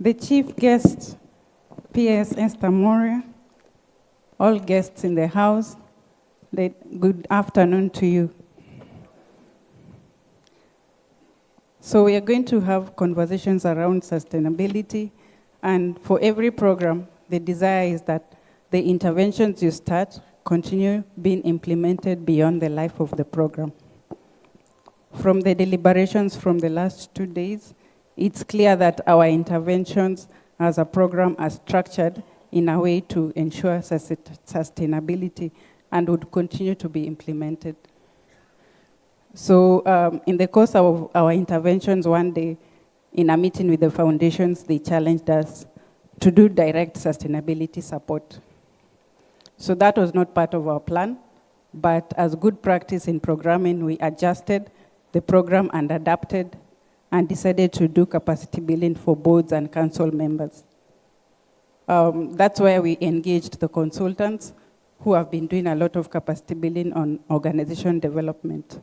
The chief guest, P.S. Esther Moria, all guests in the house, good afternoon to you. So we are going to have conversations around sustainability, and for every program, the desire is that the interventions you start continue being implemented beyond the life of the program. From the deliberations from the last 2 days, it's clear that our interventions as a program are structured in a way to ensure sustainability and would continue to be implemented. So in the course of our interventions one day, in a meeting with the foundations, they challenged us to do direct sustainability support. So that was not part of our plan, but as good practice in programming, we adjusted the program and adapted and decided to do capacity building for boards and council members. That's where we engaged the consultants who have been doing a lot of capacity building on organization development.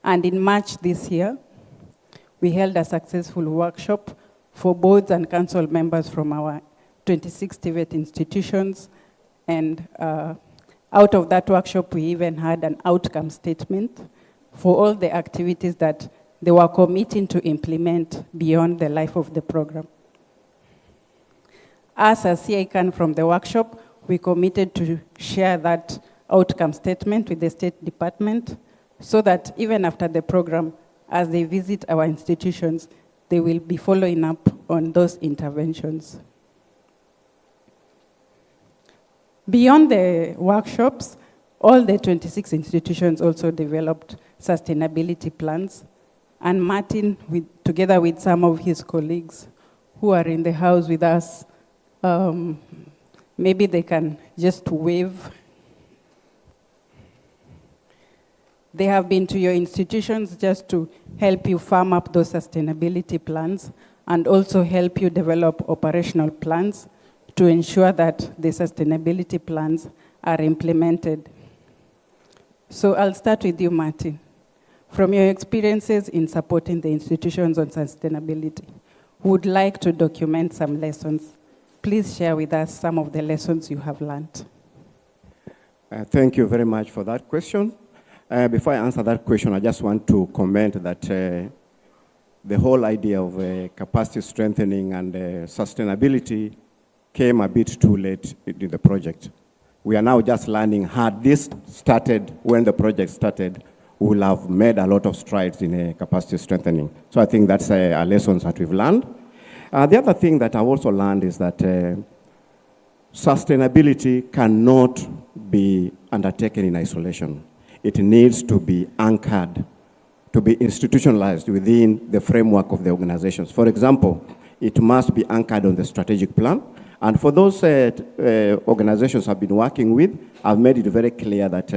And in March this year, we held a successful workshop for boards and council members from our 26 TVET institutions. And out of that workshop, we even had an outcome statement for all the activities that they were committing to implement beyond the life of the program. As a CICAN from the workshop, we committed to share that outcome statement with the State Department so that even after the program, as they visit our institutions, they will be following up on those interventions. Beyond the workshops, all the 26 institutions also developed sustainability plans. And Martin, together with some of his colleagues who are in the house with us, maybe they can just wave. They have been to your institutions just to help you farm up those sustainability plans and also help you develop operational plans to ensure that the sustainability plans are implemented. So I'll start with you, Martin. From your experiences in supporting the institutions on sustainability, would like to document some lessons. Please share with us some of the lessons you have learned. Thank you very much for that question. Before I answer that question, I just want to comment that the whole idea of capacity strengthening and sustainability came a bit too late in the project. We are now just learning. Had this started when the project started, we will have made a lot of strides in capacity strengthening. So I think that's a lesson that we've learned. The other thing that I've also learned is that sustainability cannot be undertaken in isolation. It needs to be anchored, to be institutionalized within the framework of the organizations. For example, it must be anchored on the strategic plan. And for those organizations I've been working with, I've made it very clear that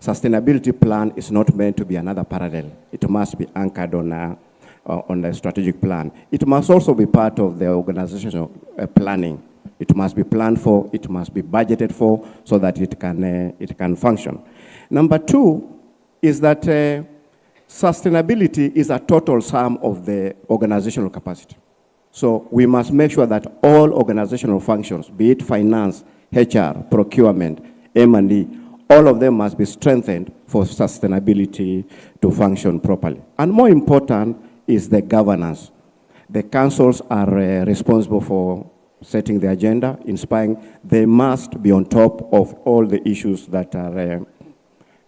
sustainability plan is not meant to be another parallel. It must be anchored on a strategic plan. It must also be part of the organizational planning. It must be planned for, it must be budgeted for, so that it can function. Number two is that sustainability is a total sum of the organizational capacity. So we must make sure that all organizational functions, be it finance, HR, procurement, M&E, all of them must be strengthened for sustainability to function properly. And more important is the governance. The councils are responsible for setting the agenda, inspiring. They must be on top of all the issues that are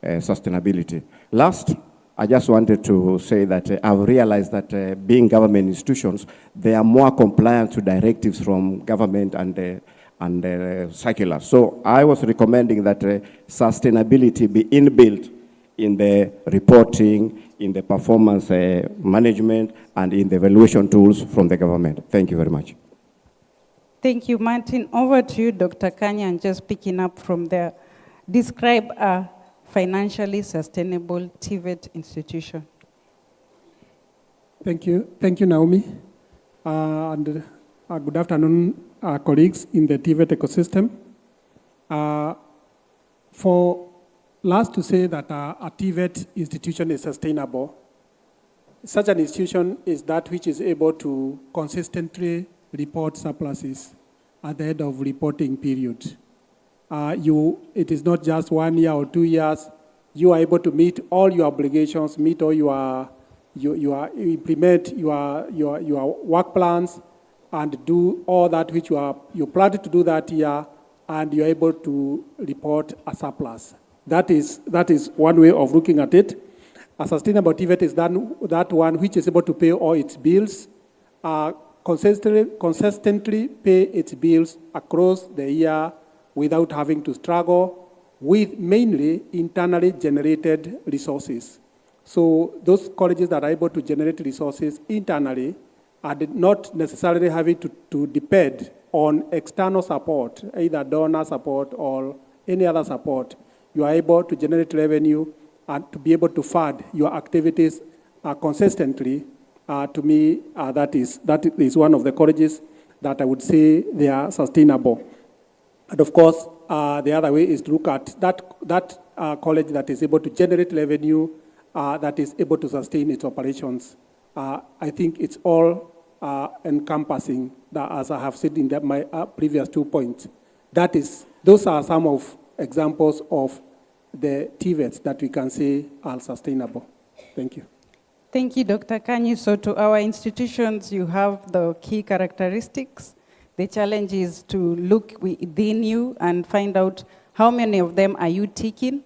sustainability. Last, I just wanted to say that I've realized that being government institutions, they are more compliant to directives from government and circulars. So I was recommending that sustainability be inbuilt in the reporting, in the performance management, and in the evaluation tools from the government. Thank you very much. Thank you, Martin. Over to you, Dr. Kanya, and just picking up from there. Describe a financially sustainable TVET institution. Thank you. Thank you, Naomi. And good afternoon, colleagues in the TVET ecosystem. For last to say that a TVET institution is sustainable, such an institution is that which is able to consistently report surpluses at the end of reporting period. It is not just 1 year or 2 years. You are able to meet all your obligations, meet all implement your work plans, and do all that which you planned to do that year, and you're able to report a surplus. That is one way of looking at it. A sustainable TVET is that one which is able to pay all its bills, consistently pay its bills across the year without having to struggle with mainly internally generated resources. So those colleges that are able to generate resources internally are not necessarily having to depend on external support, either donor support or any other support. You are able to generate revenue and to be able to fund your activities consistently. To me, that is one of the colleges that I would say they are sustainable. And of course, the other way is to look at that college that is able to generate revenue, that is able to sustain its operations. I think it's all encompassing, as I have said in my previous 2 points. Those are some of examples of the TVETs that we can say are sustainable. Thank you. Thank you, Dr. Kanyi. So to our institutions, you have the key characteristics. The challenge is to look within you and find out how many of them are you ticking,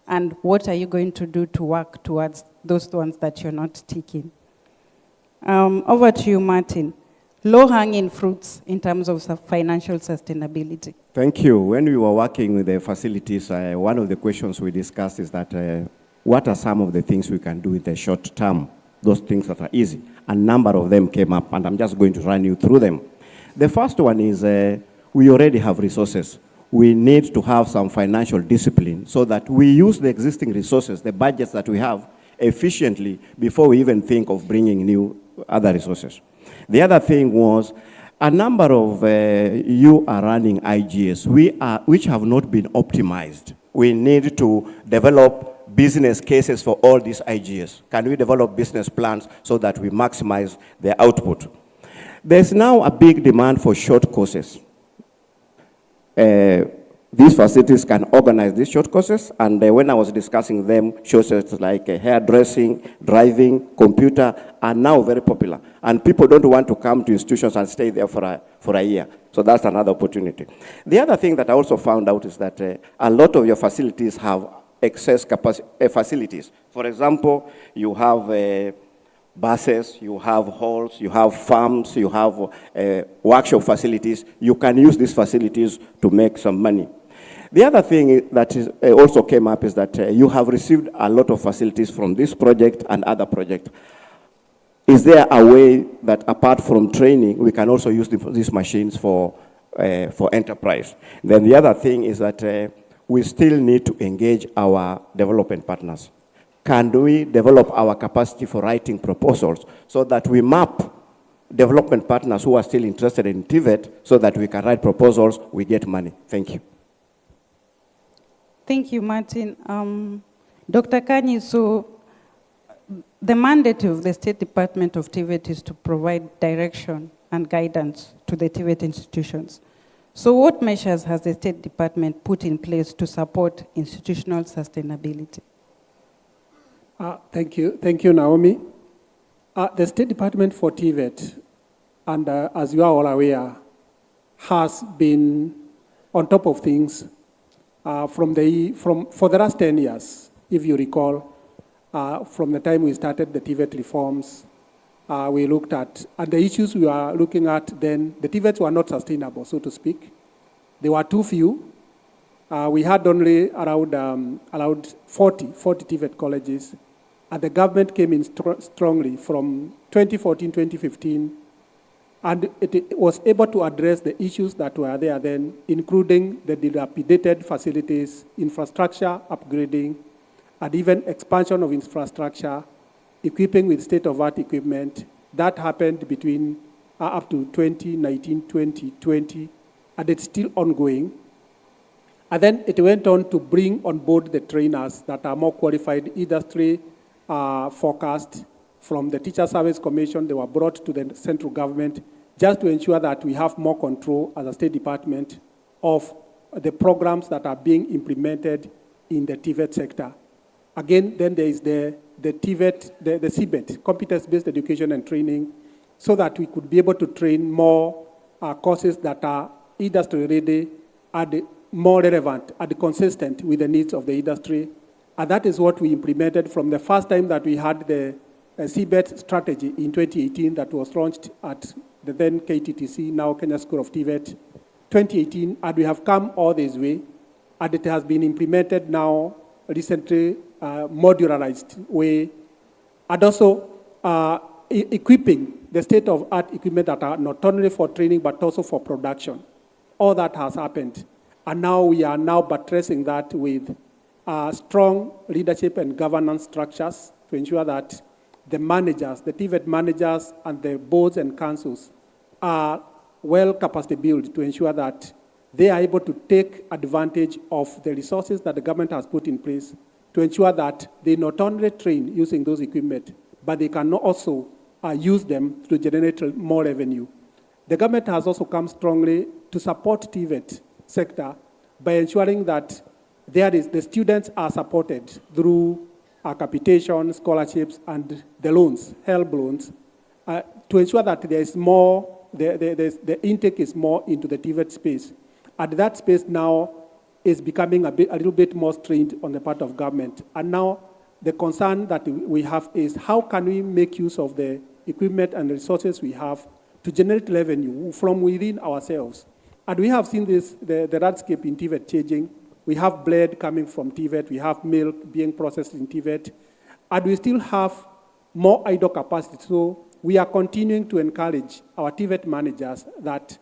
and what are you going to do to work towards those ones that you're not ticking. Over to you, Martin. Low-hanging fruits in terms of financial sustainability. Thank you. When we were working with the facilities, one of the questions we discussed is that what are some of the things we can do in the short term, those things that are easy? A number of them came up, and I'm just going to run you through them. The first one is we already have resources. We need to have some financial discipline so that we use the existing resources, the budgets that we have, efficiently before we even think of bringing new other resources. The other thing was a number of you are running IGS which have not been optimized. We need to develop business cases for all these IGS. Can we develop business plans so that we maximize their output? There's now a big demand for short courses. These facilities can organize these short courses, and when I was discussing them, short courses like hairdressing, driving, computer are now very popular. And people don't want to come to institutions and stay there for a year. So that's another opportunity. The other thing that I also found out is that a lot of your facilities have excess capacity, facilities. For example, you have buses, you have halls, you have farms, you have workshop facilities. You can use these facilities to make some money. The other thing that also came up is that you have received a lot of facilities from this project and other projects. Is there a way that apart from training, we can also use these machines for enterprise? Then the other thing is that we still need to engage our development partners. Can we develop our capacity for writing proposals so that we map development partners who are still interested in TVET so that we can write proposals, we get money? Thank you. Thank you, Martin. Dr. Kanyi, so the mandate of the State Department of TVET is to provide direction and guidance to the TVET institutions. So what measures has the State Department put in place to support institutional sustainability? Thank you, Naomi. The State Department for TVET, and as you are all aware, has been on top of things for the last 10 years, if you recall. From the time we started the TVET reforms, we looked at, and the issues we were looking at then, the TVETs were not sustainable, so to speak. They were too few. We had only around 40 TVET colleges, and the government came in strongly from 2014, 2015, and it was able to address the issues that were there then, including the dilapidated facilities, infrastructure upgrading, and even expansion of infrastructure, equipping with state-of-art equipment. That happened between up to 2019, 2020, and it's still ongoing. And then it went on to bring on board the trainers that are more qualified, industry forecast from the Teacher Service Commission. They were brought to the central government just to ensure that we have more control as a State Department of the programs that are being implemented in the TVET sector. Again, then there is the TVET, the CBET, competence-based education and training, so that we could be able to train more courses that are industry-ready and more relevant and consistent with the needs of the industry. And that is what we implemented from the first time that we had the CBET strategy in 2018 that was launched at the then KTTC, now Kenya School of TVET, 2018, and we have come all this way, and it has been implemented now recently, modularized way, and also equipping the state-of-art equipment that are not only for training but also for production. All that has happened, and now we are now buttressing that with strong leadership and governance structures to ensure that the managers, the TVET managers and the boards and councils are well capacity built to ensure that they are able to take advantage of the resources that the government has put in place to ensure that they not only train using those equipment, but they can also use them to generate more revenue. The government has also come strongly to support TVET sector by ensuring that the students are supported through capitation, scholarships, and the loans, HELP loans, to ensure that there is more, the intake is more into the TVET space. And that space now is becoming a little bit more strained on the part of government. And now the concern that we have is how can we make use of the equipment and resources we have to generate revenue from within ourselves. And we have seen this, the landscape in TVET changing. We have bread coming from TVET. We have milk being processed in TVET. And we still have more idle capacity. So we are continuing to encourage our TVET managers that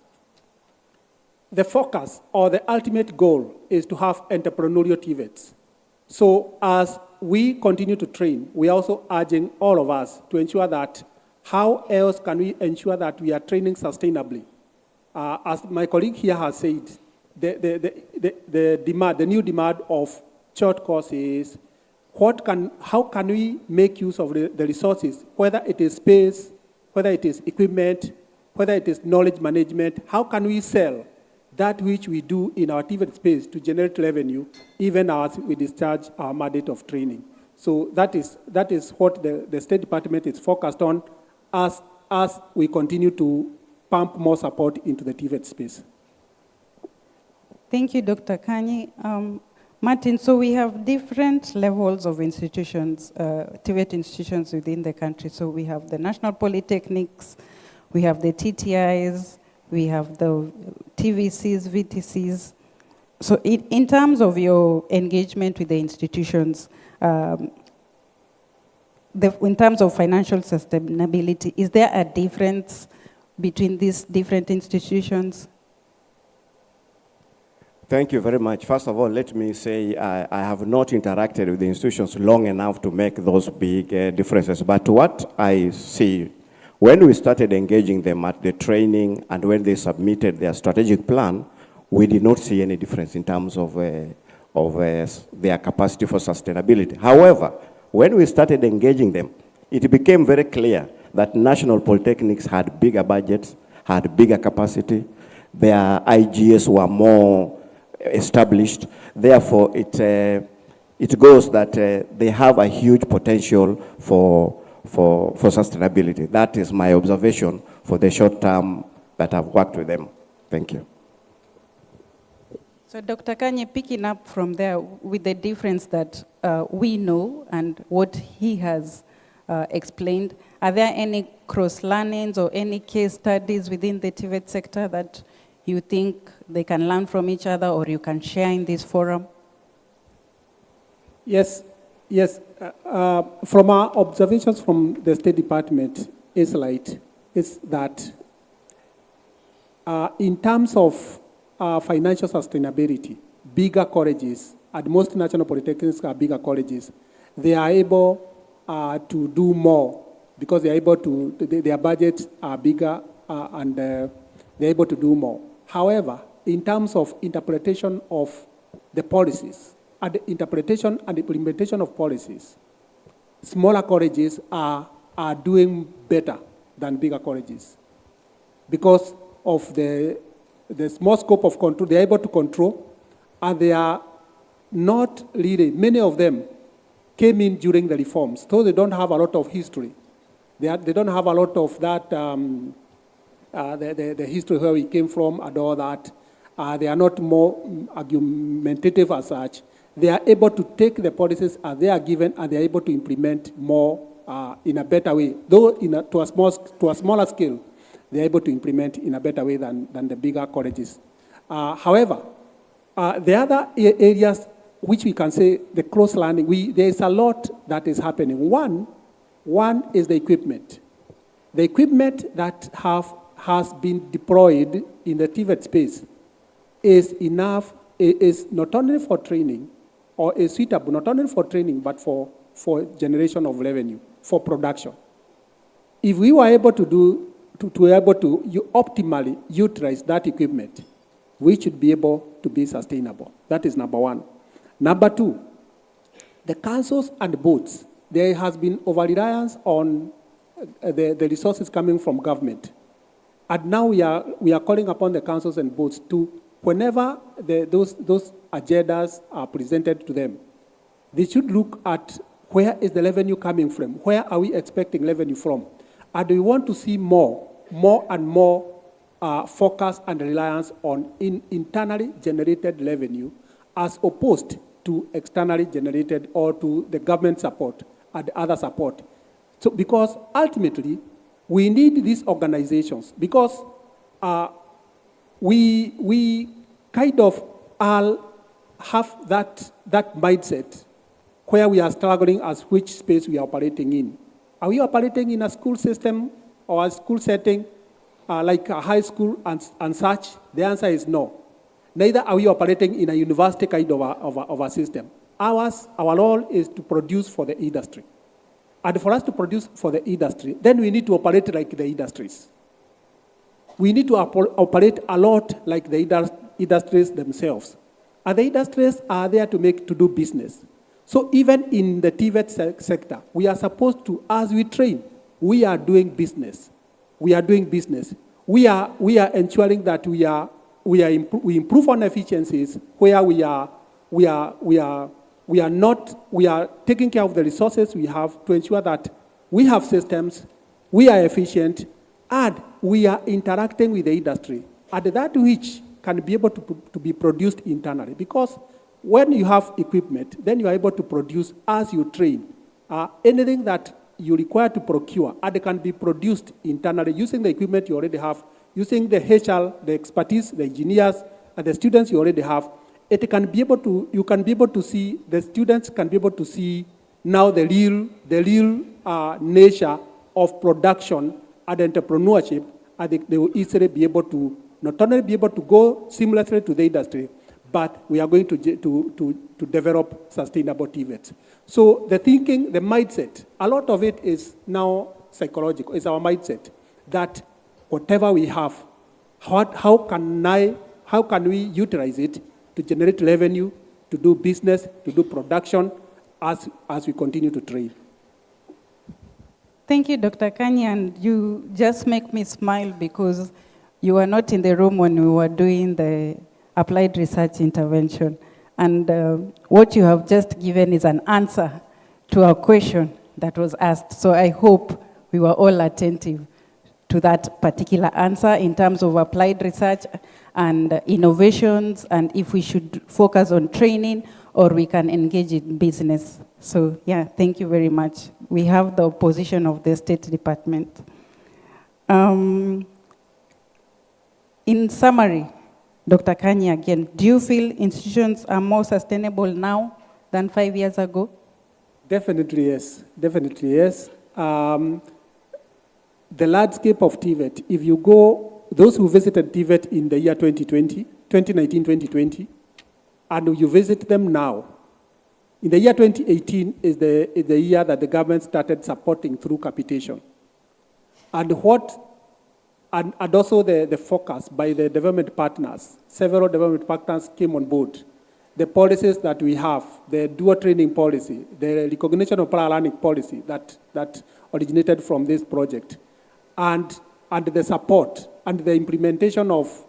the focus or the ultimate goal is to have entrepreneurial TVETs. So as we continue to train, we are also urging all of us to ensure that how else can we ensure that we are training sustainably? As my colleague here has said, the new demand of short courses, how can we make use of the resources, whether it is space, whether it is equipment, whether it is knowledge management, how can we sell that which we do in our TVET space to generate revenue, even as we discharge our mandate of training. So that is what the State Department is focused on as we continue to pump more support into the TVET space. Thank you, Dr. Kanyi. Martin, so we have different levels of institutions, TVET institutions within the country. So we have the national polytechnics, we have the TTIs, we have the TVCs, VTCs. So in terms of your engagement with the institutions, in terms of financial sustainability, is there a difference between these different institutions? Thank you very much. First of all, let me say I have not interacted with the institutions long enough to make those big differences. But what I see, when we started engaging them at the training and when they submitted their strategic plan, we did not see any difference in terms of their capacity for sustainability. However, when we started engaging them, it became very clear that national polytechnics had bigger budgets, had bigger capacity. Their IGS were more established. Therefore, it goes that they have a huge potential for sustainability. That is my observation for the short term that I've worked with them. Thank you. So Dr. Kanye, picking up from there with the difference that we know and what he has explained, are there any cross-learnings or any case studies within the TVET sector that you think they can learn from each other or you can share in this forum? Yes. From our observations from the State Department, is that in terms of financial sustainability, bigger colleges, and most national polytechnics are bigger colleges, they are able to do more because they are able to, their budgets are bigger and they're able to do more. However, in terms of interpretation of the policies, and the interpretation and implementation of policies, smaller colleges are doing better than bigger colleges because of the small scope of control. They're able to control, and they are not really, many of them came in during the reforms, so they don't have a lot of history. They don't have a lot of that, the history where we came from and all that. They are not more argumentative as such. They are able to take the policies as they are given, and they are able to implement more in a better way. Though to a smaller scale, they are able to implement in a better way than the bigger colleges. However, the other areas which we can say the cross-learning, there is a lot that is happening. One is the equipment. The equipment that has been deployed in the TVET space is not only for training, or is suitable not only for training, but for generation of revenue, for production. If we were able to optimally utilize that equipment, we should be able to be sustainable. That is number one. Number two, the councils and boards. There has been over-reliance on the resources coming from government. And now we are calling upon the councils and boards to, whenever those agendas are presented to them, they should look at where is the revenue coming from, where are we expecting revenue from, and we want to see more and more focus and reliance on internally generated revenue as opposed to externally generated or to the government support and other support. So because ultimately, we need these organizations because we kind of have that mindset where we are struggling as which space we are operating in. Are we operating in a school system or a school setting like a high school and such? The answer is no. Neither are we operating in a university kind of a system. Our role is to produce for the industry. And for us to produce for the industry, then we need to operate like the industries. We need to operate a lot like the industries themselves. And the industries are there to do business. So even in the TVET sector, we are supposed to, as we train, we are doing business. We are doing business. We are ensuring that we improve on efficiencies where we are taking care of the resources we have to ensure that we have systems, we are efficient, and we are interacting with the industry, and that which can be able to be produced internally. Because when you have equipment, then you are able to produce as you train. Anything that you require to procure, and it can be produced internally using the equipment you already have, using the HR, the expertise, the engineers, and the students you already have. It can be able to, you can be able to see, the students can be able to see now the real nature of production and entrepreneurship, and they will easily be able to not only be able to go seamlessly to the industry, but we are going to develop sustainable TVETs. So the thinking, the mindset, a lot of it is now psychological. It's our mindset that whatever we have, how can we utilize it to generate revenue, to do business, to do production as we continue to train. Thank you, Dr. Kanye, and you just make me smile because you were not in the room when we were doing the applied research intervention. And what you have just given is an answer to a question that was asked. So I hope we were all attentive to that particular answer in terms of applied research and innovations, and if we should focus on training or we can engage in business. So yeah, thank you very much. We have the position of the State Department. In summary, Dr. Kanye again, do you feel institutions are more sustainable now than 5 years ago? Definitely yes, definitely yes. The landscape of TVET, if you go, those who visited TVET in the year 2019-2020, and you visit them now, in the year 2018 is the year that the government started supporting through capitation. And also the focus by the development partners, several development partners came on board. The policies that we have, the dual training policy, the recognition of prior learning policy that originated from this project, and the support and the implementation of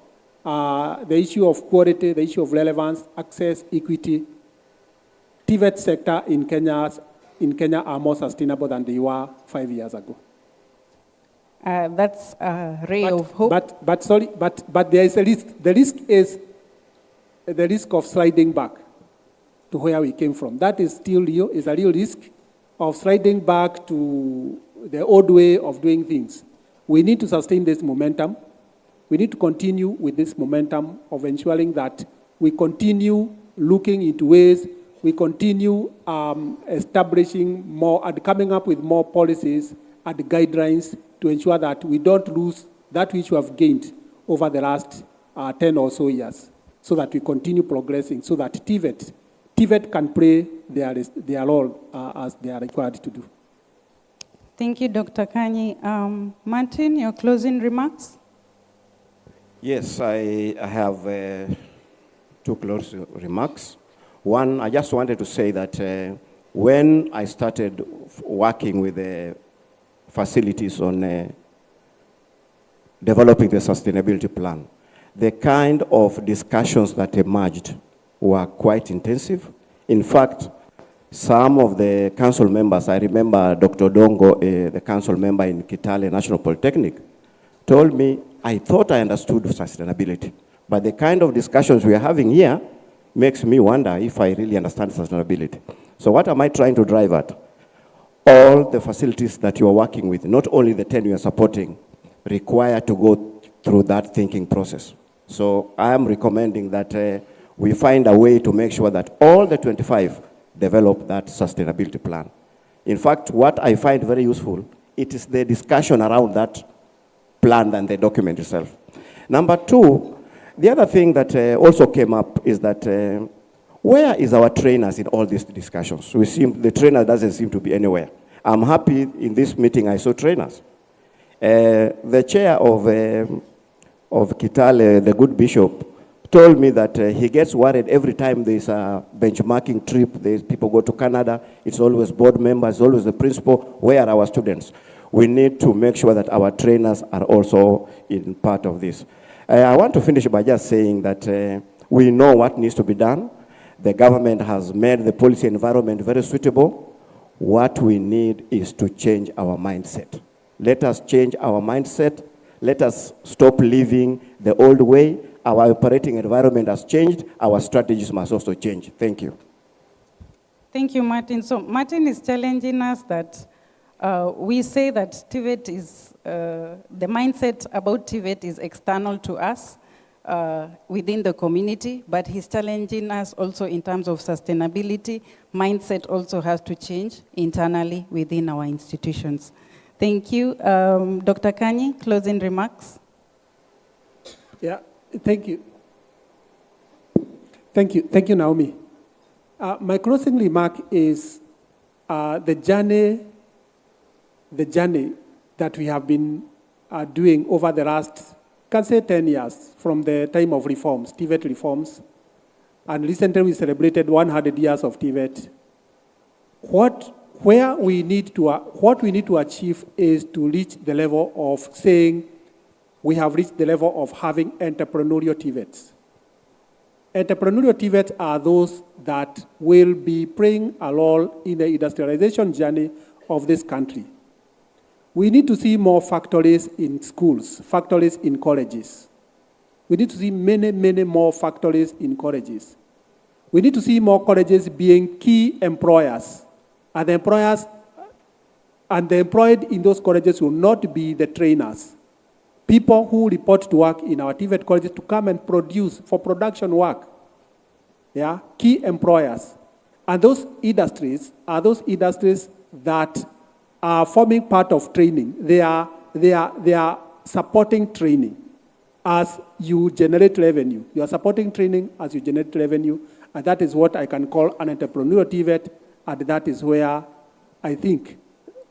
the issue of quality, the issue of relevance, access, equity. TVET sector in Kenya are more sustainable than they were 5 years ago. That's a ray of hope. But there is a risk. The risk is the risk of sliding back to where we came from. That is still real. Is a real risk of sliding back to the old way of doing things. We need to sustain this momentum. We need to continue with this momentum of ensuring that we continue looking into ways, we continue establishing more and coming up with more policies and guidelines to ensure that we don't lose that which we have gained over the last 10 or so years, so that we continue progressing, so that TVET can play their role as they are required to do. Thank you, Dr. Kanye. Martin, your closing remarks? Yes, I have two closing remarks. One, I just wanted to say that when I started working with the facilities on developing the sustainability plan, the kind of discussions that emerged were quite intensive. In fact, some of the council members, I remember Dr. Dongo, the council member in Kitale National Polytechnic, told me, I thought I understood sustainability, but the kind of discussions we are having here makes me wonder if I really understand sustainability. So what am I trying to drive at? All the facilities that you are working with, not only the 10 you are supporting, require to go through that thinking process. So I am recommending that we find a way to make sure that all the 25 develop that sustainability plan. In fact, what I find very useful, it is the discussion around that plan than the document itself. Number two, the other thing that also came up is that where is our trainers in all these discussions? The trainer doesn't seem to be anywhere. I'm happy in this meeting I saw trainers. The chair of Kitale, the good bishop, told me that he gets worried every time there's a benchmarking trip, people go to Canada, it's always board members, it's always the principal, where are our students? We need to make sure that our trainers are also in part of this. I want to finish by just saying that we know what needs to be done. The government has made the policy environment very suitable. What we need is to change our mindset. Let us change our mindset. Let us stop living the old way our operating environment has changed, our strategies must also change. Thank you. Thank you, Martin. So Martin is challenging us that we say that TVET is, the mindset about TVET is external to us within the community, but he's challenging us also in terms of sustainability. Mindset also has to change internally within our institutions. Thank you. Dr. Kanyi, closing remarks. Yeah, thank you. Thank you, Naomi. My closing remark is the journey that we have been doing over the last, can say 10 years, from the time of reforms, TVET reforms, and recently we celebrated 100 years of TVET. What we need to achieve is to reach the level of saying we have reached the level of having entrepreneurial TVETs. Entrepreneurial TVETs are those that will be playing a role in the industrialization journey of this country. We need to see more factories in schools, factories in colleges. We need to see many, many more factories in colleges. We need to see more colleges being key employers. And the employed in those colleges will not be the trainers. People who report to work in our TVET colleges to come and produce for production work. Yeah, key employers. And those industries are those industries that are forming part of training. They are supporting training as you generate revenue. You are supporting training as you generate revenue, and that is what I can call an entrepreneurial TVET, and that is where I think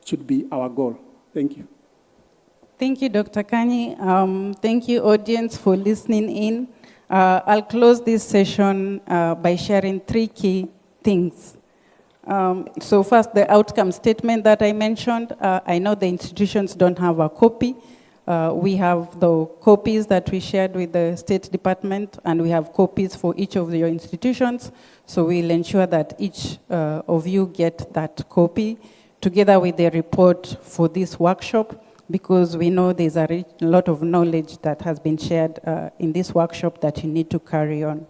should be our goal. Thank you. Thank you, Dr. Kanyi. Thank you, audience, for listening in. I'll close this session by sharing 3 key things. So first, the outcome statement that I mentioned. I know the institutions don't have a copy. We have the copies that we shared with the State Department, and we have copies for each of your institutions. So we'll ensure that each of you get that copy together with the report for this workshop, because we know there's a lot of knowledge that has been shared in this workshop that you need to carry on.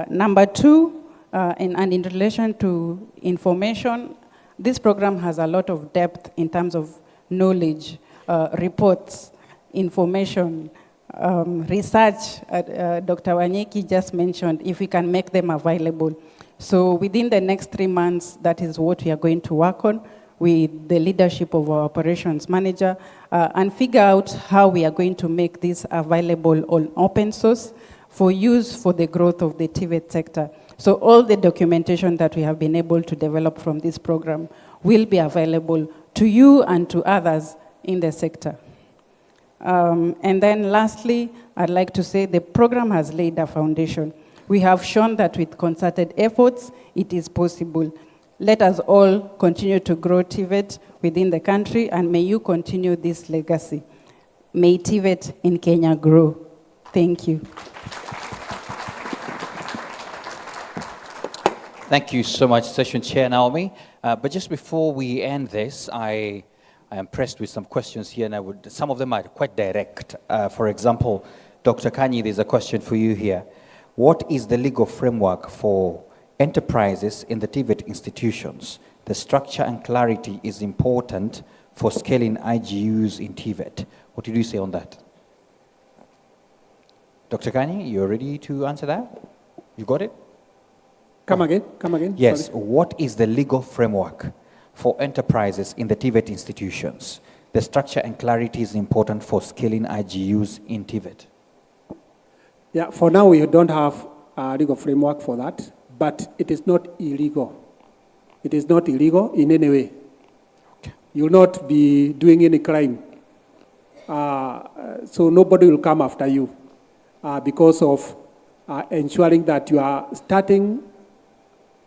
Number 2, and in relation to information, this program has a lot of depth in terms of knowledge, reports, information, research. Dr. Wanyeki just mentioned, if we can make them available. So within the next 3 months, that is what we are going to work on with the leadership of our operations manager, and figure out how we are going to make this available on open source for use for the growth of the TVET sector. So all the documentation that we have been able to develop from this program will be available to you and to others in the sector. And then lastly, I'd like to say the program has laid a foundation. We have shown that with concerted efforts, it is possible. Let us all continue to grow TVET within the country, and may you continue this legacy. May TVET in Kenya grow. Thank you. Thank you so much, Session Chair Naomi. But just before we end this, I am pressed with some questions here, and some of them are quite direct. For example, Dr. Kanyi, there's a question for you here. What is the legal framework for enterprises in the TVET institutions? The structure and clarity is important for scaling IGUs in TVET. What did you say on that? Dr. Kanyi, you're ready to answer that? You got it? Come again. Yes. Sorry. What is the legal framework for enterprises in the TVET institutions? The structure and clarity is important for scaling IGUs in TVET. Yeah, for now we don't have a legal framework for that, but it is not illegal. It is not illegal in any way. Okay. You will not be doing any crime. So nobody will come after you because of ensuring that you are starting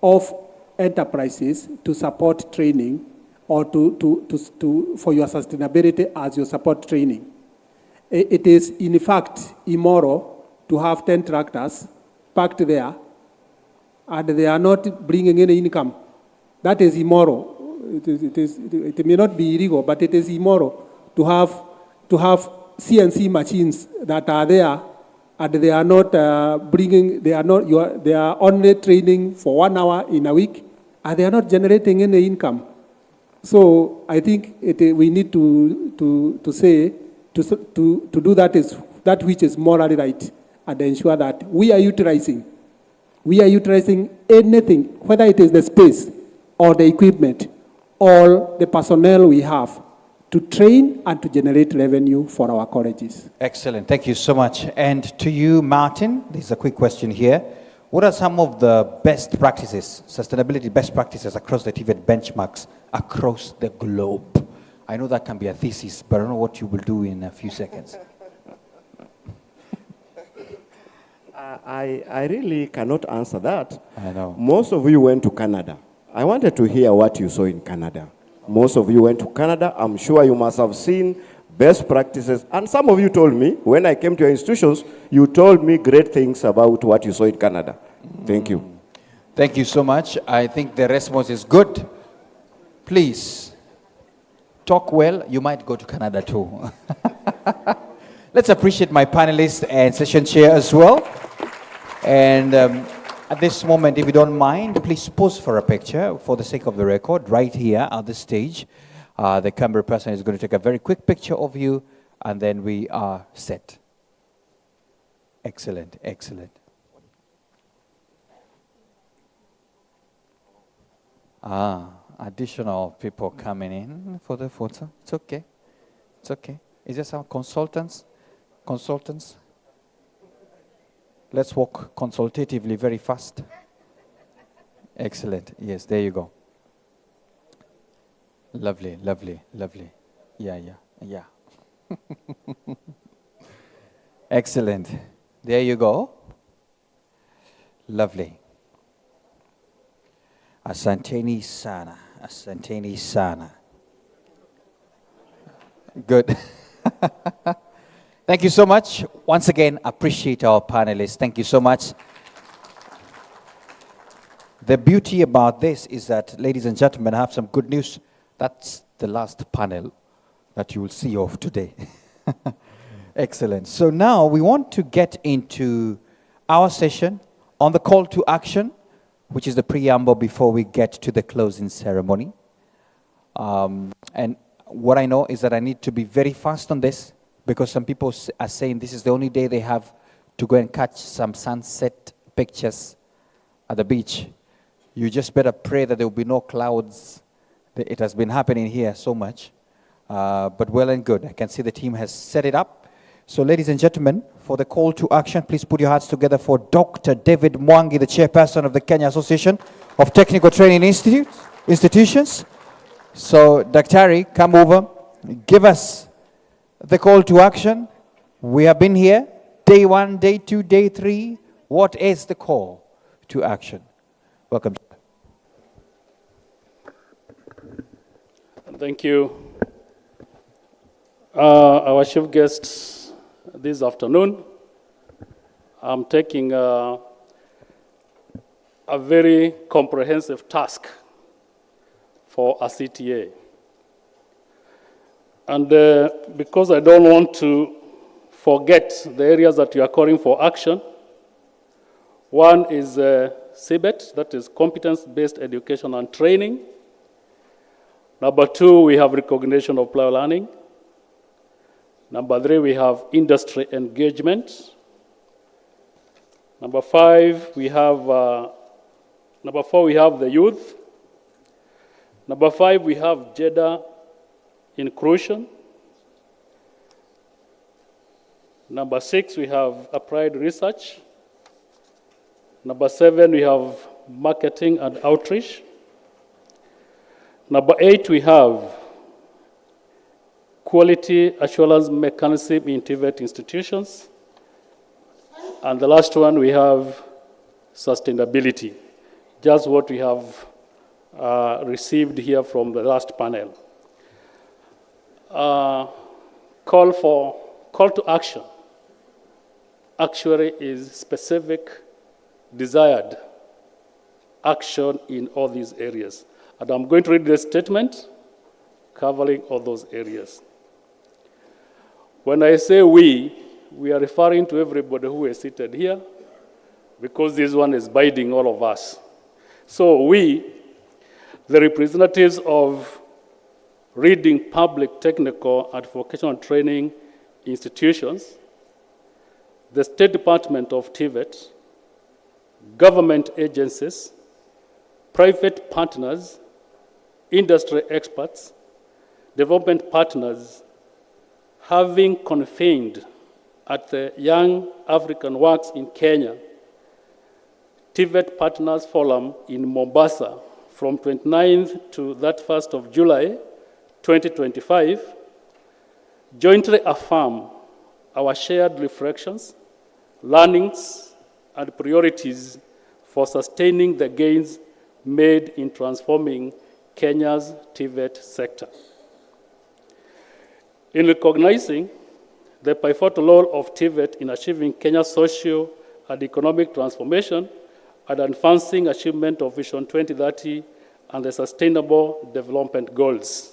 off enterprises to support training or for your sustainability as you support training. It is, in fact, immoral to have 10 tractors parked there and they are not bringing any income. That is immoral. It may not be illegal, but it is immoral to have CNC machines that are there and they are not they are only training for 1 hour in a week, and they are not generating any income. So I think we need to say, to do that is that which is morally right, and ensure that we are utilizing anything, whether it is the space or the equipment or the personnel we have, to train and to generate revenue for our colleges. Excellent. Thank you so much. And to you, Martin, there's a quick question here. What are some of the best practices, sustainability best practices across the TVET benchmarks across the globe? I know that can be a thesis, but I don't know what you will do in a few seconds. I really cannot answer that. I know. Most of you went to Canada. I wanted to hear what you saw in Canada. Most of you went to Canada. I'm sure you must have seen best practices. And some of you told me, when I came to your institutions, you told me great things about what you saw in Canada. Thank you. Thank you so much. I think the response is good. Please, talk well. You might go to Canada too. Let's appreciate my panelists and session chair as well. And at this moment, if you don't mind, please pose for a picture for the sake of the record right here at the stage. The camera person is going to take a very quick picture of you, and then we are set. Excellent, excellent. Additional people coming in for the photo. It's okay. It's okay. Is there some consultants? Consultants? Let's walk consultatively very fast. Excellent. Yes, there you go. Lovely, lovely, lovely. Yeah. Excellent. There you go. Lovely. Asanteni sana. Asanteni sana. Good. Thank you so much. Once again, appreciate our panelists. Thank you so much. The beauty about this is that, ladies and gentlemen, I have some good news. That's the last panel that you will see of today. Excellent. So now we want to get into our session on the call to action, which is the preamble before we get to the closing ceremony. And what I know is that I need to be very fast on this, because some people are saying this is the only day they have to go and catch some sunset pictures at the beach. You just better pray that there will be no clouds. It has been happening here so much. But well and good. I can see the team has set it up. So ladies and gentlemen, for the call to action, please put your hearts together for Dr. David Mwangi, the chairperson of the Kenya Association of Technical Training Institutions. So Daktari, come over, give us the call to action. We have been here, day 1, day 2, day 3. What is the call to action? Welcome. Thank you. Our chief guests this afternoon, I'm taking a very comprehensive task for a CTA. And because I don't want to forget the areas that you are calling for action, one is CBET, that is competence-based education and training. Number 2, we have recognition of prior learning. Number 3, we have industry engagement. Number 5, we have, number 4, we have the youth. Number 5, we have gender inclusion. Number 6, we have applied research. Number 7, we have marketing and outreach. Number 8, we have quality assurance mechanism in TVET institutions. And the last one, we have sustainability, just what we have received here from the last panel. Call to action actually is specific, desired action in all these areas. And I'm going to read the statement covering all those areas. When I say we, we are referring to everybody who is seated here because this one is binding all of us. So we, the representatives of reading public, technical, and vocational training institutions, the State Department of TVET, government agencies, private partners, industry experts, development partners, having convened at the Young African Works in Kenya, TVET Partners Forum in Mombasa from 29th to 31st of July, 2025, jointly affirm our shared reflections, learnings, and priorities for sustaining the gains made in transforming Kenya's TVET sector. In recognizing the pivotal role of TVET in achieving Kenya's social and economic transformation and advancing achievement of Vision 2030 and the Sustainable Development Goals.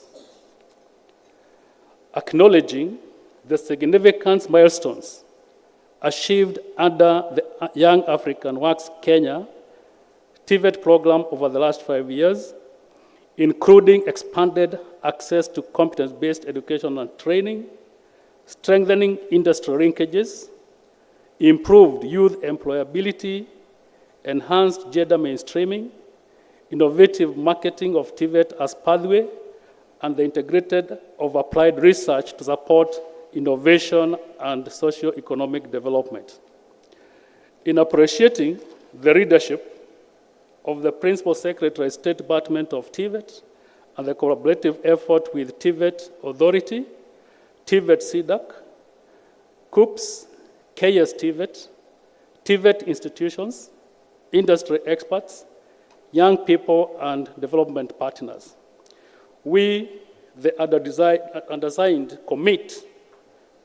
Acknowledging the significant milestones achieved under the Young African Works Kenya TVET program over the last 5 years, including expanded access to competence-based education and training, strengthening industry linkages, improved youth employability, enhanced gender mainstreaming, innovative marketing of TVET as pathway, and the integrated of applied research to support innovation and socio-economic development. In appreciating the leadership of the Principal Secretary, State Department of TVET, and the collaborative effort with TVET Authority, TVET CDAC, COOPS, KS TVET, TVET institutions, industry experts, young people, and development partners. We, the undersigned, commit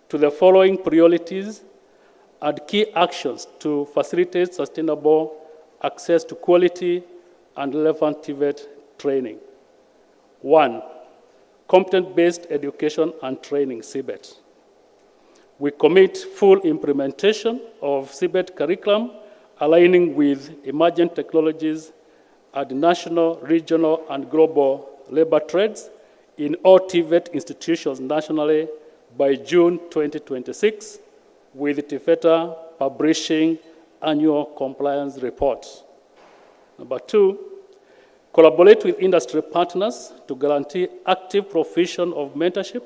to the following priorities and key actions to facilitate sustainable access to quality and relevant TVET training. 1, competent-based education and training, CBET. We commit full implementation of CBET curriculum, aligning with emerging technologies at national, regional, and global labor trades in all TVET institutions nationally by June 2026, with TVETA publishing annual compliance reports. Number 2, collaborate with industry partners to guarantee active provision of mentorship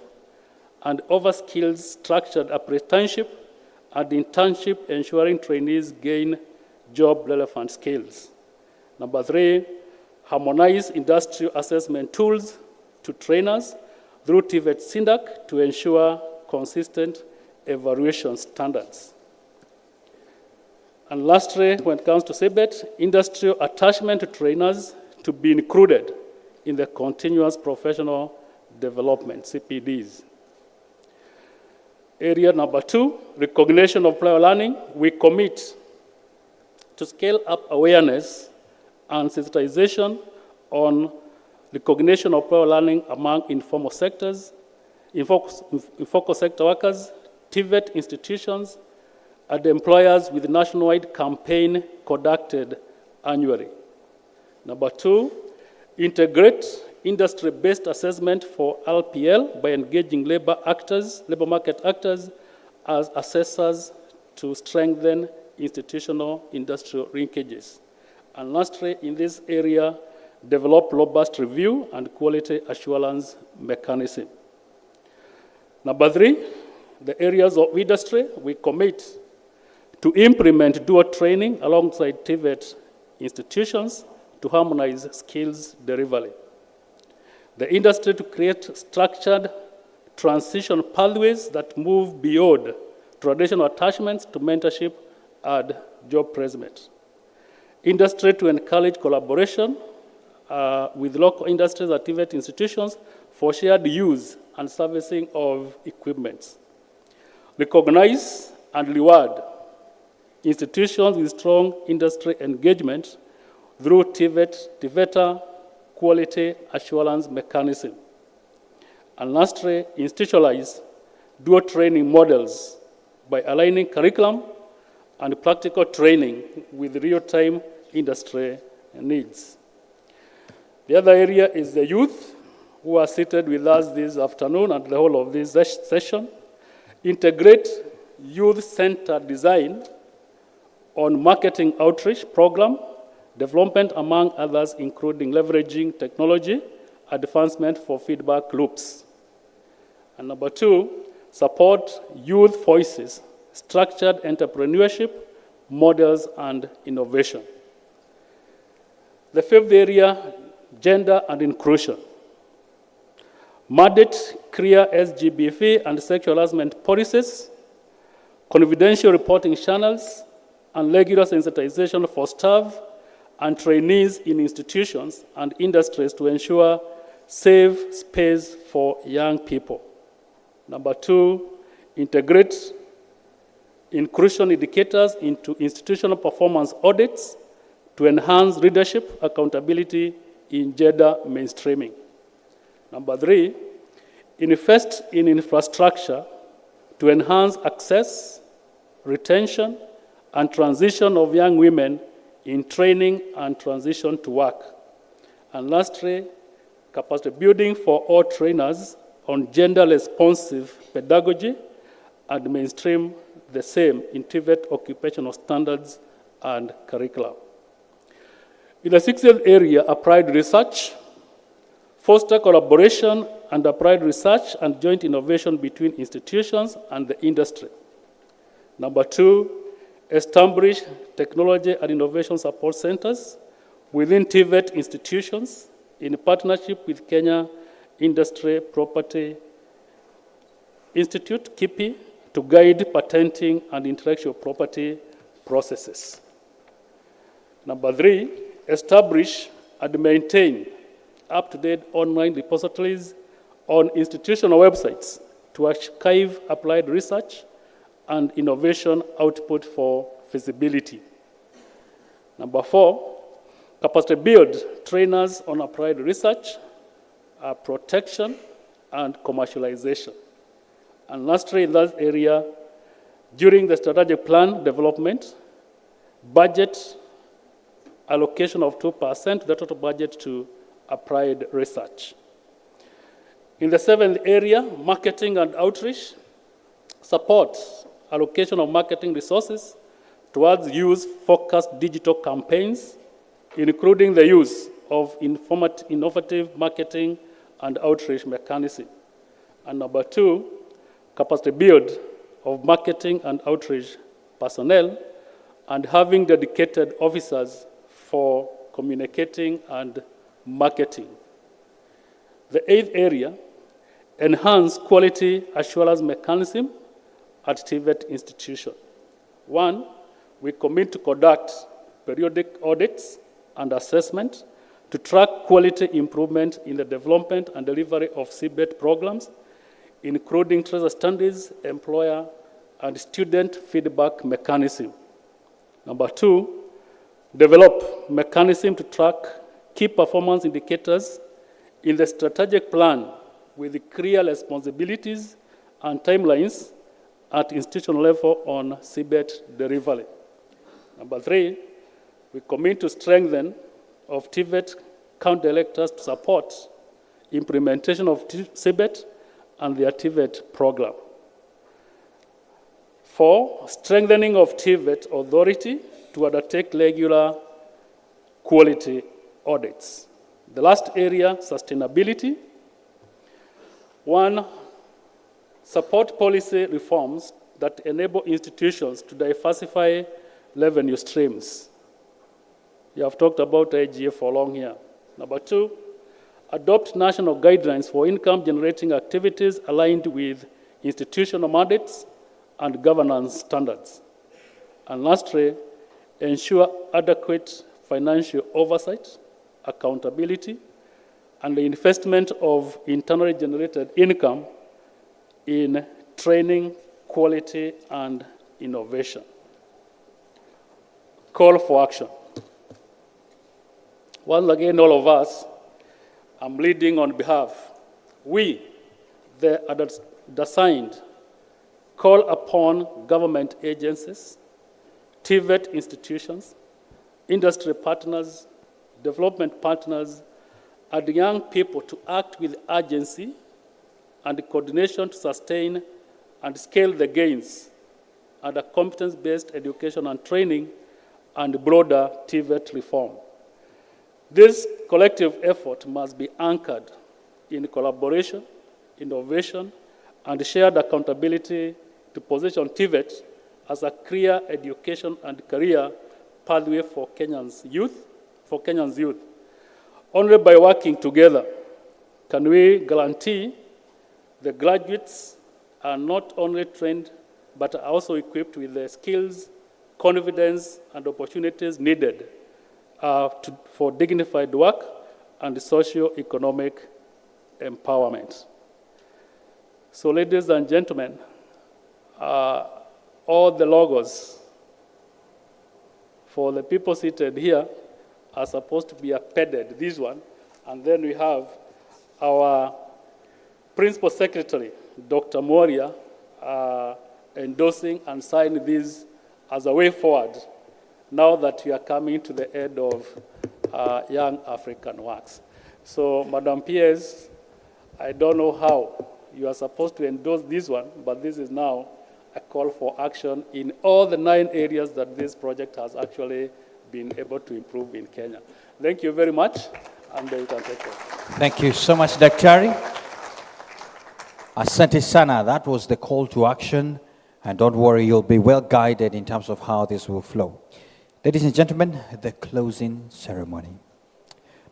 and overskilled structured apprenticeship and internship, ensuring trainees gain job-relevant skills. Number 3, harmonize industrial assessment tools to trainers through TVET CDAC to ensure consistent evaluation standards. And lastly, when it comes to CBET, industrial attachment to trainers to be included in the continuous professional development, CPDs. Area number 2, recognition of prior learning. We commit to scale up awareness and sensitization on recognition of prior learning among informal sectors, informal sector workers, TVET institutions, and employers with nationwide campaign conducted annually. Number 2, integrate industry-based assessment for LPL by engaging labor market actors as assessors to strengthen institutional industrial linkages. And lastly, in this area, develop robust review and quality assurance mechanism. Number 3, the areas of industry, we commit to implement dual training alongside TVET institutions to harmonize skills delivery. The industry to create structured transition pathways that move beyond traditional attachments to mentorship and job placement. Industry to encourage collaboration with local industries at TVET institutions for shared use and servicing of equipment. Recognize and reward institutions with strong industry engagement through TVETA quality assurance mechanism. And lastly, institutionalize dual training models by aligning curriculum and practical training with real-time industry needs. The other area is the youth, who are seated with us this afternoon and the whole of this session. Integrate youth-centered design on marketing outreach program development, among others, including leveraging technology advancement for feedback loops. And number 2, support youth voices, structured entrepreneurship models, and innovation. The 5th area, gender and inclusion. Mandate clear SGBV and sexual harassment policies, confidential reporting channels, and regular sensitization for staff and trainees in institutions and industries to ensure safe space for young people. Number 2, integrate inclusion indicators into institutional performance audits to enhance leadership accountability in gender mainstreaming. Number 3, invest in infrastructure to enhance access, retention, and transition of young women in training and transition to work. And lastly, capacity building for all trainers on gender-responsive pedagogy and mainstream the same in TVET occupational standards and curriculum. In the 6th area, applied research, foster collaboration and applied research and joint innovation between institutions and the industry. Number 2, establish technology and innovation support centers within TVET institutions in partnership with Kenya Industry Property Institute, KIPI, to guide patenting and intellectual property processes. Number 3, establish and maintain up-to-date online repositories on institutional websites to archive applied research and innovation output for feasibility. Number 4, capacity build trainers on applied research, protection, and commercialization. And lastly, in that area, during the strategic plan development, budget allocation of 2%, the total budget to applied research. In the 7th area, marketing and outreach, support allocation of marketing resources towards youth-focused digital campaigns, including the use of innovative marketing and outreach mechanism. And number 2, capacity build of marketing and outreach personnel and having dedicated officers for communicating and marketing. The 8th area, enhance quality assurance mechanism at TVET institution. 1, we commit to conduct periodic audits and assessment to track quality improvement in the development and delivery of CBET programs, including tracer standards, employer, and student feedback mechanism. Number 2, develop mechanism to track key performance indicators in the strategic plan with clear responsibilities and timelines at institutional level on CBET delivery. Number 3, we commit to strengthen of TVET county electors to support implementation of CBET and their TVET program. 4, strengthening of TVET authority to undertake regular quality audits. The last area, sustainability. 1, support policy reforms that enable institutions to diversify revenue streams. You have talked about IGA for long here. Number 2, adopt national guidelines for income-generating activities aligned with institutional mandates and governance standards. And lastly, ensure adequate financial oversight, accountability, and the investment of internally generated income in training, quality, and innovation. Call for action. Once again, all of us, I'm leading on behalf. We, the assigned call upon government agencies, TVET institutions, industry partners, development partners, and young people to act with urgency and coordination to sustain and scale the gains under competence-based education and training and broader TVET reform. This collective effort must be anchored in collaboration, innovation, and shared accountability to position TVET as a clear education and career pathway for Kenyans youth. Only by working together can we guarantee the graduates are not only trained, but are also equipped with the skills, confidence, and opportunities needed for dignified work and socio-economic empowerment. So, ladies and gentlemen, all the logos for the people seated here are supposed to be appended, this one, and then we have our Principal Secretary, Dr. Moria, endorsing and signing this as a way forward now that we are coming to the end of Young African Works. So, Madam PS, I don't know how you are supposed to endorse this one, but this is now a call for action in all the 9 areas that this project has actually been able to improve in Kenya. Thank you very much, and you can take care. Thank you so much, Daktari. Asante sana, that was the call to action, and don't worry, you'll be well guided in terms of how this will flow. Ladies and gentlemen, the closing ceremony.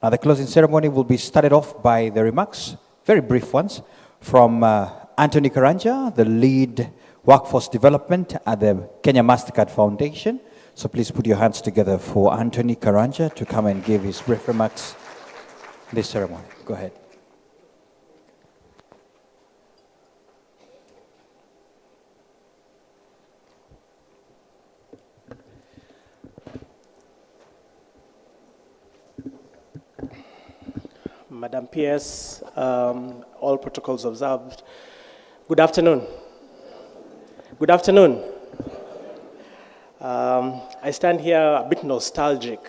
Now, the closing ceremony will be started off by the remarks, very brief ones, from Anthony Karanja, the lead workforce development at the Kenya Mastercard Foundation. So please put your hands together for Anthony Karanja to come and give his brief remarks in this ceremony. Go ahead. Madam PS, all protocols observed. Good afternoon. Good afternoon. I stand here a bit nostalgic.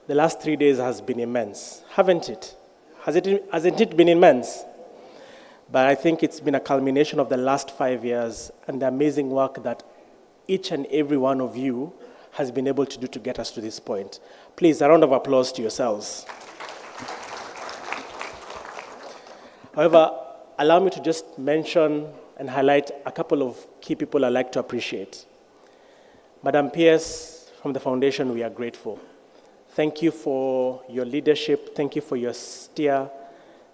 The last 3 days has been immense, haven't it? Hasn't it been immense? But I think it's been a culmination of the last 5 years and the amazing work that each and every one of you has been able to do to get us to this point. Please, a round of applause to yourselves. However, allow me to just mention and highlight a couple of key people I'd like to appreciate. Madam PS, from the foundation, we are grateful. Thank you for your leadership. Thank you for your steer.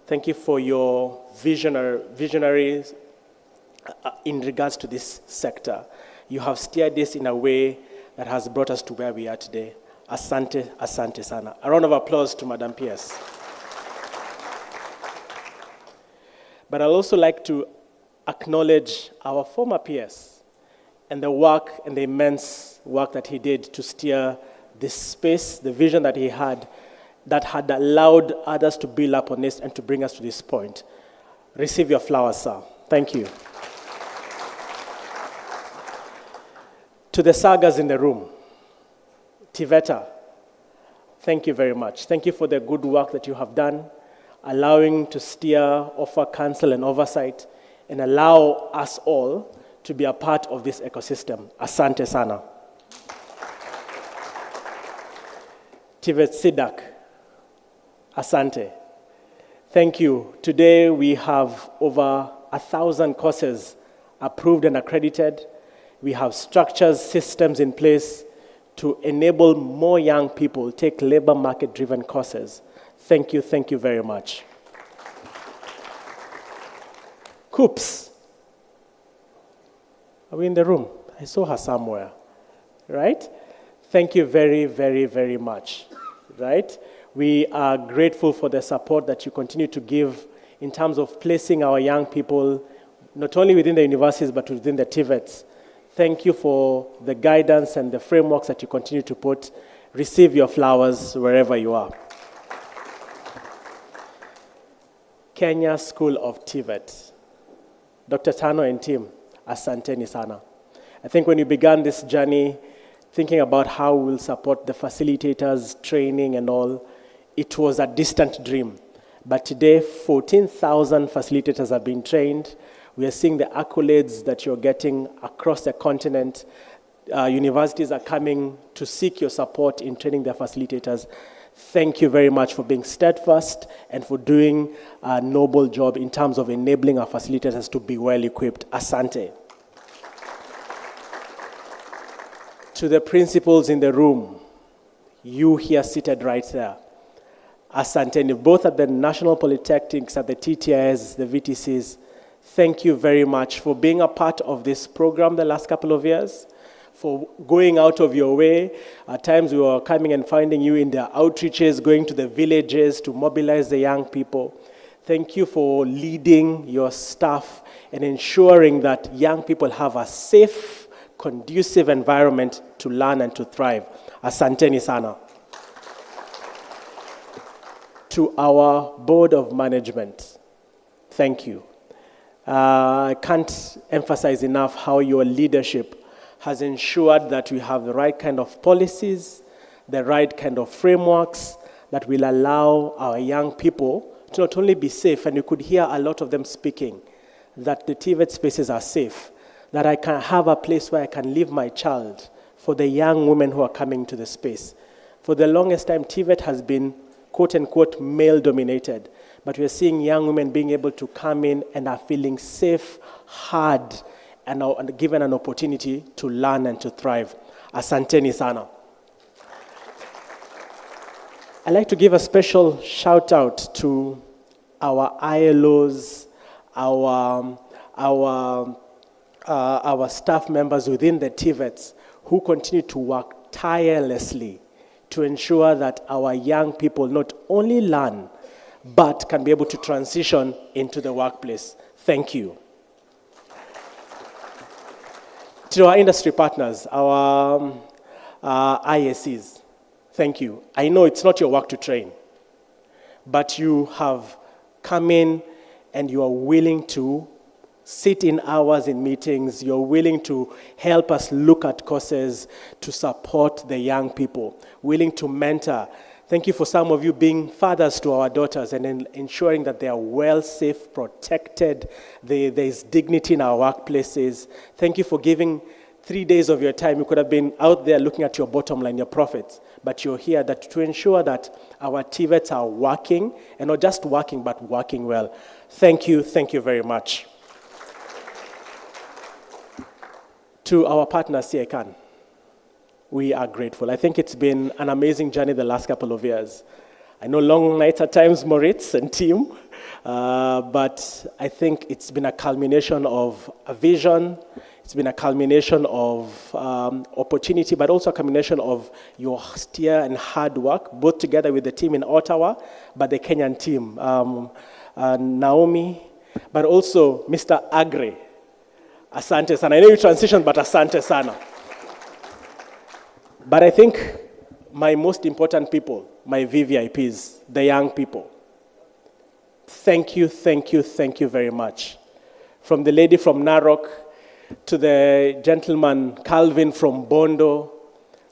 Thank you for your visionaries in regards to this sector. You have steered this in a way that has brought us to where we are today. Asante, asante sana. A round of applause to Madam PS. But I'd also like to acknowledge our former PS and the work and the immense work that he did to steer this space, the vision that he had that had allowed others to build up on this and to bring us to this point. Receive your flowers, sir. Thank you. To the sagas in the room, TVET, thank you very much. Thank you for the good work that you have done, allowing to steer, offer counsel and oversight, and allow us all to be a part of this ecosystem. Asante sana. TVET SIDAC, asante. Thank you. Today we have over 1,000 courses approved and accredited. We have structures, systems in place to enable more young people take labor market-driven courses. Thank you very much. Coops. Are we in the room? I saw her somewhere, right? Thank you very much, right? We are grateful for the support that you continue to give in terms of placing our young people, not only within the universities, but within the TVETs. Thank you for the guidance and the frameworks that you continue to put. Receive your flowers wherever you are. Kenya School of TVET. Dr. Tano and team, Asanteni sana. I think when you began this journey, thinking about how we'll support the facilitators, training and all, it was a distant dream. But today, 14,000 facilitators have been trained. We are seeing the accolades that you're getting across the continent. Universities are coming to seek your support in training their facilitators. Thank you very much for being steadfast and for doing a noble job in terms of enabling our facilitators to be well equipped. Asante. To the principals in the room, you here seated right there, asante, both at the National Polytechnics, at the TTIs, the VTCs, thank you very much for being a part of this program the last couple of years, for going out of your way. At times we were coming and finding you in the outreaches, going to the villages to mobilize the young people. Thank you for leading your staff and ensuring that young people have a safe, conducive environment to learn and to thrive. Asanteni sana. To our board of management, thank you. I can't emphasize enough how your leadership has ensured that we have the right kind of policies, the right kind of frameworks that will allow our young people to not only be safe, and you could hear a lot of them speaking, that the TVET spaces are safe, that I can have a place where I can leave my child for the young women who are coming to the space. For the longest time, TVET has been, quote unquote, male dominated, but we're seeing young women being able to come in and are feeling safe, heard, and are given an opportunity to learn and to thrive. Asanteni sana. I'd like to give a special shout out to our ILOs, our staff members within the TVETs who continue to work tirelessly to ensure that our young people not only learn, but can be able to transition into the workplace. Thank you. To our industry partners, our ISCs, thank you. I know it's not your work to train, but you have come in and you are willing to sit in hours in meetings. You're willing to help us look at courses to support the young people, willing to mentor. Thank you for some of you being fathers to our daughters and ensuring that they are well, safe, protected. There's dignity in our workplaces. Thank you for giving 3 days of your time. You could have been out there looking at your bottom line, your profits, but you're here to ensure that our TVETs are working, and not just working, but working well. Thank you very much. To our partner, CICAN, we are grateful. I think it's been an amazing journey the last couple of years. I know long nights at times, Moritz and team, but I think it's been a culmination of a vision. It's been a culmination of opportunity, but also a culmination of your steer and hard work, both together with the team in Ottawa, but the Kenyan team, Naomi, but also Mr. Agre. Asante sana. I know you transitioned, but asante sana. But I think my most important people, my VVIPs, the young people, thank you very much. From the lady from Narok to the gentleman Calvin from Bondo,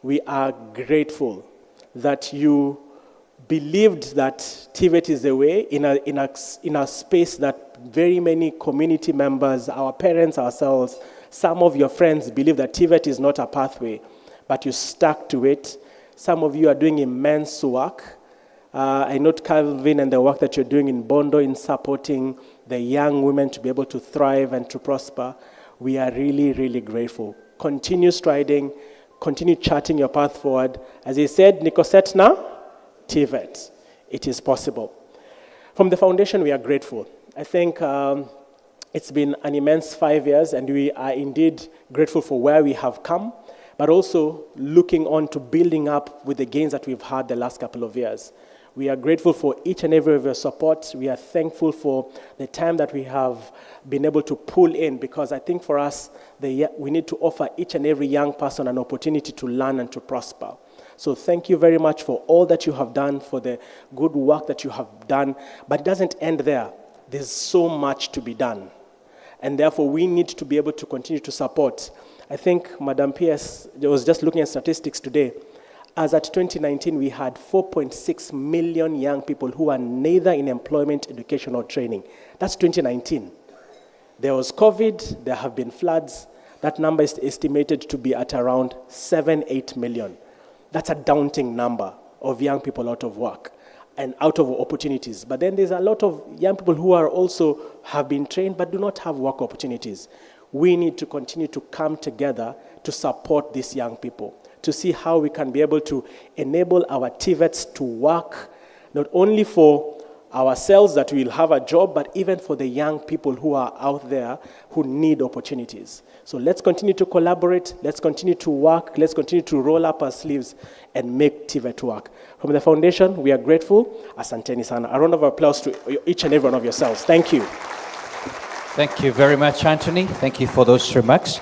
we are grateful that you believed that TVET is the way in a space that very many community members, our parents, ourselves, some of your friends believe that TVET is not a pathway, but you stuck to it. Some of you are doing immense work. I note Calvin and the work that you're doing in Bondo in supporting the young women to be able to thrive and to prosper. We are really grateful. Continue striding, continue charting your path forward. As he said, Nikosetna, TVET. It is possible. From the foundation, we are grateful. I think it's been an immense 5 years, and we are indeed grateful for where we have come, but also looking on to building up with the gains that we've had the last couple of years. We are grateful for each and every of your support. We are thankful for the time that we have been able to pull in, because I think for us, we need to offer each and every young person an opportunity to learn and to prosper. So thank you very much for all that you have done, for the good work that you have done. But it doesn't end there. There's so much to be done. And therefore, we need to be able to continue to support. I think Madam PS was just looking at statistics today. As at 2019, we had 4.6 million young people who are neither in employment, education, or training. That's 2019. There was COVID, there have been floods. That number is estimated to be at around 7-8 million. That's a daunting number of young people out of work and out of opportunities. But then there's a lot of young people who are also have been trained but do not have work opportunities. We need to continue to come together to support these young people, to see how we can be able to enable our TVETs to work, not only for ourselves that we'll have a job, but even for the young people who are out there who need opportunities. So let's continue to collaborate, let's continue to work, let's continue to roll up our sleeves and make TVET work. From the foundation, we are grateful. Asanteni sana. A round of applause to each and every one of yourselves. Thank you. Thank you very much, Anthony. Thank you for those remarks.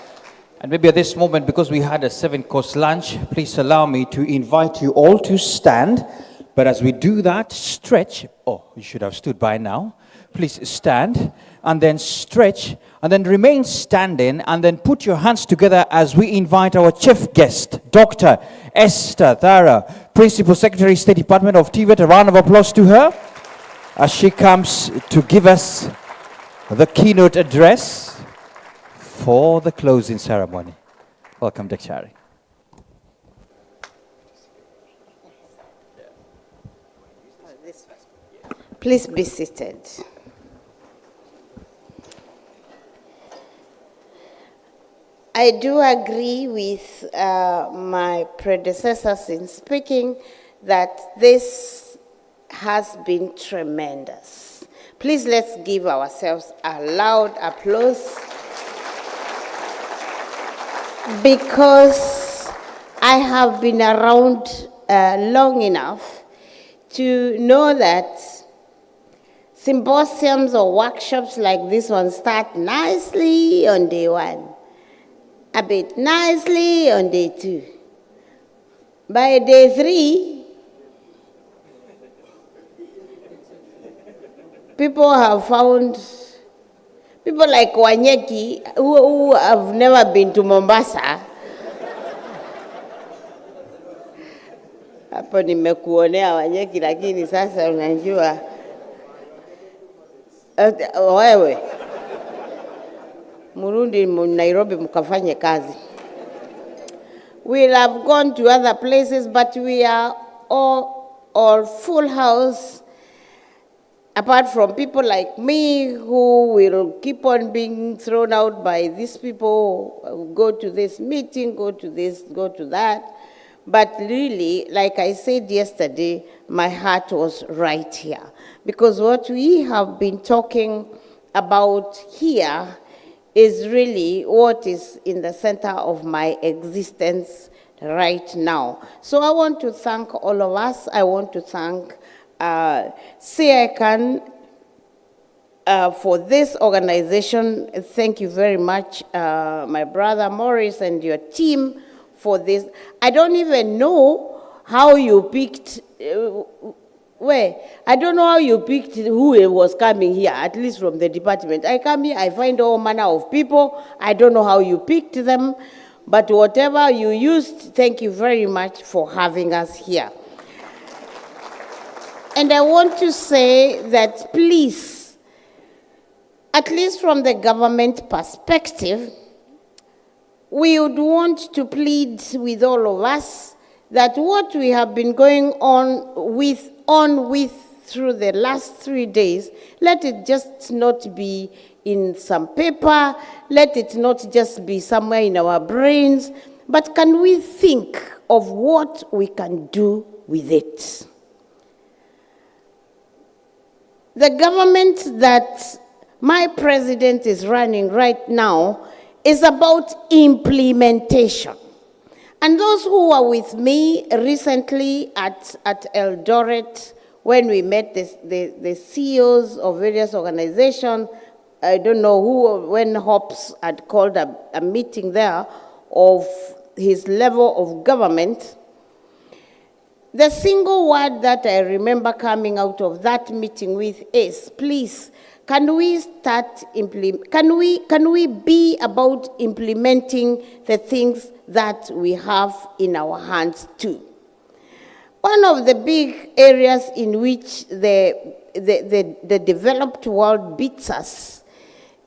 And maybe at this moment, because we had a 7-course lunch, please allow me to invite you all to stand. But as we do that, stretch. Oh, you should have stood by now. Please stand and then stretch and then remain standing and then put your hands together as we invite our chief guest, Dr. Esther Thara, Principal Secretary, State Department of TVET. A round of applause to her as she comes to give us the keynote address for the closing ceremony. Welcome, Dr. Chari. Please be seated. I do agree with my predecessors in speaking that this has been tremendous. Please let's give ourselves a loud applause, because I have been around long enough to know that symposiums or workshops like this one start nicely on day 1, a bit nicely on day 2. By day 3, people have found, people like Wanyeki who have never been to Mombasa. Hapo nimekuonea Wanyeki, lakini sasa unajua wewe Murundi Nairobi mkafanye kazi. We'll have gone to other places, but we are all full house, apart from people like me who will keep on being thrown out by these people, go to this meeting, go to this, go to that. But really, like I said yesterday, my heart was right here. Because what we have been talking about here is really what is in the center of my existence right now. So I want to thank all of us. I want to thank CICAN for this organization. Thank you very much, my brother Morris and your team for this. I don't even know how you picked, I don't know how you picked who was coming here, at least from the department. I come here, I find all manner of people. I don't know how you picked them, but whatever you used, thank you very much for having us here. And I want to say that please, at least from the government perspective, we would want to plead with all of us that what we have been going on with through the last 3 days, let it just not be in some paper, let it not just be somewhere in our brains, but can we think of what we can do with it? The government that my president is running right now is about implementation. And those who were with me recently at Eldoret, when we met the CEOs of various organizations, I don't know who, when Hobbs had called a meeting there of his level of government, the single word that I remember coming out of that meeting with is, please, can we start can we be about implementing the things that we have in our hands too? One of the big areas in which the developed world beats us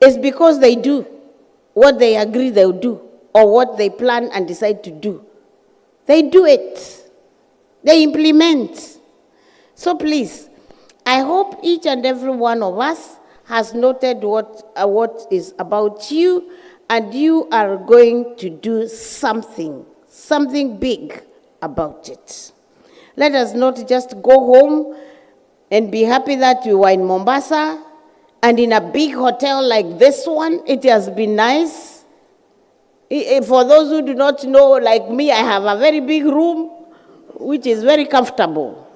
is because they do what they agree they'll do, or what they plan and decide to do. They do it. They implement. So please, I hope each and every one of us has noted what is about you, and you are going to do something big about it. Let us not just go home and be happy that we were in Mombasa and in a big hotel like this one. It has been nice. For those who do not know, like me, I have a very big room, which is very comfortable.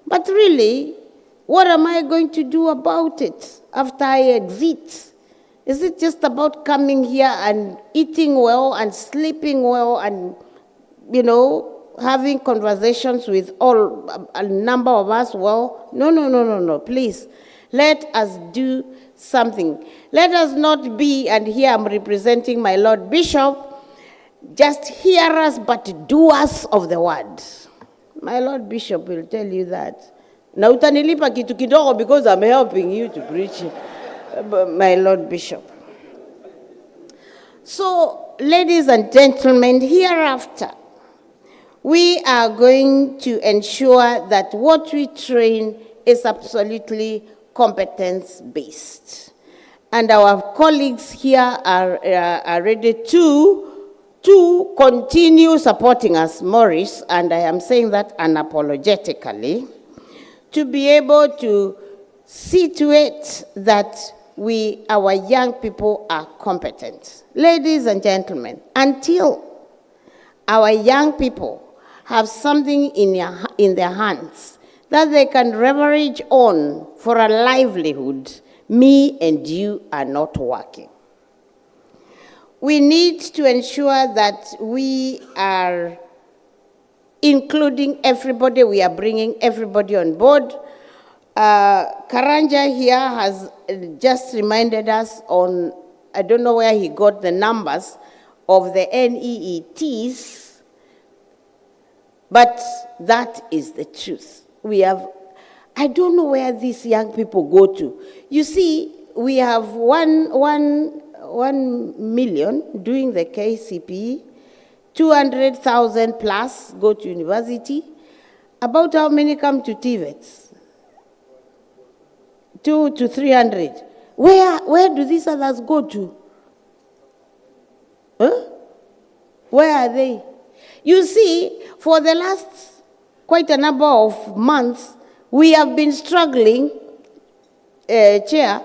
But really, what am I going to do about it after I exit? Is it just about coming here and eating well and sleeping well and, having conversations with a number of us? Well, no, please. Let us do something. Let us not be, and here I'm representing my Lord Bishop, just hearers but doers of the word. My Lord Bishop will tell you that. Na utanilipa kitu kidogo because I'm helping you to preach, my Lord Bishop. So, ladies and gentlemen, hereafter, we are going to ensure that what we train is absolutely competence-based. And our colleagues here are ready to continue supporting us, Maurice, and I am saying that unapologetically, to be able to see to it that our young people are competent. Ladies and gentlemen, until our young people have something in their hands that they can leverage on for a livelihood, me and you are not working. We need to ensure that we are including everybody, we are bringing everybody on board. Karanja here has just reminded us on, I don't know where he got the numbers of the NEETs, but that is the truth. I don't know where these young people go to. You see, we have 1 million doing the KCPE, 200,000 plus go to university. About how many come to TVETs? 200 to 300. Where do these others go to? Huh? Where are they? You see, for the last quite a number of months, we have been struggling, Chair,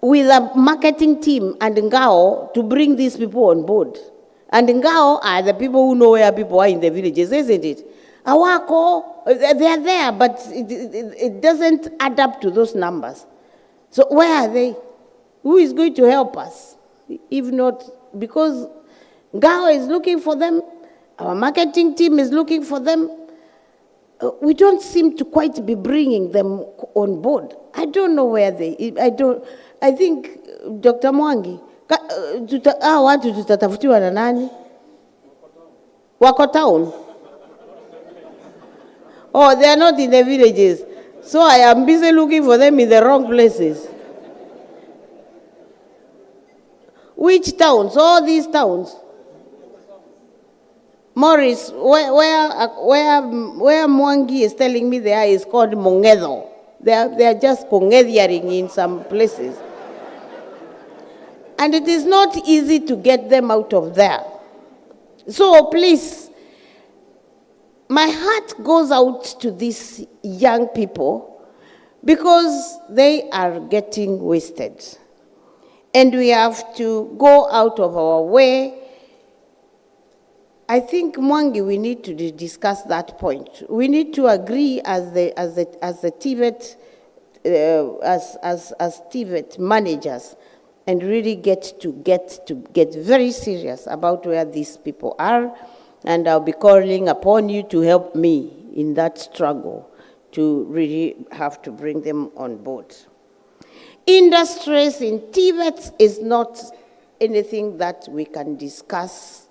with a marketing team and Ngao to bring these people on board. And Ngao are the people who know where people are in the villages, isn't it? Awako, they are there, but it doesn't add up to those numbers. So where are they? Who is going to help us? If not, because Ngao is looking for them, our marketing team is looking for them. We don't seem to quite be bringing them on board. I don't know where I think, Dr. Mwangi, watu tutatafutiwa na nani? Wako town? Oh, they are not in the villages. So I am busy looking for them in the wrong places. Which towns? All these towns. Maurice, where Mwangi is telling me they are is called Mongedo. They are just Kongediaring in some places. And it is not easy to get them out of there. So please, my heart goes out to these young people because they are getting wasted. And we have to go out of our way. I think, Mwangi, we need to discuss that point. We need to agree as the TVET, as TVET managers, and really get very serious about where these people are. And I'll be calling upon you to help me in that struggle to really have to bring them on board. Industries in TVET is not anything that we can discuss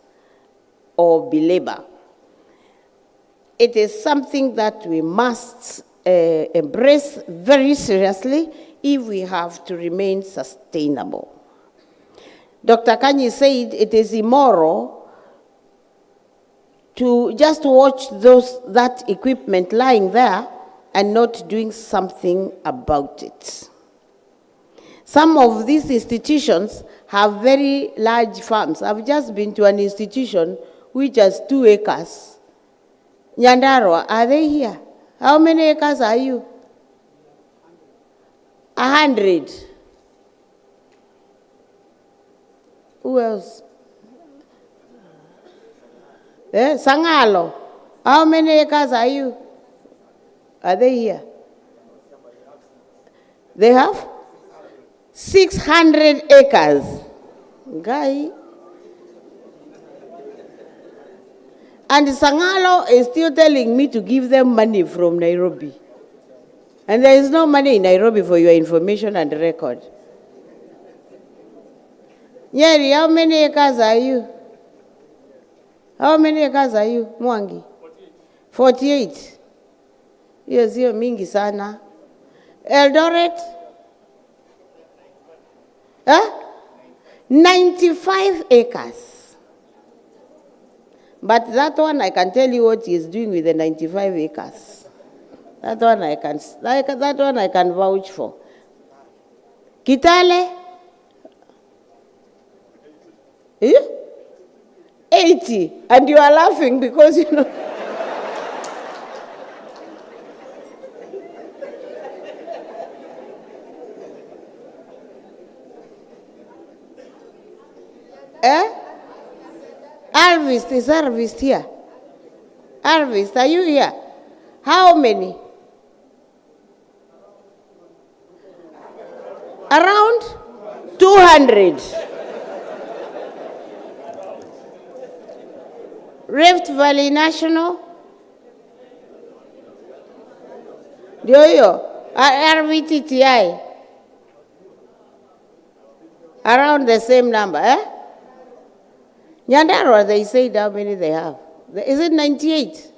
or belabor. It is something that we must embrace very seriously if we have to remain sustainable. Dr. Kanyi said it is immoral to just watch that equipment lying there and not doing something about it. Some of these institutions have very large farms. I've just been to an institution which has 2 acres. Nyandarua, are they here? How many acres are you? 100. Who else? Sangalo, how many acres are you? Are they here? They have 600 acres. Guy. And Sangalo is still telling me to give them money from Nairobi. And there is no money in Nairobi for your information and record. Nyeri, how many acres are you? How many acres are you, Mwangi? 48. Yes, you're mingi sana. Eldoret? 95 acres. But that one, I can tell you what he is doing with the 95 acres. That one I can vouch for. Kitale? 80. And you are laughing because you know. Harvest, is Harvest here? Harvest, are you here? How many? Around 200. Rift Valley National? Dioyo, RVTTI? Around the same number, Nyandarua, they said how many they have. Is it 98?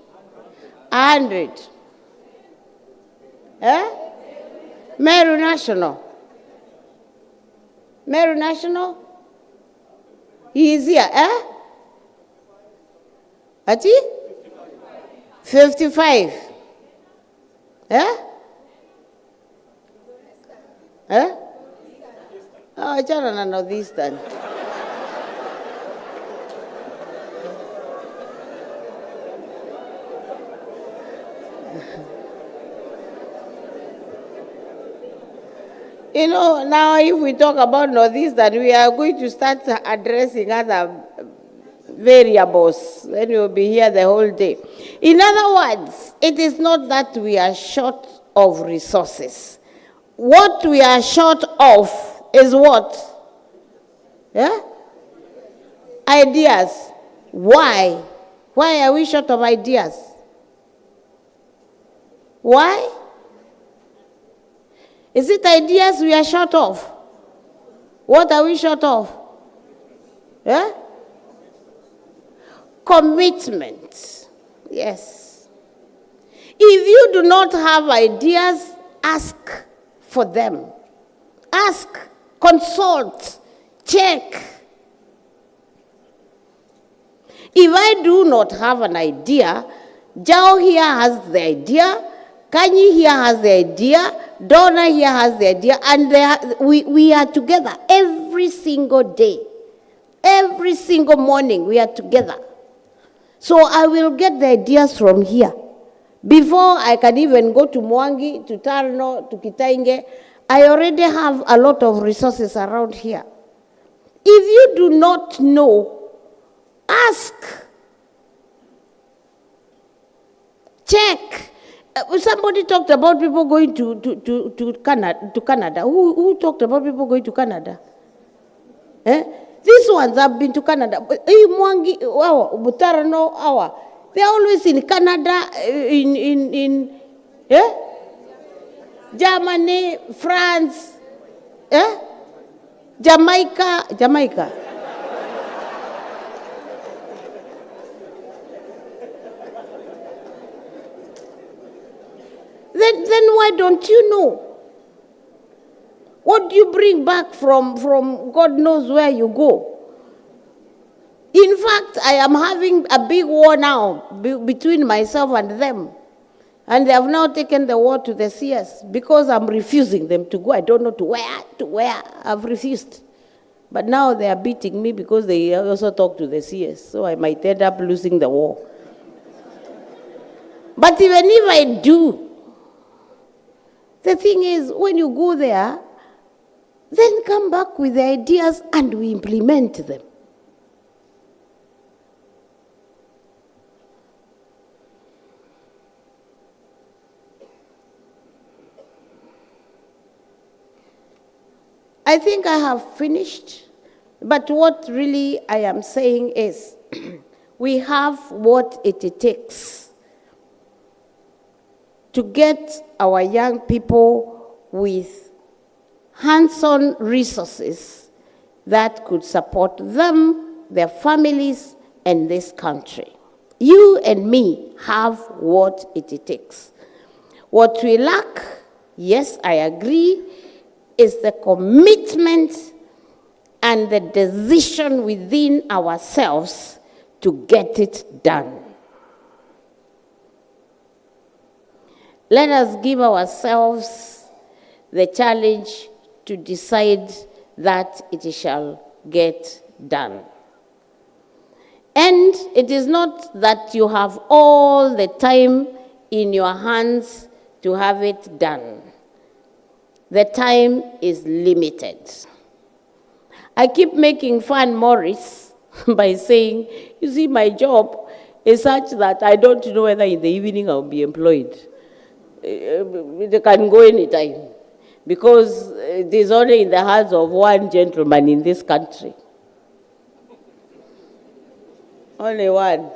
100. Meru National. Meru National? He is here, Ati? 55. Oh, I don't know this then. You know, now if we talk about Northeastern, we are going to start addressing other variables. Then we'll be here the whole day. In other words, it is not that we are short of resources. What we are short of is what? Ideas. Why? Why are we short of ideas? Why? Is it ideas we are short of? What are we short of? Commitment. Yes. If you do not have ideas, ask for them. Ask, consult, check. If I do not have an idea, Jao here has the idea, Kanyi here has the idea, Donna here has the idea, and we are together every single day. Every single morning we are together. So I will get the ideas from here. Before I can even go to Mwangi, to Tarno, to Kitainge, I already have a lot of resources around here. If you do not know, ask. Check. Somebody talked about people going to Canada. Who talked about people going to Canada? These ones have been to Canada. Mwangi, Butarano, they're always in Canada, in Germany, France. Jamaica. Then why don't you know? What do you bring back from God knows where you go? In fact, I am having a big war now between myself and them. And they have now taken the war to the CS because I'm refusing them to go. I don't know to where. I've refused. But now they are beating me because they also talk to the CS. So I might end up losing the war. But even if I do, the thing is, when you go there, then come back with the ideas and we implement them. I think I have finished, but what really I am saying is we have what it takes to get our young people with hands-on resources that could support them, their families, and this country. You and me have what it takes. What we lack, yes, I agree, is the commitment and the decision within ourselves to get it done. Let us give ourselves the challenge to decide that it shall get done. And it is not that you have all the time in your hands to have it done. The time is limited. I keep making fun, Maurice, by saying, you see, my job is such that I don't know whether in the evening I'll be employed. They can go anytime, because it is only in the hands of one gentleman in this country. Only one.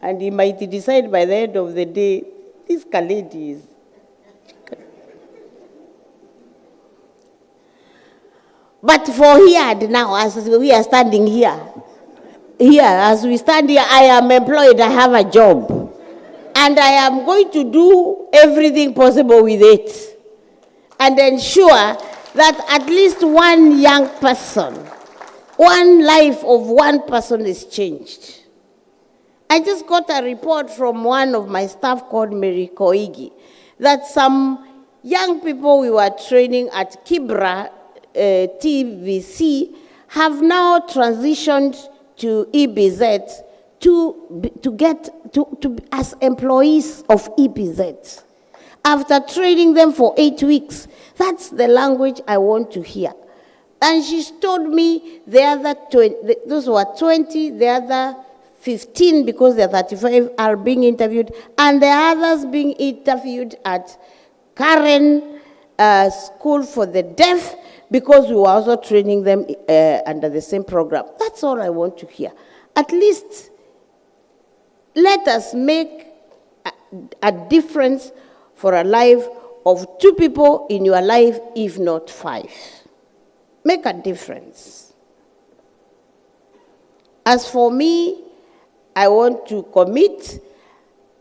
And he might decide by the end of the day, this lady is. But for here now, as we are standing here, as we stand here, I am employed, I have a job. And I am going to do everything possible with it and ensure that at least one young person, one life of one person is changed. I just got a report from one of my staff called Mary Koigi that some young people we were training at Kibra TVC have now transitioned to EBZ to get as employees of EBZ. After training them for 8 weeks, that's the language I want to hear. And she told me the other 20, those were 20, the other 15, because the 35 are being interviewed, and the others being interviewed at Karen School for the Deaf, because we were also training them under the same program. That's all I want to hear. At least let us make a difference for a life of 2 people in your life, if not 5. Make a difference. As for me, I want to commit,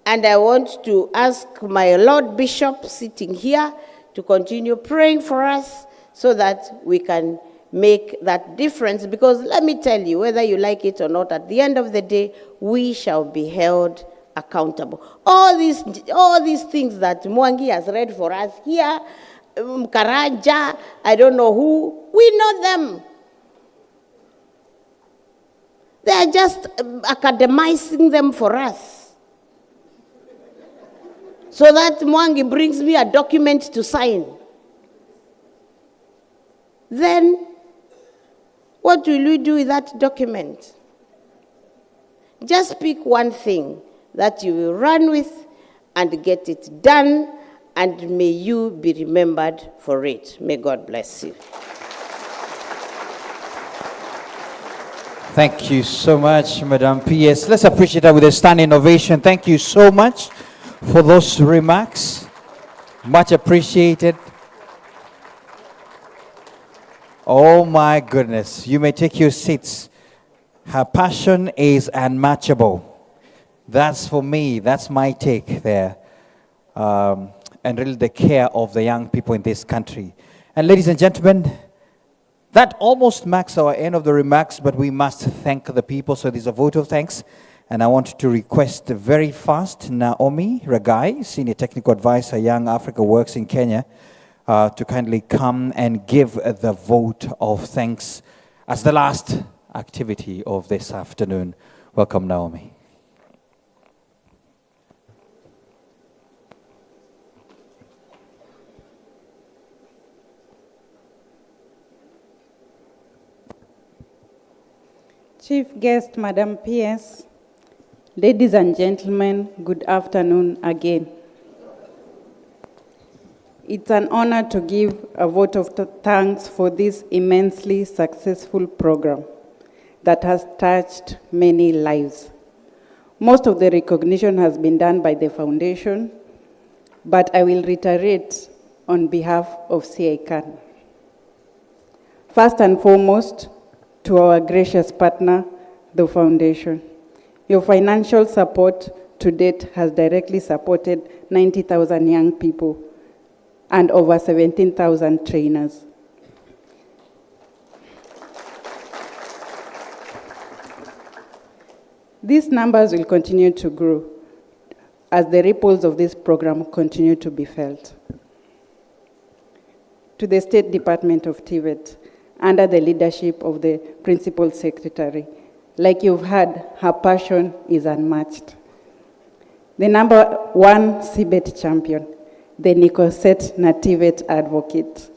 and I want to ask my Lord Bishop sitting here to continue praying for us, so that we can make that difference. Because let me tell you, whether you like it or not, at the end of the day, we shall be held accountable. All these things that Mwangi has read for us here, Karanja, I don't know who, we know them. They are just academizing them for us. So that Mwangi brings me a document to sign. Then, what will we do with that document? Just pick one thing that you will run with and get it done, and may you be remembered for it. May God bless you. Thank you so much, Madam PS. Let's appreciate that with a standing ovation. Thank you so much for those remarks. Much appreciated. Oh my goodness. You may take your seats. Her passion is unmatchable. That's for me. That's my take there. And really the care of the young people in this country. And ladies and gentlemen, that almost marks our end of the remarks, but we must thank the people. So there's a vote of thanks. And I want to request very fast Naomi Ragai, Senior Technical Advisor, Young Africa Works in Kenya, to kindly come and give the vote of thanks as the last activity of this afternoon. Welcome, Naomi. Chief Guest, Madam PS, ladies and gentlemen, good afternoon again. It's an honor to give a vote of thanks for this immensely successful program that has touched many lives. Most of the recognition has been done by the foundation, but I will reiterate on behalf of CICAN. First and foremost, to our gracious partner, the foundation. Your financial support to date has directly supported 90,000 young people and over 17,000 trainers. These numbers will continue to grow as the ripples of this program continue to be felt. To the State Department of TVET, under the leadership of the Principal Secretary. Like you've heard, her passion is unmatched. The number one CBET champion, the Nicoset TVET advocate.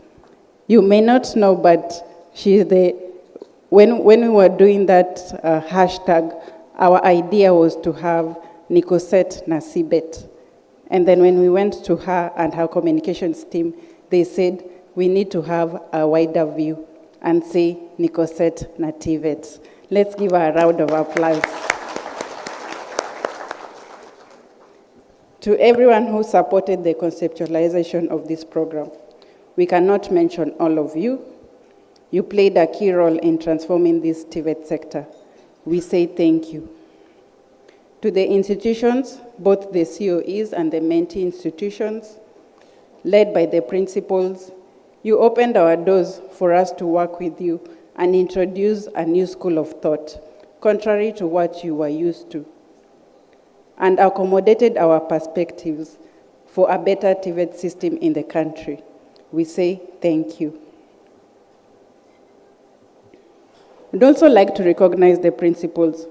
You may not know, but she's when we were doing that hashtag, our idea was to have Nicoset CBET. And then when we went to her and her communications team, they said, we need to have a wider view and say Nicoset TVET. Let's give her a round of applause. To everyone who supported the conceptualization of this program, we cannot mention all of you. You played a key role in transforming this TVET sector. We say thank you. To the institutions, both the COEs and the mentee institutions, led by the principals, you opened our doors for us to work with you and introduce a new school of thought, contrary to what you were used to, and accommodated our perspectives for a better TVET system in the country. We say thank you. We'd also like to recognize the principals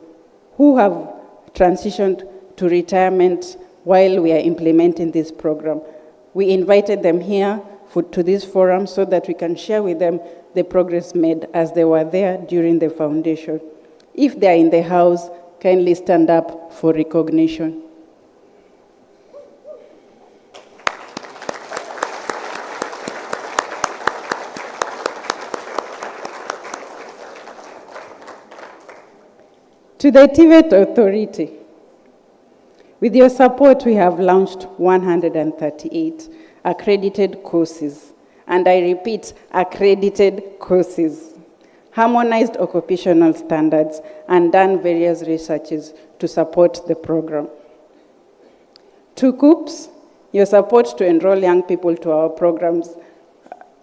who have transitioned to retirement while we are implementing this program. We invited them here to this forum so that we can share with them the progress made as they were there during the foundation. If they are in the house, kindly stand up for recognition. To the TVET Authority, with your support, we have launched 138 accredited courses, and I repeat, accredited courses, harmonized occupational standards, and done various researches to support the program. To COOPS, your support to enroll young people to our programs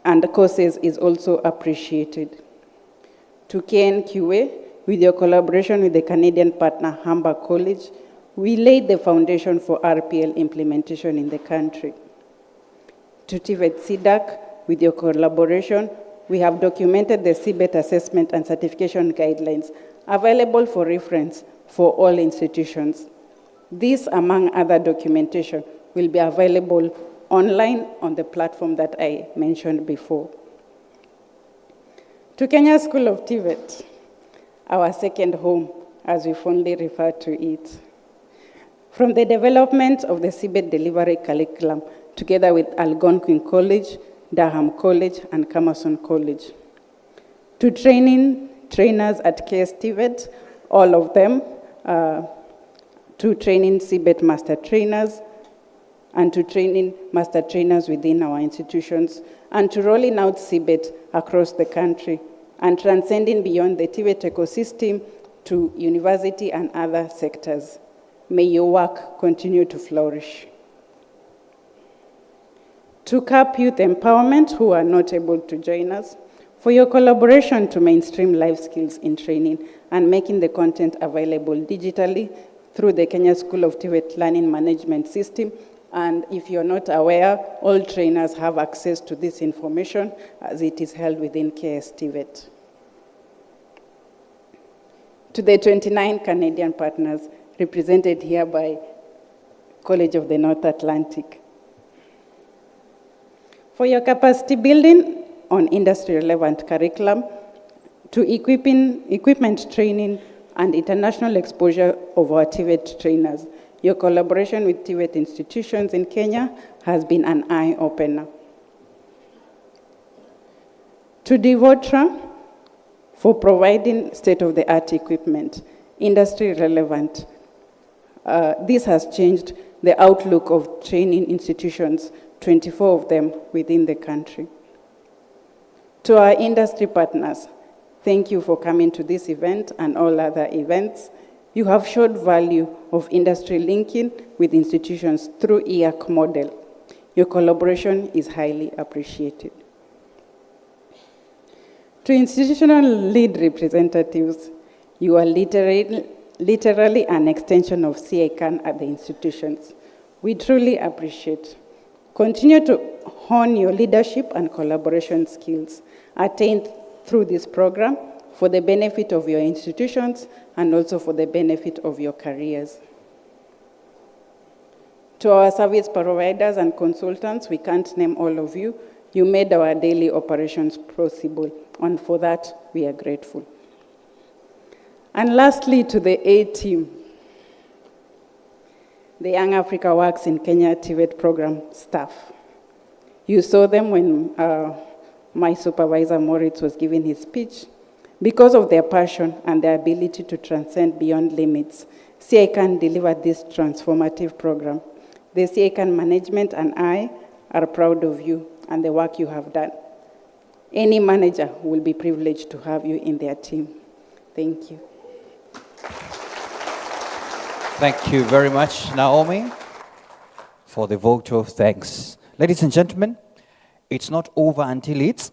and courses is also appreciated. To KNQA, with your collaboration with the Canadian partner Humber College, we laid the foundation for RPL implementation in the country. To TVET CDAC, with your collaboration, we have documented the CBET assessment and certification guidelines available for reference for all institutions. This, among other documentation, will be available online on the platform that I mentioned before. To Kenya School of TVET, our second home, as we fondly refer to it. From the development of the CBET delivery curriculum, together with Algonquin College, Durham College, and Camerson College. To training trainers at KS TVET, all of them, to training CBET master trainers, and to training master trainers within our institutions, and to rolling out CBET across the country and transcending beyond the TVET ecosystem to university and other sectors. May your work continue to flourish. To CAP Youth Empowerment, who are not able to join us, for your collaboration to mainstream life skills in training and making the content available digitally through the Kenya School of TVET Learning Management System. And if you're not aware, all trainers have access to this information as it is held within KS TVET. To the 29 Canadian partners represented here by College of the North Atlantic, for your capacity building on industry-relevant curriculum, to equipment training and international exposure of our TVET trainers. Your collaboration with TVET institutions in Kenya has been an eye-opener. To Devotra, for providing state-of-the-art equipment, industry-relevant. This has changed the outlook of training institutions, 24 of them within the country. To our industry partners, thank you for coming to this event and all other events. You have showed value of industry linking with institutions through EAC model. Your collaboration is highly appreciated. To institutional lead representatives, you are literally an extension of CICAN at the institutions. We truly appreciate. Continue to hone your leadership and collaboration skills attained through this program for the benefit of your institutions and also for the benefit of your careers. To our service providers and consultants, we can't name all of you. You made our daily operations possible, and for that, we are grateful. And lastly, to the A team, the Young Africa Works in Kenya TVET program staff. You saw them when my supervisor, Moritz, was giving his speech. Because of their passion and their ability to transcend beyond limits, CICAN delivered this transformative program. The CICAN management and I are proud of you and the work you have done. Any manager will be privileged to have you in their team. Thank you. Thank you very much, Naomi, for the vote of thanks. Ladies and gentlemen, it's not over until it's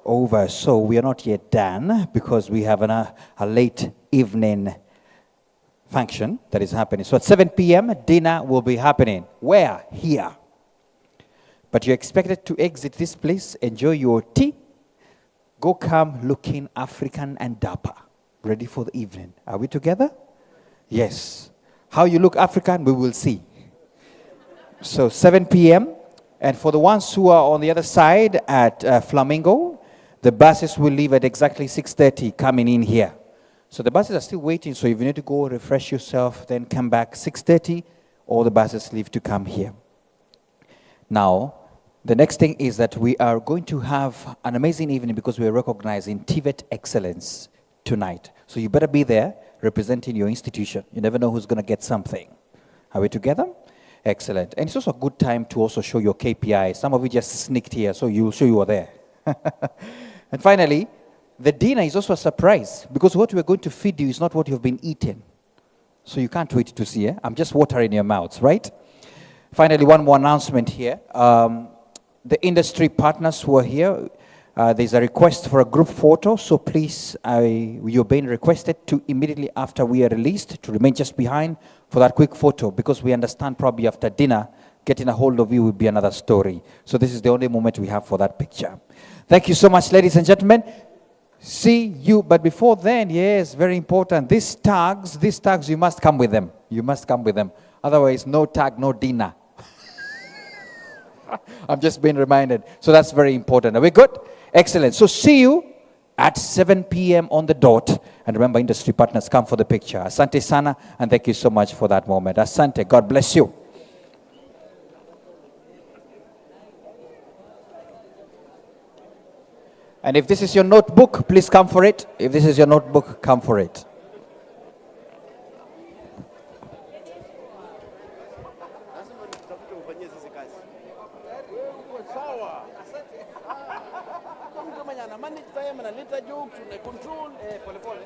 over. So we are not yet done because we have a late evening function that is happening. So at 7 p.m., dinner will be happening. Where? Here. But you're expected to exit this place, enjoy your tea, go come looking African and dapper, ready for the evening. Are we together? Yes. How you look African, we will see. So 7 p.m. And for the ones who are on the other side at Flamingo, the buses will leave at exactly 6:30 coming in here. So the buses are still waiting, so if you need to go refresh yourself, then come back 6:30, or the buses leave to come here. Now, the next thing is that we are going to have an amazing evening because we are recognizing TVET excellence tonight. So you better be there representing your institution. You never know who's going to get something. Are we together? Excellent. And it's also a good time to also show your KPIs. Some of you just sneaked here, so you'll show you are there. And finally, the dinner is also a surprise because what we're going to feed you is not what you've been eating. So you can't wait to see it. I'm just watering your mouths, right? Finally, one more announcement here. The industry partners who are here, there's a request for a group photo, so please, you're being requested to immediately after we are released to remain just behind for that quick photo because we understand probably after dinner, getting a hold of you will be another story. So this is the only moment we have for that picture. Thank you so much, ladies and gentlemen. See you, but before then, yes, very important. These tags, you must come with them. You must come with them. Otherwise, no tag, no dinner. I'm just being reminded. So that's very important. Are we good? Excellent. So see you at 7 p.m. on the dot. And remember, industry partners, come for the picture. Asante sana, and thank you so much for that moment. Asante. God bless you. And if this is your notebook, please come for it. If this is your notebook, come for it. anafanya, ana manage time, analeta jokes, una control pole pole.